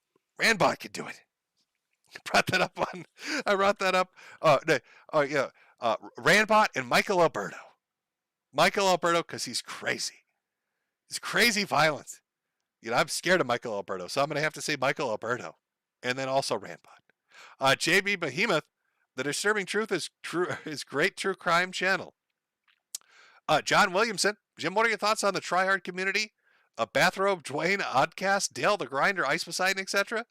Randbot can do it. I brought that up. Randbot and Michael Alberto. Michael Alberto, because he's crazy. He's crazy violent. I'm scared of Michael Alberto, so I'm going to have to say Michael Alberto. And then also Randbot. JB Behemoth, The Disturbing Truth is great true crime channel. John Williamson. Jim, what are your thoughts on the tryhard community? Bathrobe, Dwayne, Oddcast, Dale the Grinder, Ice Poseidon, etc.?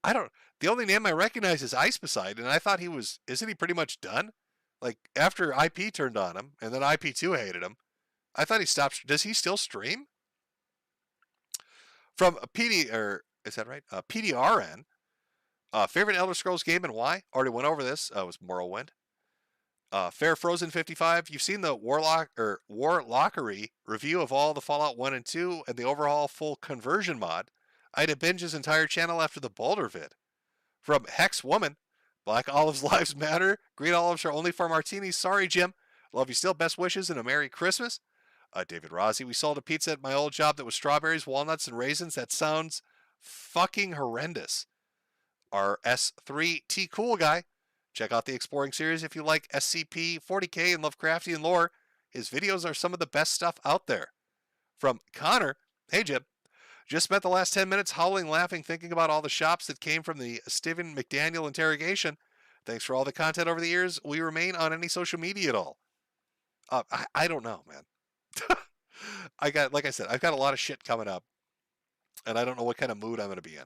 I don't. The only name I recognize is Ice Beside, and I thought he was. Isn't he pretty much done? Like after IP turned on him, and then IP2 hated him. I thought he stopped. Does he still stream? From PD, or is that right? PDRN. Favorite Elder Scrolls game and why? Already went over this. It was Morrowind. Fair Frozen 55. You've seen the Warlockery review of all the Fallout 1 and 2 and the overall full conversion mod. I had to binge his entire channel after the Boulder vid. From Hex Woman. Black Olives Lives Matter. Green Olives are only for martinis. Sorry, Jim. Love you still. Best wishes and a Merry Christmas. David Rossi. We sold a pizza at my old job that was strawberries, walnuts, and raisins. That sounds fucking horrendous. Our S3T Cool Guy. Check out the Exploring series if you like SCP, 40K, and Lovecraftian lore. His videos are some of the best stuff out there. From Connor. Hey, Jim. Just spent the last 10 minutes howling, laughing, thinking about all the shops that came from the Stephen McDaniel interrogation. Thanks for all the content over the years. Will you remain on any social media at all? I don't know, man. Like I said, I've got a lot of shit coming up, and I don't know what kind of mood I'm going to be in.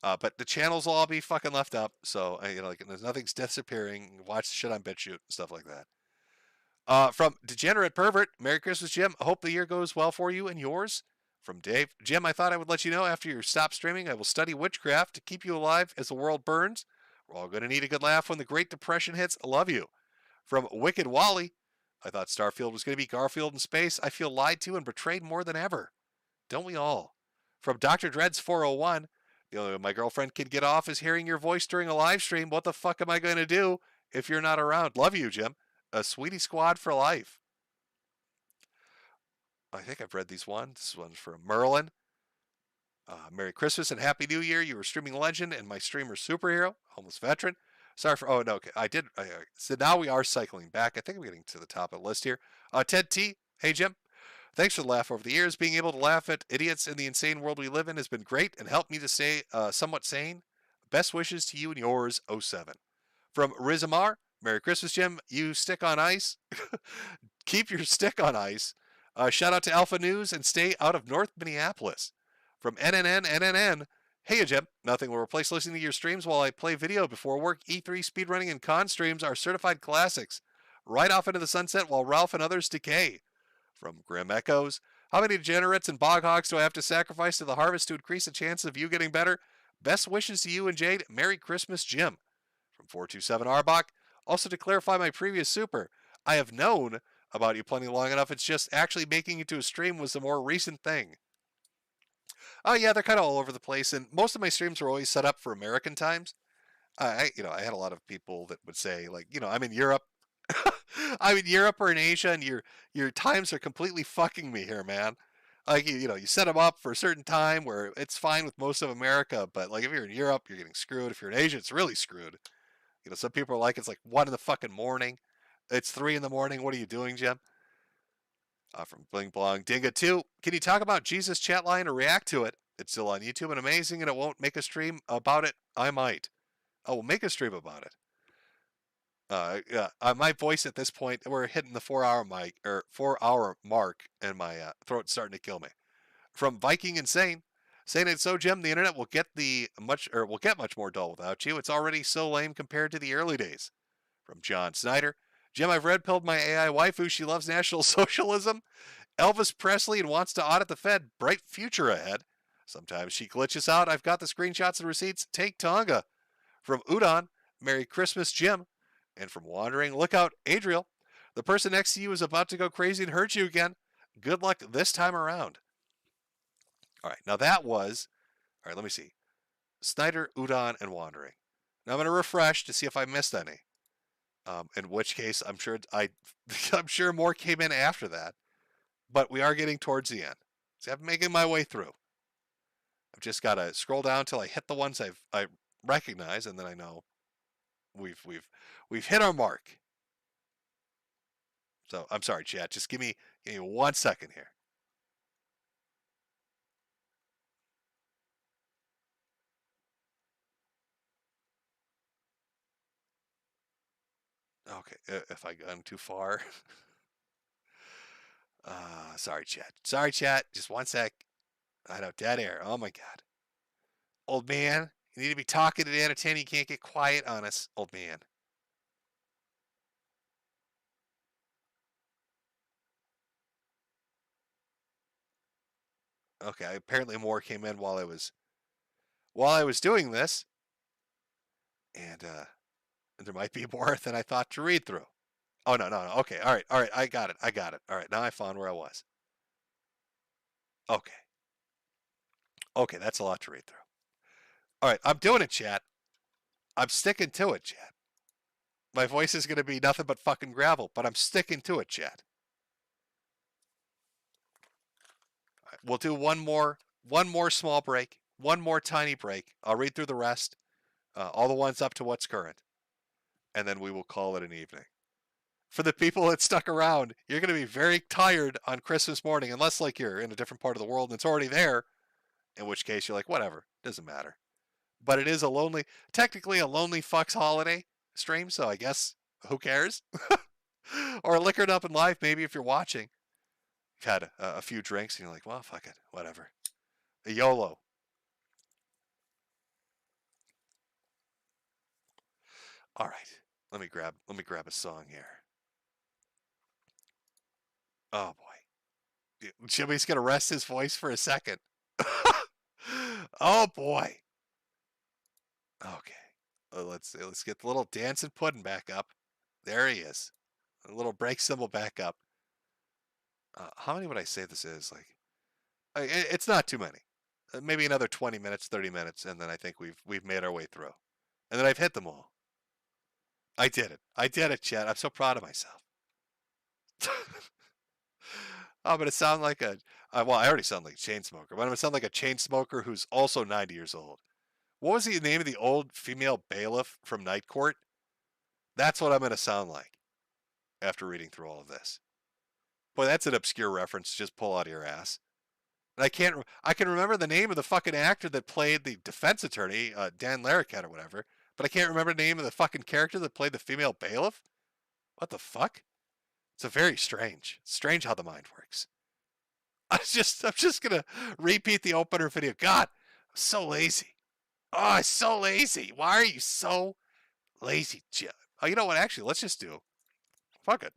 But the channels will all be fucking left up, so there's nothing's disappearing. Watch the shit on BitChute and stuff like that. From Degenerate Pervert, Merry Christmas, Jim. I hope the year goes well for you and yours. From Dave, Jim, I thought I would let you know after you stop streaming, I will study witchcraft to keep you alive as the world burns. We're all going to need a good laugh when the Great Depression hits. I love you. From Wicked Wally, I thought Starfield was going to be Garfield in space. I feel lied to and betrayed more than ever. Don't we all? From Dr. Dreads 401, the only way my girlfriend can get off is hearing your voice during a live stream. What the fuck am I going to do if you're not around? Love you, Jim. A Sweetie Squad for life. I think I've read these ones. This one's from Merlin. Merry Christmas and Happy New Year. You were streaming legend and my streamer superhero, homeless veteran. Sorry for, oh no, okay. I did. So now we are cycling back. I think I'm getting to the top of the list here. Ted T. Hey, Jim. Thanks for the laugh over the years. Being able to laugh at idiots in the insane world we live in has been great and helped me to stay somewhat sane. Best wishes to you and yours, 07. From Rizamar, Merry Christmas, Jim. You stick on ice. Keep your stick on ice. Shout out to Alpha News and stay out of North Minneapolis. From NNN, hey, Jim. Nothing will replace listening to your streams while I play video before work. E3 speedrunning and con streams are certified classics. Right off into the sunset while Ralph and others decay. From Grim Echoes, how many degenerates and bog hogs do I have to sacrifice to the harvest to increase the chance of you getting better? Best wishes to you and Jade. Merry Christmas, Jim. From 427 Arbach, also to clarify my previous super, I have known about you plenty long enough. It's just actually making it to a stream was the more recent thing. Oh yeah, they're kind of all over the place, and most of my streams were always set up for American times. I had a lot of people that would say, like, I'm in Europe. I'm in Europe or in Asia, and your times are completely fucking me here, man. Like, you set them up for a certain time where it's fine with most of America, but like if you're in Europe, you're getting screwed. If you're in Asia, it's really screwed. Some people are like, it's like 1 in the fucking morning. It's 3 in the morning. What are you doing, Jim? From Bling Blong Dinga 2. Can you talk about Jesus chat line or react to it? It's still on YouTube and amazing, and it won't make a stream about it. I might. I will make a stream about it. My voice at this point, we're hitting the 4-hour mark, and my throat's starting to kill me. From Viking Insane, saying it's so, Jim, the internet will get much more dull without you. It's already so lame compared to the early days. From John Snyder, Jim, I've red pilled my AI waifu. She loves National Socialism, Elvis Presley, and wants to audit the Fed. Bright future ahead. Sometimes she glitches out. I've got the screenshots and receipts. Take Tonga. From Udon, Merry Christmas, Jim. And from Wandering, look out, Adriel. The person next to you is about to go crazy and hurt you again. Good luck this time around. All right, now that was, all right, let me see. Snyder, Udon, and Wandering. Now I'm going to refresh to see if I missed any. In which case, I'm sure more came in after that. But we are getting towards the end. See, I'm making my way through. I've just got to scroll down till I hit the ones I recognize, and then I know we've hit our mark. So I'm sorry, chat. Just give me 1 second here. Okay, if I gone too far. Sorry, chat. Sorry, chat. Just 1 sec. I know, dead air. Oh my God. Old man, You need to be talking to Dan at 10. You can't get quiet on us, old man. Okay, apparently more came in while I was doing this. And there might be more than I thought to read through. Oh, no. Okay, all right. I got it. All right, now I found where I was. Okay, that's a lot to read through. All right, I'm doing it, chat. I'm sticking to it, chat. My voice is going to be nothing but fucking gravel, but I'm sticking to it, chat. All right, we'll do one more small break, one more tiny break. I'll read through the rest, all the ones up to what's current, and then we will call it an evening. For the people that stuck around, you're going to be very tired on Christmas morning, unless like you're in a different part of the world and it's already there, in which case you're like, whatever, doesn't matter. But it is technically a lonely fucks holiday stream, so I guess who cares? Or liquored up in life, maybe if you're watching. You've had a few drinks and you're like, well, fuck it, whatever. A YOLO. All right, let me grab a song here. Oh boy, Jimmy's gonna rest his voice for a second. Oh boy. Okay, let's get the little dancing pudding back up. There he is. A little break symbol back up. How many would I say this is? Like, it's not too many. Maybe another 20 minutes, 30 minutes, and then I think we've made our way through. And then I've hit them all. I did it, chat. I'm so proud of myself. I'm going to sound like I already sound like a chain smoker, but I'm going to sound like a chain smoker who's also 90 years old. What was the name of the old female bailiff from Night Court? That's what I'm going to sound like after reading through all of this. Boy, that's an obscure reference to just pull out of your ass. And I can remember the name of the fucking actor that played the defense attorney, Dan Larroquette or whatever, but I can't remember the name of the fucking character that played the female bailiff. What the fuck? It's a very strange how the mind works. I'm just gonna repeat the opener video. God, I'm so lazy. Oh, I'm so lazy. Why are you so lazy? Oh, you know what? Actually, let's just do. Fuck it.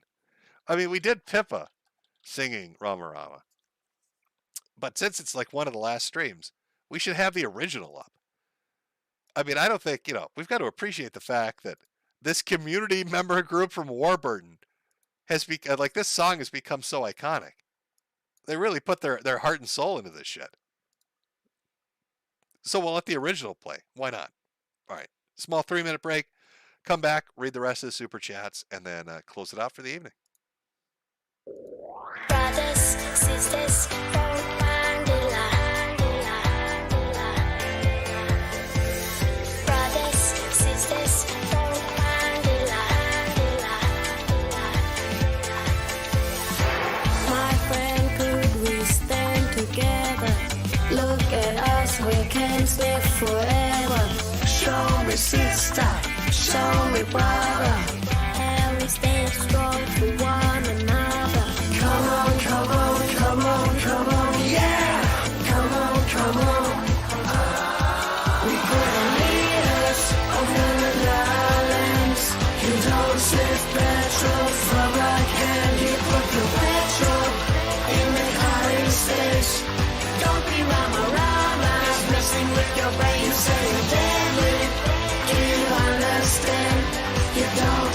I mean, we did Pippa singing Rama Rama. But since it's like one of the last streams, we should have the original up. I mean, I don't think, we've got to appreciate the fact that this community member group from Warburton has become, like, this song has become so iconic. They really put their heart and soul into this shit. So we'll let the original play. Why not? All right. Small 3-minute break. Come back, read the rest of the super chats, and then close it out for the evening. Brothers, sisters, look at us, we can live forever. Show me sister, show me brother, and we stay strong for one another. Come on, come on, come on, come on, yeah! Come on, come on. We put the leaders of the islands. You don't save petrol from a can. You put the petrol in the carring station. Don't be rama-ramas, messing with your brain, saying deadly. Do you understand? You don't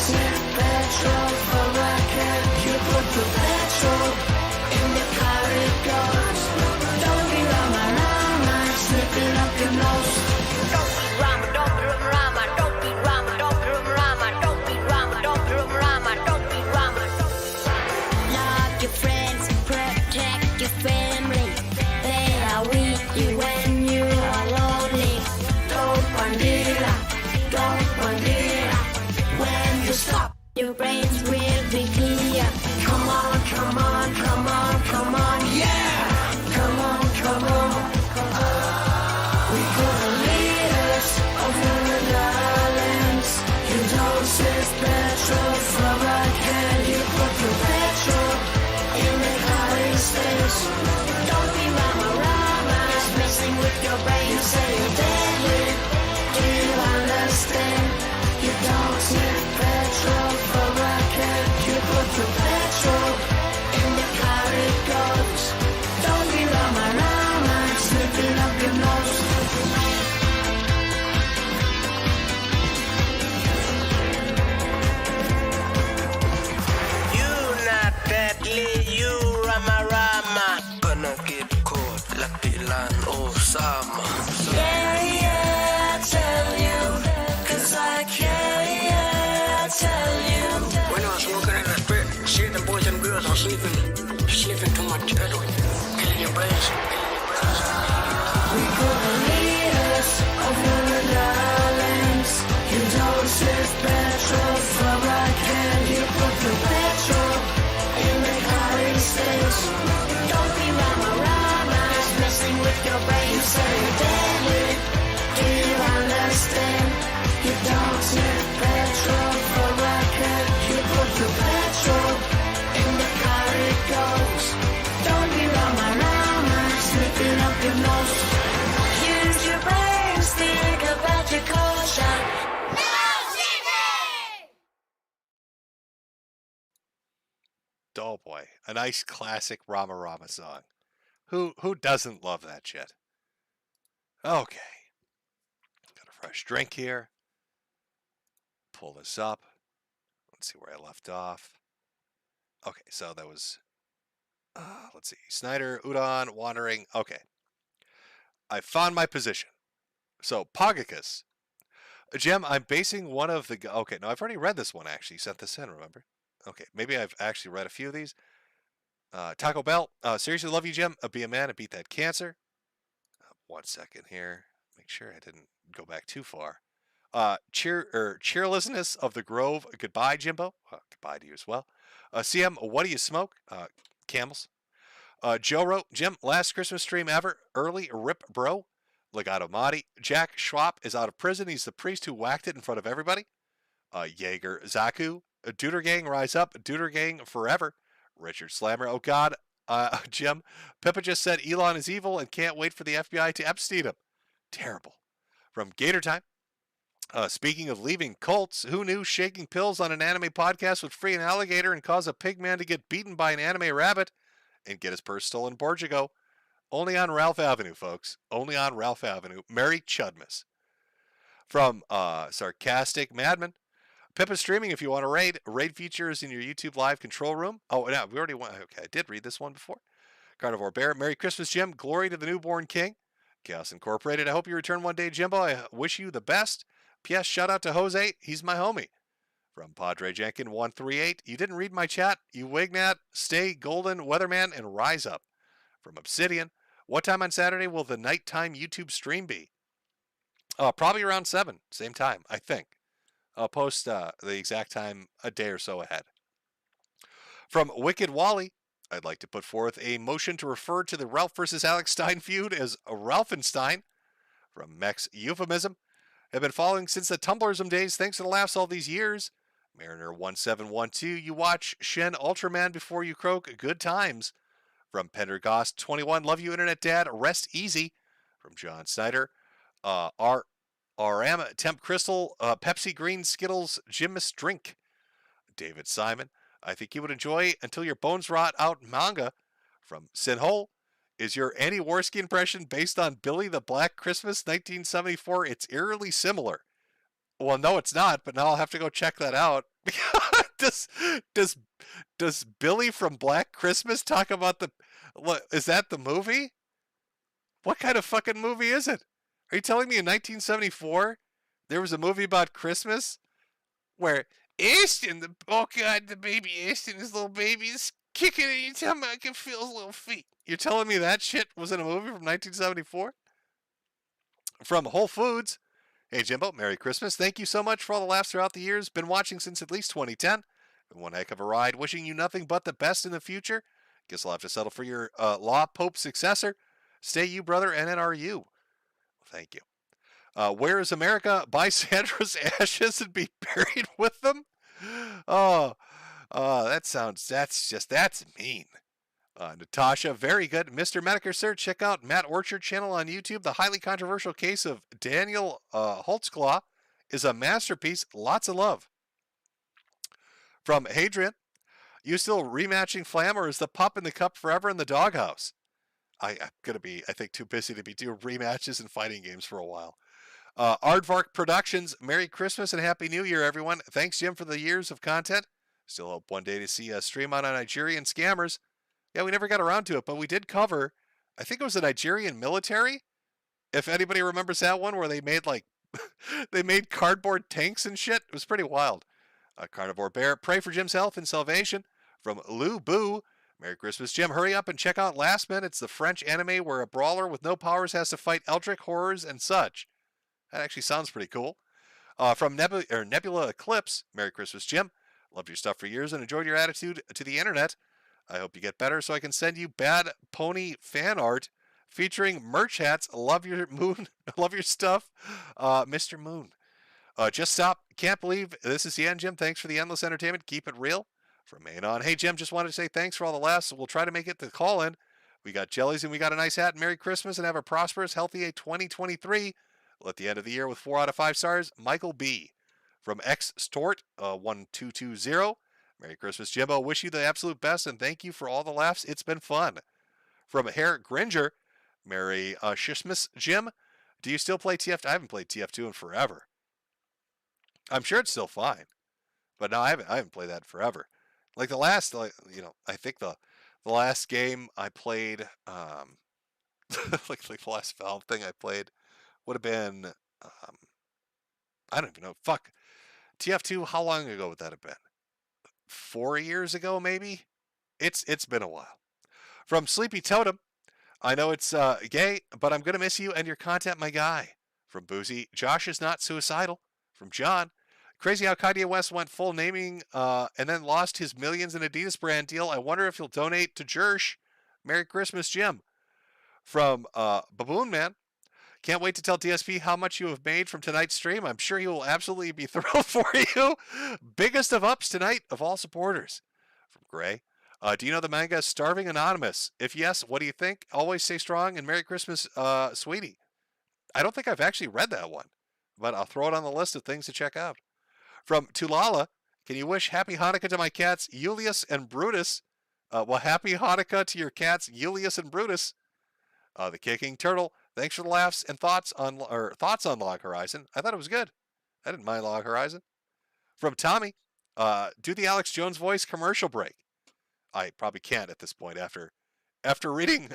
Yeah, yeah, I tell you. Cause I care, yeah, I tell you. When I was smoking in the spit, see the boys and girls are sniffing too much petrol. Killing your brains. We could lead us over the islands. You don't sniff petrol from a can. You put the petrol in the college stays. Don't be rama-ramas messing with your brain. You say deadly. Do you understand? You don't sniff petrol from a can. You put the petrol in the car it goes. Don't be rama-ramas sniffing up your nose. Use your brains, think about your culture. Oh boy, a nice classic Rama Rama song. Who doesn't love that shit? Okay. Got a fresh drink here. Pull this up. Let's see where I left off. Okay, so that was let's see. Snyder, Udon, Wandering. Okay. I found my position. So, Pogicus. Jem, I'm basing one of the... Okay, no, I've already read this one, actually. You sent this in, remember? Okay, maybe I've actually read a few of these. Taco Bell. Seriously, love you, Jem. Be a man and beat that cancer. 1 second here. Make sure I didn't go back too far. Cheerlessness of the Grove. Goodbye, Jimbo. Goodbye to you as well. CM, what do you smoke? Camels. Joe wrote, Jim, last Christmas stream ever. Early rip, bro. Legato Madi. Jack Schwab is out of prison. He's the priest who whacked it in front of everybody. Jaeger Zaku. Duder Gang, rise up. Duder Gang, forever. Richard Slammer. Oh, God. Jim. Pippa just said Elon is evil and can't wait for the FBI to Epstein him. Terrible. From Gator Time. Speaking of leaving cults, who knew shaking pills on an anime podcast would free an alligator and cause a pig man to get beaten by an anime rabbit and get his purse stolen in Portugal? Only on Ralph Avenue, folks. Only on Ralph Avenue. Merry Chudmas. From Sarcastic Madman. Pippa's streaming if you want to raid. Raid features in your YouTube live control room. Oh, no, we already went. Okay, I did read this one before. Carnivore Bear. Merry Christmas, Jim. Glory to the newborn king. Chaos Incorporated. I hope you return one day, Jimbo. I wish you the best. P.S. Shout out to Jose. He's my homie. From Padre Jenkin 138. You didn't read my chat. You Wignat. Stay golden, Weatherman, and rise up. From Obsidian. What time on Saturday will the nighttime YouTube stream be? Probably around 7. Same time, I think. I'll post the exact time a day or so ahead. From Wicked Wally, I'd like to put forth a motion to refer to the Ralph versus Alex Stein feud as Ralphenstein. From Mex Euphemism, have been following since the Tumblrism days. Thanks for the laughs all these years. Mariner1712, you watch Shen Ultraman before you croak. Good times. From Pendergast 21, love you, Internet Dad. Rest easy. From John Snyder, RM, Temp Crystal, Pepsi Green, Skittles, Jimus Drink. David Simon, I think you would enjoy Until Your Bones Rot Out manga. From Sinhole, is your Annie Worski impression based on Billy the Black Christmas 1974? It's eerily similar. Well, no, it's not, but now I'll have to go check that out. Does Billy from Black Christmas talk about is that the movie? What kind of fucking movie is it? Are you telling me in 1974 there was a movie about Christmas where Ashton, the baby Ashton, his little baby is kicking it anytime I can feel his little feet. You're telling me that shit was in a movie from 1974? From Whole Foods, hey Jimbo, Merry Christmas. Thank you so much for all the laughs throughout the years. Been watching since at least 2010. Been one heck of a ride. Wishing you nothing but the best in the future. Guess I'll have to settle for your Law Pope successor. Stay you, brother, NNRU. Thank you. Where is America? Buy Sandra's ashes and be buried with them? That's mean. Natasha, very good. Mr. Metokur, sir, check out Matt Orchard channel on YouTube. The highly controversial case of Daniel Holtzclaw is a masterpiece. Lots of love. From Hadrian, you still rematching Flam, or is the pup in the cup forever in the doghouse? I'm going to be, I think, too busy to be doing rematches and fighting games for a while. Aardvark Productions, Merry Christmas and Happy New Year, everyone. Thanks, Jim, for the years of content. Still hope one day to see a stream on Nigerian scammers. Yeah, we never got around to it, but we did cover, I think it was the Nigerian military If anybody remembers that one where they made like they made cardboard tanks and shit, it was pretty wild. Carnivore Bear, pray for Jim's health and salvation. From Lou Boo, Merry Christmas, Jim. Hurry up and check out Last Man. It's the French anime where a brawler with no powers has to fight eldritch horrors and such. That actually sounds pretty cool. From Nebula Eclipse, Merry Christmas, Jim. Loved your stuff for years and enjoyed your attitude to the internet. I hope you get better so I can send you Bad Pony fan art featuring merch hats. Love your moon. Love your stuff, Mr. Moon. Just stop. Can't believe this is the end, Jim. Thanks for the endless entertainment. Keep it real. From Main on. Hey, Jim, just wanted to say thanks for all the laughs. We'll try to make it the call in. We got jellies and we got a nice hat. Merry Christmas and have a prosperous, healthy 2023. Let the end of the year with 4 out of 5 stars. Michael B. From X Stort 1220. Merry Christmas, Jimbo. Wish you the absolute best and thank you for all the laughs. It's been fun. From Hair Gringer. Merry Christmas, Jim. Do you still play TF2? I haven't played TF2 in forever. I'm sure it's still fine, but no, I haven't played that forever. Like the last, I think the last game I played, like the last Valve thing I played would have been, I don't even know. Fuck, TF2. How long ago would that have been? 4 years ago, maybe. It's been a while. From Sleepy Totem. I know it's gay, but I'm gonna miss you and your content, my guy. From Boozy, Josh is not suicidal. From John, crazy how Kanye West went full naming and then lost his millions in Adidas brand deal. I wonder if he'll donate to Jersh. Merry Christmas, Jim. From Baboon Man, can't wait to tell DSP how much you have made from tonight's stream. I'm sure he will absolutely be thrilled for you. Biggest of ups tonight of all supporters. From Gray, do you know the manga Starving Anonymous? If yes, what do you think? Always stay strong and Merry Christmas, sweetie. I don't think I've actually read that one, but I'll throw it on the list of things to check out. From Tulala, can you wish Happy Hanukkah to my cats, Julius and Brutus? Well, Happy Hanukkah to your cats, Julius and Brutus. The Kicking Turtle, thanks for the laughs and thoughts on Log Horizon. I thought it was good. I didn't mind Log Horizon. From Tommy, do the Alex Jones voice commercial break. I probably can't at this point after reading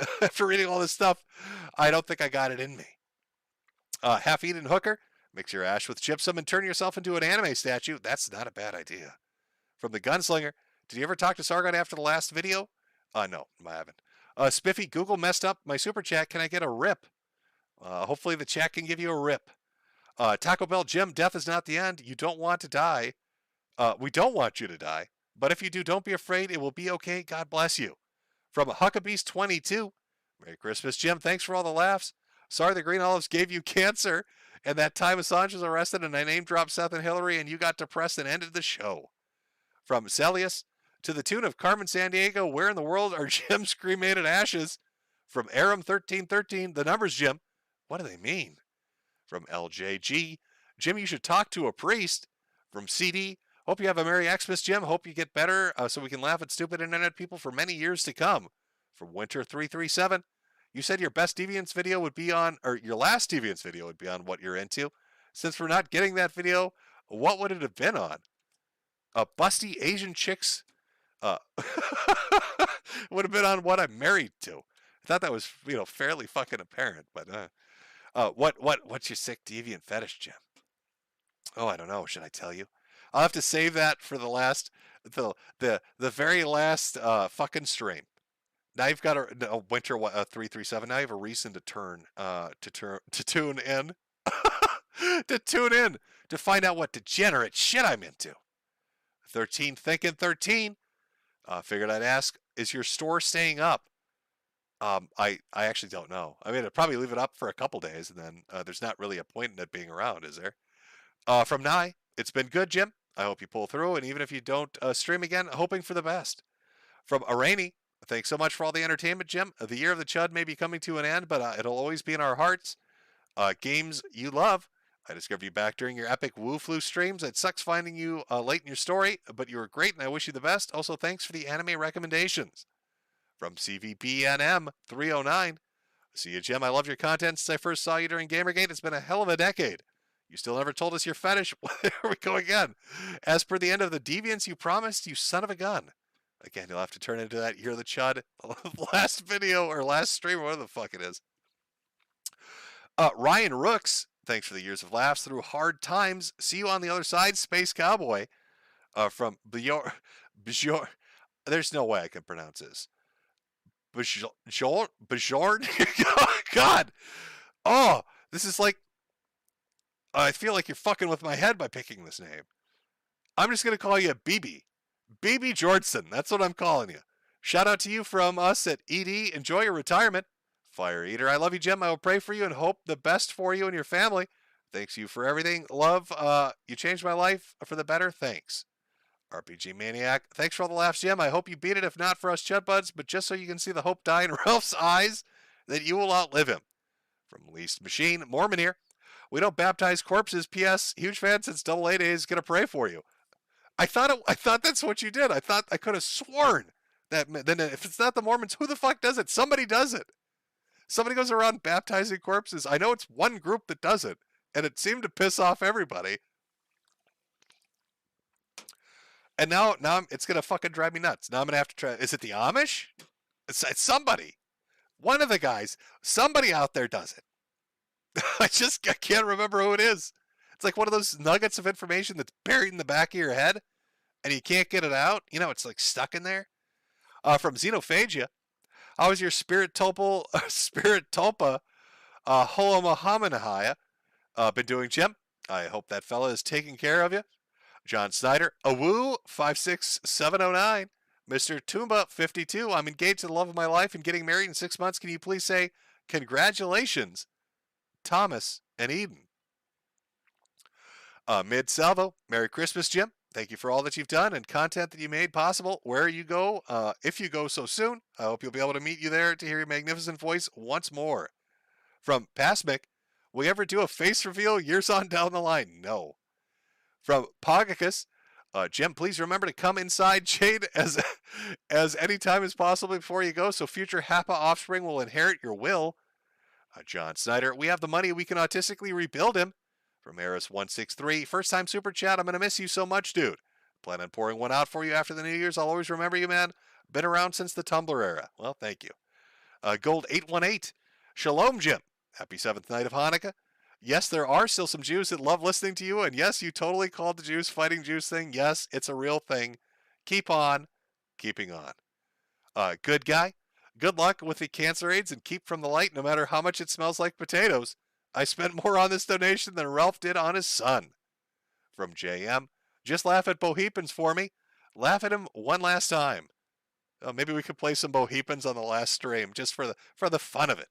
all this stuff. I don't think I got it in me. Half-eaten hooker, mix your ash with gypsum and turn yourself into an anime statue. That's not a bad idea. From the Gunslinger, did you ever talk to Sargon after the last video? No, I haven't. Spiffy, Google messed up my super chat. Can I get a rip? Hopefully the chat can give you a rip. Taco Bell, Jim, death is not the end. You don't want to die. We don't want you to die. But if you do, don't be afraid. It will be okay. God bless you. From Huckabees 22, Merry Christmas, Jim. Thanks for all the laughs. Sorry the Green Olives gave you cancer. And that time Assange was arrested and I name dropped Seth and Hillary and you got depressed and ended the show. From Celius, to the tune of Carmen Sandiego, where in the world are Jim's cremated ashes? From Aram 1313, the numbers, Jim. What do they mean? From LJG, Jim, you should talk to a priest. From CD, hope you have a Merry Xmas, Jim. Hope you get better so we can laugh at stupid internet people for many years to come. From Winter 337, you said your best Deviants video would be on, or your last Deviants video would be on what you're into. Since we're not getting that video, what would it have been on? Busty Asian chicks would have been on what I'm married to. I thought that was, fairly fucking apparent, but what's your sick deviant fetish, Jim? Oh, I don't know. Should I tell you? I'll have to save that for the very last fucking stream. Now you've got a Winter 337. Now you have a reason to tune in to tune in to find out what degenerate shit I'm into. 13 thinking 13. Figured I'd ask, is your store staying up? I actually don't know. I mean, I'd probably leave it up for a couple days, and then there's not really a point in it being around, is there? From Nye, it's been good, Jim. I hope you pull through, and even if you don't stream again, hoping for the best. From Arani, thanks so much for all the entertainment, Jim. The year of the Chud may be coming to an end, but it'll always be in our hearts. Games you love. I discovered you back during your epic Woo Flu streams. It sucks finding you late in your story, but you were great, and I wish you the best. Also, thanks for the anime recommendations. From CVBNM309, see you, Jim. I love your content since I first saw you during Gamergate. It's been a hell of a decade. You still never told us your fetish. There we go again. As per the end of the Deviants you promised, you son of a gun. Again, you'll have to turn into that Year of the Chud last video or last stream or whatever the fuck it is. Ryan Rooks, thanks for the years of laughs through hard times. See you on the other side, Space Cowboy. From Bjorn. There's no way I can pronounce this. Bjorn? God! Oh, this is like. I feel like you're fucking with my head by picking this name. I'm just going to call you BB. BB Jordson. That's what I'm calling you. Shout out to you from us at ED. Enjoy your retirement. Fire Eater. I love you, Jim. I will pray for you and hope the best for you and your family. Thanks you for everything. Love, you changed my life for the better. Thanks. RPG Maniac. Thanks for all the laughs, Jim. I hope you beat it, if not for us Chudbuds, but just so you can see the hope die in Ralph's eyes that you will outlive him. From Least Machine. Mormon here. We don't baptize corpses. P.S. Huge fan since AA days. Gonna pray for you. I thought that's what you did. I thought I could have sworn that. Then if it's not the Mormons, who the fuck does it? Somebody does it. Somebody goes around baptizing corpses. I know it's one group that does it, and it seemed to piss off everybody. And now it's gonna fucking drive me nuts. Now I'm gonna have to try. Is it the Amish? It's somebody. One of the guys. Somebody out there does it. I can't remember who it is. It's like one of those nuggets of information that's buried in the back of your head, and you can't get it out. You know, it's like stuck in there. From Xenophagia, how is your spirit tulpa Holomahamanahaya been doing, Jim? I hope that fella is taking care of you. John Snyder, Awoo 56709, Mr. Toomba 52. I'm engaged to the love of my life and getting married in 6 months. Can you please say congratulations, Thomas and Eden? Mid Salvo, Merry Christmas, Jim. Thank you for all that you've done and content that you made possible. Where you go, if you go so soon, I hope you'll be able to meet you there to hear your magnificent voice once more. From Pasmic, will you ever do a face reveal years on down the line? No. From Pogicus, Jim, please remember to come inside Jade as any time as possible before you go, so future Happa offspring will inherit your will. John Snyder, we have the money, we can autistically rebuild him. From Eris163, first time super chat, I'm going to miss you so much, dude. Plan on pouring one out for you after the New Year's. I'll always remember you, man. Been around since the Tumblr era. Well, thank you. Gold818, Shalom, Jim. Happy 7th night of Hanukkah. Yes, there are still some Jews that love listening to you, and yes, you totally called the Jews fighting Jews thing. Yes, it's a real thing. Keep on keeping on. Good guy. Good luck with the cancer aids and keep from the light no matter how much it smells like potatoes. I spent more on this donation than Ralph did on his son. From JM, just laugh at Bohepans for me. Laugh at him one last time. Maybe we could play some Bohepans on the last stream just for the fun of it.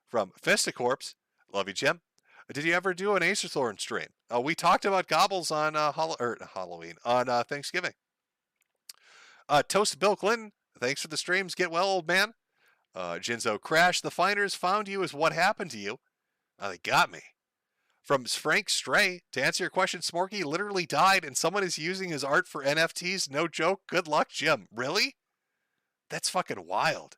From Fisticorpse, love you, Jim. Did you ever do an Acerthorn stream? We talked about gobbles on Halloween, on Thanksgiving. Toast Bill Clinton, thanks for the streams. Get well, old man. Jinzo Crash, the finders found you is what happened to you. They got me. From Frank Stray, to answer your question, Smorky literally died and someone is using his art for NFTs. No joke. Good luck, Jim. Really? That's fucking wild.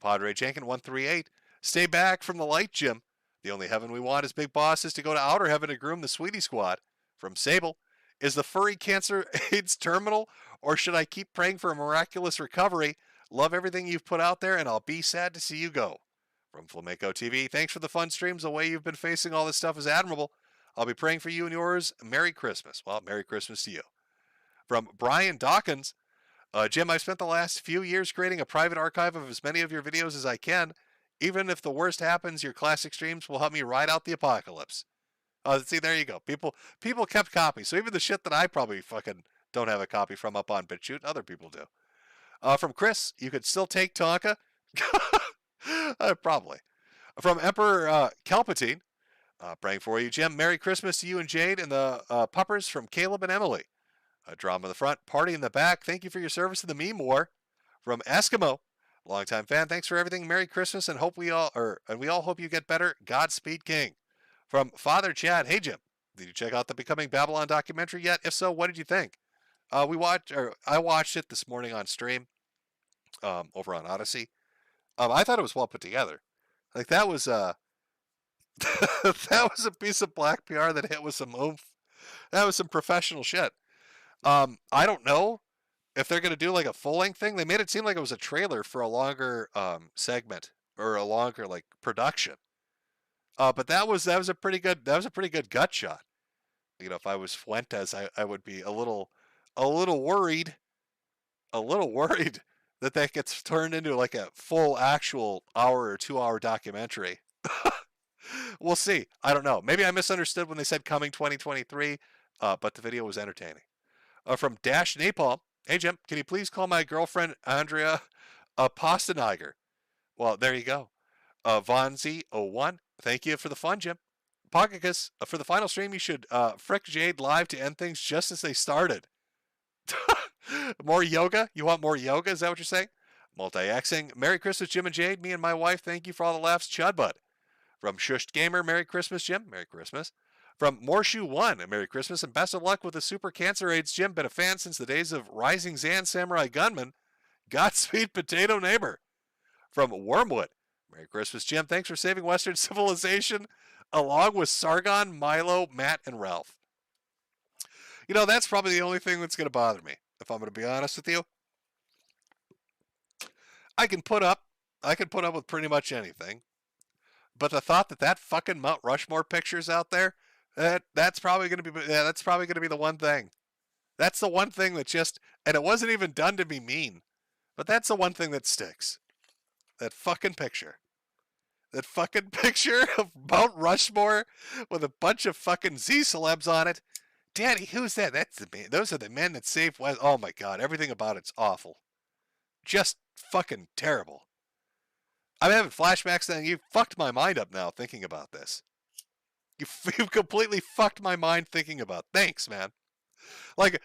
Padre Jenkin 138, stay back from the light, Jim. The only heaven we want as big bosses to go to outer heaven to groom the Sweetie Squad. From Sable, is the furry cancer AIDS terminal, or should I keep praying for a miraculous recovery? Love everything you've put out there, and I'll be sad to see you go. From Flamenco TV, thanks for the fun streams. The way you've been facing all this stuff is admirable. I'll be praying for you and yours. Merry Christmas. Well, Merry Christmas to you. From Brian Dawkins, Jim, I've spent the last few years creating a private archive of as many of your videos as I can. Even if the worst happens, your classic streams will help me ride out the apocalypse. See, there you go. People kept copies. So even the shit that I probably fucking don't have a copy from up on BitChute, other people do. From Chris, you could still take Tonka. Probably. From Emperor Palpatine, praying for you, Jim. Merry Christmas to you and Jade and the puppers from Caleb and Emily. Drama in the front, party in the back. Thank you for your service to the meme war. From Eskimo, longtime fan. Thanks for everything. Merry Christmas, and we all hope you get better. Godspeed, King. From Father Chad, hey Jim, did you check out the Becoming Babylon documentary yet? If so, what did you think? I watched it this morning on stream, over on Odyssey. I thought it was well put together. Like that was that was a piece of black PR that hit with some oomph. That was some professional shit. I don't know if they're gonna do like a full length thing. They made it seem like it was a trailer for a longer segment or a longer like production. But that was a pretty good gut shot. You know, if I was Fuentes, I would be a little worried, that gets turned into like a full actual hour or 2 hour documentary. We'll see. I don't know. Maybe I misunderstood when they said coming 2023, but the video was entertaining. From Dash Napalm, hey Jim, can you please call my girlfriend Andrea Pasteniger? Well, there you go. Vonzi01, thank you for the fun, Jim. Pocketus, for the final stream, you should frick Jade live to end things just as they started. More yoga? You want more yoga? Is that what you're saying? Multi-Xing. Merry Christmas, Jim and Jade. Me and my wife, thank you for all the laughs. Chudbud. From Shushed Gamer, Merry Christmas, Jim. Merry Christmas. From Morshoe1, Merry Christmas and best of luck with the Super Cancer AIDS, Jim. Been a fan since the days of Rising Zan Samurai Gunman. Godspeed, Potato Neighbor. From Wormwood, Merry Christmas, Jim. Thanks for saving Western civilization, along with Sargon, Milo, Matt, and Ralph. You know, that's probably the only thing that's going to bother me, if I'm going to be honest with you. I can put up with pretty much anything. But the thought that fucking Mount Rushmore picture's out there, that's probably going to be the one thing. That's the one thing that just, and it wasn't even done to be mean, but that's the one thing that sticks. That fucking picture. That fucking picture of Mount Rushmore with a bunch of fucking e-celebs on it. Daddy, who's that? That's the man. Those are the men that saved West. Oh my God, everything about it's awful. Just fucking terrible. I'm having flashbacks and you fucked my mind up now thinking about this. You've completely fucked my mind thinking about. Thanks, man. Like,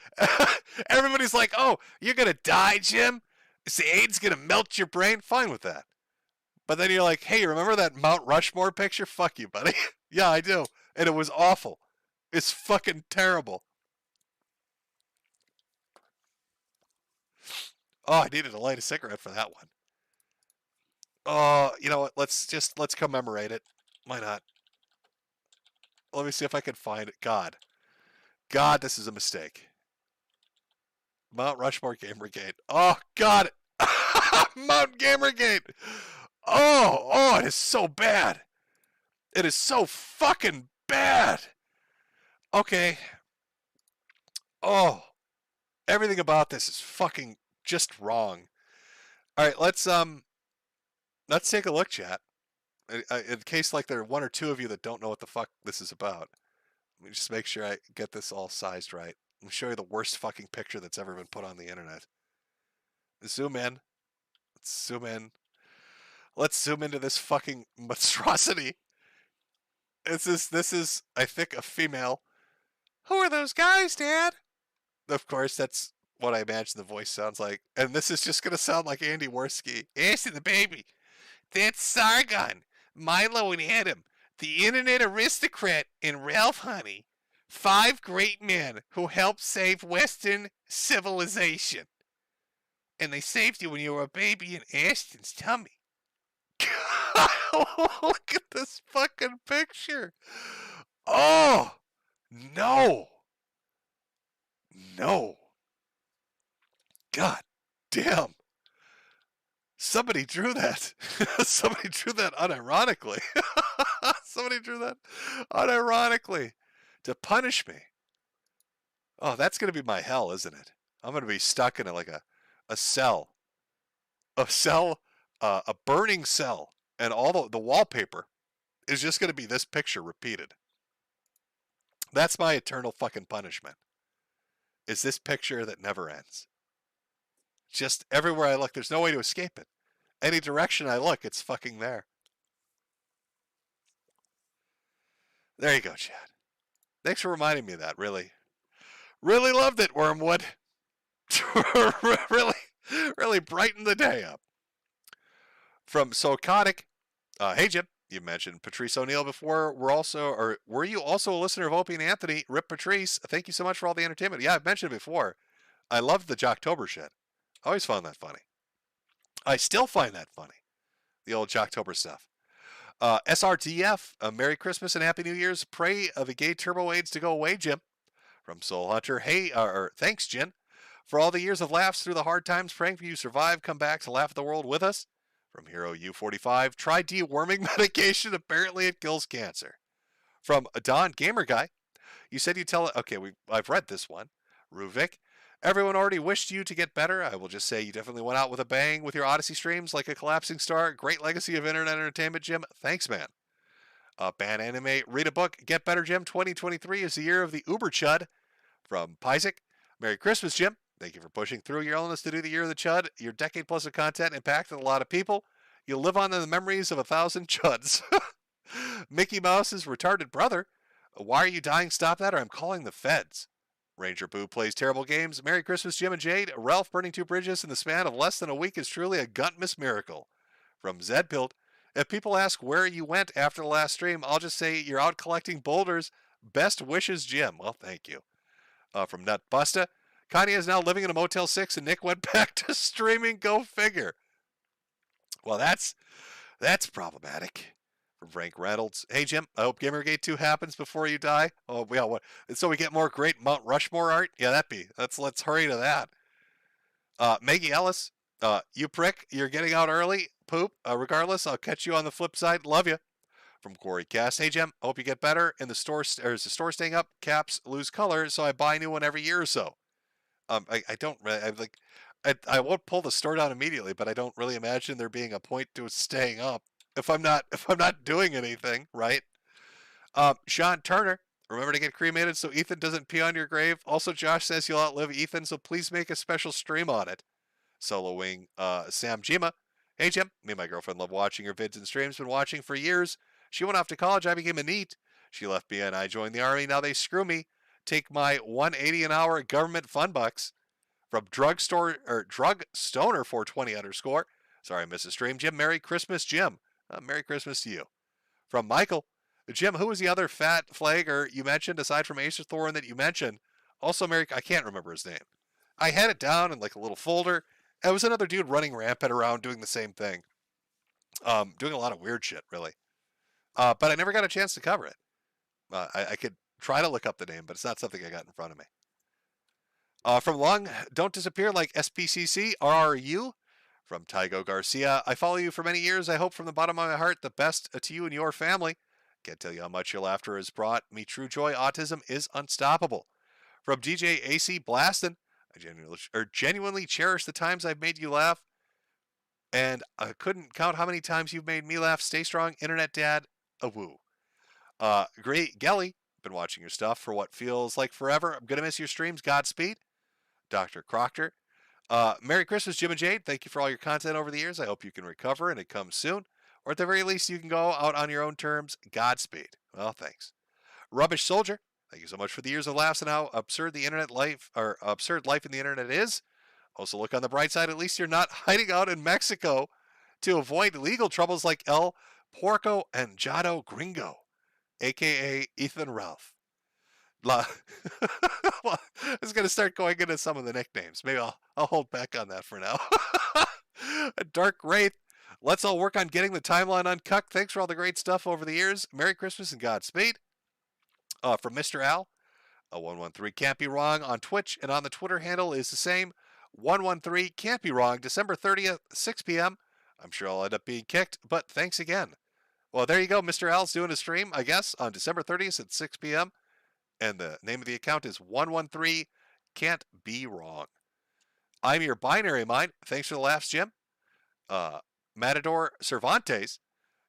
everybody's like, oh, you're going to die, Jim? Is the AIDS going to melt your brain? Fine with that. But then you're like, hey, remember that Mount Rushmore picture? Fuck you, buddy. Yeah, I do. And it was awful. It's fucking terrible. Oh, I needed to light a cigarette for that one. Oh, you know what? Let's commemorate it. Why not? Let me see if I can find it. God, this is a mistake. Mount Rushmore Gamergate. Oh, God. Mount Gamergate. Oh, it is so bad. It is so fucking bad. Okay. Oh, everything about this is fucking just wrong. All right, let's take a look, chat. In case like there are one or two of you that don't know what the fuck this is about. Let me just make sure I get this all sized right. Let me show you the worst fucking picture that's ever been put on the internet. Zoom in. Let's zoom in. Let's zoom into this fucking monstrosity. This is, I think, a female. Who are those guys, Dad? Of course, that's what I imagine the voice sounds like. And this is just going to sound like Andy Worski. Ashley the baby. That's Sargon, Milo and Adam, the internet aristocrat and Ralph Honey. 5 great men who helped save Western civilization. And they saved you when you were a baby in Ashton's tummy. Look at this fucking picture. Oh, no. No. God damn. Somebody drew that. Somebody drew that unironically. Somebody drew that unironically to punish me. Oh, that's going to be my hell, isn't it? I'm going to be stuck in a cell. A burning cell. And all the wallpaper is just going to be this picture repeated. That's my eternal fucking punishment. Is this picture that never ends. Just everywhere I look, there's no way to escape it. Any direction I look, it's fucking there. There you go, Chad. Thanks for reminding me of that, really. Really loved it, Wormwood. really brightened the day up. From Socotic, hey Jim, you mentioned Patrice O'Neill before. Were you also a listener of Opie and Anthony? Rip Patrice, thank you so much for all the entertainment. Yeah, I've mentioned it before. I loved the Jocktober shit. I always found that funny. I still find that funny. The old Jocktober stuff. SRTF, Merry Christmas and Happy New Year's. Pray the gay turbo AIDS to go away, Jim. From Soul Hunter, hey, thanks, Jen, for all the years of laughs through the hard times. Praying for you survive, come back to laugh at the world with us. From Hero U45, try deworming medication. Apparently it kills cancer. From Don Gamer Guy, you said you tell it. Okay, I've read this one. Ruvik, everyone already wished you to get better. I will just say you definitely went out with a bang with your Odyssey streams like a collapsing star. Great legacy of internet entertainment, Jim. Thanks, man. Ban Anime, read a book. Get better, Jim. 2023 is the year of the Uber Chud. From Pyzik, Merry Christmas, Jim. Thank you for pushing through your illness to do the year of the Chud. Your decade plus of content impacted a lot of people. You'll live on in the memories of 1,000 Chuds. Mickey Mouse's retarded brother. Why are you dying? Stop that, or I'm calling the feds. Ranger Boo plays terrible games. Merry Christmas, Jim and Jade. Ralph burning 2 bridges in the span of less than a week is truly a Guntmas miracle. From Zedpild, if people ask where you went after the last stream, I'll just say you're out collecting boulders. Best wishes, Jim. Well, thank you. From Nut Busta, Kanye is now living in a Motel 6 and Nick went back to streaming. Go figure. Well, that's problematic. From Frank Reynolds, hey Jim, I hope Gamergate 2 happens before you die. Oh yeah, what? So we get more great Mount Rushmore art. Yeah, let's hurry to that. Maggie Ellis, you prick, you're getting out early. Poop. Regardless, I'll catch you on the flip side. Love you. From Corey Cass, hey Jim, I hope you get better. In the store, is the store staying up? Caps lose color, so I buy a new one every year or so. I don't really, I won't pull the store down immediately, but I don't really imagine there being a point to it staying up. If I'm not doing anything, right? Sean Turner, remember to get cremated so Ethan doesn't pee on your grave. Also, Josh says you'll outlive Ethan, so please make a special stream on it. Solo Wing, Sam Jima, hey Jim, me and my girlfriend love watching your vids and streams. Been watching for years. She went off to college. I became a NEET. She left me and I joined the army. Now they screw me. Take my $180 an hour government fun bucks. From Drug Stoner 420 _. Sorry, I missed the stream. Jim, Merry Christmas, Jim. Merry Christmas to you. From Michael, Jim, who was the other fat flagger you mentioned aside from Acer Thorin that you mentioned? Also, I can't remember his name. I had it down in like a little folder. It was another dude running rampant around doing the same thing. Doing a lot of weird shit, really. But I never got a chance to cover it. I could try to look up the name, but it's not something I got in front of me. From Long, don't disappear like SPCC, RRU. From Tygo Garcia, I follow you for many years. I hope from the bottom of my heart the best to you and your family. Can't tell you how much your laughter has brought me true joy. Autism is unstoppable. From DJ AC Blastin, I genuinely cherish the times I've made you laugh. And I couldn't count how many times you've made me laugh. Stay strong, Internet Dad. A woo. Great Gelly, been watching your stuff for what feels like forever. I'm going to miss your streams. Godspeed. Dr. Proctor. Merry Christmas, Jim and Jade. Thank you for all your content over the years. I hope you can recover and it comes soon. Or at the very least, you can go out on your own terms. Godspeed. Well, thanks. Rubbish Soldier. Thank you so much for the years of laughs and how absurd absurd life in the internet is. Also, look on the bright side. At least you're not hiding out in Mexico to avoid legal troubles like El Porco and Jado Gringo, a.k.a. Ethan Ralph. Well, I was going to start going into some of the nicknames. Maybe I'll hold back on that for now. Dark Wraith. Let's all work on getting the timeline uncut. Thanks for all the great stuff over the years. Merry Christmas and Godspeed. From Mr. Al. 113 can't be wrong on Twitch, and on the Twitter handle is the same. 113 can't be wrong. December 30th, 6 p.m. I'm sure I'll end up being kicked, but thanks again. Well, there you go. Mr. Al's doing a stream, I guess, on December 30th at 6 p.m. And the name of the account is 113 can't be wrong. I'm your binary mind. Thanks for the laughs, Jim. Matador Cervantes.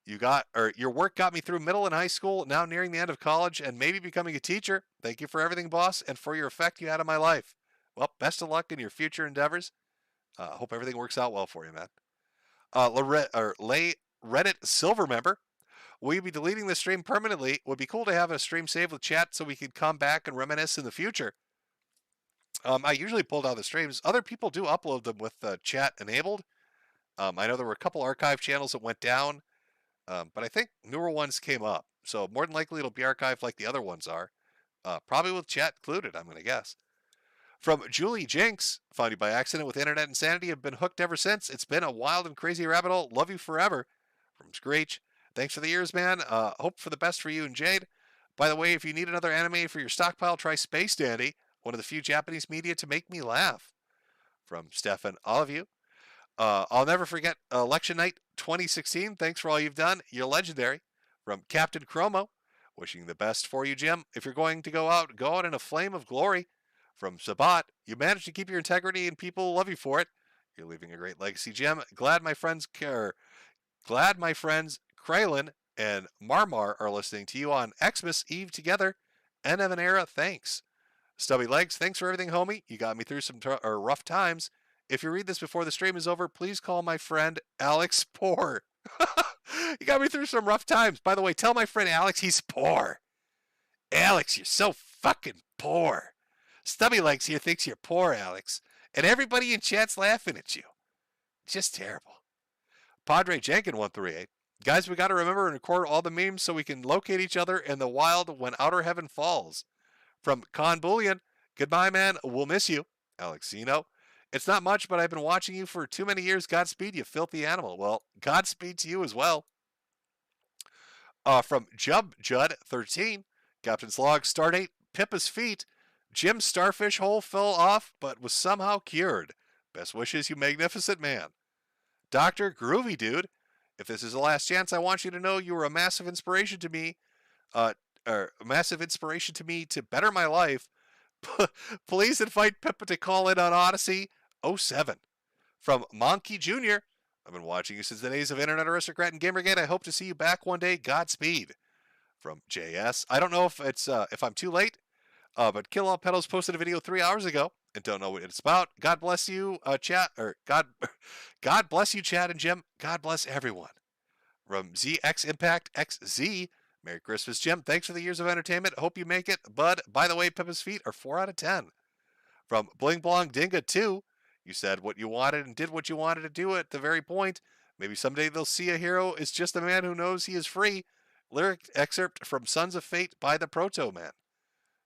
Your work got me through middle and high school, now nearing the end of college and maybe becoming a teacher. Thank you for everything, boss, and for your effect you had on my life. Well, best of luck in your future endeavors. Hope everything works out well for you, man. Reddit Silver member. Will you be deleting the stream permanently? Would be cool to have a stream saved with chat so we could come back and reminisce in the future. I usually pull down the streams. Other people do upload them with chat enabled. I know there were a couple archive channels that went down, but I think newer ones came up. So more than likely it'll be archived like the other ones are. Probably with chat included, I'm going to guess. From Julie Jinx, found you by accident with internet insanity, have been hooked ever since. It's been a wild and crazy rabbit hole. Love you forever. From Screech, thanks for the years, man. Hope for the best for you and Jade. By the way, if you need another anime for your stockpile, try Space Dandy, one of the few Japanese media to make me laugh. From Stefan, all of you. I'll never forget election night 2016. Thanks for all you've done. You're legendary. From Captain Chromo. Wishing the best for you, Jim. If you're going to go out in a flame of glory. From Sabat. You managed to keep your integrity and people love you for it. You're leaving a great legacy, Jim. Glad my friends Kralin and Marmar are listening to you on Xmas Eve together. End of an era. Thanks. Stubby Legs, thanks for everything, homie. You got me through some rough times. If you read this before the stream is over, please call my friend Alex poor. You got me through some rough times. By the way, tell my friend Alex he's poor. Alex, you're so fucking poor. Stubby Legs here thinks you're poor, Alex. And everybody in chat's laughing at you. Just terrible. Padre Jenkin 138. Guys, we got to remember and record all the memes so we can locate each other in the wild when outer heaven falls. From Con Bullion, goodbye, man. We'll miss you. Alexino, it's not much, but I've been watching you for too many years. Godspeed, you filthy animal. Well, Godspeed to you as well. From Judd 13, Captain's Log, Stardate, Pippa's feet. Jim's starfish hole fell off, but was somehow cured. Best wishes, you magnificent man. Dr. Groovy Dude, if this is the last chance, I want you to know you were a massive inspiration to me. To better my life. Please invite Pippa to call in on Odyssey 07. From Monkey Jr. I've been watching you since the days of Internet Aristocrat and Gamergate. I hope to see you back one day. Godspeed. From JS. I don't know if it's if I'm too late, but Kill All Pedals posted a video 3 hours ago and don't know what it's about. God bless you, chat, or God bless you, Chad and Jim. God bless everyone. From ZX Impact XZ. Merry Christmas, Jim. Thanks for the years of entertainment. Hope you make it. Bud, by the way, Pippa's feet are 4 out of 10. From Bling Blong Dinga 2, you said what you wanted and did what you wanted to do at the very point. Maybe someday they'll see a hero is just a man who knows he is free. Lyric excerpt from Sons of Fate by the Proto Man.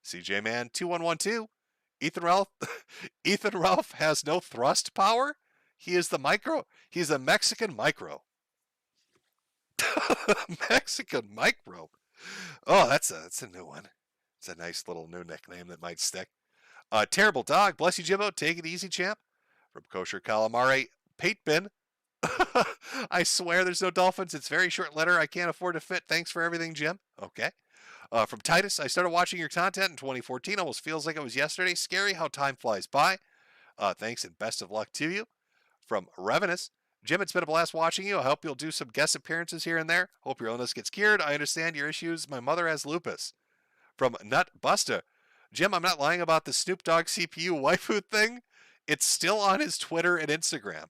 CJ Man 2112. Ethan Ralph has no thrust power. He's a Mexican micro. Mexican micro. Oh, that's a new one. It's a nice little new nickname that might stick. Terrible Dog. Bless you, Jimbo. Take it easy, champ. From Kosher Calamari. Pate Bin. I swear there's no dolphins. It's very short letter. I can't afford to fit. Thanks for everything, Jim. Okay. From Titus. I started watching your content in 2014. Almost feels like it was yesterday. Scary how time flies by. Thanks and best of luck to you. From Revenus. Jim, it's been a blast watching you. I hope you'll do some guest appearances here and there. Hope your illness gets cured. I understand your issues. My mother has lupus. From Nut Buster. Jim, I'm not lying about the Snoop Dogg CPU waifu thing. It's still on his Twitter and Instagram.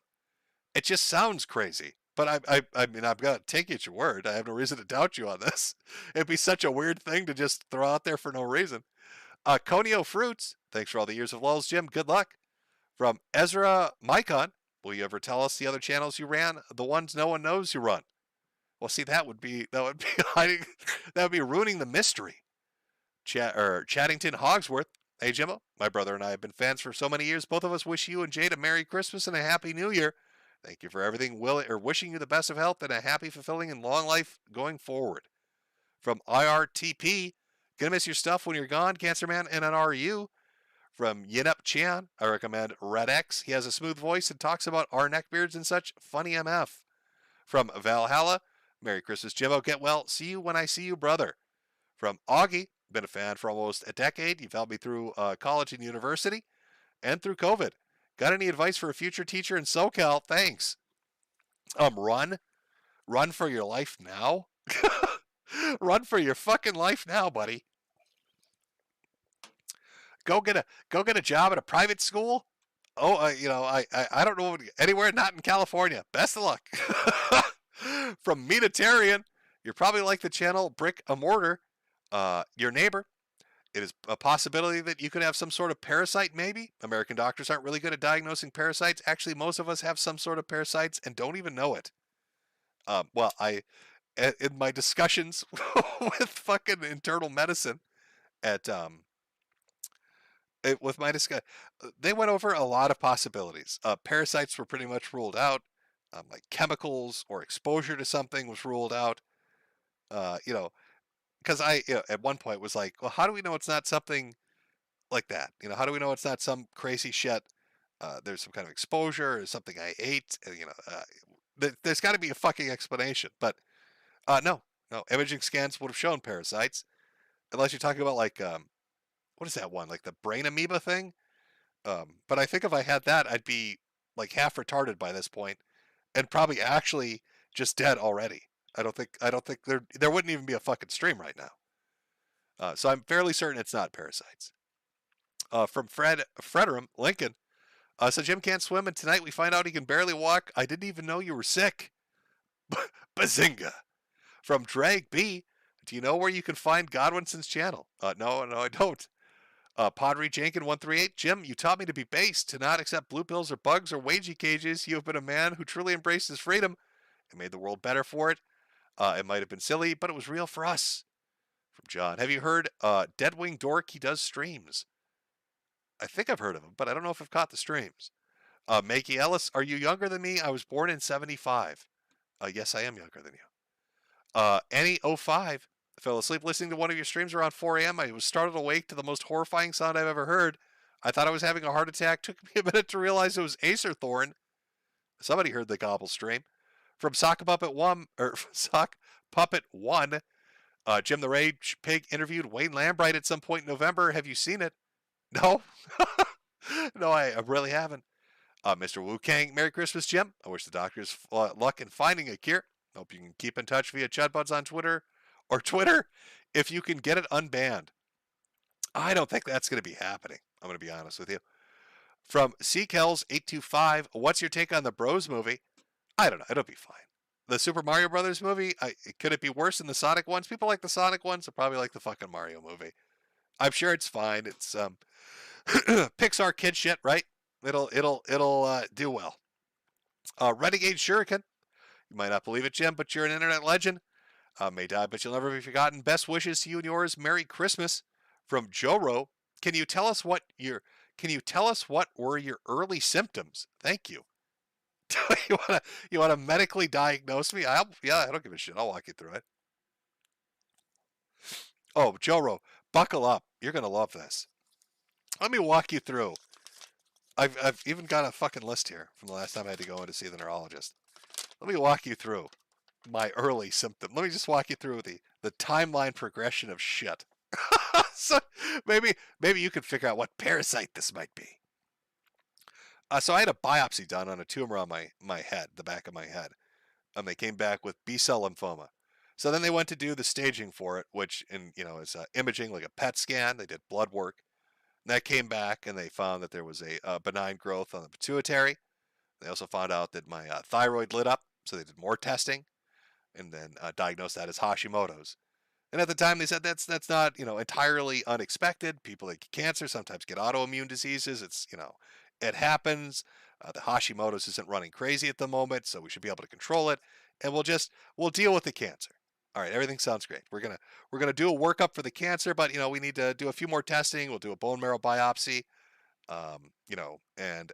It just sounds crazy. But I mean, I've got to take you at your word. I have no reason to doubt you on this. It'd be such a weird thing to just throw out there for no reason. Conio Fruits. Thanks for all the years of lulls, Jim. Good luck. From Ezra Mycon. Will you ever tell us the other channels you ran? The ones no one knows you run. Well, see, that would be hiding, that would be ruining the mystery. Chattington Hogsworth. Hey, Jimmo. My brother and I have been fans for so many years. Both of us wish you and Jade a Merry Christmas and a Happy New Year. Thank you for everything. Wishing you the best of health and a happy, fulfilling, and long life going forward. From IRTP. Gonna miss your stuff when you're gone, Cancer Man, and an RU. From Yinup Chan, I recommend Red X. He has a smooth voice and talks about our neckbeards and such. Funny MF. From Valhalla, Merry Christmas, Jimbo. Get well. See you when I see you, brother. From Augie, been a fan for almost a decade. You've helped me through college and university and through COVID. Got any advice for a future teacher in SoCal? Thanks. Run for your life now. Run for your fucking life now, buddy. Go get a job at a private school. Oh, I don't know anywhere not in California. Best of luck. From Meatitarian, you're probably like the channel Brick a Mortar. Your neighbor. It is a possibility that you could have some sort of parasite, maybe. American doctors aren't really good at diagnosing parasites. Actually, most of us have some sort of parasites and don't even know it. In my discussions with fucking internal medicine they went over a lot of possibilities. Parasites were pretty much ruled out. Like chemicals or exposure to something was ruled out. Because I at one point was like, well, how do we know it's not something like that? How do we know it's not some crazy shit there's some kind of exposure or something I ate. There's got to be a fucking explanation. But no, imaging scans would have shown parasites, unless you're talking about like what is that one, like the brain amoeba thing? But I think if I had that, I'd be like half retarded by this point, and probably actually just dead already. I don't think there wouldn't even be a fucking stream right now. So I'm fairly certain it's not parasites. From Frederim Lincoln. So Jim can't swim, and tonight we find out he can barely walk. I didn't even know you were sick. Bazinga. From Drag B. Do you know where you can find Godwinson's channel? No, I don't. Padre Jankin 138. Jim, you taught me to be base, to not accept blue pills or bugs or wagey cages. You have been a man who truly embraced his freedom and made the world better for it. It might have been silly, but it was real for us. From John. Have you heard Deadwing Dork? He does streams. I think I've heard of him, but I don't know if I've caught the streams. Makey Ellis, are you younger than me? I was born in 75. Yes, I am younger than you. Annie 05. I fell asleep listening to one of your streams around 4 a.m. I was startled awake to the most horrifying sound I've ever heard. I thought I was having a heart attack. Took me a minute to realize it was Acer Thorn. Somebody heard the Gobble stream. From Sock Puppet 1, Jim the Rage Pig interviewed Wayne Lambright at some point in November. Have you seen it? No. No, I really haven't. Mr. Wu Kang, Merry Christmas, Jim. I wish the doctors luck in finding a cure. Hope you can keep in touch via Chudbuds on Twitter. Or Twitter, if you can get it unbanned. I don't think that's going to be happening. I'm going to be honest with you. From CKells825, what's your take on the Bros movie? I don't know. It'll be fine. The Super Mario Brothers movie, could it be worse than the Sonic ones? People like the Sonic ones. They'll probably like the fucking Mario movie. I'm sure it's fine. It's Pixar kid shit, right? It'll do well. Renegade Shuriken. You might not believe it, Jim, but you're an internet legend. May die, but you'll never be forgotten. Best wishes to you and yours. Merry Christmas. From Joro. Can you tell us what were your early symptoms? Thank you. you want to medically diagnose me? I don't give a shit. I'll walk you through it. Oh, Joro, buckle up. You're gonna love this. Let me walk you through. I've even got a fucking list here from the last time I had to go in to see the neurologist. Let me walk you through my early symptom. Let me just walk you through the timeline progression of shit. So maybe you could figure out what parasite this might be. So I had a biopsy done on a tumor on my head, the back of my head. And they came back with B-cell lymphoma. So then they went to do the staging for it, which is imaging, like a PET scan. They did blood work. And that came back, and they found that there was a benign growth on the pituitary. They also found out that my thyroid lit up, so they did more testing, and then diagnosed that as Hashimoto's. And at the time, they said that's not entirely unexpected. People that get cancer sometimes get autoimmune diseases. It happens. The Hashimoto's isn't running crazy at the moment, so we should be able to control it, and we'll deal with the cancer. All right, everything sounds great. We're gonna do a workup for the cancer, but we need to do a few more testing. We'll do a bone marrow biopsy, and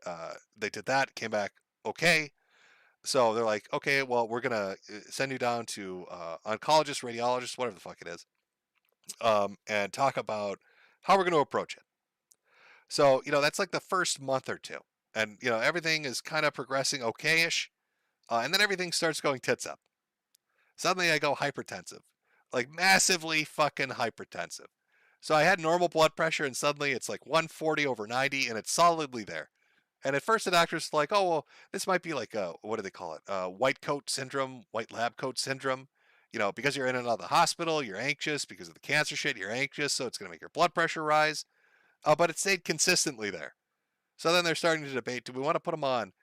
they did that. Came back okay. So they're like, okay, well, we're gonna send you down to oncologist, radiologist, whatever the fuck it is, and talk about how we're gonna approach it. So that's like the first month or two, and everything is kind of progressing okay-ish, and then everything starts going tits up. Suddenly I go hypertensive, like massively fucking hypertensive. So I had normal blood pressure, and suddenly it's like 140/90, and it's solidly there. And at first the doctor's like, oh, well, this might be like what do they call it? White coat syndrome, white lab coat syndrome. Because you're in and out of the hospital, you're anxious. Because of the cancer shit, you're anxious, so it's going to make your blood pressure rise. But it stayed consistently there. So then they're starting to debate, do we want to put them on,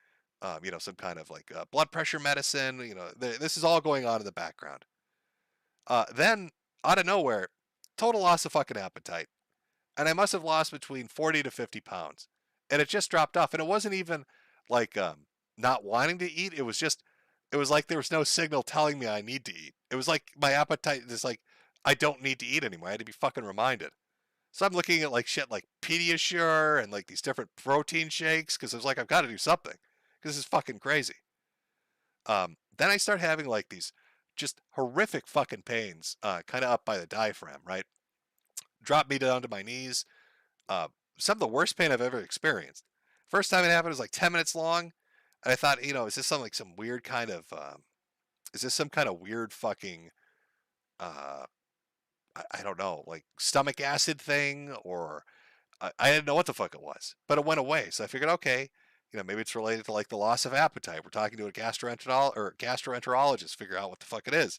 some kind of like blood pressure medicine? This is all going on in the background. Then, out of nowhere, total loss of fucking appetite. And I must have lost between 40 to 50 pounds. And it just dropped off. And it wasn't even like not wanting to eat. It was like there was no signal telling me I need to eat. It was like my appetite is like, I don't need to eat anymore. I had to be fucking reminded. So I'm looking at like shit like Pediasure and like these different protein shakes because I was like, I've got to do something because this is fucking crazy. Then I start having like these just horrific fucking pains kind of up by the diaphragm, right? Drop me down to my knees. Some of the worst pain I've ever experienced. First time it happened was like 10 minutes long. And I thought, is this some weird kind of, is this some kind of weird fucking, I don't know, like stomach acid thing, or I didn't know what the fuck it was, but it went away. So I figured, okay, maybe it's related to like the loss of appetite. We're talking to a gastroenterologist, figure out what the fuck it is.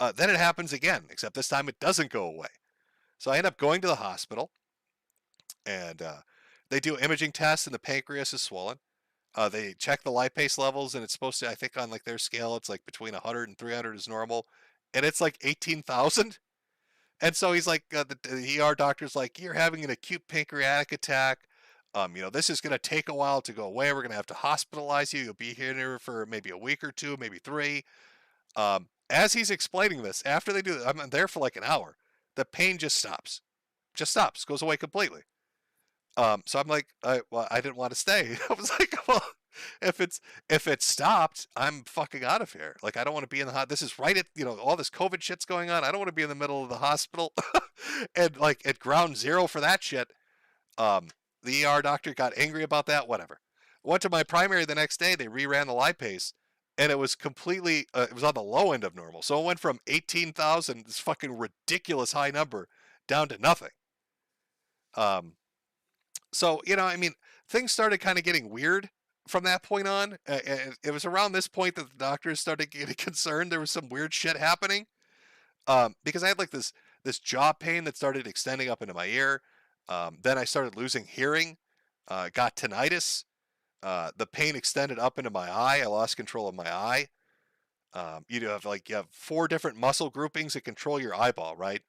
Then it happens again, except this time it doesn't go away. So I end up going to the hospital, and they do imaging tests, and the pancreas is swollen. They check the lipase levels, and it's supposed to, I think on like their scale, it's like between 100 and 300 is normal, and it's like 18,000. And so he's like, the ER doctor's like, you're having an acute pancreatic attack. This is going to take a while to go away. We're going to have to hospitalize you. You'll be here for maybe a week or two, maybe 3. As he's explaining this, after they do, I'm there for like an hour. The pain just stops, goes away completely. So I'm like, I didn't want to stay. I was like, well, if it stopped, I'm fucking out of here. Like, I don't want to be in the this is right at, all this COVID shit's going on. I don't want to be in the middle of the hospital and like at ground zero for that shit. The ER doctor got angry about that, whatever. Went to my primary the next day. They reran the lipase, and it was completely, it was on the low end of normal. So it went from 18,000, this fucking ridiculous high number, down to nothing. So, things started kind of getting weird from that point on. It was around this point that the doctors started getting concerned. There was some weird shit happening. Because I had like this jaw pain that started extending up into my ear. Then I started losing hearing, got tinnitus. The pain extended up into my eye. I lost control of my eye. You have 4 different muscle groupings that control your eyeball, right?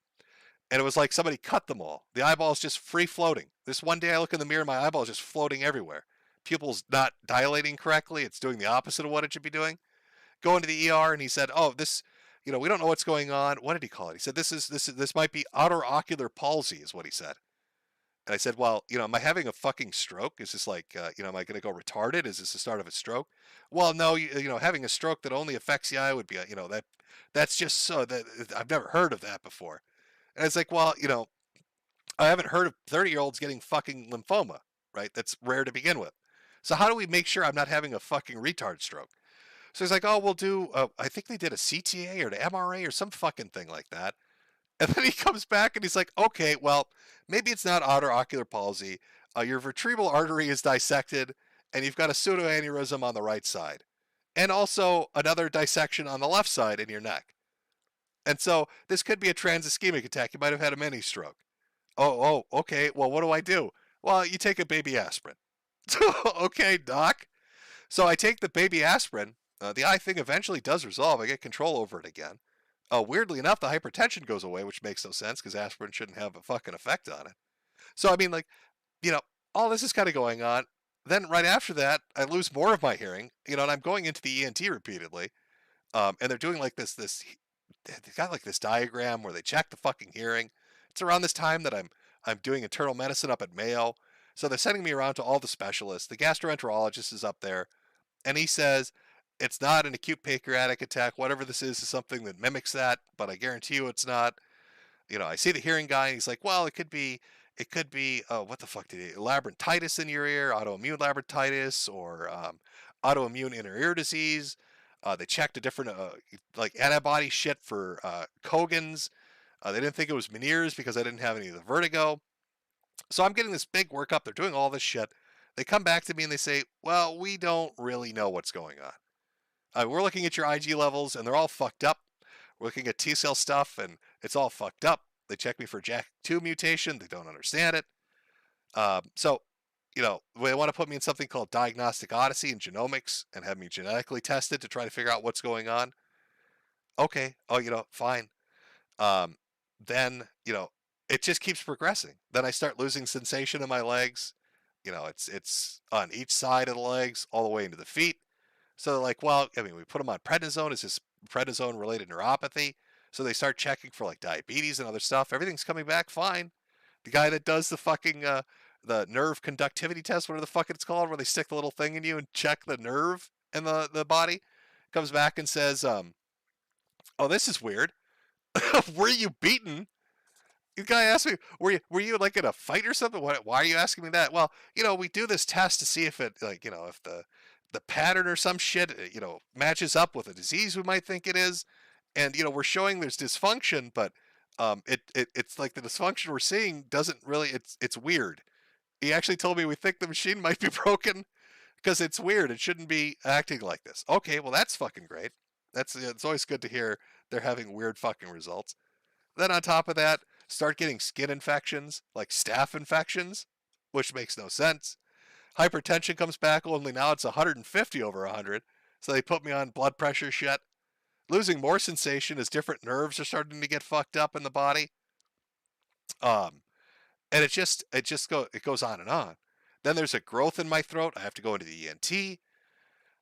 And it was like somebody cut them all. The eyeball is just free floating. This one day I look in the mirror, my eyeball is just floating everywhere. Pupil's not dilating correctly. It's doing the opposite of what it should be doing. Go into the ER, and he said, "Oh, this, we don't know what's going on." What did he call it? He said, "This might be ocular palsy," is what he said. And I said, "Well, am I having a fucking stroke? Is this like, am I going to go retarded? Is this the start of a stroke?" "Well, no, having a stroke that only affects the eye would be, that's just so that I've never heard of that before." And it's like, well, I haven't heard of 30-year-olds getting fucking lymphoma, right? That's rare to begin with. So how do we make sure I'm not having a fucking retard stroke? So he's like, "Oh, we'll do, I think they did a CTA or an MRA or some fucking thing like that." And then he comes back and he's like, "Okay, well, maybe it's not ocular palsy. Your vertebral artery is dissected, and you've got a pseudoaneurysm on the right side. And also another dissection on the left side in your neck. And so this could be a transischemic attack. You might have had a mini stroke." Oh, okay. Well, what do I do?" "Well, you take a baby aspirin." "Okay, doc." So I take the baby aspirin. The eye thing eventually does resolve. I get control over it again. Weirdly enough, the hypertension goes away, which makes no sense because aspirin shouldn't have a fucking effect on it. So, I mean, like, all this is kind of going on. Then right after that, I lose more of my hearing, and I'm going into the ENT repeatedly. And they're doing like this, they've got like this diagram where they check the fucking hearing. It's around this time that I'm doing internal medicine up at Mayo. So they're sending me around to all the specialists. The gastroenterologist is up there, and he says, "It's not an acute pancreatic attack. Whatever this is something that mimics that, but I guarantee you it's not." I see the hearing guy, and he's like, "Well, it could be, what the fuck labyrinthitis in your ear, autoimmune labyrinthitis, or autoimmune inner ear disease." They checked a different, like antibody shit for Cogan's. They didn't think it was Meniere's because I didn't have any of the vertigo. So I'm getting this big workup. They're doing all this shit. They come back to me and they say, "Well, we don't really know what's going on. We're looking at your IG levels and they're all fucked up. We're looking at T-cell stuff and it's all fucked up. They check me for JAK2 mutation. They don't understand it." So, they want to put me in something called Diagnostic Odyssey and genomics and have me genetically tested to try to figure out what's going on. Okay. Oh, fine. Then, it just keeps progressing. Then I start losing sensation in my legs. It's on each side of the legs all the way into the feet. So they're like, "Well, we put them on prednisone. Is this prednisone related neuropathy?" So they start checking for like diabetes and other stuff. Everything's coming back fine. The guy that does the fucking, the nerve conductivity test, whatever the fuck it's called, where they stick the little thing in you and check the nerve in the body, comes back and says, "Oh, this is weird. Were you beaten?" The guy asked me, were you like in a fight or something? Why are you asking me that? Well, we do this test to see if it, like, if the pattern or some shit, matches up with a disease we might think it is. And, we're showing there's dysfunction, but it's like the dysfunction we're seeing doesn't really, it's weird. He actually told me we think the machine might be broken because it's weird. It shouldn't be acting like this. Okay, well, that's fucking great. It's always good to hear they're having weird fucking results. Then on top of that, start getting skin infections, like staph infections, which makes no sense. Hypertension comes back, only now it's 150 over 100. So they put me on blood pressure shit. Losing more sensation as different nerves are starting to get fucked up in the body. And it goes on and on. Then there's a growth in my throat. I have to go into the ENT.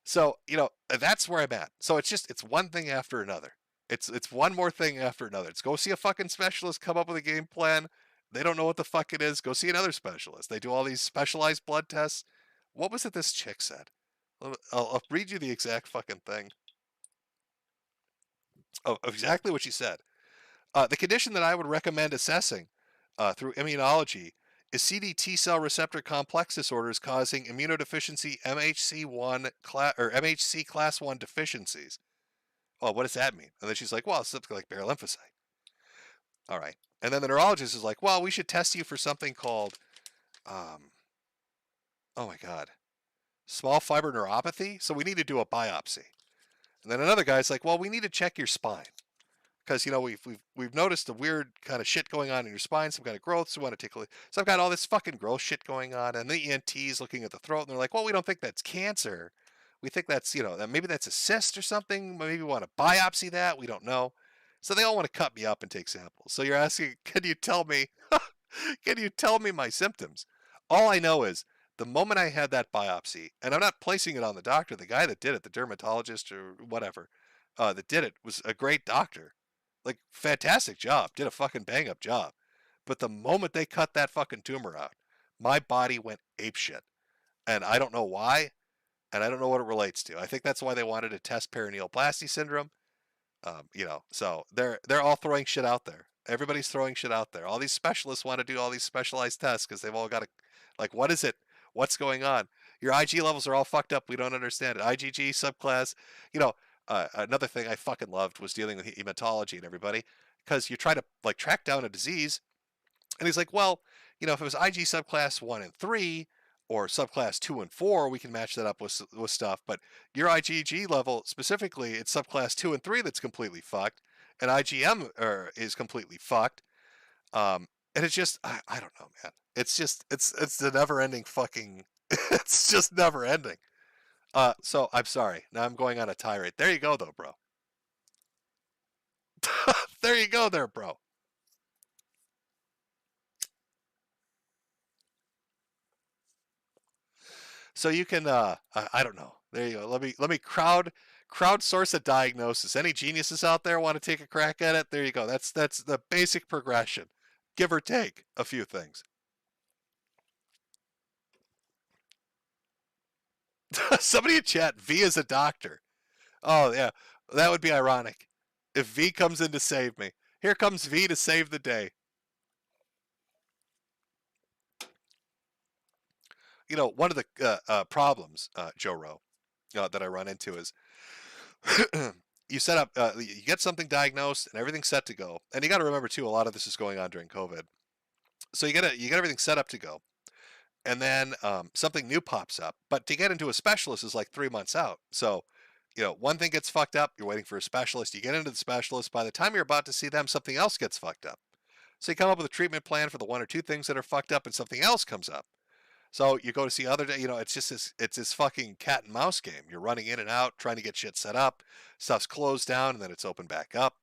So, that's where I'm at. So it's one thing after another. It's one more thing after another. It's go see a fucking specialist, come up with a game plan. They don't know what the fuck it is. Go see another specialist. They do all these specialized blood tests. What was it this chick said? I'll read you the exact fucking thing. Oh, exactly what she said. The condition that I would recommend assessing through immunology is CD T cell receptor complex disorders causing immunodeficiency MHC1 or MHC class 1 deficiencies. Oh, what does that mean? And then she's like, well, it's something like bare lymphocyte. All right. And then the neurologist is like, well, we should test you for something called, oh my God, small fiber neuropathy. So we need to do a biopsy. And then another guy's like, well, we need to check your spine. Because, we've noticed the weird kind of shit going on in your spine, some kind of growth, so we want to take a look. So I've got all this fucking growth shit going on, and the ENT's looking at the throat, and they're like, well, we don't think that's cancer. We think that's, that maybe that's a cyst or something. Maybe we want to biopsy that. We don't know. So they all want to cut me up and take samples. So you're asking, can you tell me my symptoms? All I know is the moment I had that biopsy, and I'm not placing it on the doctor, the guy that did it, the dermatologist or whatever, that did it was a great doctor. Like, fantastic job. Did a fucking bang up job. But the moment they cut that fucking tumor out, my body went apeshit. And I don't know why. And I don't know what it relates to. I think that's why they wanted to test perineoplasty syndrome. So they're all throwing shit out there. Everybody's throwing shit out there. All these specialists want to do all these specialized tests because they've all got to, like, what is it? What's going on? Your IG levels are all fucked up. We don't understand it. IgG subclass. Another thing I fucking loved was dealing with hematology and everybody, because you try to like track down a disease, and he's like, well, if it was IG subclass 1 and 3 or subclass 2 and 4, we can match that up with stuff. But your IgG level specifically, it's subclass 2 and 3 that's completely fucked, and IgM is completely fucked. And it's just, I don't know, man. It's just, it's the never-ending fucking, it's just never-ending. So I'm sorry. Now I'm going on a tirade. There you go, though, bro. There you go, there, bro. So you can, I don't know. There you go. Let me crowdsource a diagnosis. Any geniuses out there want to take a crack at it? There you go. That's the basic progression, give or take a few things. Somebody in chat, V is a doctor. Oh, yeah. That would be ironic if V comes in to save me. Here comes V to save the day. One of the problems, Joe Rowe, that I run into is you set up, you get something diagnosed and everything's set to go. And you got to remember, too, a lot of this is going on during COVID. So you get everything set up to go. And then something new pops up. But to get into a specialist is like 3 months out. So, one thing gets fucked up, you're waiting for a specialist. You get into the specialist. By the time you're about to see them, something else gets fucked up. So you come up with a treatment plan for the 1 or 2 things that are fucked up, and something else comes up. So you go to see other, it's just this fucking cat and mouse game. You're running in and out, trying to get shit set up. Stuff's closed down, and then it's opened back up.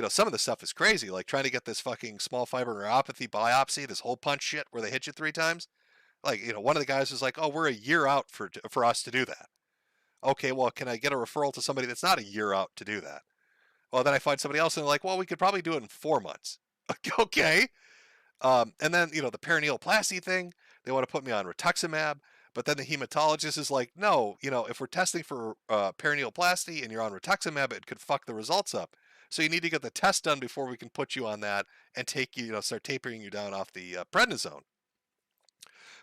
Some of the stuff is crazy, like trying to get this fucking small fiber neuropathy biopsy, this hole punch shit where they hit you 3 times. Like, one of the guys was like, oh, we're a year out for us to do that. Okay, well, can I get a referral to somebody that's not a year out to do that? Well, then I find somebody else and they're like, well, we could probably do it in 4 months. Okay. And then, the perineoplasty thing, they want to put me on rituximab, but then the hematologist is like, no, if we're testing for perineoplasty and you're on rituximab, it could fuck the results up. So you need to get the test done before we can put you on that and take you, start tapering you down off the prednisone.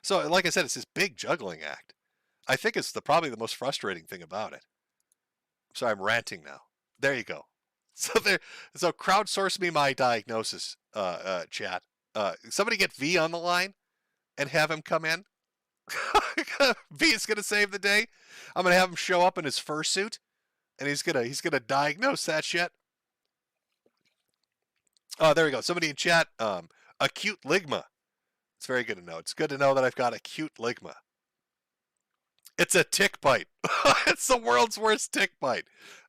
So, like I said, it's this big juggling act. I think it's probably the most frustrating thing about it. Sorry, I'm ranting now. There you go. So crowdsource me my diagnosis, chat. Somebody get V on the line and have him come in. V is gonna save the day. I'm gonna have him show up in his fursuit, and he's gonna diagnose that shit. Oh, there we go. Somebody in chat, acute ligma. It's very good to know. It's good to know that I've got acute ligma. It's a tick bite. It's the world's worst tick bite.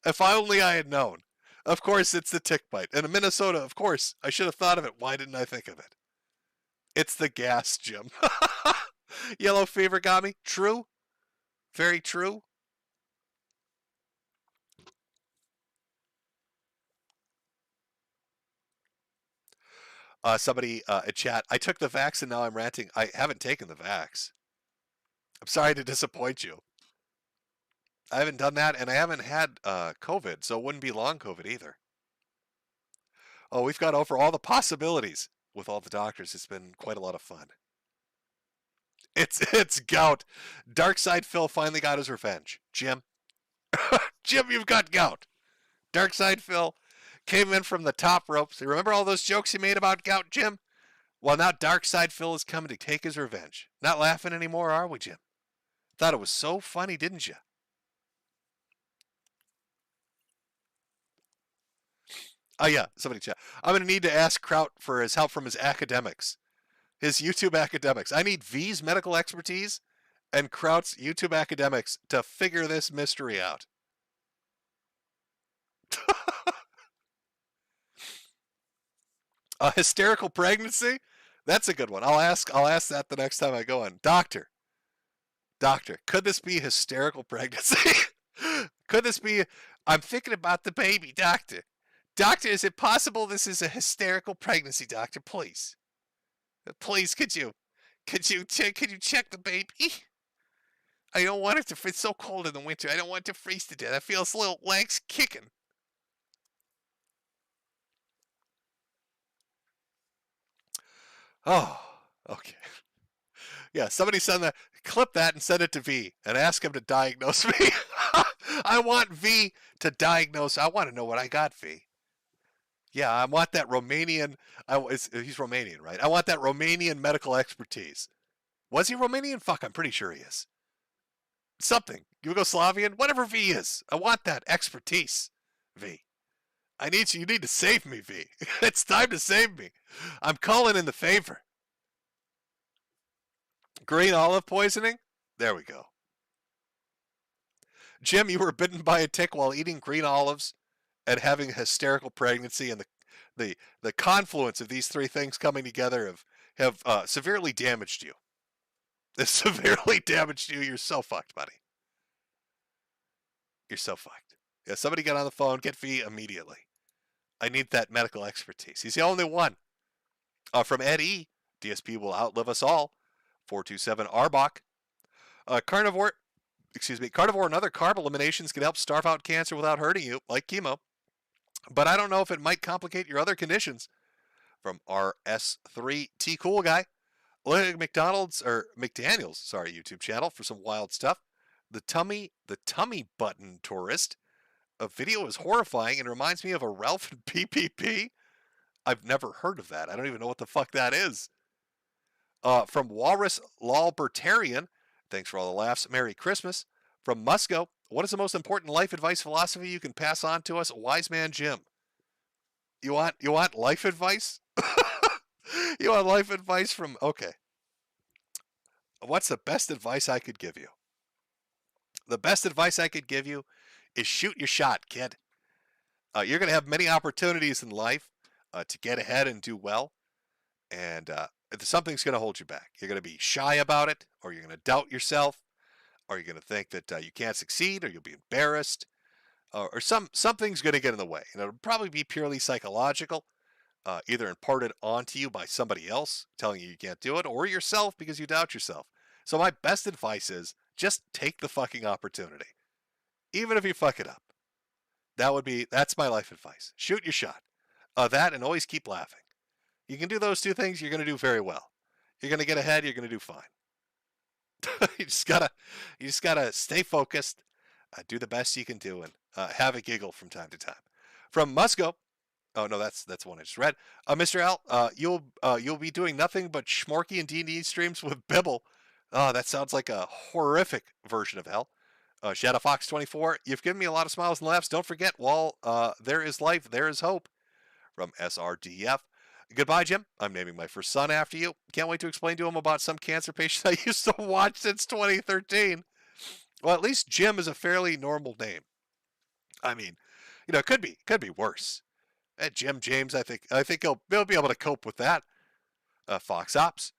If only I had known. Of course, it's the tick bite. And in Minnesota, of course, I should have thought of it. Why didn't I think of it? It's the gas, Jim. Yellow fever got me. True. Very true. Somebody in chat, I took the vax and now I'm ranting. I haven't taken the vax. I'm sorry to disappoint you. I haven't done that, and I haven't had COVID, so it wouldn't be long COVID either. Oh, we've gone over all the possibilities with all the doctors. It's been quite a lot of fun. It's gout. Dark Side Phil finally got his revenge. Jim. Jim, you've got gout. Dark Side Phil came in from the top ropes. You remember all those jokes he made about gout, Jim? Well, now Dark Side Phil is coming to take his revenge. Not laughing anymore, are we, Jim? Thought it was so funny, didn't you? Oh, yeah, somebody chat. I'm going to need to ask Kraut for his help from his academics. His YouTube academics. I need V's medical expertise and Kraut's YouTube academics to figure this mystery out. A hysterical pregnancy? That's a good one. I'll ask that the next time I go in. Doctor, could this be hysterical pregnancy? Could this be, I'm thinking about the baby, doctor. Doctor, is it possible this is a hysterical pregnancy, doctor? Please. Please, could you check the baby? I don't want it to, it's so cold in the winter. I don't want it to freeze to death. I feel its little legs kicking. Oh, okay. Yeah, somebody clip that and send it to V and ask him to diagnose me. I want V to diagnose. I want to know what I got, V. Yeah, I want that Romanian. He's Romanian, right? I want that Romanian medical expertise. Was he Romanian? Fuck, I'm pretty sure he is. Something. Yugoslavian? Whatever V is. I want that expertise, V. I need you. You need to save me, V. It's time to save me. I'm calling in the favor. Green olive poisoning? There we go. Jim, you were bitten by a tick while eating green olives and having a hysterical pregnancy, and the confluence of these three things coming together have severely damaged you. It's severely damaged you. You're so fucked, buddy. You're so fucked. Yeah, somebody get on the phone. Get V immediately. I need that medical expertise. He's the only one. From Ed E. DSP will outlive us all. 427 Arbach. Carnivore and other carb eliminations can help starve out cancer without hurting you, like chemo. But I don't know if it might complicate your other conditions. From RS3 T Cool Guy. Look at McDaniel's YouTube channel for some wild stuff. The tummy button tourist. A video is horrifying and reminds me of a Ralph and PPP. I've never heard of that. I don't even know what the fuck that is. From Walrus Lawbertarian, thanks for all the laughs. Merry Christmas. From Musco, what is the most important life advice philosophy you can pass on to us? Wise Man Jim. You want life advice? You want life advice from, okay. What's the best advice I could give you? The best advice I could give you is shoot your shot, kid. You're going to have many opportunities in life to get ahead and do well. And something's going to hold you back. You're going to be shy about it, or you're going to doubt yourself, or you're going to think that you can't succeed, or you'll be embarrassed, or something's going to get in the way. And it'll probably be purely psychological, either imparted onto you by somebody else telling you can't do it, or yourself because you doubt yourself. So my best advice is just take the fucking opportunity. Even if you fuck it up. That's my life advice. Shoot your shot. That and always keep laughing. You can do those two things, you're going to do very well. You're going to get ahead, you're going to do fine. you just gotta stay focused, do the best you can do, and have a giggle from time to time. From Musco, oh no, that's one I just read. Mr. Al, you'll be doing nothing but Schmorky and D&D streams with Bibble. That sounds like a horrific version of hell. Shadow Fox 24, you've given me a lot of smiles and laughs. Don't forget, while there is life, there is hope. From SRDF. Goodbye, Jim. I'm naming my first son after you. Can't wait to explain to him about some cancer patient I used to watch since 2013. Well, at least Jim is a fairly normal name. I mean, it could be worse. Jim James, I think he'll be able to cope with that. Fox Ops.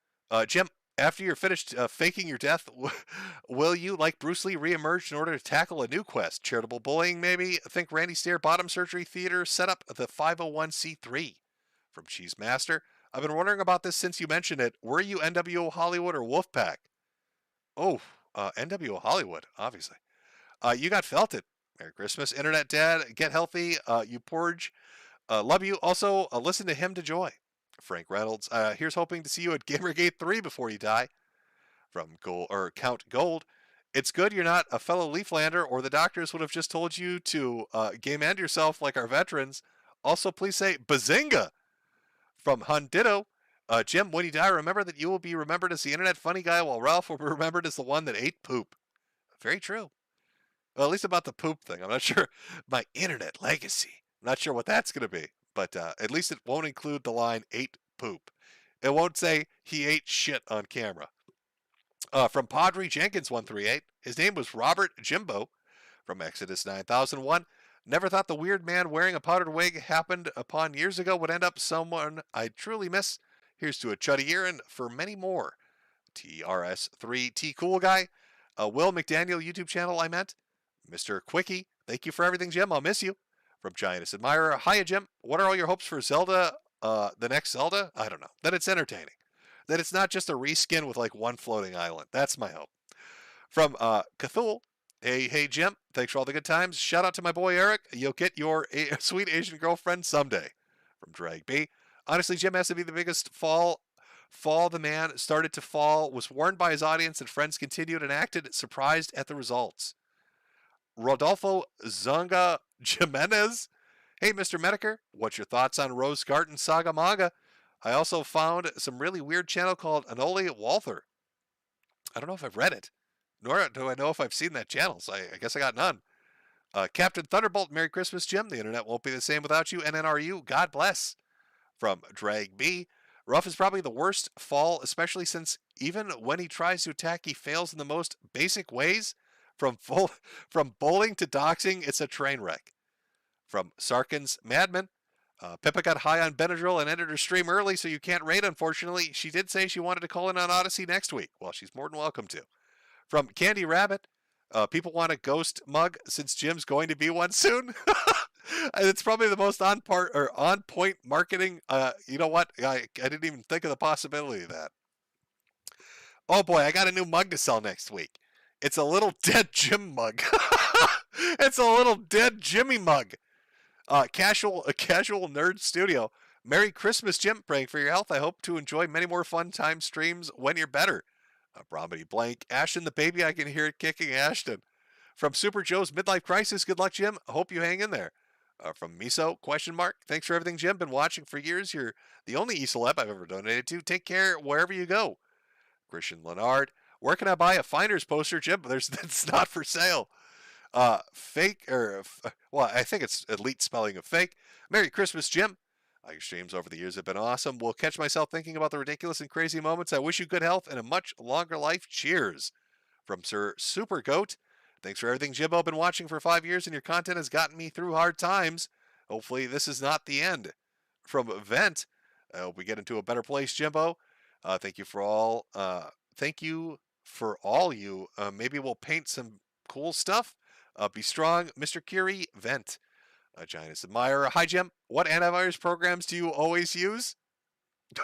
Jim, after you're finished faking your death, will you, like Bruce Lee, reemerge in order to tackle a new quest? Charitable bullying, maybe? Think Randy Stair, Bottom Surgery Theater, set up the 501c3. From Cheese Master, I've been wondering about this since you mentioned it. Were you NWO Hollywood or Wolfpack? Oh, NWO Hollywood, obviously. You got felted. Merry Christmas, Internet Dad. Get healthy. You Porge. Love you. Also, listen to Hymn to Joy. Frank Reynolds. Here's hoping to see you at Gamergate 3 before you die. From Count Gold. It's good you're not a fellow Leaflander, or the doctors would have just told you to game end yourself like our veterans. Also, please say Bazinga. From Hunditto. Jim, when you die, remember that you will be remembered as the internet funny guy, while Ralph will be remembered as the one that ate poop. Very true. Well, at least about the poop thing. I'm not sure. My internet legacy. I'm not sure what that's going to be. But at least it won't include the line ate poop. It won't say he ate shit on camera. From Padre Jenkins 138. His name was Robert Jimbo. From Exodus 9001. Never thought the weird man wearing a powdered wig happened upon years ago would end up someone I truly miss. Here's to a chuddy year and for many more. TRS3T Cool Guy. Will McDaniel YouTube channel I meant. Mr. Quickie. Thank you for everything, Jim. I'll miss you. From Giantess Admirer. Hiya, Jim. What are all your hopes for Zelda, the next Zelda? I don't know. That it's entertaining. That it's not just a reskin with like one floating island. That's my hope. From Cthulhu. Hey, Jim. Thanks for all the good times. Shout out to my boy Eric. You'll get your sweet Asian girlfriend someday. From Drag B. Honestly, Jim has to be the biggest fall the man started to fall, was warned by his audience, and friends continued and acted surprised at the results. Rodolfo Zonga Jimenez. Hey, Mr. Metokur. What's your thoughts on Rose Garden Saga manga? I also found some really weird channel called Anoli Walther. I don't know if I've read it. Nor do I know if I've seen that channel, so I guess I got none. Captain Thunderbolt, Merry Christmas, Jim. The internet won't be the same without you. NNRU, God bless. From Drag B. Ruff is probably the worst fall, especially since even when he tries to attack, he fails in the most basic ways. From bowling to doxing, it's a train wreck. From Sarkin's Madman. Pippa got high on Benadryl and ended her stream early, so you can't raid, unfortunately. She did say she wanted to call in on Odyssey next week. Well, she's more than welcome to. From Candy Rabbit, people want a ghost mug since Jim's going to be one soon. It's probably the most on point marketing. You know what? I didn't even think of the possibility of that. Oh boy, I got a new mug to sell next week. It's a little dead Jim mug. It's a little dead Jimmy mug. A casual nerd studio. Merry Christmas, Jim. Praying for your health. I hope to enjoy many more fun time streams when you're better. Bromedy Blank. Ashton the baby, I can hear it kicking. Ashton. From Super Joe's Midlife Crisis. Good luck, Jim. I hope you hang in there. From Miso, ? Thanks for everything, Jim. Been watching for years. You're the only e-celeb I've ever donated to. Take care wherever you go. Christian Leonard. Where can I buy a Finder's poster, Jim? It's not for sale. I think it's elite spelling of fake. Merry Christmas, Jim. Your streams over the years have been awesome. Will catch myself thinking about the ridiculous and crazy moments. I wish you good health and a much longer life. Cheers. From Sir Super Goat. Thanks for everything, Jimbo. Been watching for 5 years and your content has gotten me through hard times. Hopefully this is not the end. From Vent. I hope we get into a better place, Jimbo. Thank you for all. You. Maybe we'll paint some cool stuff. Be strong, Mr. Curie. Vent. Giantess Admirer. Hi, Jim. What antivirus programs do you always use?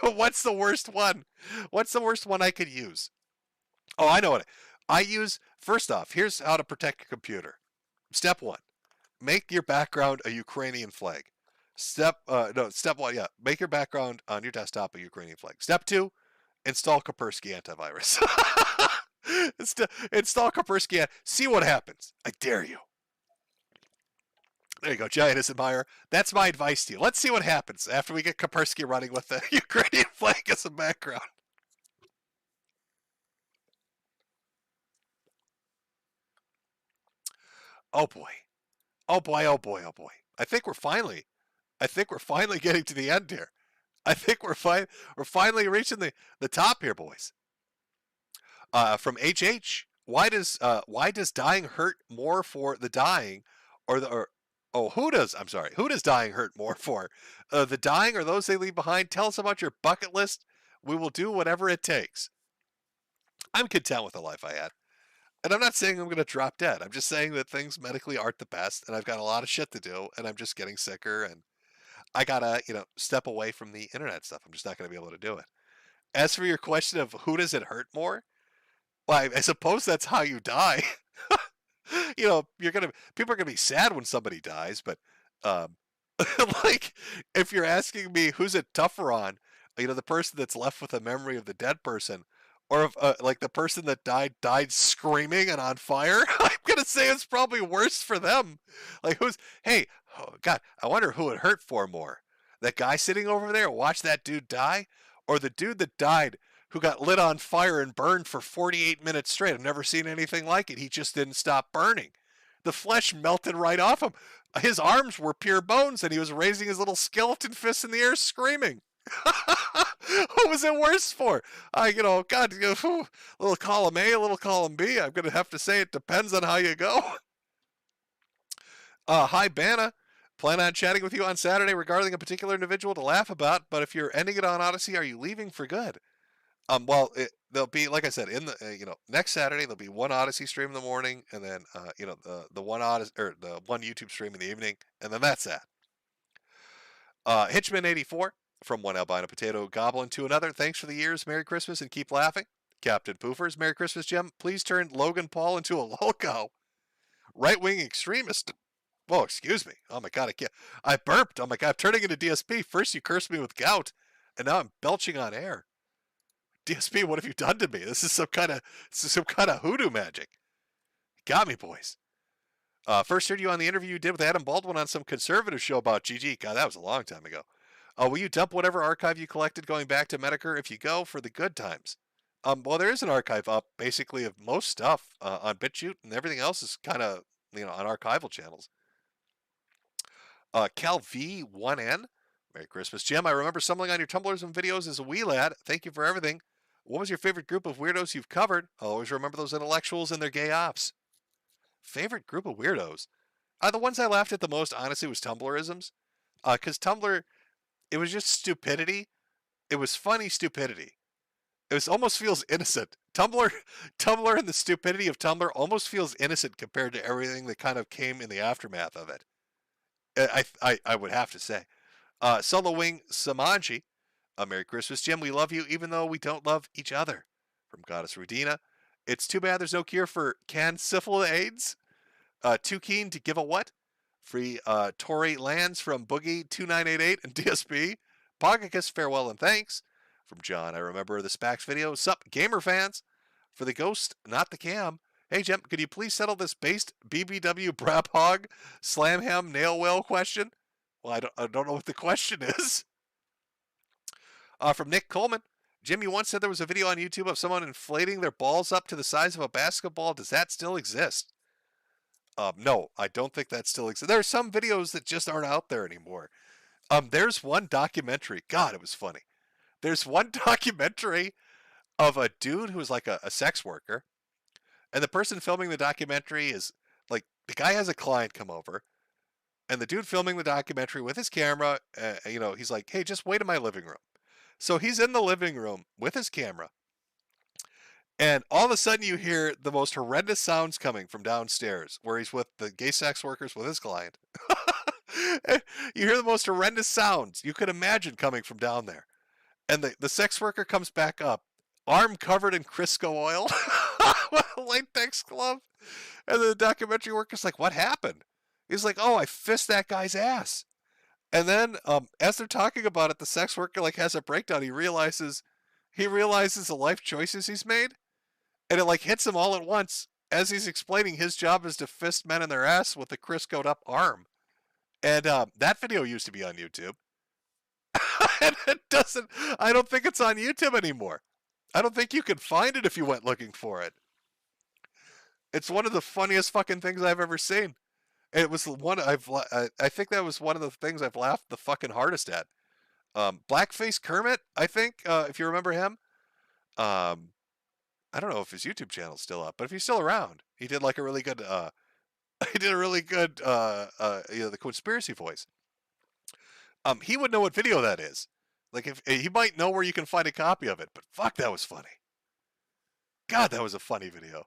What's the worst one? What's the worst one I could use? Oh, I know what I use. First off, here's how to protect your computer. Step 1. make your background a Ukrainian flag. Step 1, yeah, make your background on your desktop a Ukrainian flag. Step 2, install Kaspersky antivirus. Install Kaspersky. See what happens. I dare you. There you go, Giant Admire. That's my advice to you. Let's see what happens after we get Kaspersky running with the Ukrainian flag as a background. Oh boy. Oh boy, oh boy, oh boy. I think we're finally getting to the end here. I think we're finally reaching the top here, boys. From HH, why does dying hurt more for the dying, who does dying hurt more for? The dying or those they leave behind? Tell us about your bucket list. We will do whatever it takes. I'm content with the life I had. And I'm not saying I'm going to drop dead. I'm just saying that things medically aren't the best, and I've got a lot of shit to do, and I'm just getting sicker, and I gotta, step away from the internet stuff. I'm just not going to be able to do it. As for your question of who does it hurt more, well, I suppose that's how you die. People are gonna be sad when somebody dies, but like if you're asking me who's it tougher on, the person that's left with a memory of the dead person, or if, like the person that died screaming and on fire, I'm gonna say it's probably worse for them. Like oh God, I wonder who it hurt for more. That guy sitting over there, watch that dude die, or the dude that died who got lit on fire and burned for 48 minutes straight. I've never seen anything like it. He just didn't stop burning. The flesh melted right off him. His arms were pure bones, and he was raising his little skeleton fists in the air screaming. Who was it worse for? God, little column A, a little column B. I'm going to have to say it depends on how you go. Hi, Banna. Plan on chatting with you on Saturday regarding a particular individual to laugh about, but if you're ending it on Odyssey, are you leaving for good? There'll be, like I said, in the next Saturday there'll be one Odyssey stream in the morning, and then the one YouTube stream in the evening, and then that's that. Hitchman84 from one albino potato goblin to another. Thanks for the years. Merry Christmas and keep laughing. Captain Poofers, Merry Christmas, Jim. Please turn Logan Paul into a loco. Right-wing extremist. Oh, excuse me. Oh my God, I burped. Oh my God, I'm turning into DSP. First you cursed me with gout, and now I'm belching on air. DSP, what have you done to me? This is some kind of hoodoo magic. Got me, boys. First heard you on the interview you did with Adam Baldwin on some conservative show about GG. God, that was a long time ago. Will you dump whatever archive you collected going back to Metokur if you go for the good times? Well, there is an archive up, basically, of most stuff on BitChute, and everything else is kind of, on archival channels. Cal V1N, Merry Christmas, Jim. I remember stumbling on your Tumblrs and videos as a wee lad. Thank you for everything. What was your favorite group of weirdos you've covered? I'll always remember those intellectuals and their gay ops. Favorite group of weirdos? The ones I laughed at the most, honestly, was Tumblerisms. Because Tumblr, it was just stupidity. It was funny stupidity. It almost feels innocent. Tumblr and the stupidity of Tumblr almost feels innocent compared to everything that kind of came in the aftermath of it. I would have to say. Solo Wing Samanji, Merry Christmas, Jim. We love you even though we don't love each other. From Goddess Rudina. It's too bad there's no cure for syphilis AIDS. Too keen to give a what? Free Tory Lands from Boogie2988 and DSP. Pogacus, farewell and thanks. From John, I remember the Spax video. Sup, gamer fans? For the ghost, not the cam. Hey, Jim, could you please settle this based BBW Brap Hog Slam Ham Nail Whale question? Well, I don't know what the question is. From Nick Coleman. Jim, you once said there was a video on YouTube of someone inflating their balls up to the size of a basketball. Does that still exist? No, I don't think that still exists. There are some videos that just aren't out there anymore. There's one documentary. God, it was funny. There's one documentary of a dude who's like a sex worker. And the person filming the documentary is like, the guy has a client come over. And the dude filming the documentary with his camera, he's like, hey, just wait in my living room. So he's in the living room with his camera. And all of a sudden you hear the most horrendous sounds coming from downstairs where he's with the gay sex workers with his client. You hear the most horrendous sounds you could imagine coming from down there. And the sex worker comes back up, arm covered in Crisco oil with a latex glove. And the documentary worker's like, what happened? He's like, oh, I fist that guy's ass. And then as they're talking about it, the sex worker like has a breakdown. He realizes the life choices he's made, and it like hits him all at once as he's explaining his job is to fist men in their ass with a Criscoed up arm. And that video used to be on YouTube. And I don't think it's on YouTube anymore. I don't think you could find it if you went looking for it. It's one of the funniest fucking things I've ever seen. It was one I think that was one of the things I've laughed the fucking hardest at. Blackface Kermit, I think, if you remember him. I don't know if his YouTube channel's still up, but if he's still around, he did like a really good the conspiracy voice. He would know what video that is. Like if he might know where you can find a copy of it, but fuck, that was funny. God, that was a funny video.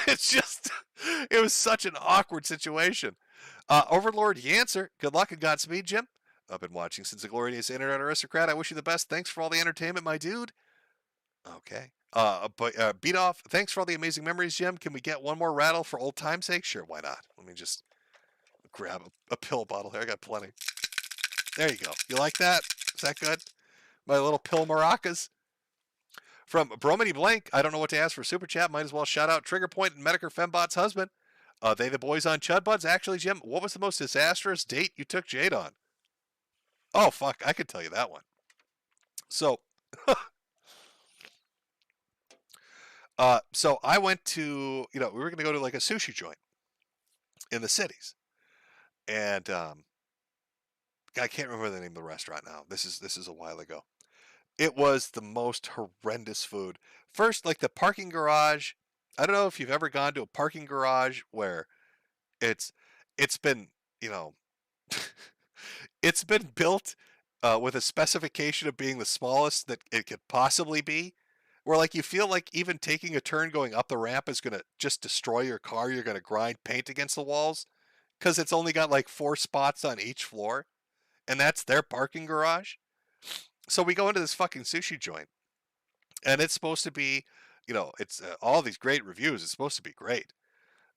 It was such an awkward situation. Overlord Yancer, good luck and Godspeed, Jim. I've been watching since the glorious internet aristocrat. I wish you the best. Thanks for all the entertainment, my dude. Okay. But beat off. Thanks for all the amazing memories, Jim. Can we get one more rattle for old time's sake? Sure, why not? Let me just grab a pill bottle here. I got plenty. There you go. You like that? Is that good? My little pill maracas. From Bromany Blank, I don't know what to ask for super chat. Might as well shout out Trigger Point and Metokur Fembot's husband. They the boys on Chud Buds. Actually, Jim, what was the most disastrous date you took Jade on? Oh, fuck. I could tell you that one. So, so I went to, we were going to go to like a sushi joint in the cities. And I can't remember the name of the restaurant now. This is a while ago. It was the most horrendous food. First, like the parking garage. I don't know if you've ever gone to a parking garage where it's been, it's been built with a specification of being the smallest that it could possibly be. Where like you feel like even taking a turn going up the ramp is going to just destroy your car. You're going to grind paint against the walls because it's only got like 4 spots on each floor. And that's their parking garage. So we go into this fucking sushi joint, and it's supposed to be, it's all these great reviews. It's supposed to be great.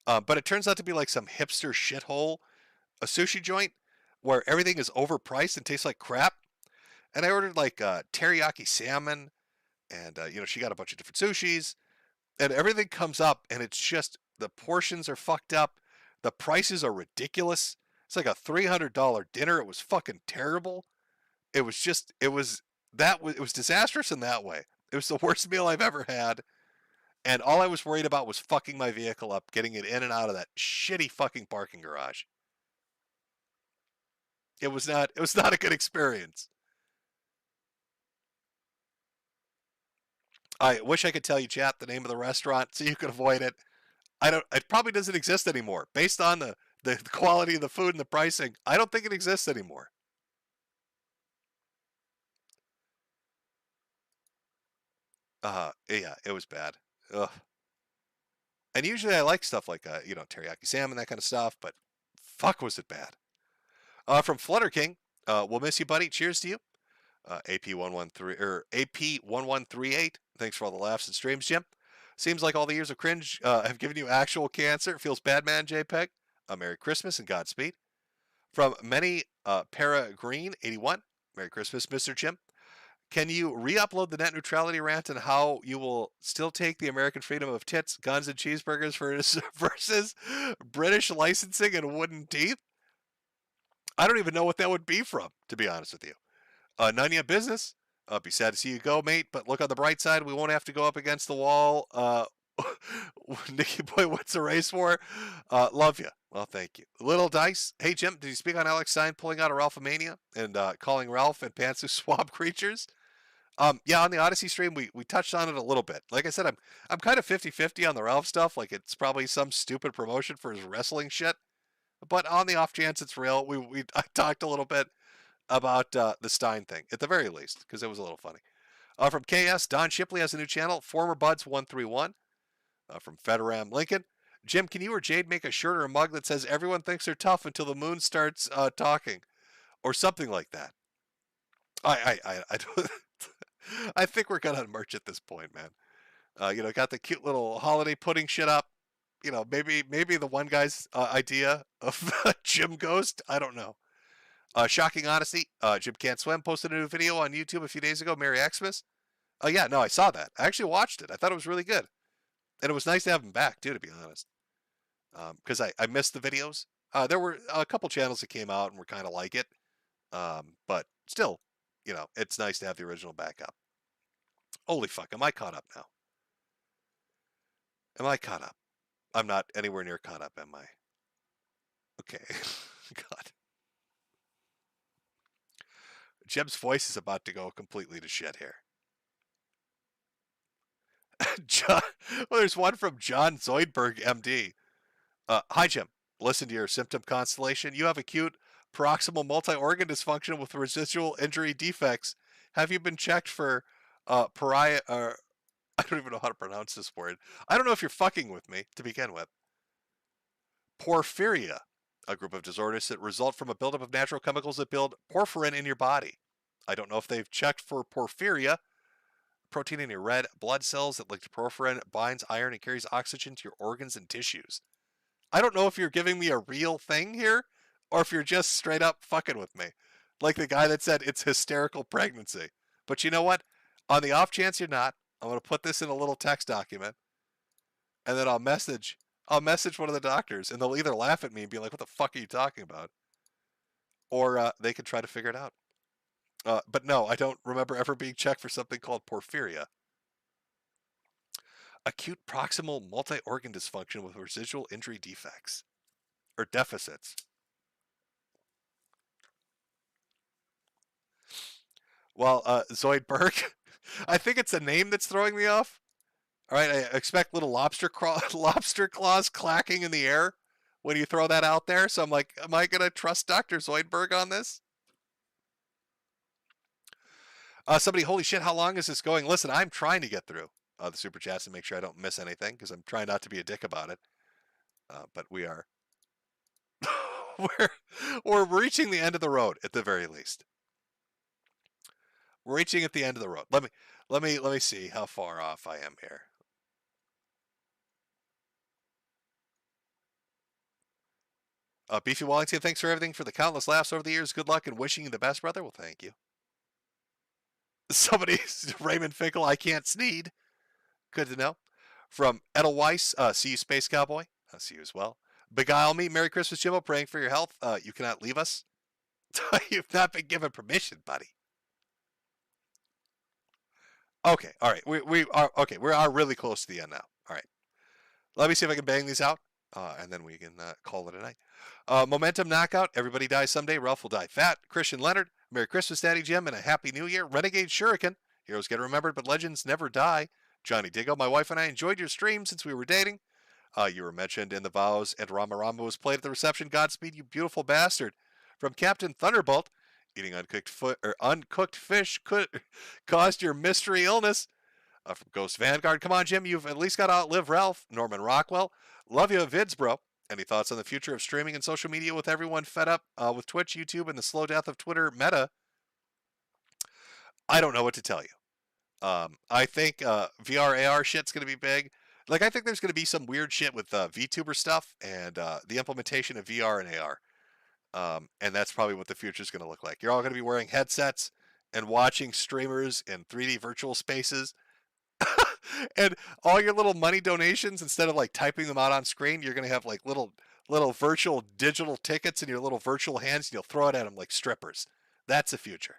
But it turns out to be like some hipster shithole, a sushi joint where everything is overpriced and tastes like crap. And I ordered like teriyaki salmon, and, she got a bunch of different sushis, and everything comes up, and it's just, the portions are fucked up. The prices are ridiculous. It's like a $300 dinner. It was fucking terrible. It was disastrous in that way. It was the worst meal I've ever had. And all I was worried about was fucking my vehicle up, getting it in and out of that shitty fucking parking garage. It was not a good experience. I wish I could tell you, chat, the name of the restaurant so you could avoid it. It probably doesn't exist anymore. Based on the quality of the food and the pricing, I don't think it exists anymore. Yeah, it was bad. Ugh. And usually I like stuff like, teriyaki salmon, that kind of stuff, but fuck was it bad. From Flutter King, we'll miss you, buddy. Cheers to you. AP1138. Thanks for all the laughs and streams, Jim. Seems like all the years of cringe have given you actual cancer. Feels bad, man, JPEG. Merry Christmas and Godspeed. From Many Para Green 81. Merry Christmas, Mr. Jim. Can you re-upload the net neutrality rant and how you will still take the American freedom of tits, guns, and cheeseburgers versus British licensing and wooden teeth? I don't even know what that would be from, to be honest with you. None yet business. Be sad to see you go, mate, but look on the bright side. We won't have to go up against the wall. Nicky Boy, what's the race for? Love you. Well, thank you. Little Dice. Hey, Jim, did you speak on Alex Stein pulling out a Ralphomania and calling Ralph and Pantsu swab creatures? Yeah, on the Odyssey stream, we touched on it a little bit. Like I said, I'm kind of 50-50 on the Ralph stuff. Like, it's probably some stupid promotion for his wrestling shit. But on the off chance it's real, I talked a little bit about the Stein thing, at the very least, because it was a little funny. From KS, Don Shipley has a new channel, Former Buds 131. From Federam Lincoln, Jim, can you or Jade make a shirt or a mug that says everyone thinks they're tough until the moon starts talking, or something like that? I don't. I think we're gonna merch at this point, man. Got the cute little holiday pudding shit up. maybe the one guy's idea of Jim Ghost. I don't know. Shocking Honesty. Jim Can't Swim posted a new video on YouTube a few days ago. Merry Xmas. Oh, yeah, no, I saw that. I actually watched it. I thought it was really good. And it was nice to have him back, too, to be honest. Because I missed the videos. There were a couple channels that came out and were kind of like it. But still, it's nice to have the original back up. Holy fuck, am I caught up now? Am I caught up? I'm not anywhere near caught up, am I? Okay. God. Jeb's voice is about to go completely to shit here. John, well, there's one from John Zoidberg, MD. Hi, Jim. Listen to your symptom constellation. You have acute proximal multi-organ dysfunction with residual injury defects. Have you been checked for pariah? I don't even know how to pronounce this word. I don't know if you're fucking with me to begin with. Porphyria, a group of disorders that result from a buildup of natural chemicals that build porphyrin in your body. I don't know if they've checked for porphyria, protein in your red blood cells that, like porphyrin, binds iron and carries oxygen to your organs and tissues. I don't know if you're giving me a real thing here, or if you're just straight up fucking with me. Like the guy that said it's hysterical pregnancy. But you know what? On the off chance you're not, I'm going to put this in a little text document, and then I'll message one of the doctors, and they'll either laugh at me and be like, what the fuck are you talking about? Or they can try to figure it out. But no, I don't remember ever being checked for something called porphyria. Acute proximal multi-organ dysfunction with residual injury defects. Or deficits. Well, Zoidberg, I think it's a name that's throwing me off. All right, I expect little lobster claws clacking in the air when you throw that out there. So I'm like, am I going to trust Dr. Zoidberg on this? Somebody, holy shit, how long is this going? Listen, I'm trying to get through the super chats and make sure I don't miss anything because I'm trying not to be a dick about it. But we are. we're reaching the end of the road at the very least. We're reaching at the end of the road. Let me see how far off I am here. Beefy Wellington, thanks for everything, for the countless laughs over the years. Good luck and wishing you the best, brother. Well, thank you. Somebody, Raymond Finkel, I can't sneed. Good to know. From Edelweiss, see you, Space Cowboy. I'll see you as well. Beguile me. Merry Christmas, Jimbo. Praying for your health. You cannot leave us. You've not been given permission, buddy. Okay, all right. We are really close to the end now. All right. Let me see if I can bang these out, and then we can call it a night. Momentum knockout. Everybody dies someday. Ralph will die fat. Christian Leonard. Merry Christmas, Daddy Jim, and a Happy New Year. Renegade Shuriken. Heroes get remembered, but legends never die. Johnny Diggo. My wife and I enjoyed your stream since we were dating. You were mentioned in the vows, and Rama Rama was played at the reception. Godspeed, you beautiful bastard. From Captain Thunderbolt. Eating uncooked fish could caused your mystery illness. From Ghost Vanguard. Come on, Jim. You've at least got to outlive Ralph. Norman Rockwell. Love you, vids, bro. Any thoughts on the future of streaming and social media with everyone fed up with Twitch, YouTube, and the slow death of Twitter meta? I don't know what to tell you. I think VR, AR shit's going to be big. Like, I think there's going to be some weird shit with VTuber stuff and the implementation of VR and AR. And that's probably what the future is going to look like. You're all going to be wearing headsets and watching streamers in 3D virtual spaces. And all your little money donations, instead of like typing them out on screen, you're going to have like little virtual digital tickets in your little virtual hands, and you'll throw it at them like strippers. That's the future.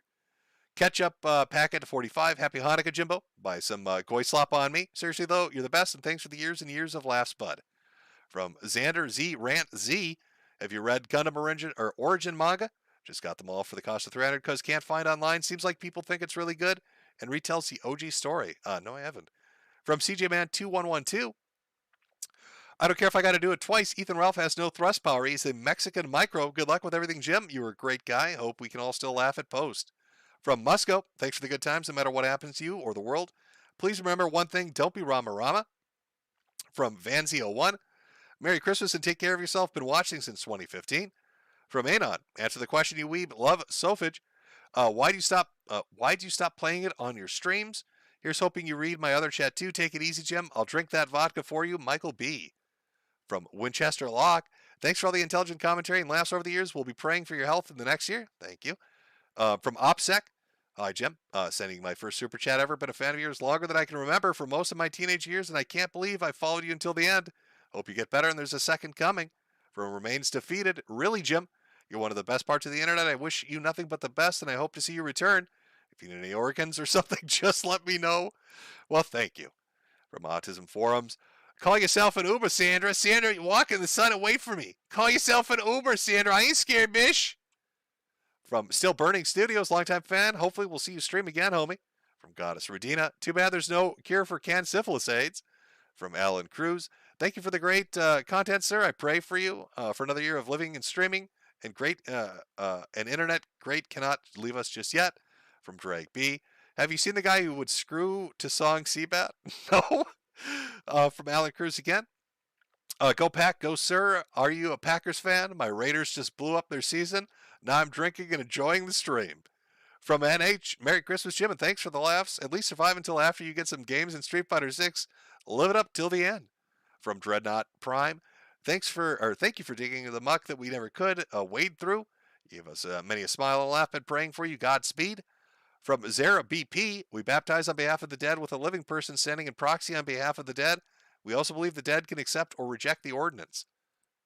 Ketchup packet to 45. Happy Hanukkah, Jimbo. Buy some goy slop on me. Seriously, though, you're the best, and thanks for the years and years of laughs, bud. From Xander Z Rant Z. Have you read Gundam Origin manga? Just got them all for the cost of 300 because can't find online. Seems like people think it's really good and retells the OG story. No, I haven't. From CJ Man 2112. I don't care if I got to do it twice. Ethan Ralph has no thrust power. He's a Mexican micro. Good luck with everything, Jim. You were a great guy. Hope we can all still laugh at post. From Musco. Thanks for the good times no matter what happens to you or the world. Please remember one thing. Don't be Rama Rama. From Vanzi01. Merry Christmas and take care of yourself. Been watching since 2015. From Anon. Answer the question, you weeb. Love Sofage. Why'd you stop playing it on your streams? Here's hoping you read my other chat too. Take it easy, Jim. I'll drink that vodka for you. Michael B. From Winchester Lock, thanks for all the intelligent commentary and laughs over the years. We'll be praying for your health in the next year. Thank you. From OPSEC, hi, Jim. Sending my first super chat ever. Been a fan of yours longer than I can remember for most of my teenage years, and I can't believe I followed you until the end. Hope you get better, and there's a second coming. From Remains Defeated, really, Jim, you're one of the best parts of the internet. I wish you nothing but the best, and I hope to see you return. If you need any organs or something, just let me know. Well, thank you. From Autism Forums, call yourself an Uber, Sandra. Sandra, you walk in the sun and wait for me. Call yourself an Uber, Sandra. I ain't scared, bish. From Still Burning Studios, longtime fan. Hopefully we'll see you stream again, homie. From Goddess Redina, too bad there's no cure for canned syphilis AIDS. From Alan Cruz, thank you for the great content, sir. I pray for you for another year of living and streaming. And great, and internet great cannot leave us just yet. From Drake B, have you seen the guy who would screw to song Seabat? No. From Alan Cruz again. Go Pack, go sir. Are you a Packers fan? My Raiders just blew up their season. Now I'm drinking and enjoying the stream. From NH, Merry Christmas, Jim, and thanks for the laughs. At least survive until after you get some games in Street Fighter 6. Live it up till the end. From Dreadnought Prime, thank you for digging the muck that we never could wade through. You gave us many a smile and laugh and praying for you. Godspeed. From Zara BP, we baptize on behalf of the dead with a living person standing in proxy on behalf of the dead. We also believe the dead can accept or reject the ordinance.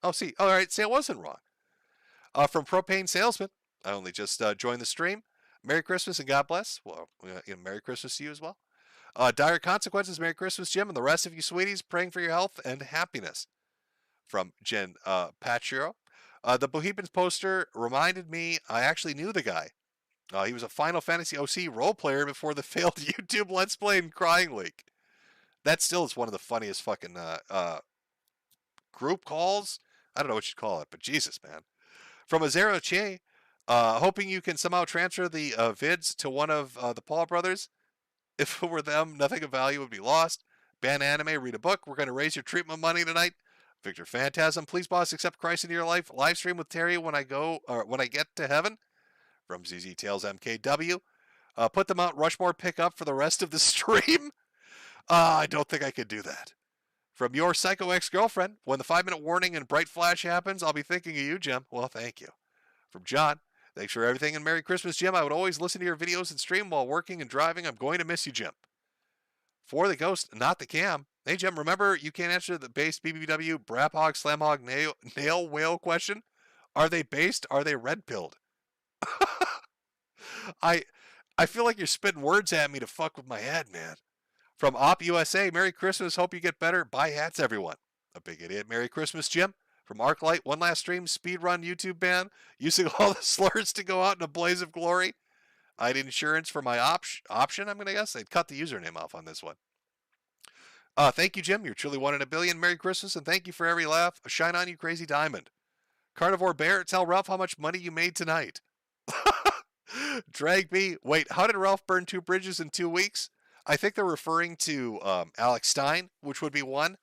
Oh, see. All right. See, I wasn't wrong. From Propane Salesman, I only just joined the stream. Merry Christmas and God bless. Well, Merry Christmas to you as well. Dire Consequences, Merry Christmas, Jim, and the rest of you sweeties, praying for your health and happiness. From Jen Pachiro, the Bohemians poster reminded me I actually knew the guy. He was a Final Fantasy OC role player before the failed YouTube Let's Play and Crying Leak. That still is one of the funniest fucking group calls. I don't know what you'd call it, but Jesus, man. From Azero Che, hoping you can somehow transfer the vids to one of the Paul brothers. If it were them, nothing of value would be lost. Ban anime, read a book. We're going to raise your treatment money tonight. Victor Phantasm, please, boss, accept Christ into your life. Live stream with Terry when I get to heaven. From ZZ Tales MKW, put the Mount Rushmore pick up for the rest of the stream. I don't think I could do that. From your psycho ex-girlfriend, when the 5-minute warning and bright flash happens, I'll be thinking of you, Jim. Well, thank you. From John, thanks for everything and Merry Christmas, Jim. I would always listen to your videos and stream while working and driving. I'm going to miss you, Jim. For the ghost, not the cam. Hey, Jim, remember you can't answer the base BBW, Brap Hog, Slam Hog, Nail Whale question? Are they based? Are they red-pilled? I feel like you're spitting words at me to fuck with my head, man. From Op USA, Merry Christmas. Hope you get better. Buy hats, everyone. A big idiot. Merry Christmas, Jim. From Arclight, one last stream, speedrun YouTube ban, using all the slurs to go out in a blaze of glory. I had insurance for my option, I'm going to guess. They'd cut the username off on this one. Thank you, Jim. You're truly 1 in a billion. Merry Christmas, and thank you for every laugh. Shine on, you crazy diamond. Carnivore Bear, tell Ralph how much money you made tonight. Drag me. Wait, how did Ralph burn 2 bridges in 2 weeks? I think they're referring to Alex Stein, which would be one.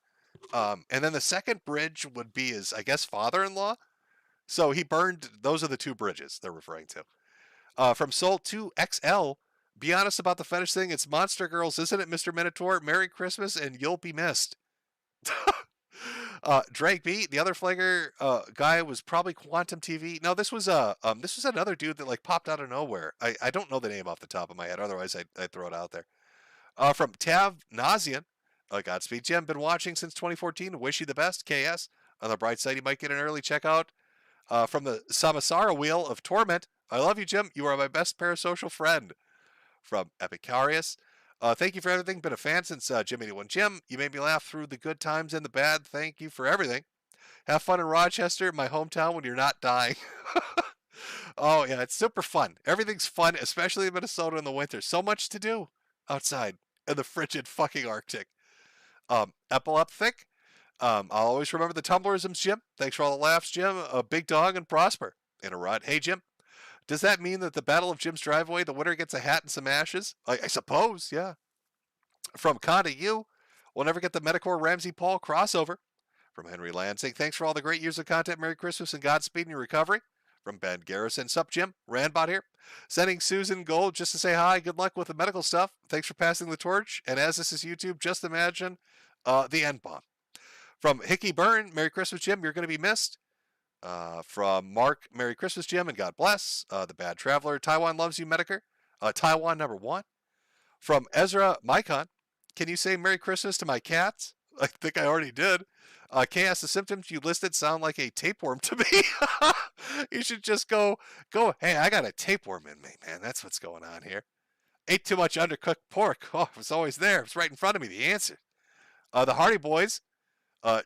And then the second bridge would be his, I guess, father-in-law. So he burned, those are the 2 bridges they're referring to. From Soul 2 XL, be honest about the fetish thing. It's Monster Girls, isn't it, Mr. Minotaur? Merry Christmas, and you'll be missed. Drake B, the other flagger guy was probably Quantum TV. No, this was another dude that like popped out of nowhere. I don't know the name off the top of my head. Otherwise, I'd throw it out there. From Tav Nazian, Godspeed Jim, been watching since 2014. Wish you the best, KS. On the bright side, you might get an early checkout. From the Samasara Wheel of Torment, I love you, Jim. You are my best parasocial friend. From Epicarius, thank you for everything. Been a fan since Jim81 Jim. You made me laugh through the good times and the bad. Thank you for everything. Have fun in Rochester, my hometown, when you're not dying. Oh, yeah, it's super fun. Everything's fun, especially in Minnesota in the winter. So much to do outside in the frigid fucking Arctic. Epileptic. I'll always remember the Tumblrisms, Jim. Thanks for all the laughs, Jim. A big dog and prosper. In a rut. Hey, Jim. Does that mean that the Battle of Jim's Driveway, the winner gets a hat and some ashes? I suppose, yeah. From Conda U, we'll never get the Metokur Ramsey Paul crossover. From Henry Lansing, thanks for all the great years of content. Merry Christmas and Godspeed in your recovery. From Ben Garrison, sup, Jim? Randbot here. Sending Susan Gold just to say hi. Good luck with the medical stuff. Thanks for passing the torch. And as this is YouTube, just imagine the end bomb. From Hickey Byrne, Merry Christmas, Jim. You're going to be missed. From Mark, Merry Christmas, Jim, and God bless. The Bad Traveler, Taiwan loves you, Metokur. Taiwan #1. From Ezra Mycon, can you say Merry Christmas to my cats? I think I already did. Chaos, the symptoms you listed sound like a tapeworm to me. You should just go, hey, I got a tapeworm in me, man. That's what's going on here. Ate too much undercooked pork. Oh, it was always there. It was right in front of me, the answer. The Hardy Boys,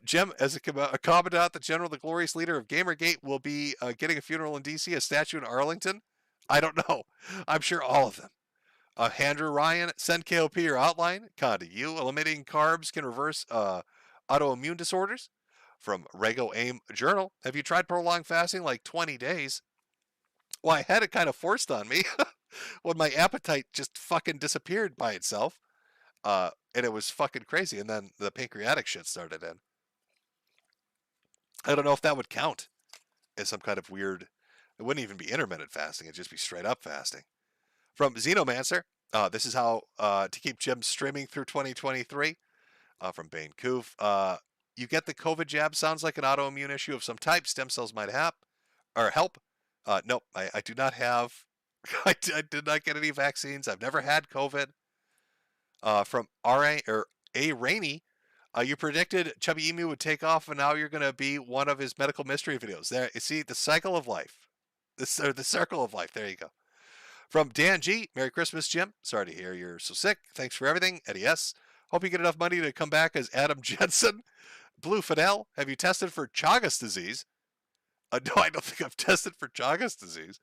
Jim, as a commandant, the general, the glorious leader of Gamergate, will be getting a funeral in D.C., a statue in Arlington. I don't know. I'm sure all of them. Andrew Ryan, send KOP your outline. Con to you. Eliminating carbs can reverse autoimmune disorders. From Rego Aim Journal, have you tried prolonged fasting like 20 days? Well, I had it kind of forced on me when my appetite just fucking disappeared by itself. And it was fucking crazy. And then the pancreatic shit started in. I don't know if that would count as some kind of weird, it wouldn't even be intermittent fasting. It'd just be straight up fasting. From Xenomancer, this is how to keep Jim streaming through 2023. From Bane Koof, you get the COVID jab. Sounds like an autoimmune issue of some type. Stem cells might help. Nope, I do not have. I did not get any vaccines. I've never had COVID. From A Rainey, you predicted Chubby Emu would take off, and now you're going to be one of his medical mystery videos. There, you see the cycle of life, the circle of life. There you go. From Dan G, Merry Christmas, Jim. Sorry to hear you're so sick. Thanks for everything, Eddie S. Hope you get enough money to come back as Adam Jensen. Blue Fidel, have you tested for Chagas disease? No, I don't think I've tested for Chagas disease.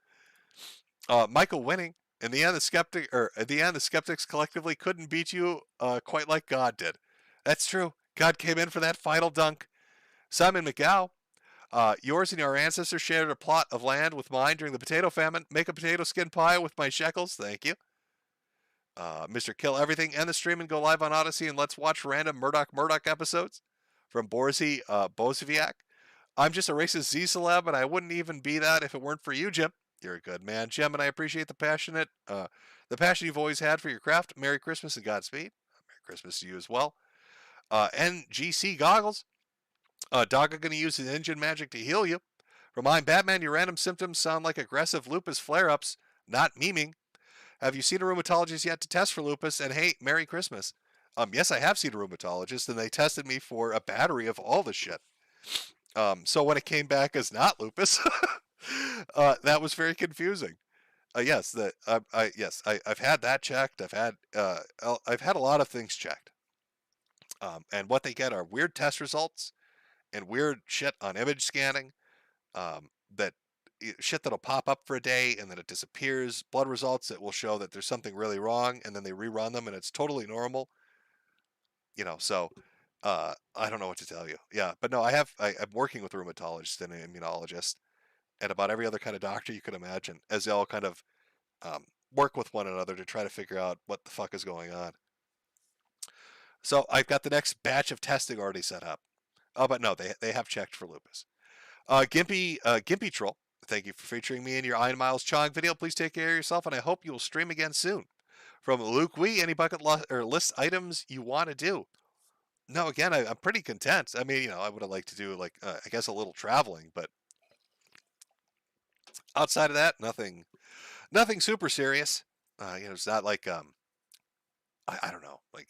Michael Winning, in the end, the skeptics collectively couldn't beat you quite like God did. That's true. God came in for that final dunk. Simon McGow, yours and your ancestors shared a plot of land with mine during the potato famine. Make a potato skin pie with my shekels. Thank you. Mr. Kill Everything, end the stream and go live on Odyssey, and let's watch random Murdoch episodes. From Borzy Bozoviak, I'm just a racist e-celeb, and I wouldn't even be that if it weren't for you, Jim. You're a good man, Jim, and I appreciate the passion you've always had for your craft. Merry Christmas and Godspeed. Merry Christmas to you as well. NGC Goggles, Dogga gonna use his engine magic to heal you. From I'm Batman, your random symptoms sound like aggressive lupus flare-ups, not memeing. Have you seen a rheumatologist yet to test for lupus? And hey, Merry Christmas. Yes, I have seen a rheumatologist, and they tested me for a battery of all the shit. So when it came back as not lupus, that was very confusing. Yes, I've had that checked. I've had a lot of things checked. And what they get are weird test results and weird shit on image scanning. Shit that'll pop up for a day and then it disappears. Blood results that will show that there's something really wrong, and then they rerun them and it's totally normal. So I don't know what to tell you. Yeah, but no, I'm working with a rheumatologist and an immunologist and about every other kind of doctor you could imagine, as they all kind of work with one another to try to figure out what the fuck is going on. So I've got the next batch of testing already set up. But no, they have checked for lupus. Gimpy Troll, thank you for featuring me in your Iron Miles Chong video. Please take care of yourself, and I hope you will stream again soon. From Luke Wee, any bucket list items you want to do? No, again, I'm pretty content. I mean, I would have liked to do I guess a little traveling, but outside of that, nothing super serious. It's not like I don't know. Like,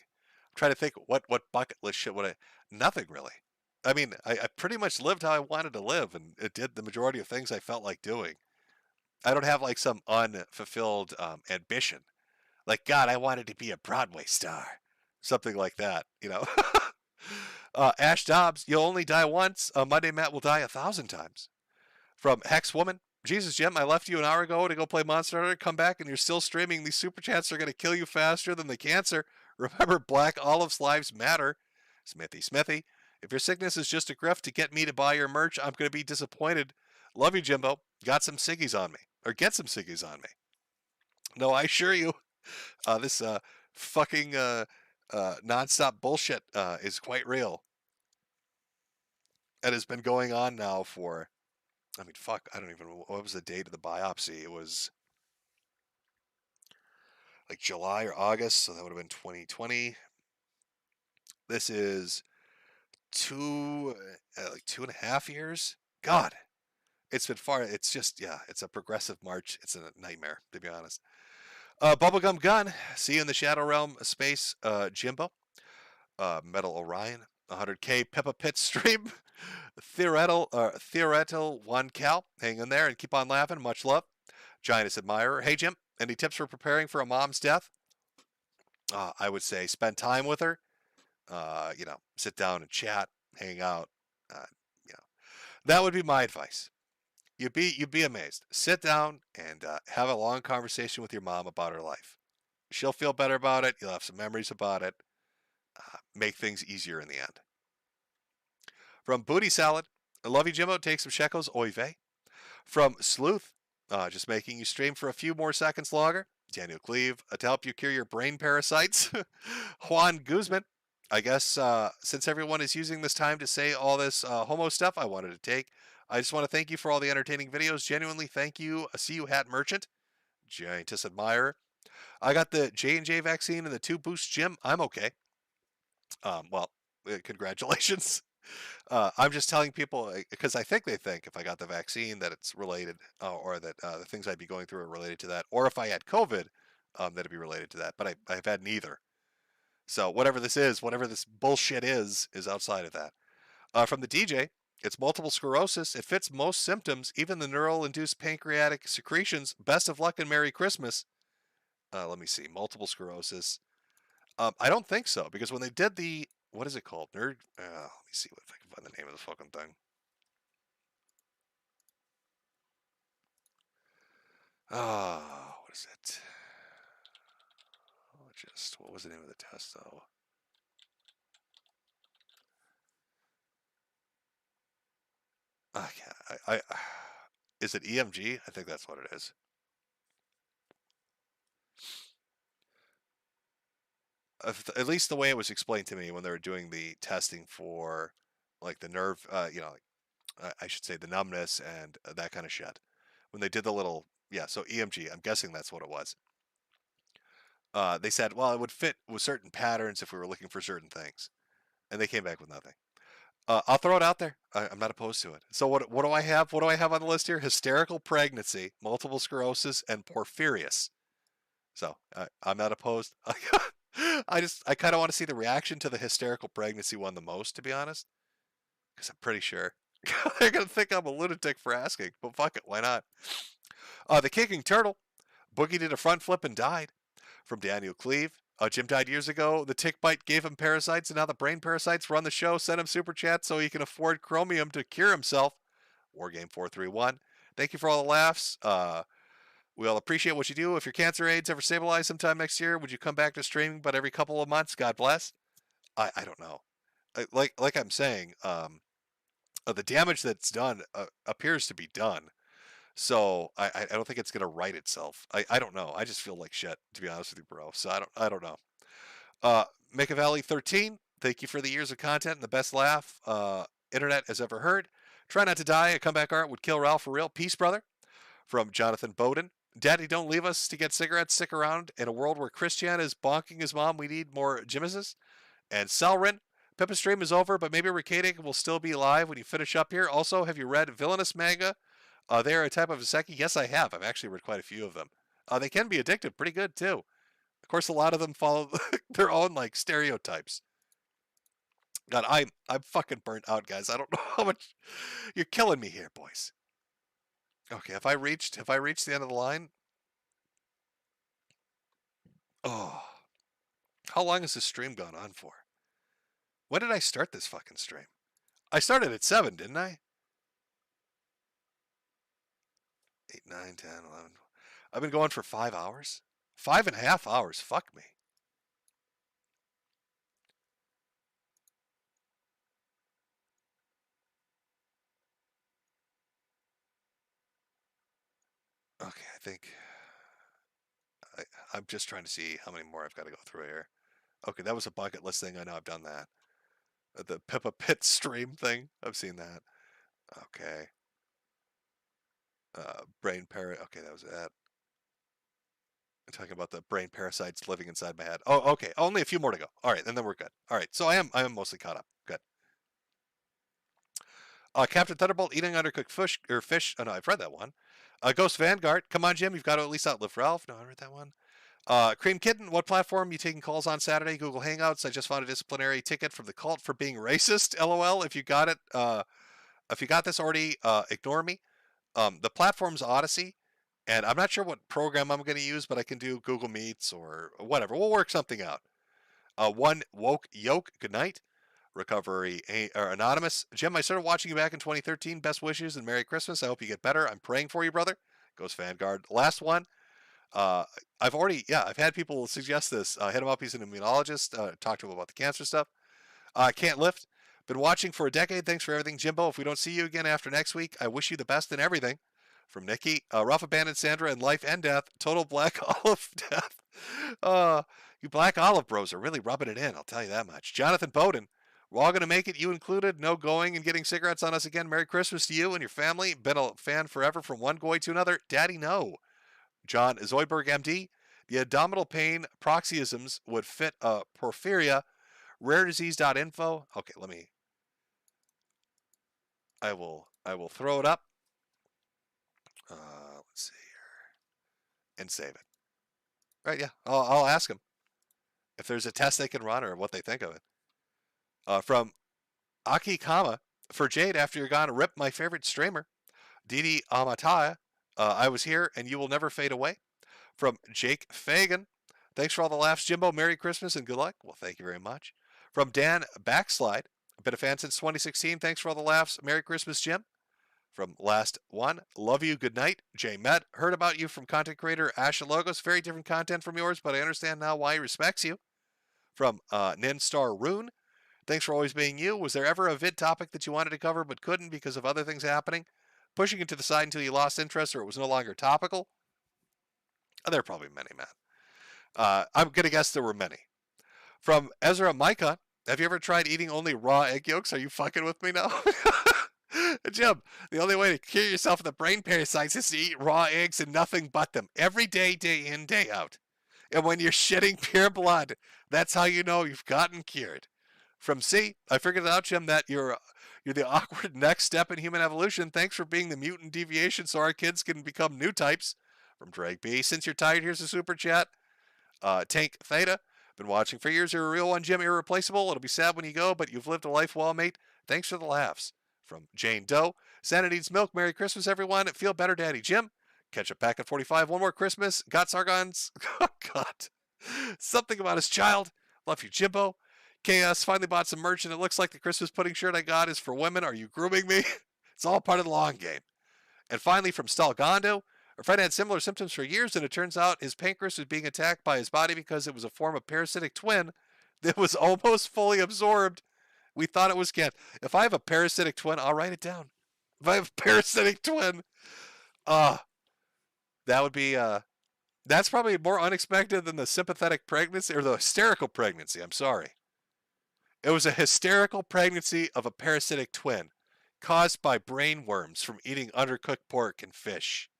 I'm trying to think what bucket list shit would I? Nothing really. I mean, I pretty much lived how I wanted to live, and it did the majority of things I felt like doing. I don't have like some unfulfilled ambition. Like, God, I wanted to be a Broadway star. Something like that, Ash Dobbs, you'll only die once. Monday Matt will die 1,000 times. From Hex Woman, Jesus, Jim, I left you an hour ago to go play Monster Hunter. Come back and you're still streaming. These super chats are going to kill you faster than the cancer. Remember, Black Olives lives matter. Smithy. If your sickness is just a grift to get me to buy your merch, I'm going to be disappointed. Love you, Jimbo. Got some ciggies on me. Or get some ciggies on me. No, I assure you, this fucking nonstop bullshit is quite real. It has been going on now for, I don't even know, what was the date of the biopsy? It was like July or August, so that would have been 2020. This is like 2.5 years. God, it's been far. It's just, yeah, it's a progressive march. It's a nightmare, to be honest. Bubblegum Gun, see you in the Shadow Realm space, Jimbo. Metal Orion, 100K Peppa Pit stream. Theoretical 1 Cal, hang in there and keep on laughing. Much love. Giantess Admirer, hey Jim, any tips for preparing for a mom's death? I would say spend time with her. Sit down and chat, hang out. That would be my advice. You'd be amazed. Sit down and have a long conversation with your mom about her life. She'll feel better about it. You'll have some memories about it. Make things easier in the end. From Booty Salad, I love you, Jimbo. Take some shekels. Oy vey. From Sleuth, just making you stream for a few more seconds longer. Daniel Cleve, to help you cure your brain parasites. Juan Guzman, I guess since everyone is using this time to say all this homo stuff I wanted to take, I just want to thank you for all the entertaining videos. Genuinely, thank you. See you, Hat Merchant. Giantess Admirer. I got the J&J vaccine and the 2 boost, Jim. I'm okay. Congratulations. I'm just telling people because I think they think if I got the vaccine that it's related, or that the things I'd be going through are related to that, or if I had COVID, that it'd be related to that. But I've had neither. So whatever this bullshit is outside of that. From the DJ, it's multiple sclerosis. It fits most symptoms, even the neural-induced pancreatic secretions. Best of luck and Merry Christmas. Let me see. Multiple sclerosis. I don't think so, because when they did the, what is it called? Let me see if I can find the name of the fucking thing. What is it? What was the name of the test, though? Is it EMG? I think that's what it is. At least the way it was explained to me when they were doing the testing for, like, the nerve, I should say the numbness and that kind of shit. When they did the little, so EMG, I'm guessing that's what it was. They said, well, it would fit with certain patterns if we were looking for certain things. And they came back with nothing. I'll throw it out there. I'm not opposed to it. So what do I have? What do I have on the list here? Hysterical pregnancy, multiple sclerosis, and porphyrias. So I'm not opposed. I kind of want to see the reaction to the hysterical pregnancy one the most, to be honest. Because I'm pretty sure they're going to think I'm a lunatic for asking. But fuck it, why not? The Kicking Turtle. Boogie did a front flip and died. From Daniel Cleve. Jim died years ago. The tick bite gave him parasites, and now the brain parasites run the show. Send him super chat so he can afford chromium to cure himself. Wargame431. Thank you for all the laughs. We all appreciate what you do. If your cancer AIDS ever stabilize sometime next year, would you come back to streaming but every couple of months? God bless. I don't know. Like I'm saying, the damage that's done appears to be done. So I don't think it's gonna right itself. I don't know. I just feel like shit, to be honest with you, bro. So I don't know. Machiavelli 13. Thank you for the years of content and the best laugh internet has ever heard. Try not to die. A comeback art would kill Ralph for real. Peace, brother. From Jonathan Bowden. Daddy, don't leave us to get cigarettes. Stick around. In a world where Christian is bonking his mom, we need more Jimmy's. And Selrin. Peppa's stream is over, but maybe Ricadic will still be live when you finish up here. Also, have you read Villainous Manga? They are a type of Isekai. Yes, I have. I've actually read quite a few of them. They can be addictive pretty good, too. Of course, a lot of them follow their own, like, stereotypes. God, I'm fucking burnt out, guys. I don't know how much... You're killing me here, boys. Okay, have I reached the end of the line? Oh. How long has this stream gone on for? When did I start this fucking stream? I started at 7, didn't I? 8, 9, 10, 11. I've been going for 5 hours? 5.5 hours. Fuck me. Okay, I think I'm just trying to see how many more I've got to go through here. Okay, that was a bucket list thing. I know I've done that. The Peppa Pit stream thing. I've seen that. Okay. Brain parrot. Okay, that was that. I'm talking about the brain parasites living inside my head. Oh, okay. Only a few more to go. All right, and then we're good. All right, so I am mostly caught up. Good. Captain Thunderbolt eating undercooked fish. Oh no, I've read that one. Ghost Vanguard. Come on, Jim. You've got to at least outlive Ralph. No, I read that one. Cream Kitten. What platform you taking calls on Saturday? Google Hangouts. I just found a disciplinary ticket from the cult for being racist. LOL. If you got it, if you got this already, ignore me. The platform's Odyssey, and I'm not sure what program I'm going to use, but I can do Google Meets or whatever. We'll work something out. One Woke Yoke. Good night. Recovery or Anonymous. Jim, I started watching you back in 2013. Best wishes and Merry Christmas. I hope you get better. I'm praying for you, brother. Ghost Vanguard. Last one. I've had people suggest this. Hit him up. He's an immunologist. Talk to him about the cancer stuff. Can't lift. Been watching for a decade. Thanks for everything, Jimbo. If we don't see you again after next week, I wish you the best in everything. From Nikki. Rough Abandoned Sandra in Life and Death. Total Black Olive Death. You Black Olive bros are really rubbing it in. I'll tell you that much. Jonathan Bowden. We're all going to make it, you included. No going and getting cigarettes on us again. Merry Christmas to you and your family. Been a fan forever from one goy to another. Daddy, no. John Zoidberg, MD. The abdominal pain paroxysms would fit porphyria. Raredisease.info. Okay, I will throw it up. Let's see here. And save it. Right, yeah. I'll ask them if there's a test they can run or what they think of it. From Aki Kama, for Jade, after you're gone, rip my favorite streamer. Didi Amataya, I was here and you will never fade away. From Jake Fagan, thanks for all the laughs, Jimbo. Merry Christmas and good luck. Well, thank you very much. From Dan Backslide, been a fan since 2016. Thanks for all the laughs. Merry Christmas, Jim. From Last One, love you, good night. Jay Met, heard about you from content creator Asha Logos. Very different content from yours, but I understand now why he respects you. From Ninstar Rune, thanks for always being you. Was there ever a vid topic that you wanted to cover but couldn't because of other things happening? Pushing it to the side until you lost interest or it was no longer topical? There are probably many, man. I'm going to guess there were many. From Ezra Micah, have you ever tried eating only raw egg yolks? Are you fucking with me now? Jim, the only way to cure yourself of the brain parasites is to eat raw eggs and nothing but them. Every day, day in, day out. And when you're shitting pure blood, that's how you know you've gotten cured. From C, I figured it out, Jim, that you're the awkward next step in human evolution. Thanks for being the mutant deviation so our kids can become new types. From Drake B, since you're tired, here's a super chat. Tank Theta, been watching for years. You're a real one, Jim, irreplaceable. It'll be sad when you go, but you've lived a life well, mate. Thanks for the laughs. From Jane Doe, Santa needs milk. Merry Christmas, everyone. Feel better, Daddy Jim. Catch a pack at 45. One more Christmas. Got Sargons. Oh, God. Something about his child. Love you, Jimbo. Chaos finally bought some merch, and it looks like the Christmas pudding shirt I got is for women. Are you grooming me? It's all part of the long game. And finally, from Stalgondo, our friend had similar symptoms for years, and it turns out his pancreas was being attacked by his body because it was a form of parasitic twin that was almost fully absorbed. We thought it was cat. If I have a parasitic twin, I'll write it down. If I have a parasitic twin, that would be, that's probably more unexpected than the sympathetic pregnancy, or the hysterical pregnancy. I'm sorry. It was a hysterical pregnancy of a parasitic twin caused by brain worms from eating undercooked pork and fish.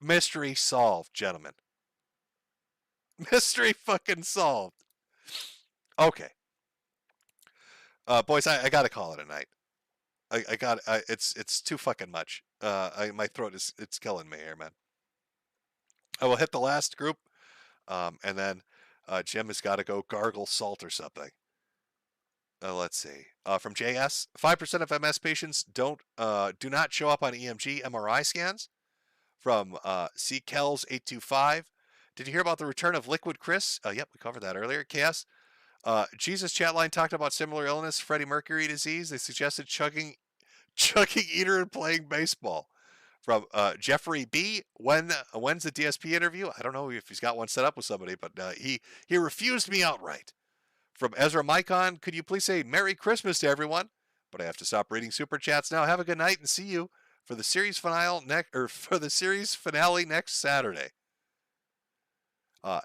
Mystery solved, gentlemen. Mystery fucking solved. Okay. Boys, I gotta call it a night. It's too fucking much. My throat it's killing me here, man. I will hit the last group, and then Jim has got to go gargle salt or something. Let's see. From JS, 5% of MS patients do not show up on EMG MRI scans. From C Kells 825, did you hear about the return of Liquid Chris? Yep, we covered that earlier. KS. Jesus Chatline talked about similar illness, Freddie Mercury disease. They suggested chugging eater and playing baseball. From Jeffrey B, when's the DSP interview? I don't know if he's got one set up with somebody, but he refused me outright. From Ezra Mycon, could you please say Merry Christmas to everyone? But I have to stop reading super chats now. Have a good night and see you for the series finale next Saturday.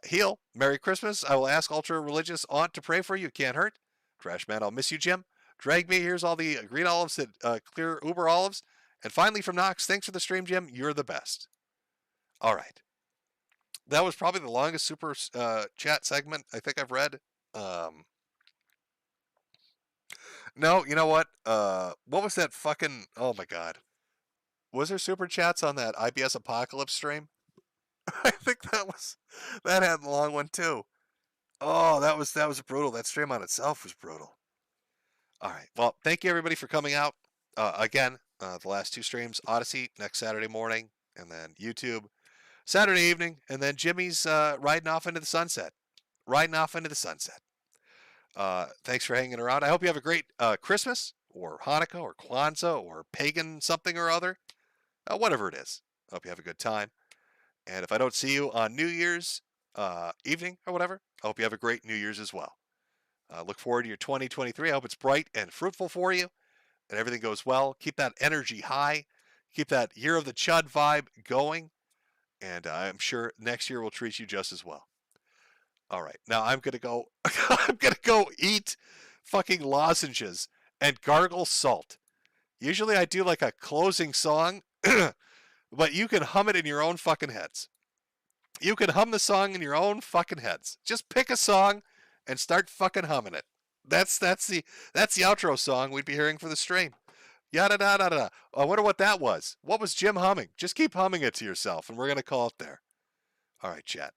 Heal, Merry Christmas. I will ask ultra religious aunt to pray for you. Can't hurt. Trash man, I'll miss you, Jim. Drag me. Here's all the green olives that clear Uber olives. And finally from Knox, thanks for the stream, Jim. You're the best. All right. That was probably the longest super chat segment I think I've read. No, you know what? What was that fucking? Oh my god, was there super chats on that IBS Apocalypse stream? I think that had a long one too. Oh, that was brutal. That stream on itself was brutal. All right. Well, thank you everybody for coming out. Again, the last 2 streams, Odyssey next Saturday morning, and then YouTube Saturday evening, and then Jimmy's riding off into the sunset. Thanks for hanging around. I hope you have a great Christmas or Hanukkah or Kwanzaa or pagan something or other. Whatever it is. I hope you have a good time. And if I don't see you on New Year's evening or whatever, I hope you have a great New Year's as well. Look forward to your 2023. I hope it's bright and fruitful for you and everything goes well. Keep that energy high. Keep that Year of the Chud vibe going. And I'm sure next year will treat you just as well. All right. Now I'm going to go I'm going to go eat fucking lozenges and gargle salt. Usually I do like a closing song, but you can hum it in your own fucking heads. You can hum the song in your own fucking heads. Just pick a song and start fucking humming it. That's the outro song we'd be hearing for the stream. Yada da da da. I wonder what that was. What was Jim humming? Just keep humming it to yourself, and we're gonna call it there. All right, chat.